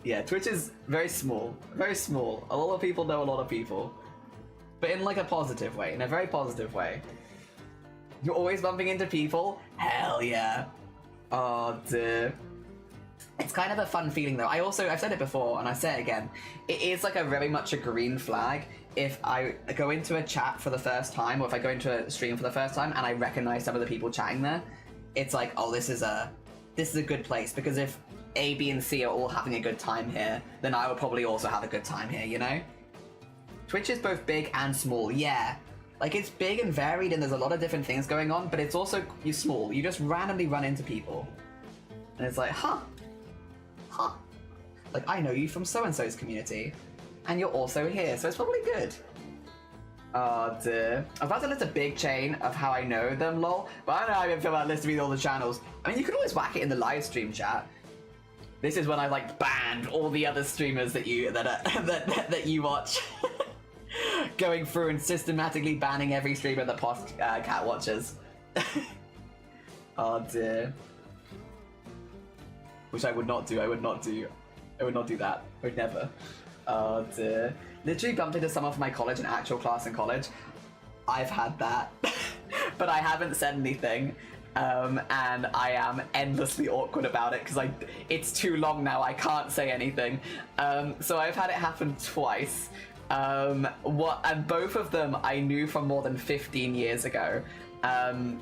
Yeah, Twitch is very small. Very small. A lot of people know a lot of people. But in like a positive way, in a very positive way. You're always bumping into people? Hell yeah. Oh dear. It's kind of a fun feeling though. I've said it before and I say it again. It is like a very much a green flag if I go into a chat for the first time, or if I go into a stream for the first time and I recognize some of the people chatting there. It's like, oh, this is a good place, because if A, B, and C are all having a good time here, then I will probably also have a good time here, you know? Twitch is both big and small, yeah. Like, it's big and varied and there's a lot of different things going on, but it's also small. You just randomly run into people. And it's like, huh. Like, I know you from so-and-so's community. And you're also here, so it's probably good. Oh dear. I'm about to list a big chain of how I know them, lol. But I don't know how I feel about listing all the channels. I mean, you can always whack it in the live stream chat. This is when I like banned all the other streamers that you watch. Going through and systematically banning every streamer that Posh Cat watches. Oh dear. Which I would not do. I would not do that. I would never. Oh dear. Literally bumped into someone from my college in actual class in college. I've had that. But I haven't said anything. And I am endlessly awkward about it because it's too long now. I can't say anything. So I've had it happen twice. And both of them I knew from more than 15 years ago. And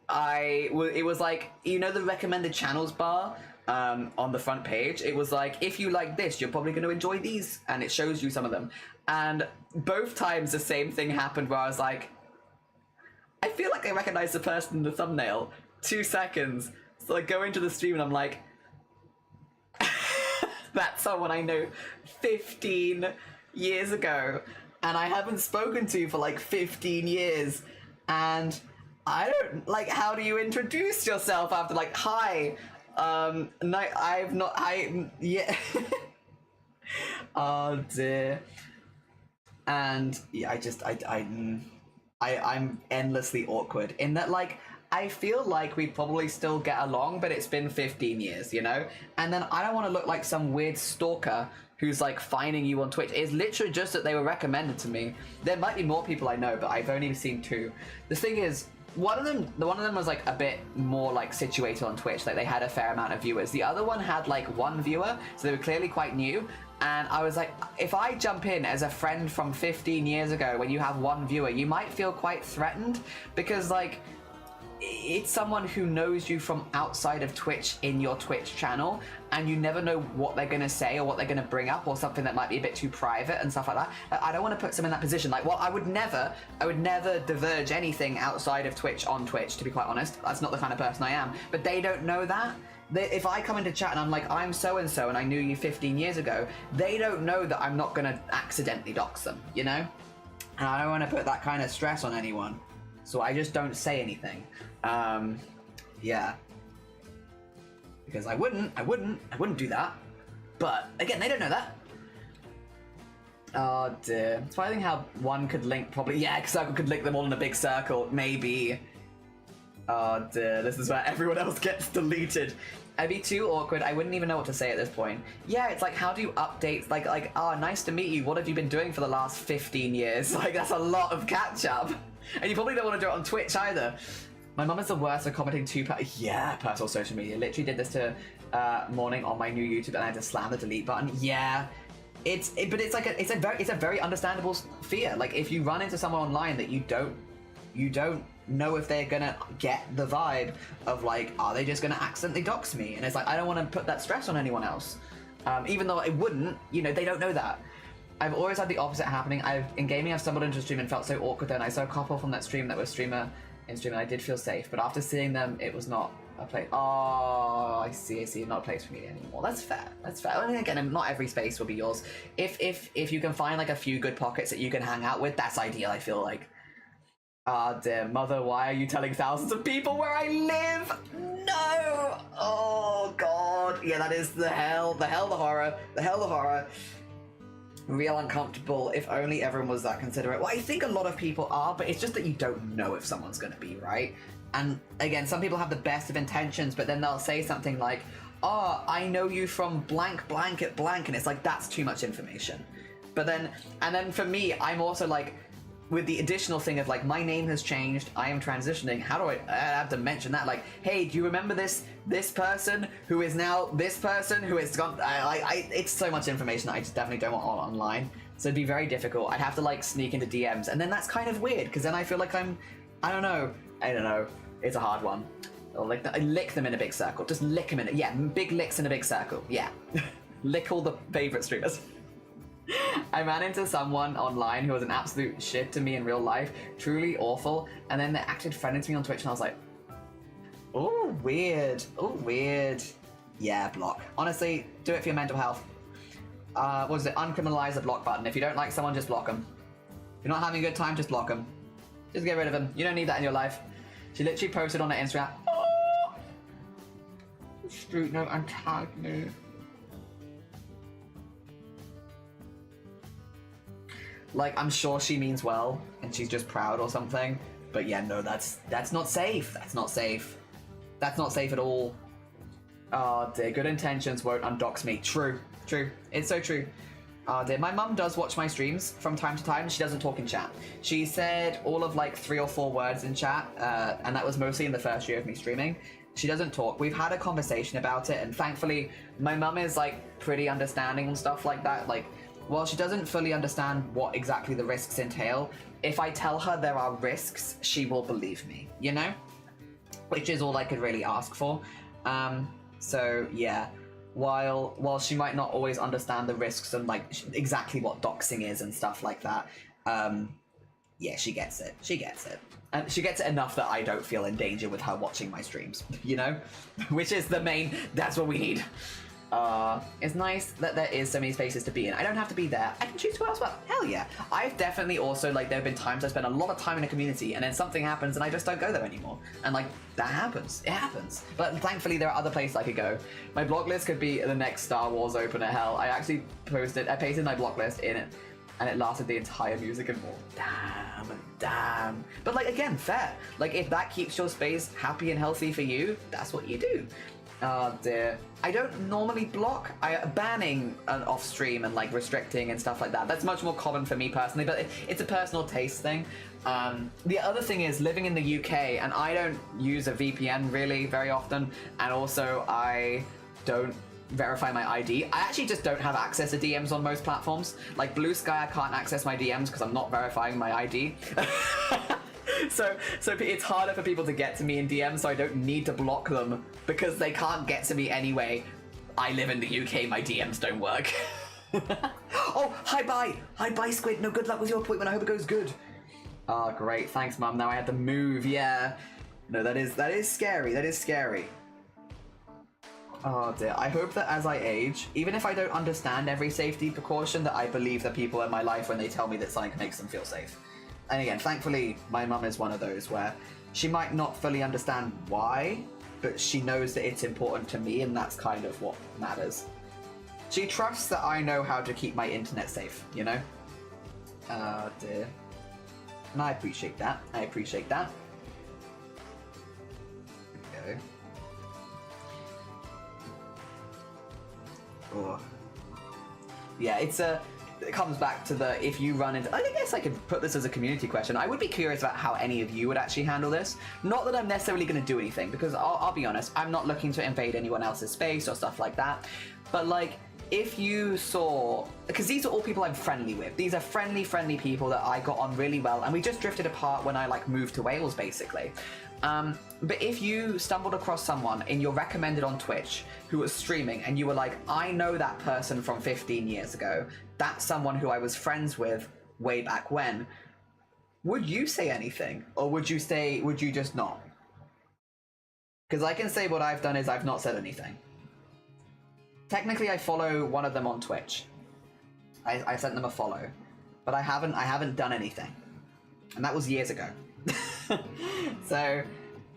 it was like, you know, the recommended channels bar on the front page. It was like, if you like this, you're probably going to enjoy these, and it shows you some of them. And both times the same thing happened, where I was like, I feel like I recognize the person in the thumbnail. 2 seconds. So I go into the stream and I'm like, That's someone I know 15 years ago, and I haven't spoken to for like 15 years, and I don't, like, how do you introduce yourself after, like, hi, no, I've not, yeah. Oh dear. And yeah, I'm endlessly awkward in that, like, I feel like we probably still get along, but it's been 15 years, you know? And then I don't want to look like some weird stalker who's, like, finding you on Twitch. It's literally just that they were recommended to me. There might be more people I know, but I've only seen 2. The thing is, one of them was, like, a bit more, like, situated on Twitch. Like, they had a fair amount of viewers. The other one had, like, 1 viewer, so they were clearly quite new. And I was like, if I jump in as a friend from 15 years ago when you have 1 viewer, you might feel quite threatened, because, like, it's someone who knows you from outside of Twitch in your Twitch channel, and you never know what they're going to say or what they're going to bring up, or something that might be a bit too private and stuff like that. I don't want to put them in that position. Like, well, I would never diverge anything outside of Twitch on Twitch, to be quite honest. That's not the kind of person I am. But they don't know that. If I come into chat and I'm like, I'm so-and-so and I knew you 15 years ago, they don't know that I'm not going to accidentally dox them, you know? And I don't want to put that kind of stress on anyone. So I just don't say anything. Yeah. Because I wouldn't do that. But, again, they don't know that. Oh dear. It's funny how one could link probably, yeah, because I could link them all in a big circle, maybe. Oh dear, this is where everyone else gets deleted. I'd be too awkward, I wouldn't even know what to say at this point. Yeah, it's like, how do you update, like, oh, nice to meet you, what have you been doing for the last 15 years? Like, that's a lot of catch-up. And you probably don't want to do it on Twitch either. My mum is the worst at commenting personal social media. Literally did this to morning on my new YouTube, and I had to slam the delete button. Yeah, but it's a very understandable fear. Like, if you run into someone online that you don't know if they're gonna get the vibe of, like, are they just gonna accidentally dox me? And it's like, I don't want to put that stress on anyone else, even though I wouldn't. You know, they don't know that. I've always had the opposite happening. In gaming, I've stumbled into a stream and felt so awkward. Then I saw a couple from that stream that was streamer in stream, and I did feel safe. But after seeing them, it was not a place. Oh, I see. Not a place for me anymore. That's fair. I mean, again, not every space will be yours. If you can find, like, a few good pockets that you can hang out with, that's ideal. I feel like. Ah, dear mother, why are you telling thousands of people where I live? No! Oh, God. Yeah, that is the hell, the horror. Real uncomfortable. If only everyone was that considerate. Well, I think a lot of people are, but it's just that you don't know if someone's going to be, right? And again, some people have the best of intentions, but then they'll say something like, oh, I know you from blank at blank, and it's like, that's too much information. But then, and then for me, I'm also like, with the additional thing of, like, my name has changed, I am transitioning, how do I have to mention that? Like, hey, do you remember this person who is now this person who is gone? It's so much information that I just definitely don't want online. So it'd be very difficult. I'd have to, like, sneak into DMs, and then that's kind of weird, because then I feel like I don't know. It's a hard one. Or, like, I lick them in a big circle. Just lick them in it. Yeah, big licks in a big circle. Yeah. Lick all the favorite streamers. I ran into someone online who was an absolute shit to me in real life, truly awful, and then they acted friendly to me on Twitch, and I was like, oh, weird. Yeah, block. Honestly, do it for your mental health. What is it? Uncriminalize the block button. If you don't like someone, just block them. If you're not having a good time, just block them. Just get rid of them. You don't need that in your life. She literally posted on her Instagram, oh, street note and tagged me. Like, I'm sure she means well, and she's just proud or something. But yeah, no, that's not safe. That's not safe at all. Oh dear, good intentions won't undox me. True. It's so true. Oh dear, my mum does watch my streams from time to time. She doesn't talk in chat. She said all of, like, 3 or 4 words in chat, and that was mostly in the first year of me streaming. She doesn't talk. We've had a conversation about it, and thankfully, my mum is, like, pretty understanding and stuff like that. Like, while she doesn't fully understand what exactly the risks entail, if I tell her there are risks, she will believe me, you know? Which is all I could really ask for. So, yeah. While she might not always understand the risks and, like, exactly what doxing is and stuff like that, yeah, she gets it. And she gets it enough that I don't feel in danger with her watching my streams, you know? Which is the main, that's what we need. It's nice that there is so many spaces to be in. I don't have to be there. I can choose who else. Well, hell yeah. I've definitely also, like, there have been times I spent a lot of time in a community and then something happens and I just don't go there anymore. And, like, that happens. It happens. But thankfully, there are other places I could go. My block list could be the next Star Wars opener. Hell, I actually pasted my block list in it, and it lasted the entire music and more. Damn. But, like, again, fair. Like, if that keeps your space happy and healthy for you, that's what you do. Oh dear. I don't normally block. Banning off stream and like restricting and stuff like that. That's much more common for me personally, but it's a personal taste thing. The other thing is living in the UK, and I don't use a VPN really very often, and also I don't verify my ID. I actually just don't have access to DMs on most platforms. Like Blue Sky, I can't access my DMs because I'm not verifying my ID. So it's harder for people to get to me in DMs, so I don't need to block them because they can't get to me anyway. I live in the UK, my DMs don't work. Oh, hi bye Squid. No, good luck with your appointment. I hope it goes good. Oh, great. Thanks, Mum. Now I have to move. Yeah. No, that is scary. That is scary. Oh dear. I hope that as I age, even if I don't understand every safety precaution, that I believe the people in my life when they tell me that something makes them feel safe. And again, thankfully, my mum is one of those where she might not fully understand why, but she knows that it's important to me, and that's kind of what matters. She trusts that I know how to keep my internet safe, you know? Oh dear. And I appreciate that. I appreciate that. There we go. Oh. Yeah, it comes back to the, if you run into, I guess I could put this as a community question. I would be curious about how any of you would actually handle this. Not that I'm necessarily going to do anything, because I'll be honest, I'm not looking to invade anyone else's space or stuff like that. But like, if you saw, because these are all people I'm friendly with. These are friendly people that I got on really well, and we just drifted apart when I like moved to Wales, basically. But if you stumbled across someone in your recommended on Twitch who was streaming and you were like, I know that person from 15 years ago, that's someone who I was friends with way back when, would you say anything? Or would you just not? Because I can say what I've done is I've not said anything. Technically, I follow one of them on Twitch. I sent them a follow, but I haven't done anything. And that was years ago. So,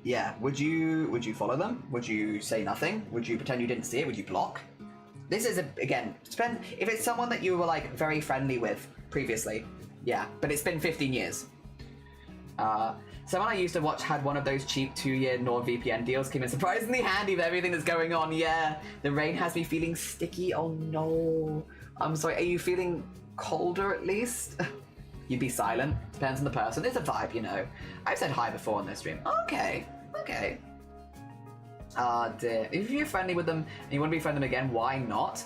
yeah, would you follow them? Would you say nothing? Would you pretend you didn't see it? Would you block? This is, again, if it's someone that you were, like, very friendly with previously, yeah, but it's been 15 years. Someone I used to watch had one of those cheap 2-year NordVPN deals, came in surprisingly handy with everything that's going on, yeah. The rain has me feeling sticky, oh no. I'm sorry, are you feeling colder at least? You'd be silent, depends on the person. It's a vibe, you know. I've said hi before on this stream. Okay. Ah, dear. If you're friendly with them and you want to be friendly with them again, why not?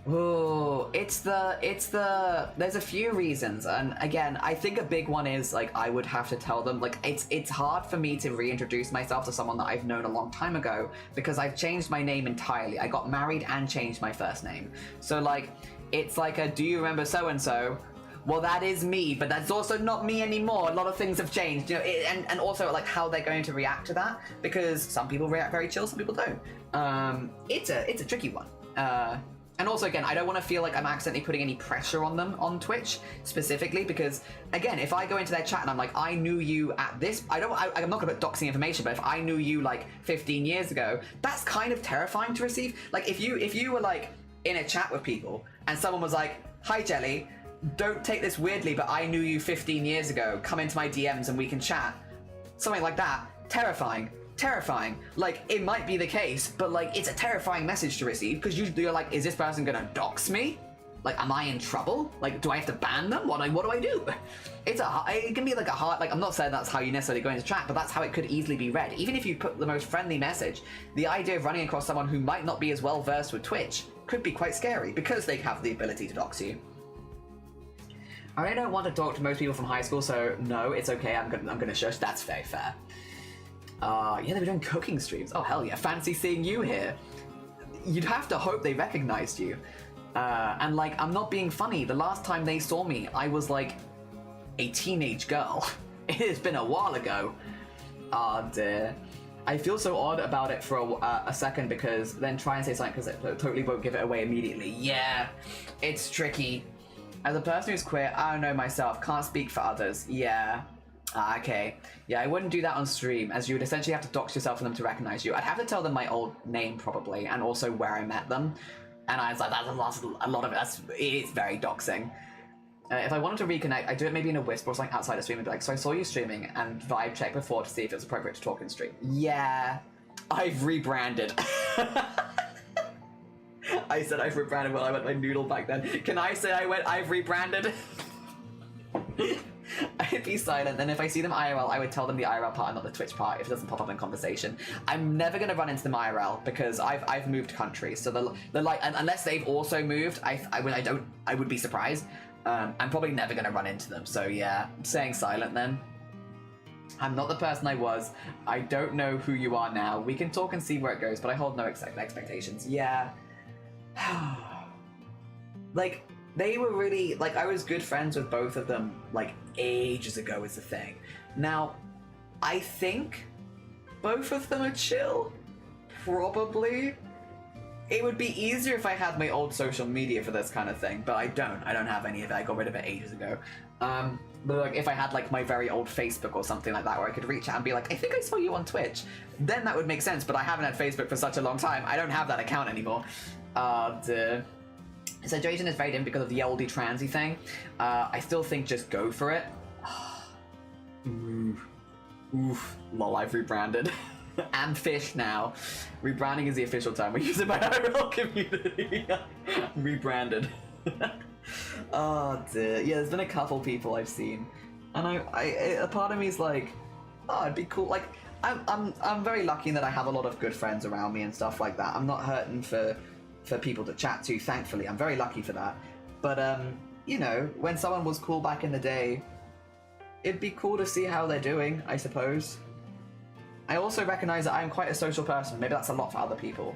Oh, there's a few reasons, and again, I think a big one is, like, I would have to tell them, like, it's hard for me to reintroduce myself to someone that I've known a long time ago, because I've changed my name entirely. I got married and changed my first name. So, like, it's like a, do you remember so-and-so? Well, that is me, but that's also not me anymore. A lot of things have changed, you know, and also like how they're going to react to that, because some people react very chill, some people don't. It's a tricky one. And also, again, I don't want to feel like I'm accidentally putting any pressure on them on Twitch specifically, because again, if I go into their chat and I'm like, I knew you at this, I'm not going to put doxing information, but if I knew you like 15 years ago, that's kind of terrifying to receive. Like if you were like in a chat with people and someone was like, hi Jelly, don't take this weirdly, but I knew you 15 years ago. Come into my DMs and we can chat. Something like that. Terrifying. Like, it might be the case, but like, it's a terrifying message to receive, because you're like, is this person gonna dox me? Like, am I in trouble? Like, do I have to ban them? What do I do? It can be like a hard, like, I'm not saying that's how you necessarily go into chat, but that's how it could easily be read. Even if you put the most friendly message, the idea of running across someone who might not be as well versed with Twitch could be quite scary, because they have the ability to dox you. I really don't want to talk to most people from high school, so no, it's okay. I'm gonna shush. That's very fair. Yeah, they were doing cooking streams. Oh hell yeah! Fancy seeing you here. You'd have to hope they recognized you. And like, I'm not being funny. The last time they saw me, I was like a teenage girl. It has been a while ago. Ah dear. I feel so odd about it for a second, because then try and say something because it totally won't give it away immediately. Yeah, it's tricky. As a person who's queer, I don't know myself, can't speak for others. Yeah. Okay. Yeah, I wouldn't do that on stream, as you would essentially have to dox yourself for them to recognize you. I'd have to tell them my old name, probably, and also where I met them. And I was like, that's a lot of it. It's very doxing. If I wanted to reconnect, I'd do it maybe in a whisper or something outside of stream and be like, so I saw you streaming, and vibe check before to see if it was appropriate to talk in stream. Yeah, I've rebranded. I said I've rebranded when I went my noodle back then. Can I say I've rebranded? I'd be silent, and if I see them IRL, I would tell them the IRL part and not the Twitch part if it doesn't pop up in conversation. I'm never going to run into them IRL because I've moved countries, so they're like, unless they've also moved, I would be surprised. I'm probably never going to run into them, so yeah, I'm staying silent then. I'm not the person I was. I don't know who you are now. We can talk and see where it goes, but I hold no expectations. Yeah. Like, they were really, like, I was good friends with both of them, like, ages ago is the thing. Now, I think both of them are chill. Probably. It would be easier if I had my old social media for this kind of thing, but I don't. I don't have any of it. I got rid of it ages ago. But like, if I had like my very old Facebook or something like that, where I could reach out and be like, I think I saw you on Twitch, then that would make sense. But I haven't had Facebook for such a long time. I don't have that account anymore. The situation is very different because of the oldie transy thing. I still think just go for it. Oof. Lol, I've rebranded. And fish now. Rebranding is the official term we use in my IRL community. Rebranded. Oh dear. Yeah, there's been a couple people I've seen, and a part of me is like, oh, it'd be cool. Like, I'm very lucky that I have a lot of good friends around me and stuff like that. I'm not hurting for people to chat to. Thankfully, I'm very lucky for that. But you know, when someone was cool back in the day, it'd be cool to see how they're doing, I suppose. I also recognize that I'm quite a social person. Maybe that's a lot for other people.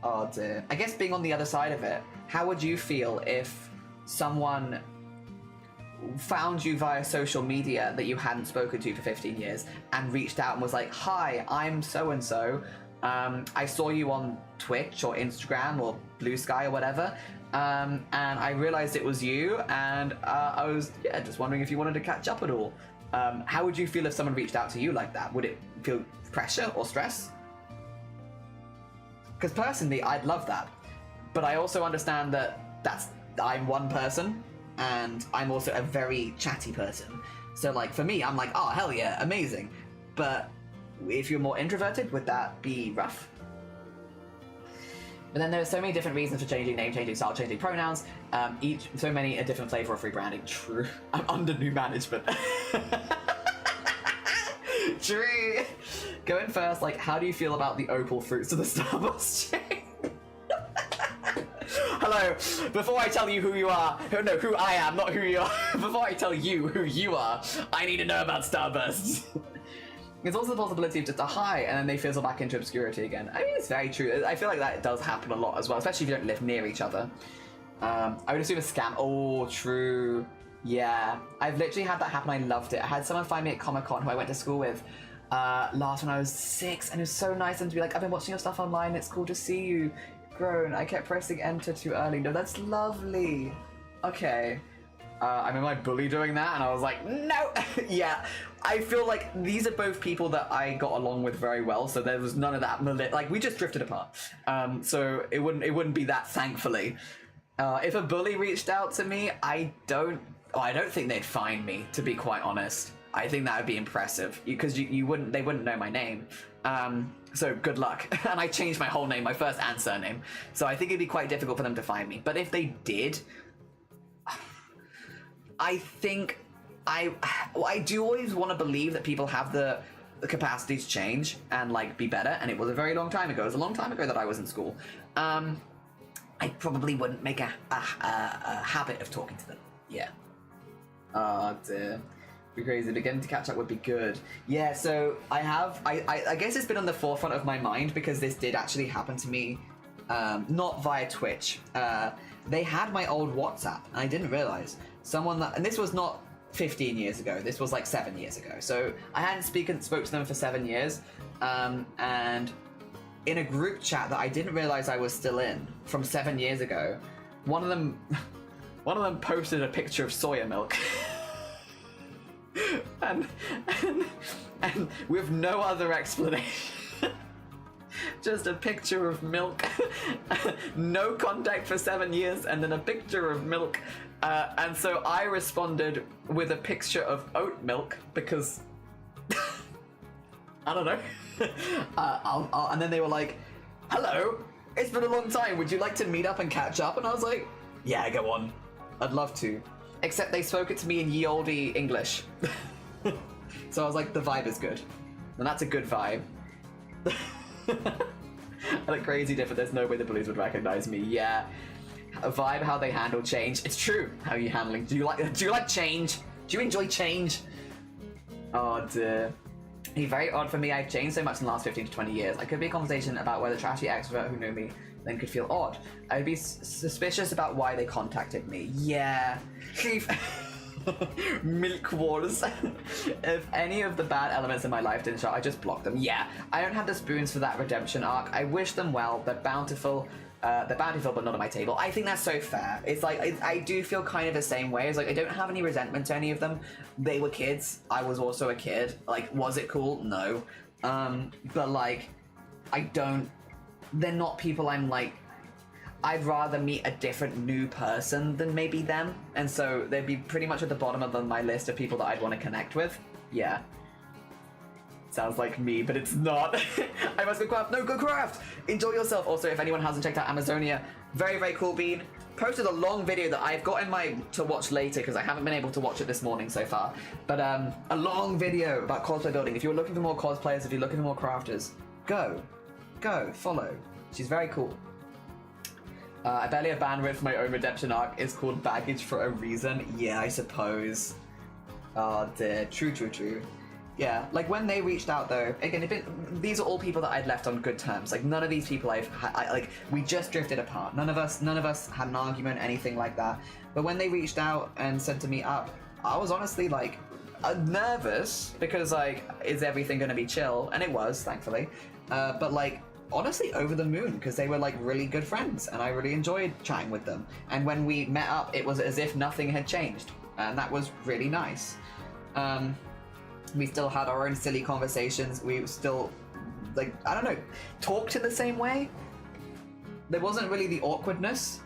Oh dear. I guess being on the other side of it, how would you feel if someone found you via social media that you hadn't spoken to for 15 years and reached out and was like, hi, I'm so-and-so. I saw you on Twitch or Instagram or Blue Sky or whatever. And I realized it was you, and I was just wondering if you wanted to catch up at all. How would you feel if someone reached out to you like that? Would it feel pressure or stress? Because personally, I'd love that. But I also understand that I'm one person, and I'm also a very chatty person. So like, for me, I'm like, oh, hell yeah, amazing. But if you're more introverted, would that be rough? But then there are so many different reasons for changing name, changing style, changing pronouns. So many a different flavor of rebranding. True. I'm under new management. True. Going first, like, how do you feel about the opal fruits of the Starburst chain? Hello. Before I tell you who you are, no, who I am, not who you are. Before I tell you who you are, I need to know about Starbursts. There's also the possibility of just a hi, and then they fizzle back into obscurity again. I mean, it's very true. I feel like that does happen a lot as well, especially if you don't live near each other. I would assume a scam. Oh, true. Yeah. I've literally had that happen. I loved it. I had someone find me at Comic-Con who I went to school with last when I was 6, and it was so nice of them to be like, I've been watching your stuff online. It's cool to see you grown. I kept pressing enter too early. No, that's lovely. Okay. I remember my bully doing that, and I was like, no! Yeah, I feel like these are both people that I got along with very well, so there was none of that, like, we just drifted apart. So it wouldn't be that, thankfully. If a bully reached out to me, I don't think they'd find me, to be quite honest. I think that would be impressive, because they wouldn't know my name. So good luck. And I changed my whole name, my first and surname. So I think it'd be quite difficult for them to find me. But if they did, I think I do always want to believe that people have the capacity to change and like be better, and it was a very long time ago. It was a long time ago that I was in school. I probably wouldn't make a habit of talking to them. Yeah. Oh dear. Be crazy, but getting to catch up would be good. Yeah, so I guess it's been on the forefront of my mind because this did actually happen to me, not via Twitch. They had my old WhatsApp, and I didn't realize. And this was not 15 years ago. This was like 7 years ago. So I hadn't spoke to them for 7 years. And in a group chat that I didn't realize I was still in from 7 years ago, one of them posted a picture of soya milk. and with no other explanation. Just a picture of milk. No contact for 7 years, and then a picture of milk. And so I responded with a picture of oat milk because I don't know. And then they were like, "Hello, it's been a long time. Would you like to meet up and catch up?" And I was like, "Yeah, go on. I'd love to." Except they spoke it to me in ye olde English. So I was like, the vibe is good. And that's a good vibe. I look crazy different. There's no way the bullies would recognize me. Yeah. A vibe, how they handle change. It's true. How are you handling? Do you like change? Do you enjoy change? Oh dear. He's very odd for me. I've changed so much in the last 15 to 20 years. I could be a conversation about whether trashy extrovert who know me then could feel odd. I would be suspicious about why they contacted me. Yeah. Milk wars. If any of the bad elements in my life didn't show, I just blocked them. Yeah. I don't have the spoons for that redemption arc. I wish them well. They're bountiful. They're bountiful, but not on my table. I think that's so fair. It's like, I do feel kind of the same way. It's like, I don't have any resentment to any of them. They were kids. I was also a kid. Like, was it cool? No. But like, they're not people I'm like, I'd rather meet a different new person than maybe them. And so they'd be pretty much at the bottom of my list of people that I'd want to connect with. Yeah. Sounds like me, but it's not. I must go craft. No, go craft! Enjoy yourself. Also, if anyone hasn't checked out Amazonia, very, very cool bead. Posted a long video that I've got in my to watch later because I haven't been able to watch it this morning so far. But a long video about cosplay building. If you're looking for more cosplayers, if you're looking for more crafters, go, follow. She's very cool. I barely have bandwidth for my own redemption arc. It's called baggage for a reason. Yeah, I suppose. Oh dear. True. Yeah, like when they reached out though, again, these are all people that I'd left on good terms. Like none of these people like we just drifted apart. None of us had an argument, anything like that. But when they reached out and said to meet up, I was honestly like nervous because like, is everything gonna be chill? And it was, thankfully. But like honestly over the moon because they were like really good friends and I really enjoyed chatting with them. And when we met up, it was as if nothing had changed, and that was really nice. We still had our own silly conversations. We still, like, I don't know, talked in the same way. There wasn't really the awkwardness.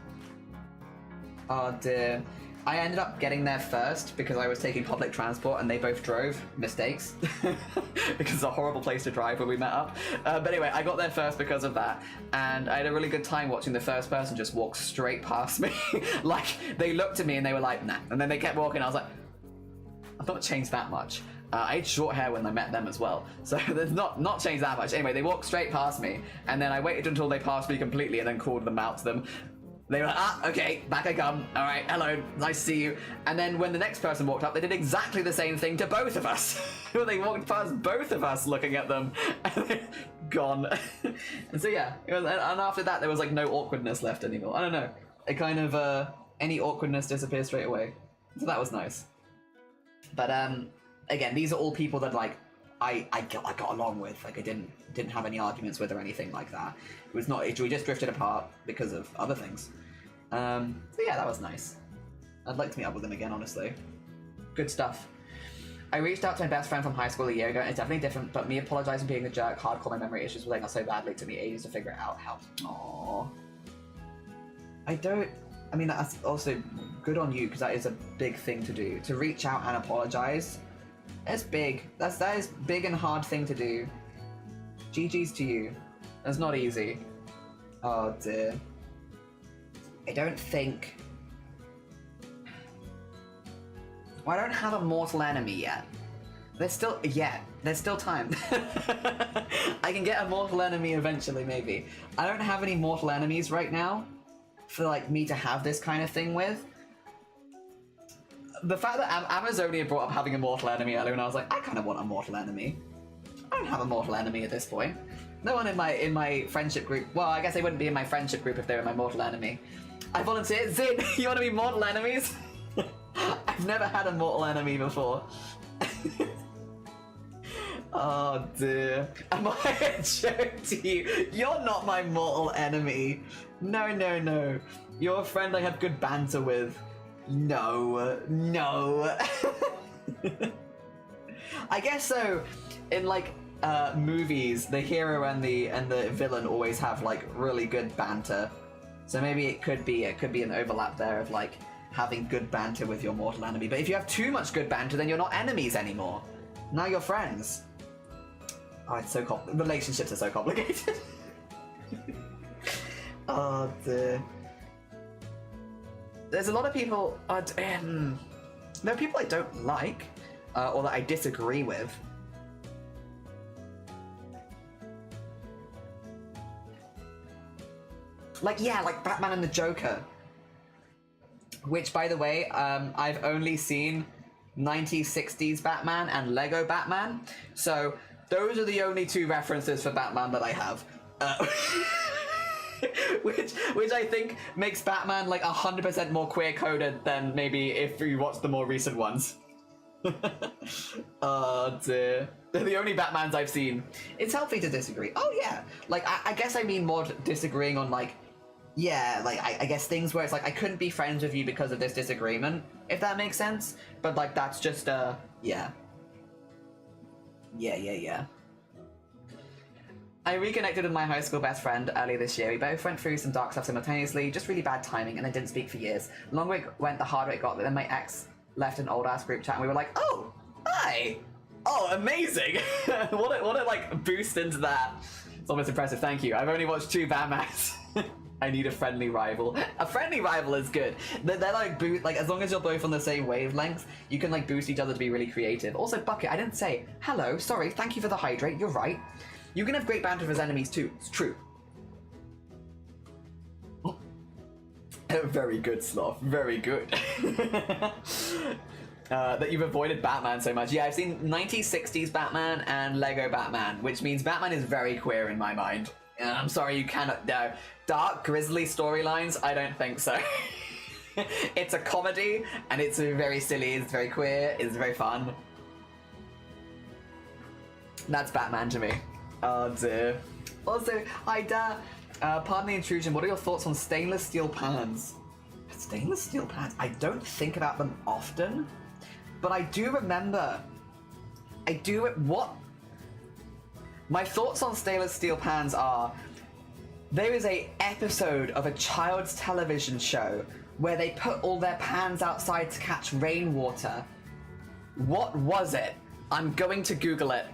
Oh dear. I ended up getting there first because I was taking public transport and they both drove. Mistakes. Because it's a horrible place to drive when we met up. But anyway, I got there first because of that. And I had a really good time watching the first person just walk straight past me. Like, they looked at me and they were like, nah. And then they kept walking. I was like, I've not changed that much. I had short hair when I met them as well, so there's not changed that much. Anyway, they walked straight past me, and then I waited until they passed me completely and then called them out to them. They were like, okay, back I come. All right, hello, nice to see you. And then when the next person walked up, they did exactly the same thing to both of us. They walked past both of us looking at them, and then gone. And so yeah, and after that, there was like no awkwardness left anymore. I don't know. It kind of, any awkwardness disappeared straight away. So that was nice. But, again, these are all people that like I got along with. Like I didn't have any arguments with or anything like that. It was not. We just drifted apart because of other things. So yeah, that was nice. I'd like to meet up with them again, honestly. Good stuff. I reached out to my best friend from high school a year ago, and it's definitely different. But me apologizing, being a jerk, hardcore my memory issues relating so badly to me ages to figure it out helped. Aww. I mean, that's also good on you because that is a big thing to do. To reach out and apologize. That's big. That is big and hard thing to do. GG's to you. That's not easy. Oh dear. I don't think... Well, I don't have a mortal enemy yet. There's still time. I can get a mortal enemy eventually, maybe. I don't have any mortal enemies right now for like me to have this kind of thing with. The fact that Amazonia brought up having a mortal enemy earlier, and I was like, I kind of want a mortal enemy. I don't have a mortal enemy at this point. No one in my friendship group. Well, I guess they wouldn't be in my friendship group if they were my mortal enemy. I volunteer. Zin, you want to be mortal enemies? I've never had a mortal enemy before. Oh dear. Am I a joke to you? You're not my mortal enemy. No, no, no. You're a friend I have good banter with. No, no. I guess so. In like movies, the hero and the villain always have like really good banter. So maybe it could be an overlap there of like having good banter with your mortal enemy. But if you have too much good banter, then you're not enemies anymore. Now you're friends. Oh, it's so relationships are so complicated. Oh dear. There's a lot of people. There are people I don't like, or that I disagree with. Like, yeah, like Batman and the Joker. Which, by the way, I've only seen 90s, 60s Batman and Lego Batman. So, those are the only two references for Batman that I have. Which I think makes Batman like 100% more queer-coded than maybe if you watch the more recent ones. Oh dear. They're the only Batmans I've seen. It's healthy to disagree. Oh yeah. Like, I guess I mean more disagreeing on like, yeah, like I guess things where it's like I couldn't be friends with you because of this disagreement, if that makes sense. But like that's just yeah. Yeah. I reconnected with my high school best friend earlier this year. We both went through some dark stuff simultaneously, just really bad timing, and then didn't speak for years. The longer it went, the harder it got, but then my ex left an old-ass group chat, and we were like, oh, hi! Oh, amazing! what a like, boost into that. It's almost impressive, thank you. I've only watched 2 Batmans. I need a friendly rival. A friendly rival is good. They're like, as long as you're both on the same wavelength, you can like boost each other to be really creative. Also, Bucket, I didn't say, hello, sorry, thank you for the hydrate, you're right. You can have great banter with enemies too, it's true. Very good, Sloth, very good. That you've avoided Batman so much. Yeah, I've seen 90s, 60s Batman and Lego Batman, which means Batman is very queer in my mind. I'm sorry, you cannot, no. Dark, grisly storylines? I don't think so. It's a comedy, and it's very silly, it's very queer, it's very fun. That's Batman to me. Oh dear. Also, pardon the intrusion, what are your thoughts on stainless steel pans? Stainless steel pans? I don't think about them often, but I do remember. What? My thoughts on stainless steel pans are, there is a episode of a child's television show where they put all their pans outside to catch rainwater. What was it? I'm going to Google it.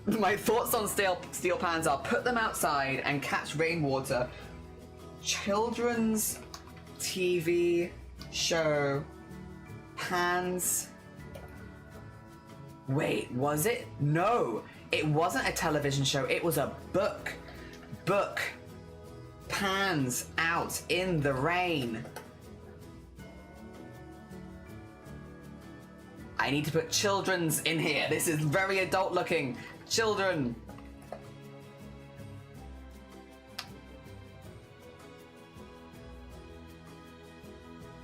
My thoughts on steel pans are, put them outside and catch rainwater. Children's TV show pans. Wait, was it? No, it wasn't a television show, it was a book. Pans out in the rain. I need to put children's in here. This is very adult looking. Children.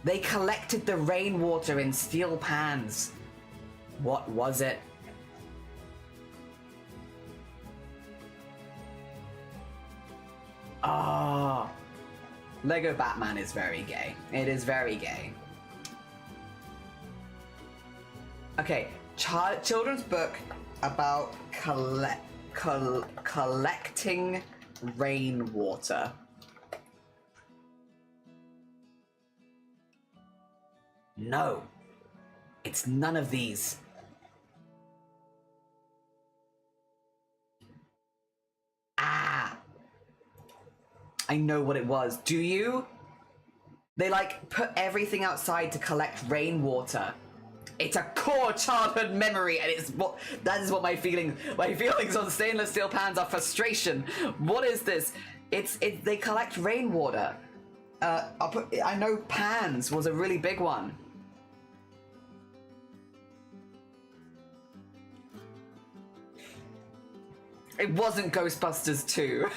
They collected the rainwater in steel pans. What was it? Ah. Lego Batman is very gay. It is very gay. Okay, children's book about collecting rainwater. No, it's none of these. Ah, I know what it was. Do you? They like put everything outside to collect rainwater. It's a core childhood memory, and that is what my feelings on stainless steel pans are frustration. What is this? They collect rainwater. I know pans was a really big one. It wasn't Ghostbusters 2.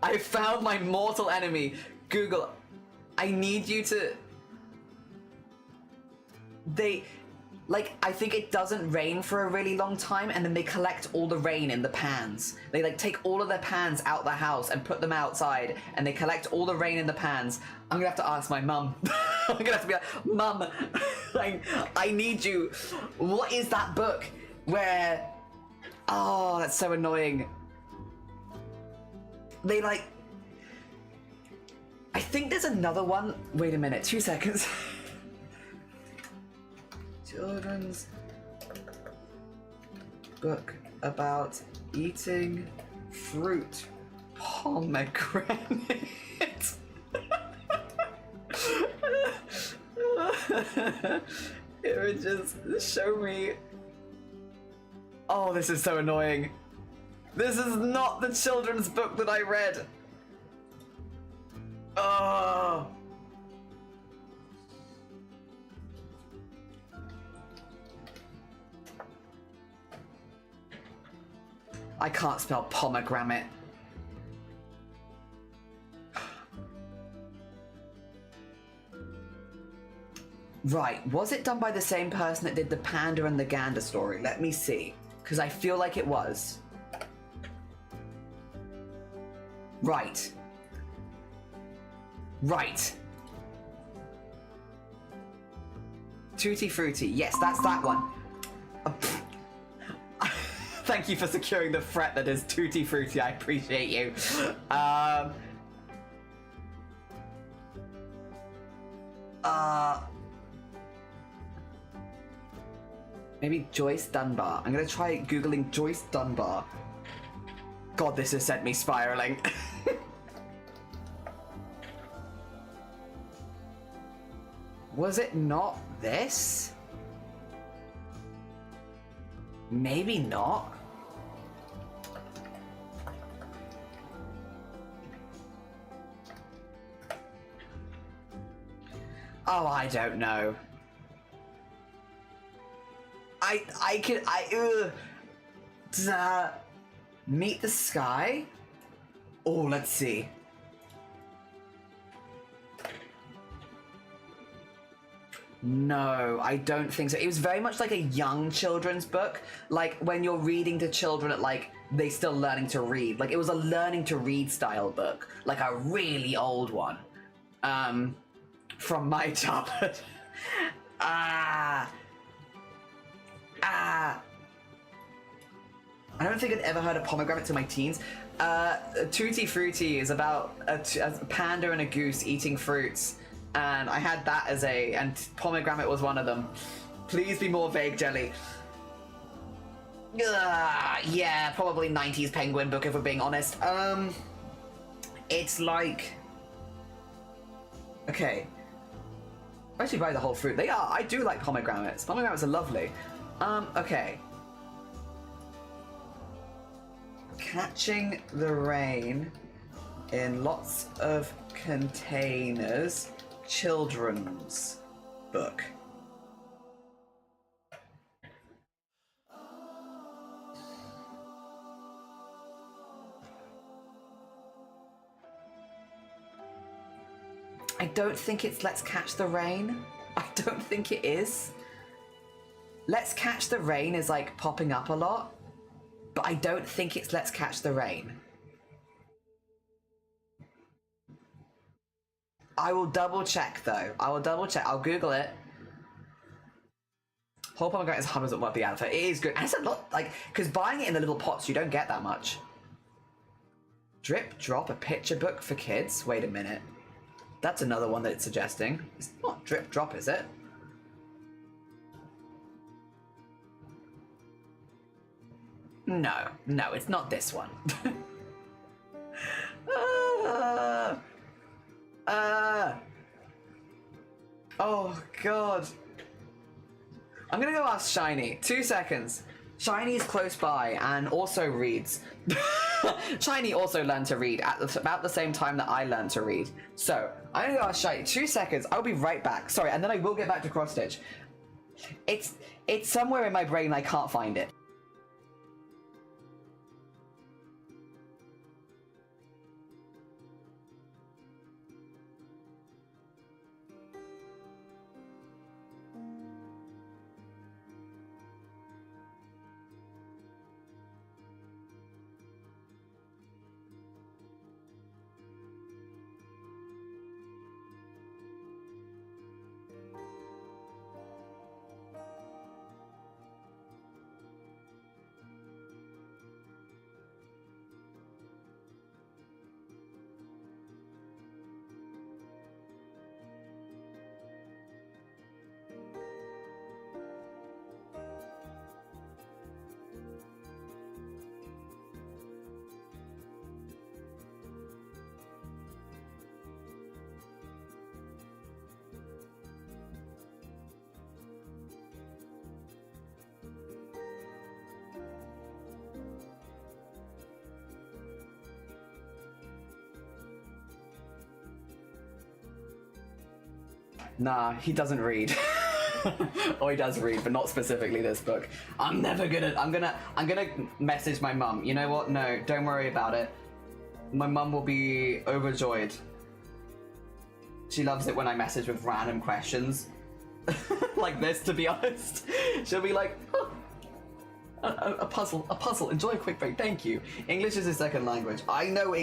I found my mortal enemy. Google. I need you to... I think it doesn't rain for a really long time, and then they collect all the rain in the pans. They, take all of their pans out the house and put them outside, and they collect all the rain in the pans. I'm gonna have to ask my mum. I'm gonna have to be like, Mum, I need you. What is that book where... Oh, that's so annoying. They, I think there's another one. Wait a minute, 2 seconds. Children's book about eating fruit. Pomegranate. Images show me. Oh, this is so annoying. This is not the children's book that I read. Oh. I can't spell pomegranate. Right, was it done by the same person that did the panda and the gander story? Let me see, because I feel like it was. Right. Right. Tutti Frutti, yes, that's that one. Thank you for securing the threat that is Tutti Frutti. I appreciate you. Maybe Joyce Dunbar. I'm gonna try Googling Joyce Dunbar. God, this has sent me spiraling. Was it not this? Maybe not. Oh, I don't know. Meet the Sky? Oh, let's see. No, I don't think so. It was very much like a young children's book. Like when you're reading to children at they still learning to read. Like it was a learning to read style book. Like a really old one. From my childhood. I don't think I'd ever heard of Pomegranate in my teens. Tutti Frutti is about a panda and a goose eating fruits. And I had that as and pomegranate was one of them. Please be more vague, Jelly. Yeah, probably 90s Penguin book if we're being honest. It's like... Okay. I actually buy the whole fruit. I do like pomegranates. Pomegranates are lovely. Okay. Catching the rain in lots of containers. Children's book. I don't think it's Let's Catch the Rain. I don't think it is. Let's Catch the Rain is popping up a lot, but I don't think it's Let's Catch the Rain. I will double check though. I will double check. I'll Google it. Whole pomegranate is 100% worth the advert. It is good. And it's a lot, because buying it in the little pots, you don't get that much. Drip Drop, a picture book for kids. Wait a minute. That's another one that it's suggesting. It's not Drip Drop, is it? No, it's not this one. Oh god. I'm gonna go ask Shiny. 2 seconds. Shiny is close by and also reads. Shiny also learned to read at about the same time that I learned to read. So, I'm gonna go ask Shiny. 2 seconds. I'll be right back. Sorry, and then I will get back to cross stitch. It's somewhere in my brain. I can't find it. Nah, he doesn't read. Or he does read, but not specifically this book. I'm gonna message my mum. You know what? No, don't worry about it. My mum will be overjoyed. She loves it when I message with random questions. Like this, to be honest. She'll be like, oh, a puzzle. Enjoy a quick break, thank you. English is his second language. I know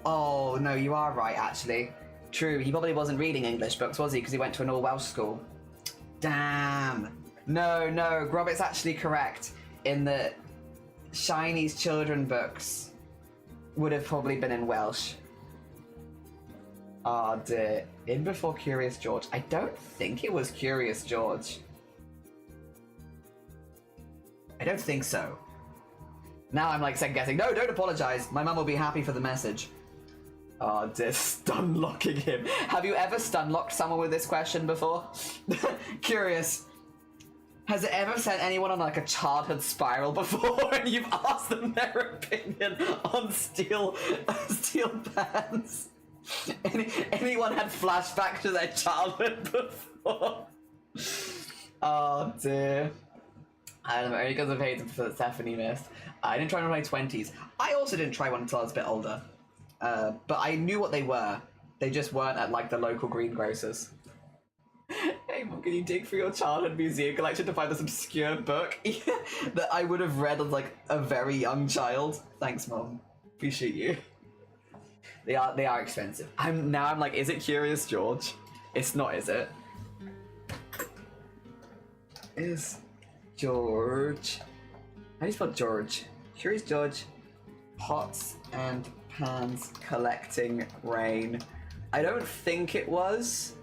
oh, no, you are right, actually. True, he probably wasn't reading English books, was he? Because he went to an all-Welsh school. Damn. No, Grobbett's actually correct in that Shiny's children books would have probably been in Welsh. Oh dear. In before Curious George. I don't think it was Curious George. I don't think so. Now I'm like second guessing. No, don't apologize. My mum will be happy for the message. Oh dear, stun locking him. Have you ever stun locked someone with this question before? Curious. Has it ever sent anyone on like a childhood spiral before and you've asked them their opinion on steel pans? Anyone had flashback to their childhood before? Oh dear. I don't know, only because I've hated for Stephanie missed. I didn't try one in my 20s. I also didn't try one until I was a bit older. But I knew what they were. They just weren't at like the local greengrocers. Hey Mom, can you dig through your childhood museum collection to find this obscure book that I would have read as like a very young child? Thanks, Mom. Appreciate you. They are expensive. I'm like, is it Curious George? It's not, is it? Is George? How do you spell George? Curious George. Pots and pans collecting rain. I don't think it was.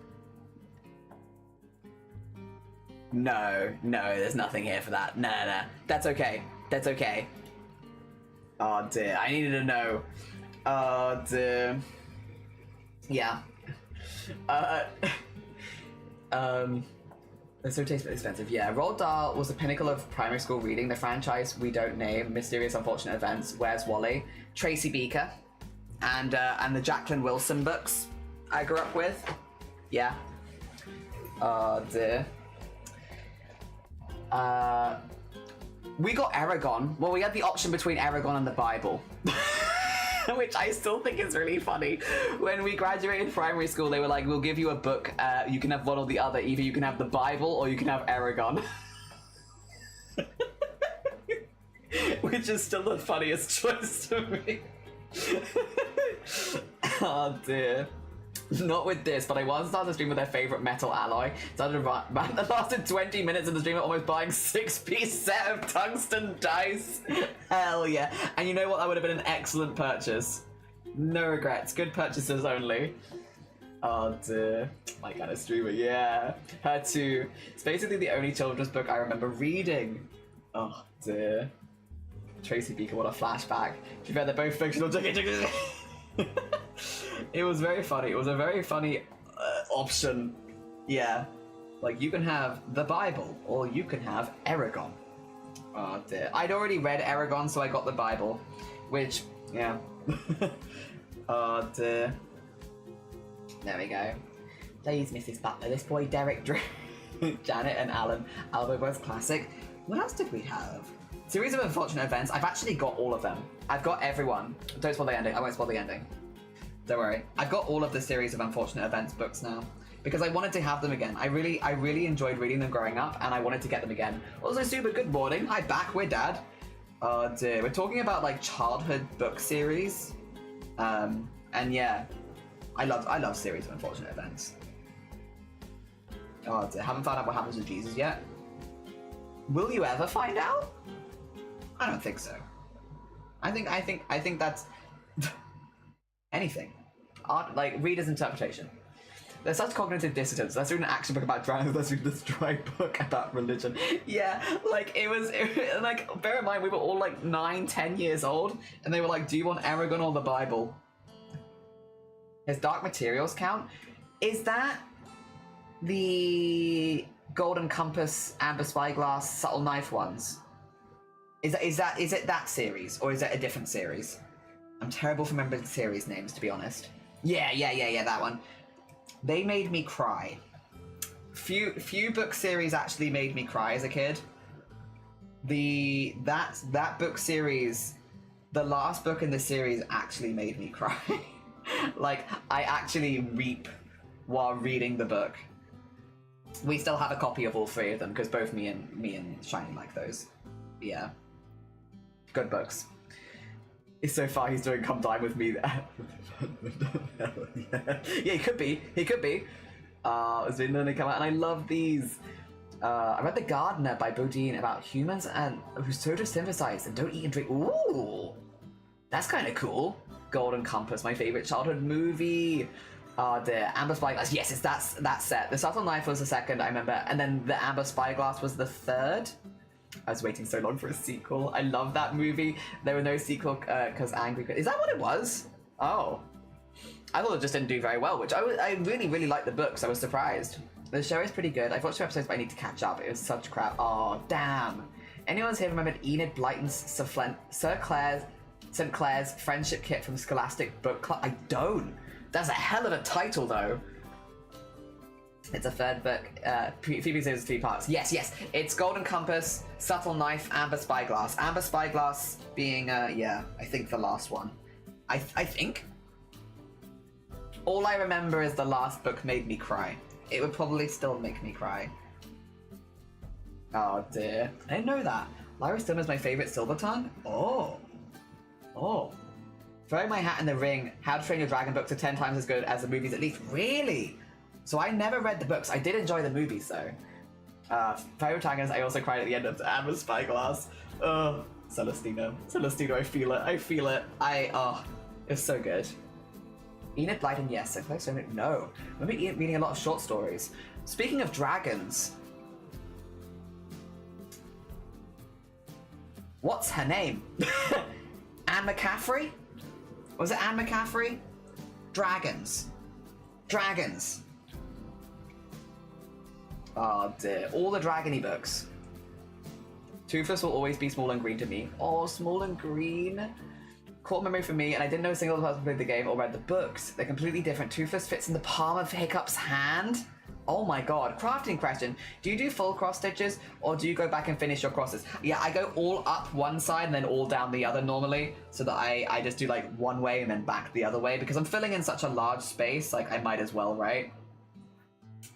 No, there's nothing here for that. No. That's okay. Oh dear, I needed to know. Oh dear. Yeah. They're so tasteful expensive. Yeah, Roald Dahl was the pinnacle of primary school reading. The franchise we don't name, Mysterious Unfortunate Events, Where's Wally, Tracy Beaker, and the Jacqueline Wilson books I grew up with. Yeah. Oh dear. We got Aragon. Well, we had the option between Aragon and the Bible. Which I still think is really funny. When we graduated primary school, they were like, we'll give you a book, you can have one or the other. Either you can have the Bible or you can have Aragon. Which is still the funniest choice to me. Oh dear. Not with this, but I once started the stream with their favourite metal alloy. That lasted 20 minutes in the stream, almost buying 6-piece set of tungsten dice. Hell yeah. And you know what? That would have been an excellent purchase. No regrets. Good purchases only. Oh dear. My kind of streamer, yeah. Her too. It's basically the only children's book I remember reading. Oh dear. Tracy Beaker, what a flashback. To be fair, they're both fictional. It was very funny. It was a very funny option. Yeah. Like, you can have the Bible, or you can have Aragon. Oh dear. I'd already read Aragon, so I got the Bible. Which, yeah. Oh dear. There we go. Please, Mrs. Butler. This boy, Derek, Drew, Janet, and Alan. Albo both classic. What else did we have? Series of Unfortunate Events. I've actually got all of them. I've got everyone. Don't spoil the ending. I won't spoil the ending. Don't worry. I've got all of the Series of Unfortunate Events books now because I wanted to have them again. I really enjoyed reading them growing up, and I wanted to get them again. Also, super good morning. Hi, back. We're Dad. Oh dear. We're talking about like childhood book series, and yeah, I love Series of Unfortunate Events. Oh dear. Haven't found out what happens with Jesus yet. Will you ever find out? I don't think so. I think that's anything. Art, like, reader's interpretation. There's such cognitive dissonance. Let's read an action book about drowning. Let's read this dry book about religion. Yeah, like, it was like, bear in mind, we were all like 9, 10 years old, and they were like, do you want Aragon or the Bible? Does Dark Materials count? Is that the Golden Compass, Amber Spyglass, Subtle Knife ones? Is it that series, or is it a different series? I'm terrible for remembering series names, to be honest. Yeah, that one. They made me cry. few book series actually made me cry as a kid. That book series, the last book in the series actually made me cry. Like, I actually weep while reading the book. We still have a copy of all three of them because both me and Shiny like those. Yeah, good books. So far, he's doing "Come Dine with Me." Yeah, he could be. He could be. It's been then they come out, and I love these. I read *The Gardener* by Beading about humans and who's photosynthesize and don't eat and drink. Ooh, that's kind of cool. *Golden Compass*, my favorite childhood movie. The Amber Spyglass. Yes, it's that set. The Subtle Knife was the second, I remember, and then the Amber Spyglass was the third. I was waiting so long for a sequel. I love that movie. There were no sequel because Angry... Is that what it was? Oh. I thought it just didn't do very well, which I really, really liked the books. I was surprised. The show is pretty good. I've watched 2 episodes, but I need to catch up. It was such crap. Oh, damn. Anyone's here remembered Enid Blyton's St. Clair's Friendship Kit from Scholastic Book Club? I don't. That's a hell of a title, though. It's a third book. Phoebe says 3 parts. Yes. It's Golden Compass, Subtle Knife, Amber Spyglass. Amber Spyglass being, yeah, I think the last one. I think. All I remember is the last book made me cry. It would probably still make me cry. Oh, dear. I didn't know that. Lyra Stone my favorite Silver Tongue? Oh. Throwing my hat in the ring, How to Train Your Dragon books are 10 times as good as the movies at least. Really? So I never read the books. I did enjoy the movies though. Fire Protagonist, I also cried at the end of Amber Spyglass. Celestino, I feel it. It's so good. Enid Blyton, yes. No. I remember reading a lot of short stories. Speaking of dragons, what's her name? Anne McCaffrey? Was it Anne McCaffrey? Dragons. Oh dear, all the dragony books. Toothless will always be Small and Green to me. Oh, Small and Green. Core memory for me, and I didn't know a single person played the game or read the books. They're completely different. Toothless fits in the palm of Hiccup's hand. Oh my god. Crafting question. Do you do full cross stitches, or do you go back and finish your crosses? Yeah, I go all up one side and then all down the other normally, so that I just do like one way and then back the other way, because I'm filling in such a large space, like I might as well, right?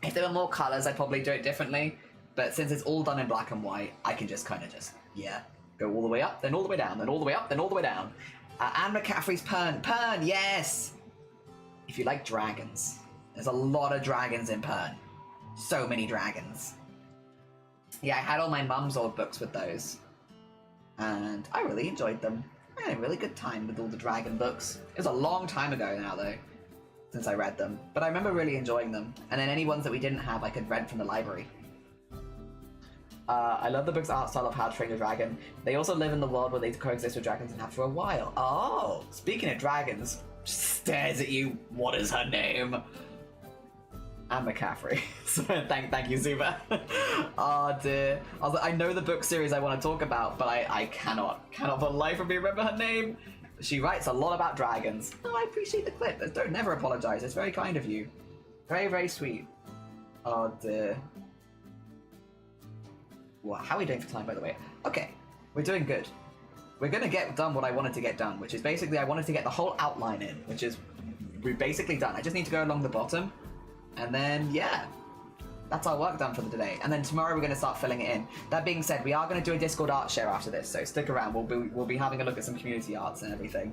If there were more colors, I'd probably do it differently, but since it's all done in black and white, I can just kind of yeah, go all the way up, then all the way down, then all the way up, then all the way down. Anne McCaffrey's Pern, yes! If you like dragons, there's a lot of dragons in Pern. So many dragons. Yeah, I had all my mum's old books with those, and I really enjoyed them. I had a really good time with all the dragon books. It was a long time ago now, though, since I read them, but I remember really enjoying them. And then any ones that we didn't have, I could rent from the library. I love the book's art style of How to Train Your Dragon. They also live in the world where they coexist with dragons and have for a while. Oh, speaking of dragons, stares at you. What is her name? Anne McCaffrey. Thank you, Zuba. Oh dear. I know the book series I want to talk about, but I cannot for the life of me remember her name. She writes a lot about dragons. Oh, I appreciate the clip. Don't never apologize. It's very kind of you. Very, very sweet. Oh dear. Wow, how are we doing for time, by the way? Okay, we're doing good. We're gonna get done what I wanted to get done, which is basically I wanted to get the whole outline in, which is we're basically done. I just need to go along the bottom, and then yeah, that's our work done for the day. And then tomorrow we're gonna start filling it in. That being said, we are gonna do a Discord art share after this, so stick around. We'll be having a look at some community arts and everything.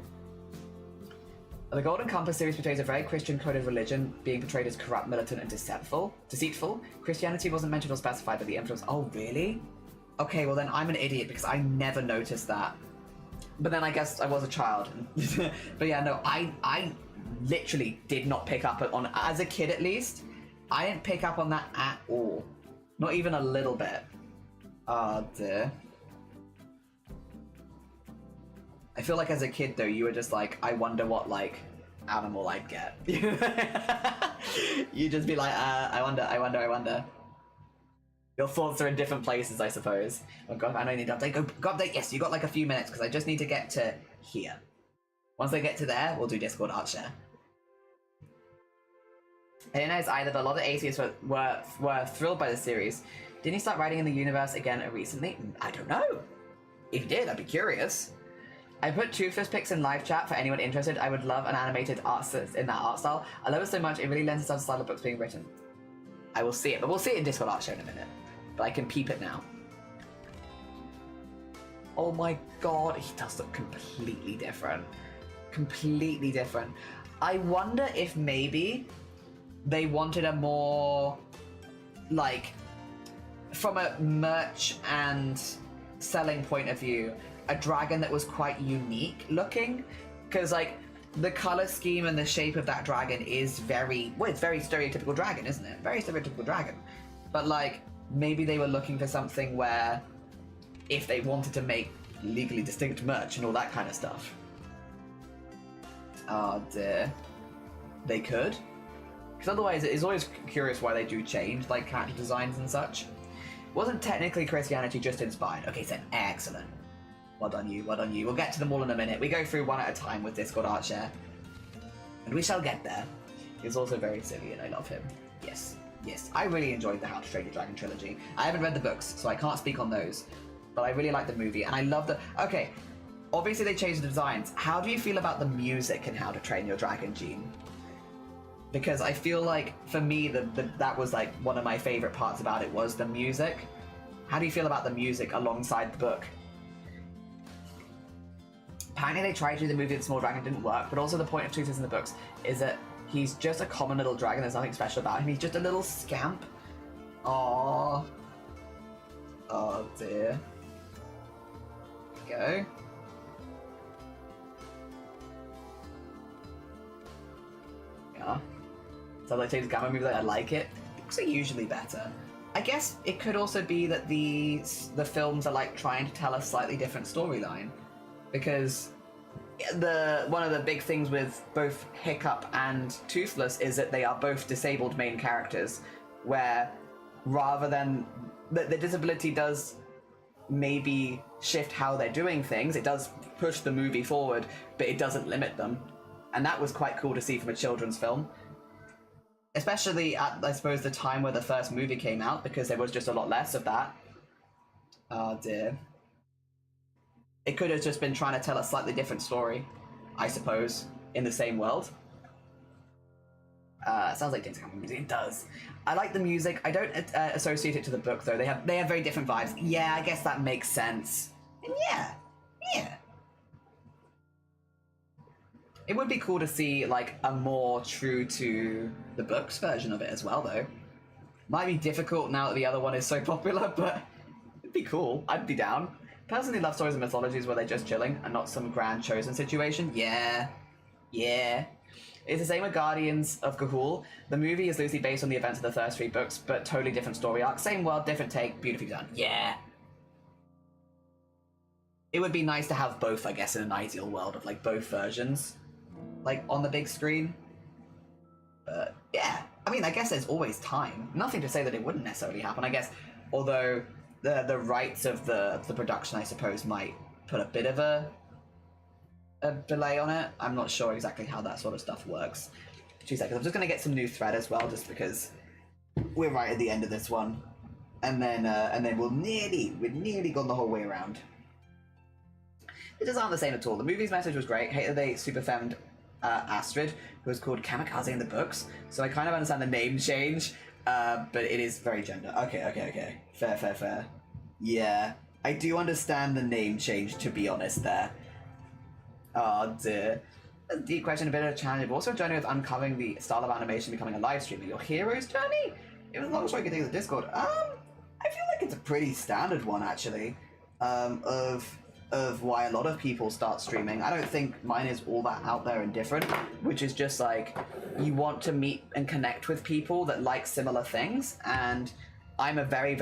The Golden Compass series portrays a very Christian-coded religion being portrayed as corrupt, militant, and deceitful. Christianity wasn't mentioned or specified, but the influence... Oh, really? Okay, well then I'm an idiot because I never noticed that. But then I guess I was a child. But yeah, no, I literally did not pick up on... As a kid, at least, I didn't pick up on that at all. Not even a little bit. Oh, dear. I feel like as a kid, though, you were just like, I wonder what, like, animal I'd get. You'd just be like, I wonder. Your thoughts are in different places, I suppose. Oh god, I know you need to update. Go update, yes, you got like a few minutes, because I just need to get to here. Once I get to there, we'll do Discord art share. I didn't know it's either, but a lot of atheists were thrilled by the series. Didn't he start writing in the universe again recently? I don't know. If he did, I'd be curious. I put Toothless pics in live chat for anyone interested. I would love an animated art in that art style. I love it so much, it really lends itself to the style of books being written. I will see it, but we'll see it in Discord Art Show in a minute. But I can peep it now. Oh my god, he does look completely different. Completely different. I wonder if maybe they wanted a more, like, from a merch and selling point of view, a dragon that was quite unique looking. Because, like, the color scheme and the shape of that dragon is very, well, it's very stereotypical dragon, isn't it? Very stereotypical dragon. But, like, maybe they were looking for something where, if they wanted to make legally distinct merch and all that kind of stuff, oh dear, they could. Because otherwise, it's always curious why they do change, like, character designs and such. Wasn't technically Christianity just inspired? Okay, then, excellent. Well done you, well done you. We'll get to them all in a minute. We go through one at a time with Discord Art Share. And we shall get there. He's also very silly and I love him. Yes, yes. I really enjoyed the How to Train Your Dragon trilogy. I haven't read the books, so I can't speak on those. But I really like the movie, and I love the... Okay, obviously they changed the designs. How do you feel about the music in How to Train Your Dragon, Gene? Because I feel like, for me, that was like one of my favorite parts about it was the music. How do you feel about the music alongside the book? Apparently they tried to do the movie The Small Dragon, didn't work, but also the point of Toothless in the books is that he's just a common little dragon, there's nothing special about him, he's just a little scamp. Aww. Oh dear. Go. Yeah. So like James Gamma movie, I like it. Books are usually better. I guess it could also be that the films are like trying to tell a slightly different storyline. Because one of the big things with both Hiccup and Toothless is that they are both disabled main characters, where rather than the disability does maybe shift how they're doing things, it does push the movie forward, but it doesn't limit them. And that was quite cool to see from a children's film. Especially at, I suppose, the time where the first movie came out, because there was just a lot less of that. Oh dear. It could have just been trying to tell a slightly different story, I suppose, in the same world. Sounds like James Cameron music. It does. I like the music. I don't associate it to the book, though. They have very different vibes. Yeah, I guess that makes sense. And yeah. It would be cool to see, like, a more true to the books version of it as well, though. Might be difficult now that the other one is so popular, but it'd be cool. I'd be down. Personally love stories and mythologies where they're just chilling and not some grand chosen situation. Yeah. It's the same with Guardians of Ga'Hoole. The movie is loosely based on the events of the first 3 books, but totally different story arc. Same world, different take, beautifully done. Yeah. It would be nice to have both, I guess, in an ideal world of, like, both versions, like, on the big screen. But, yeah. I mean, I guess there's always time. Nothing to say that it wouldn't necessarily happen, I guess. Although the rights of the production, I suppose, might put a bit of a delay on it. I'm not sure exactly how that sort of stuff works. 2 seconds. I'm just going to get some new thread as well, just because we're right at the end of this one. And then we're nearly gone the whole way around. It just aren't the same at all. The movie's message was great. Hate that they super femmed Astrid, who was called Kamikaze in the books. So I kind of understand the name change, but it is very gender. Okay. Fair. Yeah, I do understand the name change, to be honest there. Oh dear. A deep question, a bit of a challenge, but also a journey with uncovering the style of animation becoming a live streamer. Your hero's journey? It was a long story you could take to the Discord. I feel like it's a pretty standard one, actually, of why a lot of people start streaming. I don't think mine is all that out there and different, which is just like, you want to meet and connect with people that like similar things, and I'm a very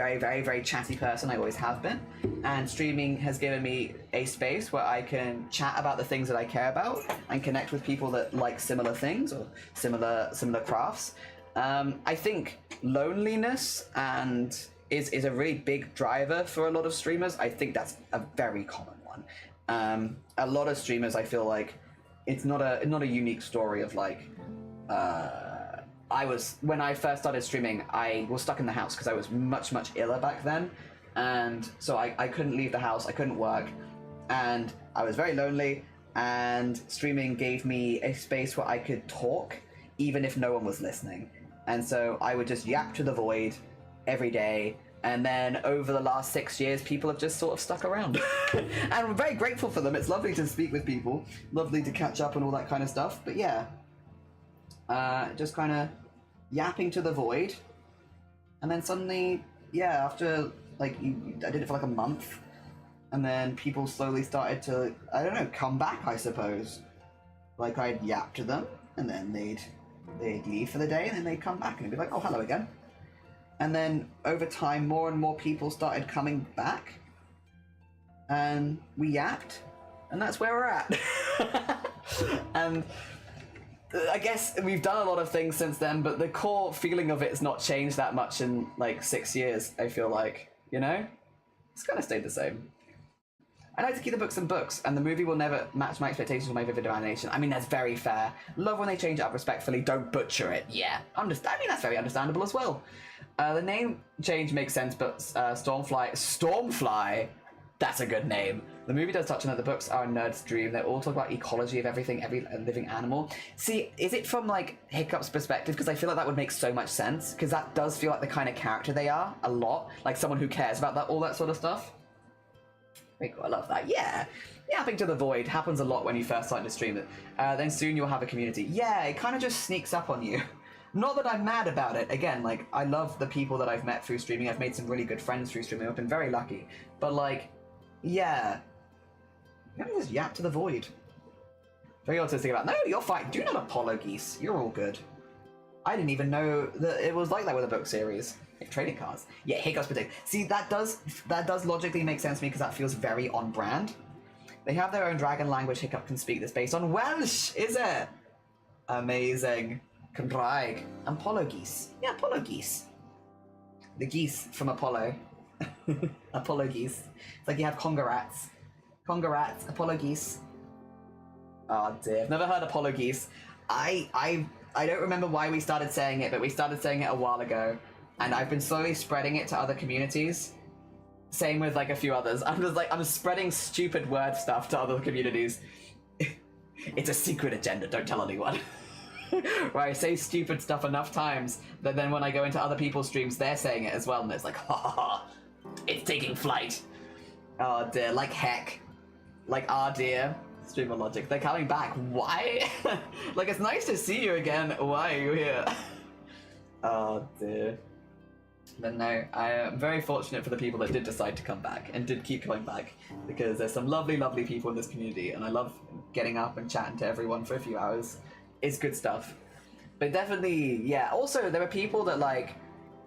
chatty person, I always have been, and streaming has given me a space where I can chat about the things that I care about and connect with people that like similar things or similar crafts. I think loneliness is a really big driver for a lot of streamers. I think that's a very common one. A lot of streamers, I feel like, it's not a unique story of like, when I first started streaming, I was stuck in the house because I was much iller back then, and so I couldn't leave the house, I couldn't work, and I was very lonely, and streaming gave me a space where I could talk even if no one was listening. And so I would just yap to the void every day, and then over the last 6 years, people have just sort of stuck around. And I'm very grateful for them. It's lovely to speak with people, lovely to catch up and all that kind of stuff. But yeah, just kind of yapping to the void. And then suddenly, yeah, after, like, I did it for like a month, and then people slowly started to, I don't know, come back, I suppose. Like, I'd yap to them, and then they'd leave for the day, and then they'd come back and be like, oh, hello again. And then over time, more and more people started coming back, and we yapped, and that's where we're at. And I guess we've done a lot of things since then, but the core feeling of it has not changed that much in like 6 years, I feel like, you know? It's kind of stayed the same. I like to keep the books in books, and the movie will never match my expectations or my vivid imagination. I mean, that's very fair. Love when they change it up respectfully, don't butcher it. Yeah, I mean, that's very understandable as well. The name change makes sense, but Stormfly, that's a good name. The movie does touch on it. The books are a nerd's dream. They all talk about ecology of everything, every living animal. See, is it from like Hiccup's perspective? Because I feel like that would make so much sense, because that does feel like the kind of character they are a lot, like someone who cares about that, all that sort of stuff. Very cool, I love that. Yeah, yapping to the void happens a lot when you first start to stream it. Then soon you'll have a community. Yeah, it kind of just sneaks up on you. Not that I'm mad about it. Again, like, I love the people that I've met through streaming. I've made some really good friends through streaming. I've been very lucky. But, like, yeah. You gotta just yap to the void. Very autistic about, no, you're fine. Do not apologies. You're all good. I didn't even know that it was like that with a book series. Like trading cards. Yeah, Hiccup's predict. See, that does logically make sense to me, because that feels very on brand. They have their own dragon language Hiccup can speak that's based on Welsh, is it? Amazing. Cymraeg. And Apollo geese. Yeah, Apollo geese. The geese from Apollo. Apollo geese. It's like you have Conga rats. Conga rats, Apollo geese. Oh dear, I've never heard Apollo geese. I don't remember why we started saying it, but we started saying it a while ago, and I've been slowly spreading it to other communities. Same with like a few others. I'm spreading stupid word stuff to other communities. It's a secret agenda, don't tell anyone. Where I say stupid stuff enough times that then when I go into other people's streams, they're saying it as well, and it's like, ha ha ha, it's taking flight. Oh dear, like heck. Like, ah dear. Streamer logic. They're coming back. Why? Like, it's nice to see you again. Why are you here? Oh dear. But no, I am very fortunate for the people that did decide to come back and did keep coming back, because there's some lovely, lovely people in this community, and I love getting up and chatting to everyone for a few hours. It's good stuff. But definitely, yeah. Also, there are people that, like,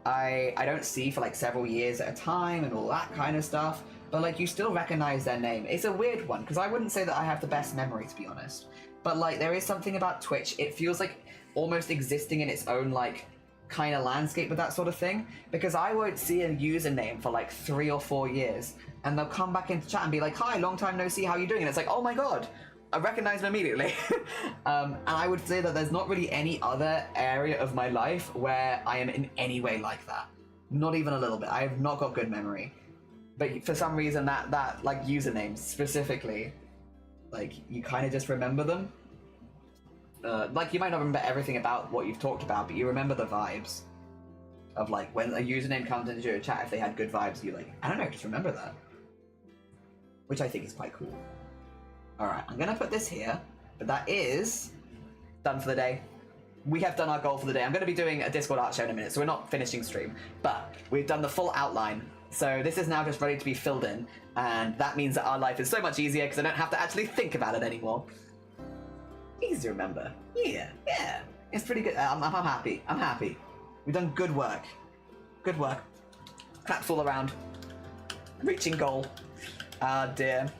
I don't see for, like, several years at a time and all that kind of stuff, but, like, you still recognize their name. It's a weird one, because I wouldn't say that I have the best memory, to be honest. But, like, there is something about Twitch. It feels like almost existing in its own, like, kind of landscape with that sort of thing, because I won't see a username for, like, 3 or 4 years, and they'll come back into chat and be like, hi, long time no see, how you doing? And it's like, oh my god, I recognize them immediately. And I would say that there's not really any other area of my life where I am in any way like that. Not even a little bit. I have not got good memory. But for some reason, that like, usernames specifically, like, you kind of just remember them. Like, you might not remember everything about what you've talked about, but you remember the vibes of, like, when a username comes into your chat, if they had good vibes, you like, I don't know, just remember that. Which I think is quite cool. Alright, I'm gonna put this here, but that is done for the day. We have done our goal for the day. I'm gonna be doing a Discord art show in a minute, so we're not finishing stream, but we've done the full outline. So this is now just ready to be filled in, and that means that our life is so much easier because I don't have to actually think about it anymore. Easy to remember. Yeah. It's pretty good. I'm happy. I'm happy. We've done good work. Good work. Claps all around. Reaching goal. Ah, dear.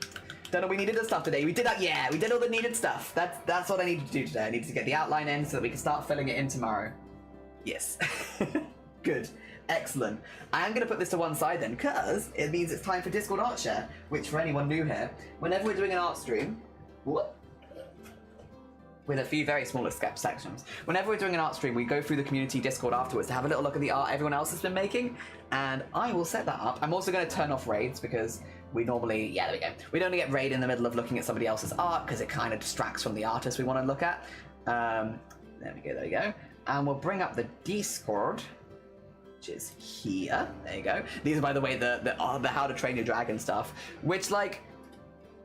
Don't know, we needed the stuff today. We did that, yeah, we did all the needed stuff. That's what I needed to do today. I needed to get the outline in so that we can start filling it in tomorrow. Yes. Good. Excellent. I'm going to put this to one side then, because it means it's time for Discord Art Share, which for anyone new here, whenever we're doing an art stream... What? with a few very smaller sections. Whenever we're doing an art stream, we go through the community Discord afterwards to have a little look at the art everyone else has been making, and I will set that up. I'm also going to turn off raids because we normally, yeah, there we go. We don't get raid in the middle of looking at somebody else's art because it kind of distracts from the artist we want to look at. There we go. And we'll bring up the Discord, which is here. There you go. These are, by the way, the How to Train Your Dragon stuff, which, like,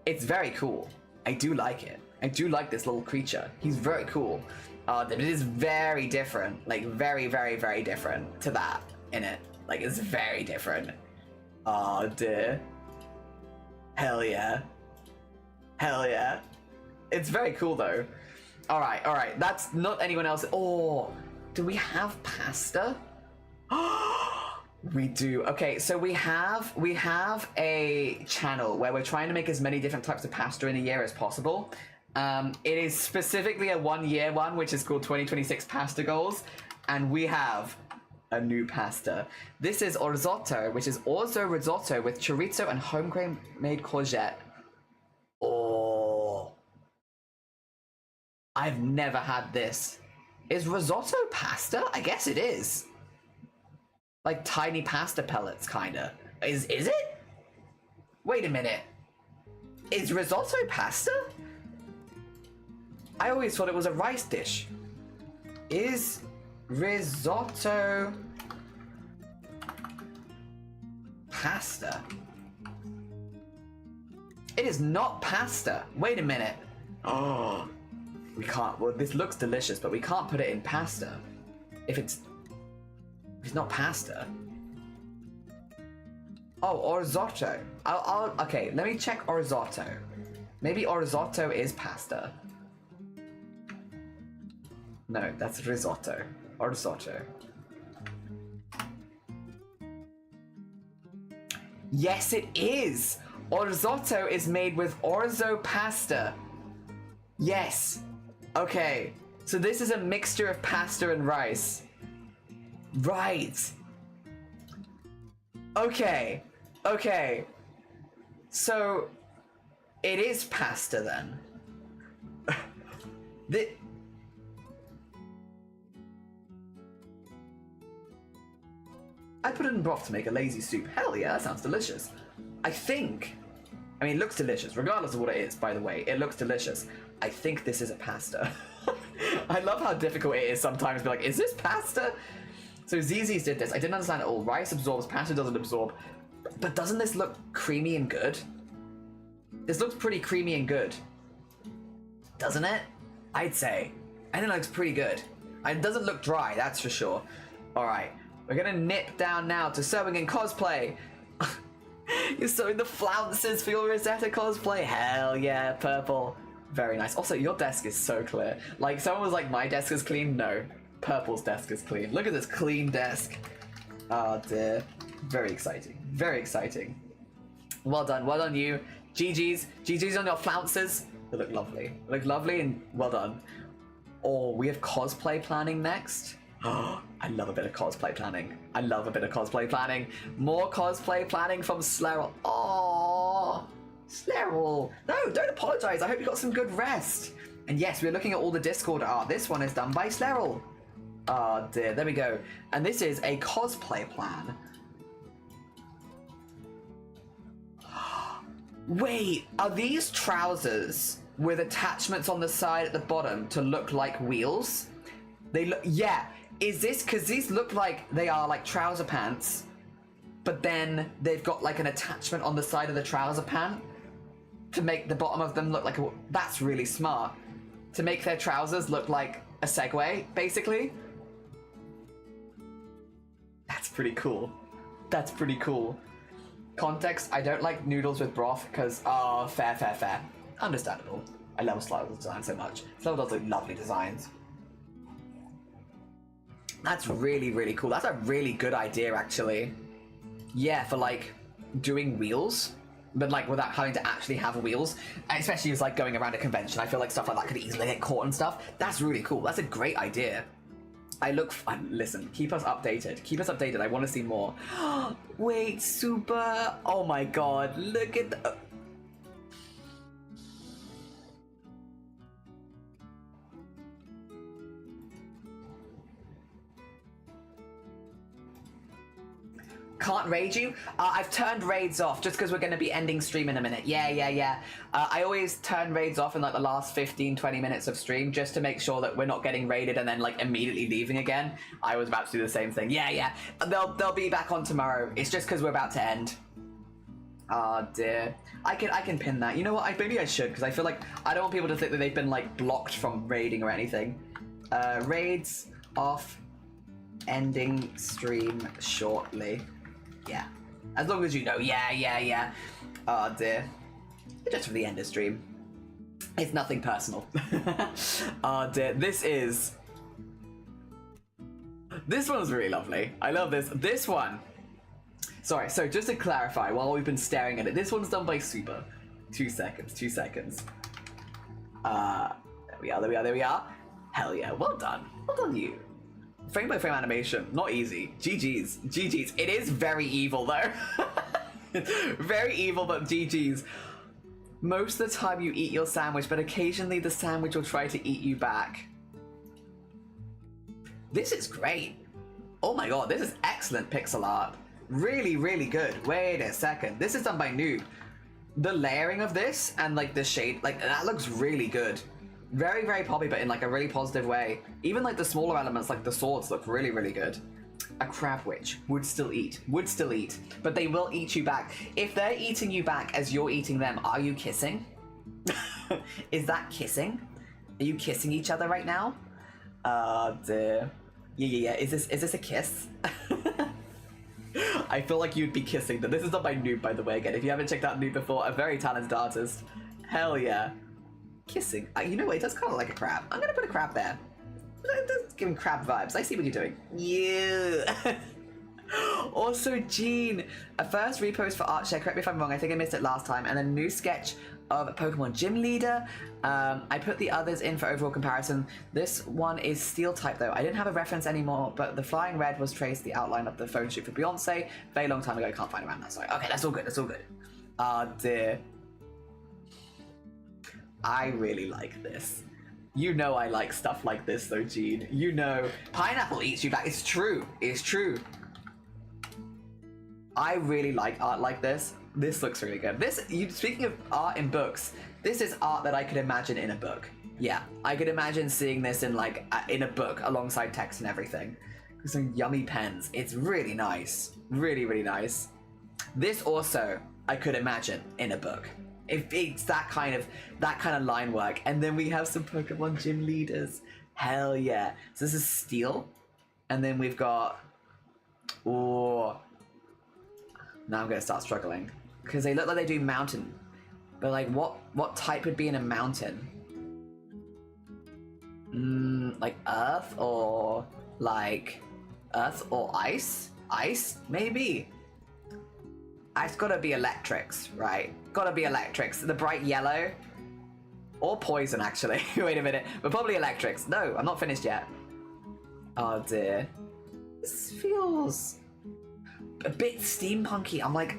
it's very cool. I do like it. I do like this little creature. He's very cool. It is very different. Like, very, very, very different to that in it. Like, it's very different. Oh, dear. Hell yeah. Hell yeah. It's very cool, though. Alright. That's not anyone else. Oh, do we have pasta? We do. Okay, so we have a channel where we're trying to make as many different types of pasta in a year as possible. It is specifically a 1 year one, which is called 2026 Pasta Goals, and we have a new pasta. This is orzotto, which is orzo risotto with chorizo and home made courgette. Oh, I've never had this. Is risotto pasta? I guess it is. Like tiny pasta pellets, kinda. Is it? Wait a minute. Is risotto pasta? I always thought it was a rice dish. Is risotto pasta? It is not pasta. Wait a minute. Oh, we can't. Well, this looks delicious, but we can't put it in pasta. If it's not pasta. Oh, orzotto. Okay, let me check orzotto. Maybe orzotto is pasta. No, that's risotto. Orzotto. Yes, it is! Orzotto is made with orzo pasta. Yes. Okay. So this is a mixture of pasta and rice. Right. Okay. So it is pasta then. I put it in broth to make a lazy soup. Hell yeah, that sounds delicious. I mean, it looks delicious, regardless of what it is, by the way. It looks delicious. I think this is a pasta. I love how difficult it is sometimes to be like, is this pasta? So ZZ's did this. I didn't understand it all. Rice absorbs, pasta doesn't absorb. But doesn't this look creamy and good? This looks pretty creamy and good. Doesn't it? I'd say. I think it looks pretty good. It doesn't look dry, that's for sure. Alright. We're gonna nip down now to sewing and cosplay. You're sewing the flounces for your Rosetta cosplay. Hell yeah, purple. Very nice. Also, your desk is so clear. Like, someone was like, my desk is clean. No, purple's desk is clean. Look at this clean desk. Oh dear. Very exciting. Very exciting. Well done you. GG's on your flounces. They look lovely. They look lovely and well done. Oh, we have cosplay planning next. Oh, I love a bit of cosplay planning. More cosplay planning from Sleril. Oh, Sleril. No, don't apologize. I hope you got some good rest. And yes, we're looking at all the Discord art. This one is done by Sleril. Oh dear, there we go. And this is a cosplay plan. Wait, are these trousers with attachments on the side at the bottom to look like wheels? They look, yeah. Is this, because these look like they are like trouser pants, but then they've got like an attachment on the side of the trouser pant to make the bottom of them look like a, that's really smart. To make their trousers look like a Segway, basically. That's pretty cool. That's pretty cool. Context, I don't like noodles with broth because, oh, fair. Understandable. I love Slide's design so much. Slide does like lovely designs. That's really, really cool. That's a really good idea, actually. Yeah, for like doing wheels, but like without having to actually have wheels, and especially as like going around a convention. I feel like stuff like that could easily get caught and stuff. That's really cool. That's a great idea. Listen, keep us updated. Keep us updated. I want to see more. Wait, super. Oh my god, look at the... Can't raid you? I've turned raids off just because we're going to be ending stream in a minute. Yeah. I always turn raids off in like the last 15-20 minutes of stream just to make sure that we're not getting raided and then like immediately leaving again. I was about to do the same thing. Yeah. They'll be back on tomorrow. It's just because we're about to end. Oh dear. I can pin that. You know what? Maybe I should, because I feel like I don't want people to think that they've been like blocked from raiding or anything. Raids off, ending stream shortly. Yeah. As long as you know. Yeah. Oh dear. Just for the end of stream. It's nothing personal. Oh dear. This one's really lovely. I love this. This one. Sorry, so just to clarify, while we've been staring at it, this one's done by Super. 2 seconds. There we are. Hell yeah, well done you. Frame by frame animation, not easy. GG's. It is very evil though. Very evil, but GG's. Most of the time you eat your sandwich, but occasionally the sandwich will try to eat you back. This is great. Oh my god, this is excellent pixel art. Really, really good. Wait a second. This is done by Noob. The layering of this and like the shade, like that looks really good. Very, very poppy, but in like a really positive way. Even like the smaller elements, like the swords, look really, really good. A crab witch would still eat, but they will eat you back. If they're eating you back as you're eating them, are you kissing? Is that kissing? Are you kissing each other right now? Dear. Yeah. Is this a kiss? I feel like you'd be kissing them. This is done by Noob, by the way, again. If you haven't checked out Noob before, a very talented artist. Hell yeah. Kissing. You know what? It does kind of like a crab. I'm going to put a crab there. It does give him crab vibes. I see what you're doing. Yeah. Also, Jean. A first repost for art share. Correct me if I'm wrong. I think I missed it last time. And a new sketch of a Pokemon Gym Leader. I put the others in for overall comparison. This one is steel type though. I didn't have a reference anymore, but the flying red was traced the outline of the phone shoot for Beyonce. Very long time ago. I can't find around that. Sorry. Okay, that's all good. Ah dear. I really like this. You know I like stuff like this though, Jean. You know. Pineapple eats you back. It's true. I really like art like this. This looks really good. Speaking of art in books, this is art that I could imagine in a book. Yeah, I could imagine seeing this in like in a book alongside text and everything. Some yummy pens. It's really nice. Really, really nice. This also I could imagine in a book. If it's that kind of line work. And then we have some Pokemon Gym Leaders. Hell yeah. So this is steel. And then we've got... Oh. Now I'm going to start struggling. Because they look like they do mountain. But like what type would be in a mountain? Like earth or ice? Ice? Maybe. It's gotta be electrics, right? Gotta be electrics. The bright yellow. Or poison, actually. Wait a minute. But probably electrics. No, I'm not finished yet. Oh dear. This feels a bit steampunky. I'm like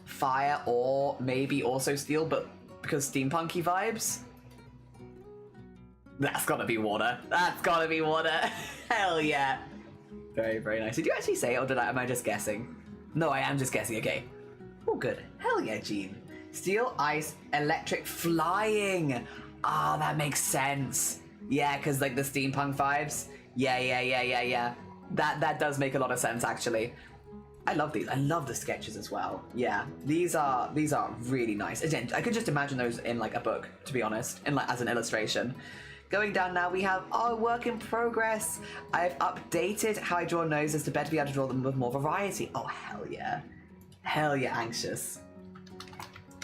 fire or maybe also steel, but because steampunky vibes. That's gotta be water. Hell yeah. Very, very nice. Did you actually say it, or am I just guessing? No, I am just guessing. Okay. Oh, good. Hell yeah, Gene. Steel, ice, electric, flying. Ah, that makes sense. Yeah, because like the steampunk vibes. Yeah. That does make a lot of sense, actually. I love these. I love the sketches as well. Yeah, these are really nice. Again, I could just imagine those in like a book, to be honest, in like as an illustration. Going down now, we have our work in progress. I've updated how I draw noses to better be able to draw them with more variety. Oh, hell yeah. Hell yeah, Anxious.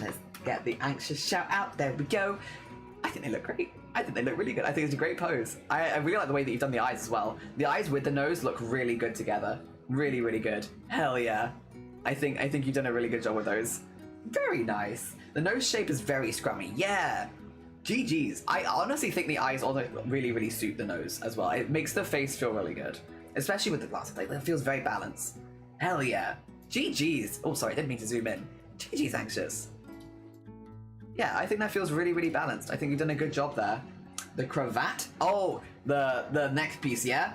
Let's get the Anxious shout out. There we go. I think they look great. I think they look really good. I think it's a great pose. I really like the way that you've done the eyes as well. The eyes with the nose look really good together. Really, really good. Hell yeah. I think you've done a really good job with those. Very nice. The nose shape is very scrummy. Yeah. GG's. I honestly think the eyes also really, really suit the nose as well. It makes the face feel really good. Especially with the glasses. Like, it feels very balanced. Hell yeah. GG's. Oh, sorry, I didn't mean to zoom in. GG's, Anxious. Yeah, I think that feels really, really balanced. I think you've done a good job there. The cravat. Oh, the neck piece, yeah?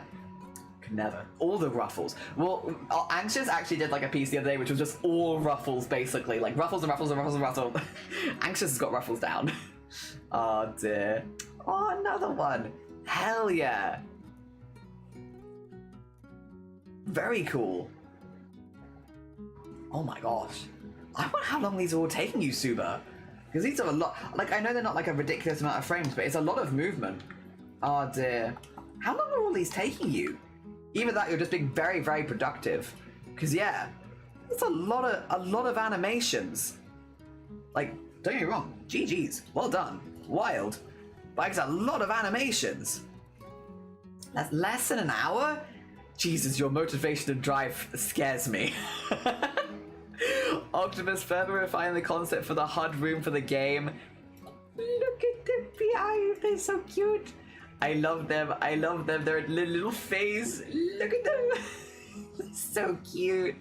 Never. All the ruffles. Well, Anxious actually did like a piece the other day, which was just all ruffles, basically. Like ruffles and ruffles and ruffles and ruffles. Anxious has got ruffles down. Oh dear. Oh, another one. Hell yeah. Very cool. Oh my gosh. I wonder how long these are all taking you, Suba. Because these are a lot. Like, I know they're not like a ridiculous amount of frames, but it's a lot of movement. Oh dear. How long are all these taking you? Either that, you're just being very, very productive. Because yeah, it's a lot of animations. Like, don't get me wrong, GG's, well done, wild. But it's a lot of animations. That's less than an hour? Jesus, your motivation and drive scares me. Optimus further refining the concept for the HUD room for the game. Look at the beehive, they're so cute. I love them, I love them. They're a little phase. Look at them. So cute.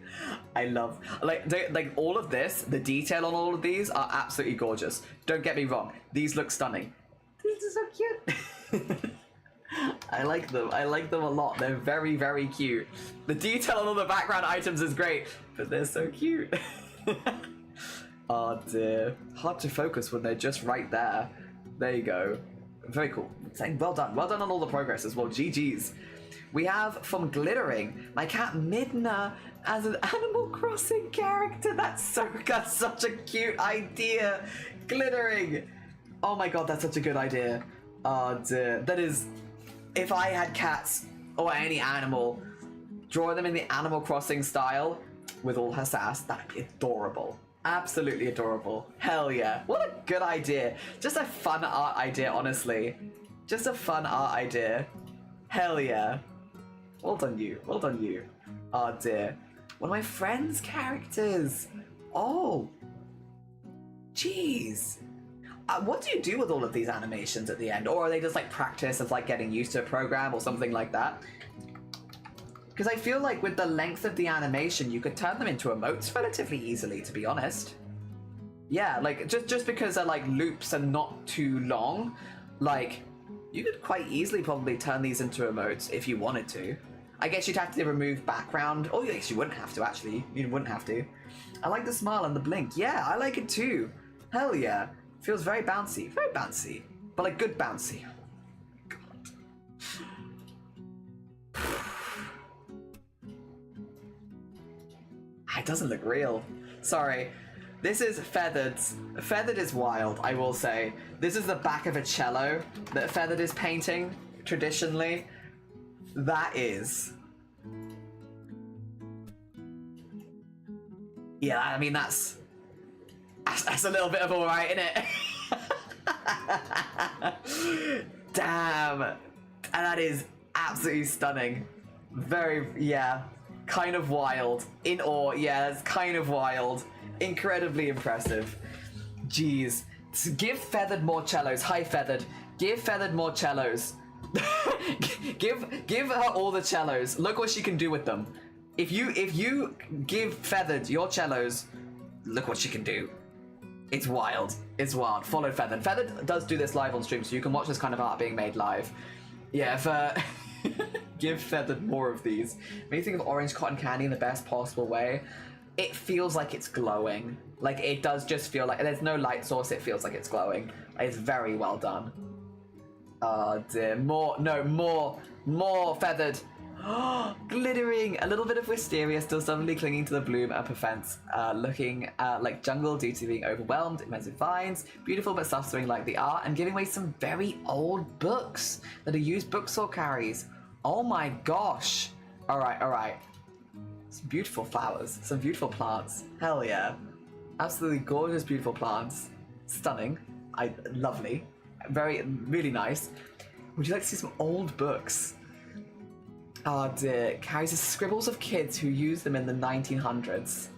I love, like all of this, the detail on all of these are absolutely gorgeous. Don't get me wrong, these look stunning. These are so cute. I like them a lot. They're very, very cute. The detail on all the background items is great, but they're so cute. Oh dear. Hard to focus when they're just right there. There you go. Very cool. Saying well done. Well done on all the progress as well. GG's. We have from Glittering, my cat Midna as an Animal Crossing character. That's such a cute idea. Glittering. Oh my god, that's such a good idea. Oh dear. That is, if I had cats or any animal, draw them in the Animal Crossing style with all her sass, that'd be adorable. Absolutely adorable. Hell yeah. What a good idea. Just a fun art idea, honestly. Just a fun art idea. Hell yeah. Well done you. Well done you. Oh dear. One of my friend's characters. Oh. Jeez. What do you do with all of these animations at the end? Or are they just like practice of like getting used to a program or something like that? Because I feel like with the length of the animation, you could turn them into emotes relatively easily, to be honest. Yeah, like, just because they're like loops and not too long, like, you could quite easily probably turn these into emotes if you wanted to. I guess you'd have to remove background. Oh, yes, you wouldn't have to, actually. You wouldn't have to. I like the smile and the blink. Yeah, I like it too. Hell yeah. Feels very bouncy. Very bouncy. But like good bouncy. It doesn't look real. Sorry. This is Feathered. Feathered is wild, I will say. This is the back of a cello that Feathered is painting, traditionally. That is... Yeah, I mean, that's a little bit of alright, isn't it? Damn. And that is absolutely stunning. Very, yeah. Kind of wild. In awe, yeah, it's kind of wild. Incredibly impressive. Jeez. Give Feathered more cellos. Hi, Feathered. Give Feathered more cellos. give her all the cellos. Look what she can do with them. If you give Feathered your cellos, look what she can do. It's wild. It's wild. Follow Feathered. Feathered does do this live on stream, so you can watch this kind of art being made live. Yeah, if give Feathered more of these. When you think of orange cotton candy in the best possible way, it feels like it's glowing. Like, it does just feel like there's no light source, it feels like it's glowing. It's very well done. Oh dear. More Feathered. Glittering. A little bit of wisteria still suddenly clinging to the bloom and prevents looking like jungle due to being overwhelmed. Immense vines, beautiful but suffering like the art, and giving away some very old books that are used bookstore carries. Oh my gosh. Alright. Some beautiful flowers, some beautiful plants. Hell yeah. Absolutely gorgeous, beautiful plants. Stunning. Lovely. Really nice. Would you like to see some old books? Oh dear. Carries the scribbles of kids who used them in the 1900s.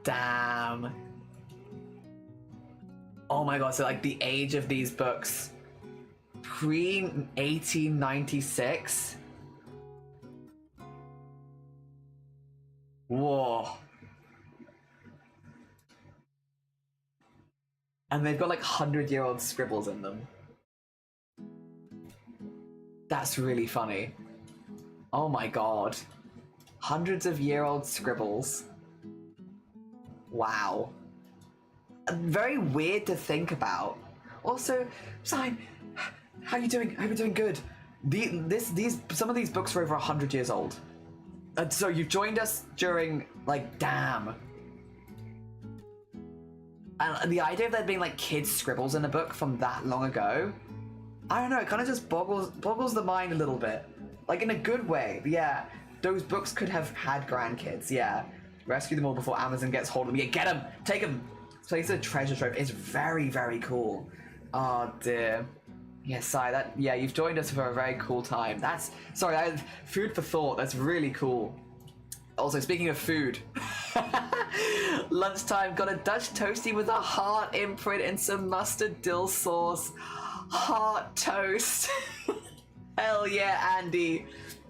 Damn. Oh my god, so like the age of these books. Pre-1896? Whoa. And they've got like 100-year-old scribbles in them. That's really funny. Oh my god. Hundreds of year-old scribbles. Wow. Very weird to think about. Also, Sign, how you doing? I hope you're doing good. Some of these books are over 100 years old. And so you joined us during, like, damn. And the idea of there being, like, kids' scribbles in a book from that long ago, I don't know, it kind of just boggles the mind a little bit. Like, in a good way, but yeah. Those books could have had grandkids, yeah. Rescue them all before Amazon gets hold of them. Yeah, get them! Take them! This place is a treasure trove. It's very, very cool. Oh, dear. Yeah, yeah, you've joined us for a very cool time. Sorry, food for thought. That's really cool. Also, speaking of food, lunchtime, got a Dutch toasty with a heart imprint and some mustard dill sauce. Heart toast. Hell yeah, Andy.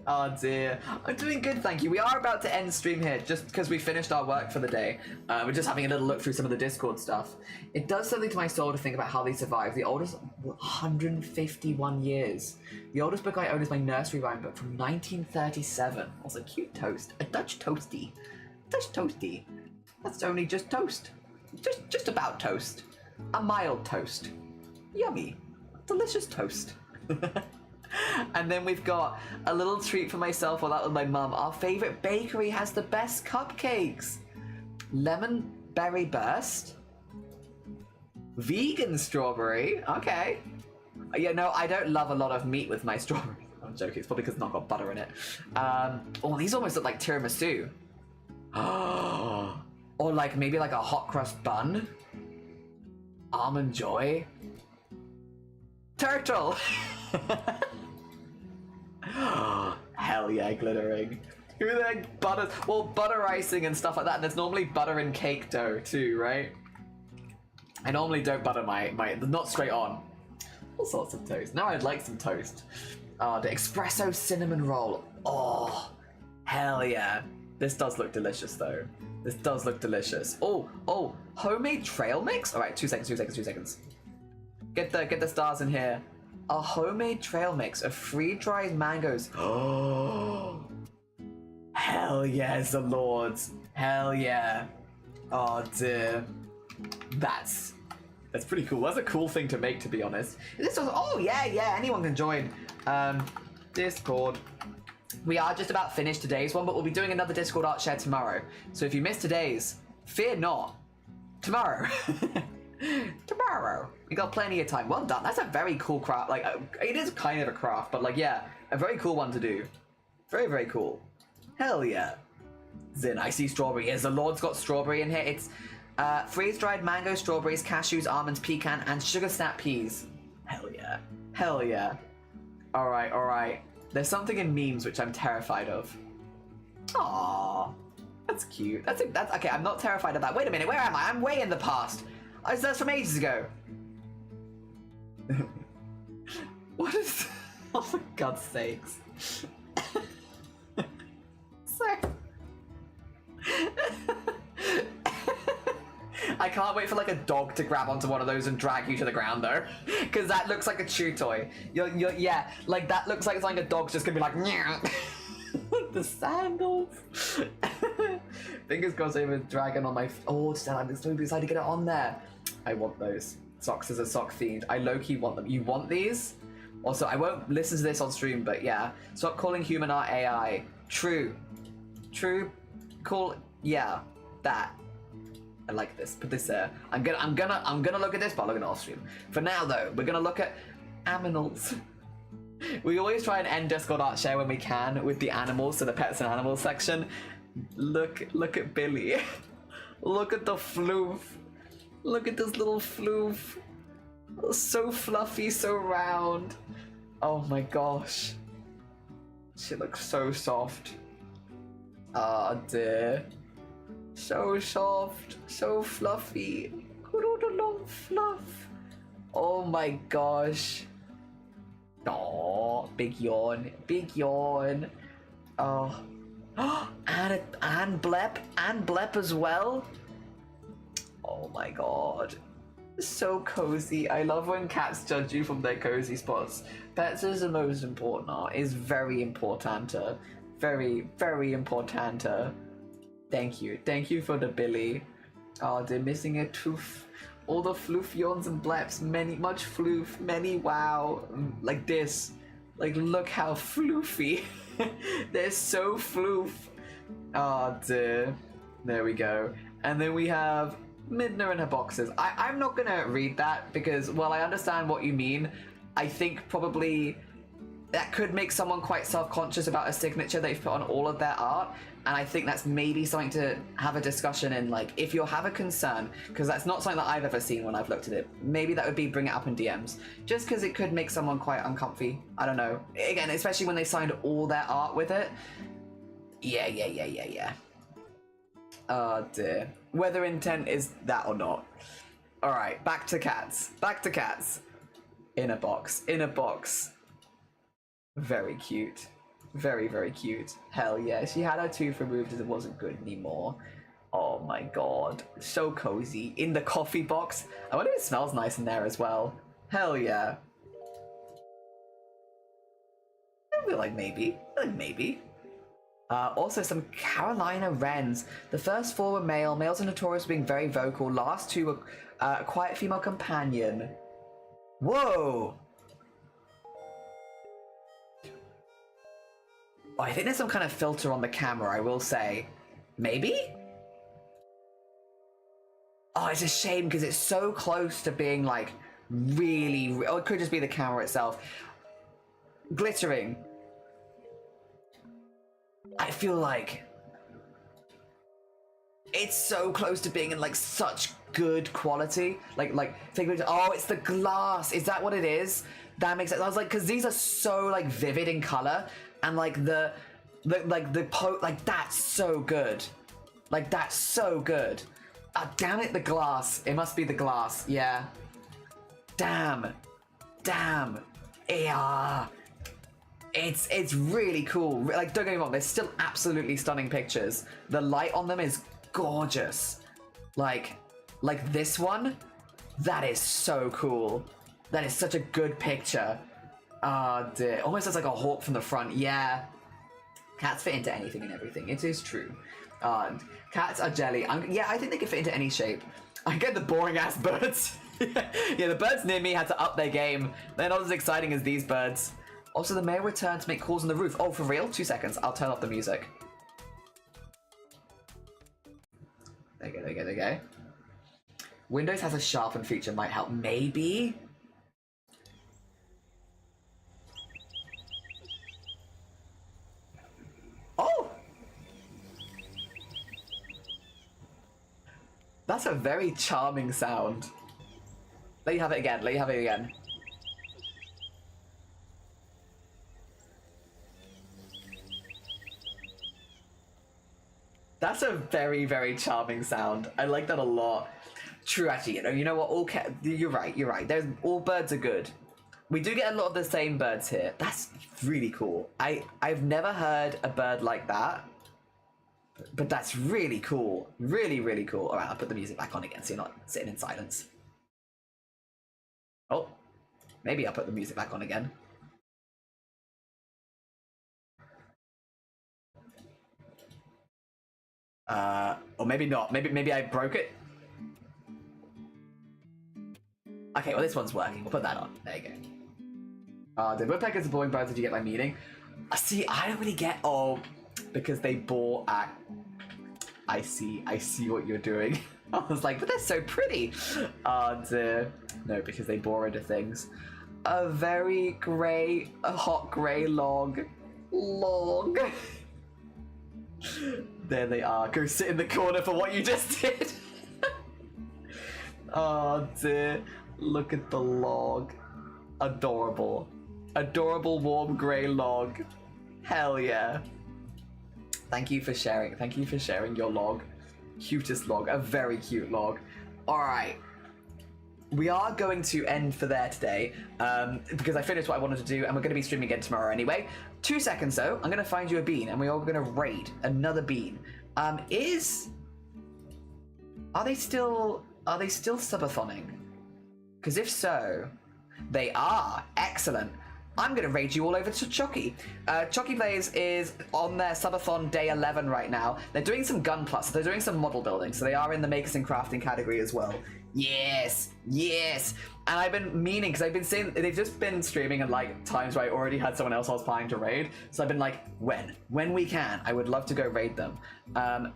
Oh dear. I'm doing good, thank you. We are about to end stream here just because we finished our work for the day. We're just having a little look through some of the Discord stuff. It does something to my soul to think about how they survived. The oldest, 151 years. The oldest book I own is my nursery rhyme book from 1937. Also, cute toast. A Dutch toasty. Dutch toasty. That's only just toast. Just about toast. A mild toast. Yummy. Delicious toast. And then we've got a little treat for myself, well, that was my mum. Our favourite bakery has the best cupcakes. Lemon berry burst. Vegan strawberry. Okay. Yeah, no, I don't love a lot of meat with my strawberries. I'm joking. It's probably because it's not got butter in it. Oh, these almost look like tiramisu. Or like maybe like a hot crust bun. Almond joy. Turtle. Hell yeah, glittering. Who the butters? Well, butter icing and stuff like that. And there's normally butter in cake dough too, right? I normally don't butter my not straight on. All sorts of toast. Now I'd like some toast. The espresso cinnamon roll. Oh, hell yeah. This does look delicious though. This does look delicious. Oh, homemade trail mix? All right, 2 seconds. Get the stars in here. A homemade trail mix of free-dried mangoes. Oh, hell yes, the lords. Hell yeah. Oh dear. That's pretty cool. That's a cool thing to make, to be honest. This was, oh yeah, anyone can join. Discord. We are just about finished today's one, but we'll be doing another Discord art share tomorrow. So if you missed today's, fear not. Tomorrow. Tomorrow. We got plenty of time. Well done. That's a very cool craft. Like, it is kind of a craft, but like, yeah, a very cool one to do. Very, very cool. Hell yeah. Zin, I see strawberry. Yes, the Lord's got strawberry in here. It's freeze-dried mango, strawberries, cashews, almonds, pecan, and sugar snap peas. Hell yeah. Hell yeah. All right. There's something in memes which I'm terrified of. Aww. That's cute. That's okay. I'm not terrified of that. Wait a minute. Where am I? I'm way in the past. That's from ages ago. What is... Oh, for God's sakes. Sorry. I can't wait for like a dog to grab onto one of those and drag you to the ground though. Because that looks like a chew toy. Yeah, like that looks like something a dog's just gonna be like, the sandals. Fingers crossed I have a dragon on my... Oh, I'm so excited to get it on there. I want those. Socks as a sock themed. I low-key want them. You want these? Also, I won't listen to this on stream, but yeah. Stop calling human art AI. True. Yeah, that. I like this. Put this there. I'm gonna look at this, but I'll look at it off stream. For now, though, we're gonna look at animals. We always try and end Discord art share when we can with the animals, so the pets and animals section. Look at Billy. Look at the floof. Look at this little floof. So fluffy, so round. Oh my gosh. She looks so soft. Ah dear. So soft, so fluffy. Good old long fluff. Oh my gosh. Oh, big yawn, big yawn. Oh, and Blep as well. Oh my god. So cozy. I love when cats judge you from their cozy spots. Pets is the most important art. Is very important. Very, very important. Thank you. Thank you for the Billy. Oh, they're missing a tooth. All the floof yawns and bleps. Much floof. Many wow. Like this. Like, look how floofy. They're so floof. Oh, dear. There we go. And then we have Midna in her boxes. I'm not gonna read that because, while I understand what you mean, I think probably that could make someone quite self-conscious about a signature they've put on all of their art. And I think that's maybe something to have a discussion in, like, if you have a concern, because that's not something that I've ever seen when I've looked at it. Maybe that would be bring it up in DMs, just because it could make someone quite uncomfy. I don't know. Again, especially when they signed all their art with it. Yeah. Oh dear. Whether intent is that or not. Alright, back to cats. Back to cats. In a box. In a box. Very cute. Very, very cute. Hell yeah. She had her tooth removed as it wasn't good anymore. Oh my god. So cozy. In the coffee box. I wonder if it smells nice in there as well. Hell yeah. I feel like maybe. Maybe. Also, some Carolina Wrens. The first four were male. Males are notorious for being very vocal. Last two were a quiet female companion. Whoa! Oh, I think there's some kind of filter on the camera, I will say. Maybe? Oh, it's a shame because it's so close to being like really... Oh, it could just be the camera itself. Glittering. I feel like it's so close to being in like such good quality. Oh, it's the glass. Is that what it is? That makes sense. I was like, because these are so like vivid in color, and like that's so good. Like that's so good. Damn it, the glass. It must be the glass. Yeah. Damn. Yeah. It's really cool. Like, don't get me wrong, they're still absolutely stunning pictures. The light on them is gorgeous. Like this one, that is so cool. That is such a good picture. Oh dear. Almost looks like a hawk from the front. Yeah. Cats fit into anything and everything. It is true. Cats are jelly. Yeah, I think they can fit into any shape. I get the boring ass birds. Yeah, the birds near me had to up their game. They're not as exciting as these birds. Also, the mayor returned to make calls on the roof. Oh, for real? 2 seconds. I'll turn off the music. There you go. Windows has a sharpen feature, might help. Maybe? Oh! That's a very charming sound. Let you have it again. That's a very, very charming sound. I like that a lot. True, actually, you know what? You're right. All birds are good. We do get a lot of the same birds here. That's really cool. I've never heard a bird like that, but that's really cool. Really, really cool. All right, I'll put the music back on again so you're not sitting in silence. Oh, maybe I'll put the music back on again. Or maybe not. Maybe I broke it. Okay, well this one's working. We'll put that on. There you go. The woodpeckers are boring birds. Did you get my meaning? See, I don't really get. Oh, because they bore at. I see what you're doing. I was like, but they're so pretty. No, because they bore into things. A very grey, a hot grey log. There they are. Go sit in the corner for what you just did. Oh dear. Look at the log. Adorable. Adorable warm grey log. Hell yeah. Thank you for sharing. Thank you for sharing your log. Cutest log. A very cute log. Alright. We are going to end for there today, because I finished what I wanted to do, and we're going to be streaming again tomorrow anyway. 2 seconds though, I'm going to find you a bean, and we are going to raid another bean. Are they still subathoning? Because if so, they are. Excellent. I'm going to raid you all over to Chucky. Chucky Plays is on their subathon day 11 right now. They're doing some gun plus, so they're doing some model building, so they are in the makers and crafting category as well. Yes, yes. And I've been meaning, because I've been seeing, they've just been streaming in like times where I already had someone else I was planning to raid. So I've been like, when we can, I would love to go raid them.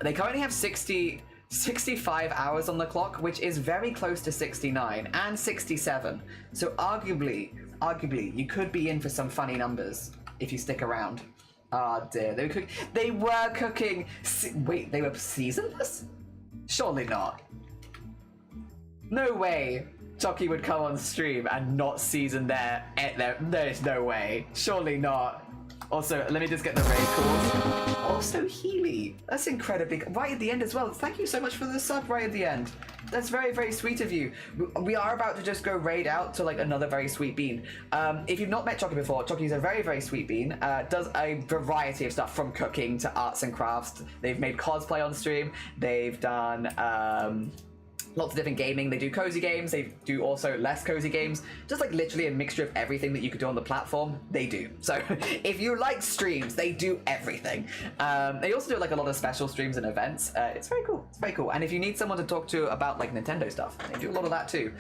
They currently have 65 hours on the clock, which is very close to 69 and 67. So arguably, you could be in for some funny numbers if you stick around. Oh dear, they were cooking. Wait, they were seasonless? Surely not. No way Chucky would come on stream and not season there's no way. Surely not. Also, let me just get the raid calls. Also, Healy. That's incredibly... Right at the end as well. Thank you so much for the sub right at the end. That's very, very sweet of you. We are about to just go raid out to, like, another very sweet bean. If you've not met Chucky before, Chucky's a very, very sweet bean. Does a variety of stuff from cooking to arts and crafts. They've made cosplay on stream. They've done... lots of different gaming. They do cozy games. They do also less cozy games. Just like literally a mixture of everything that you could do on the platform, they do. So if you like streams, they do everything. They also do like a lot of special streams and events. It's very cool. It's very cool. And if you need someone to talk to about like Nintendo stuff, they do a lot of that too.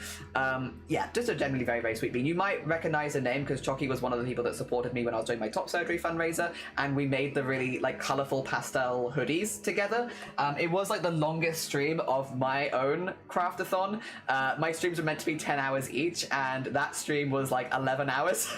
Yeah, just a generally very, very sweet bean. You might recognize her name because Chucky was one of the people that supported me when I was doing my top surgery fundraiser, and we made the really like colorful pastel hoodies together. It was like the longest stream of my own craftathon. My streams were meant to be 10 hours each, and that stream was like 11 hours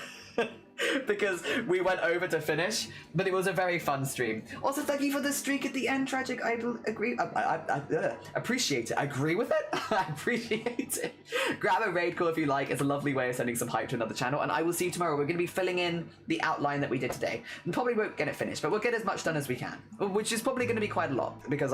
because we went over to finish, but it was a very fun stream. Also, thank you for the streak at the end, Tragic. I agree. I appreciate it. I agree with it. I appreciate it. Grab a raid call if you like. It's a lovely way of sending some hype to another channel, and I will see you tomorrow. We're going to be filling in the outline that we did today, and probably won't get it finished, but we'll get as much done as we can, which is probably going to be quite a lot because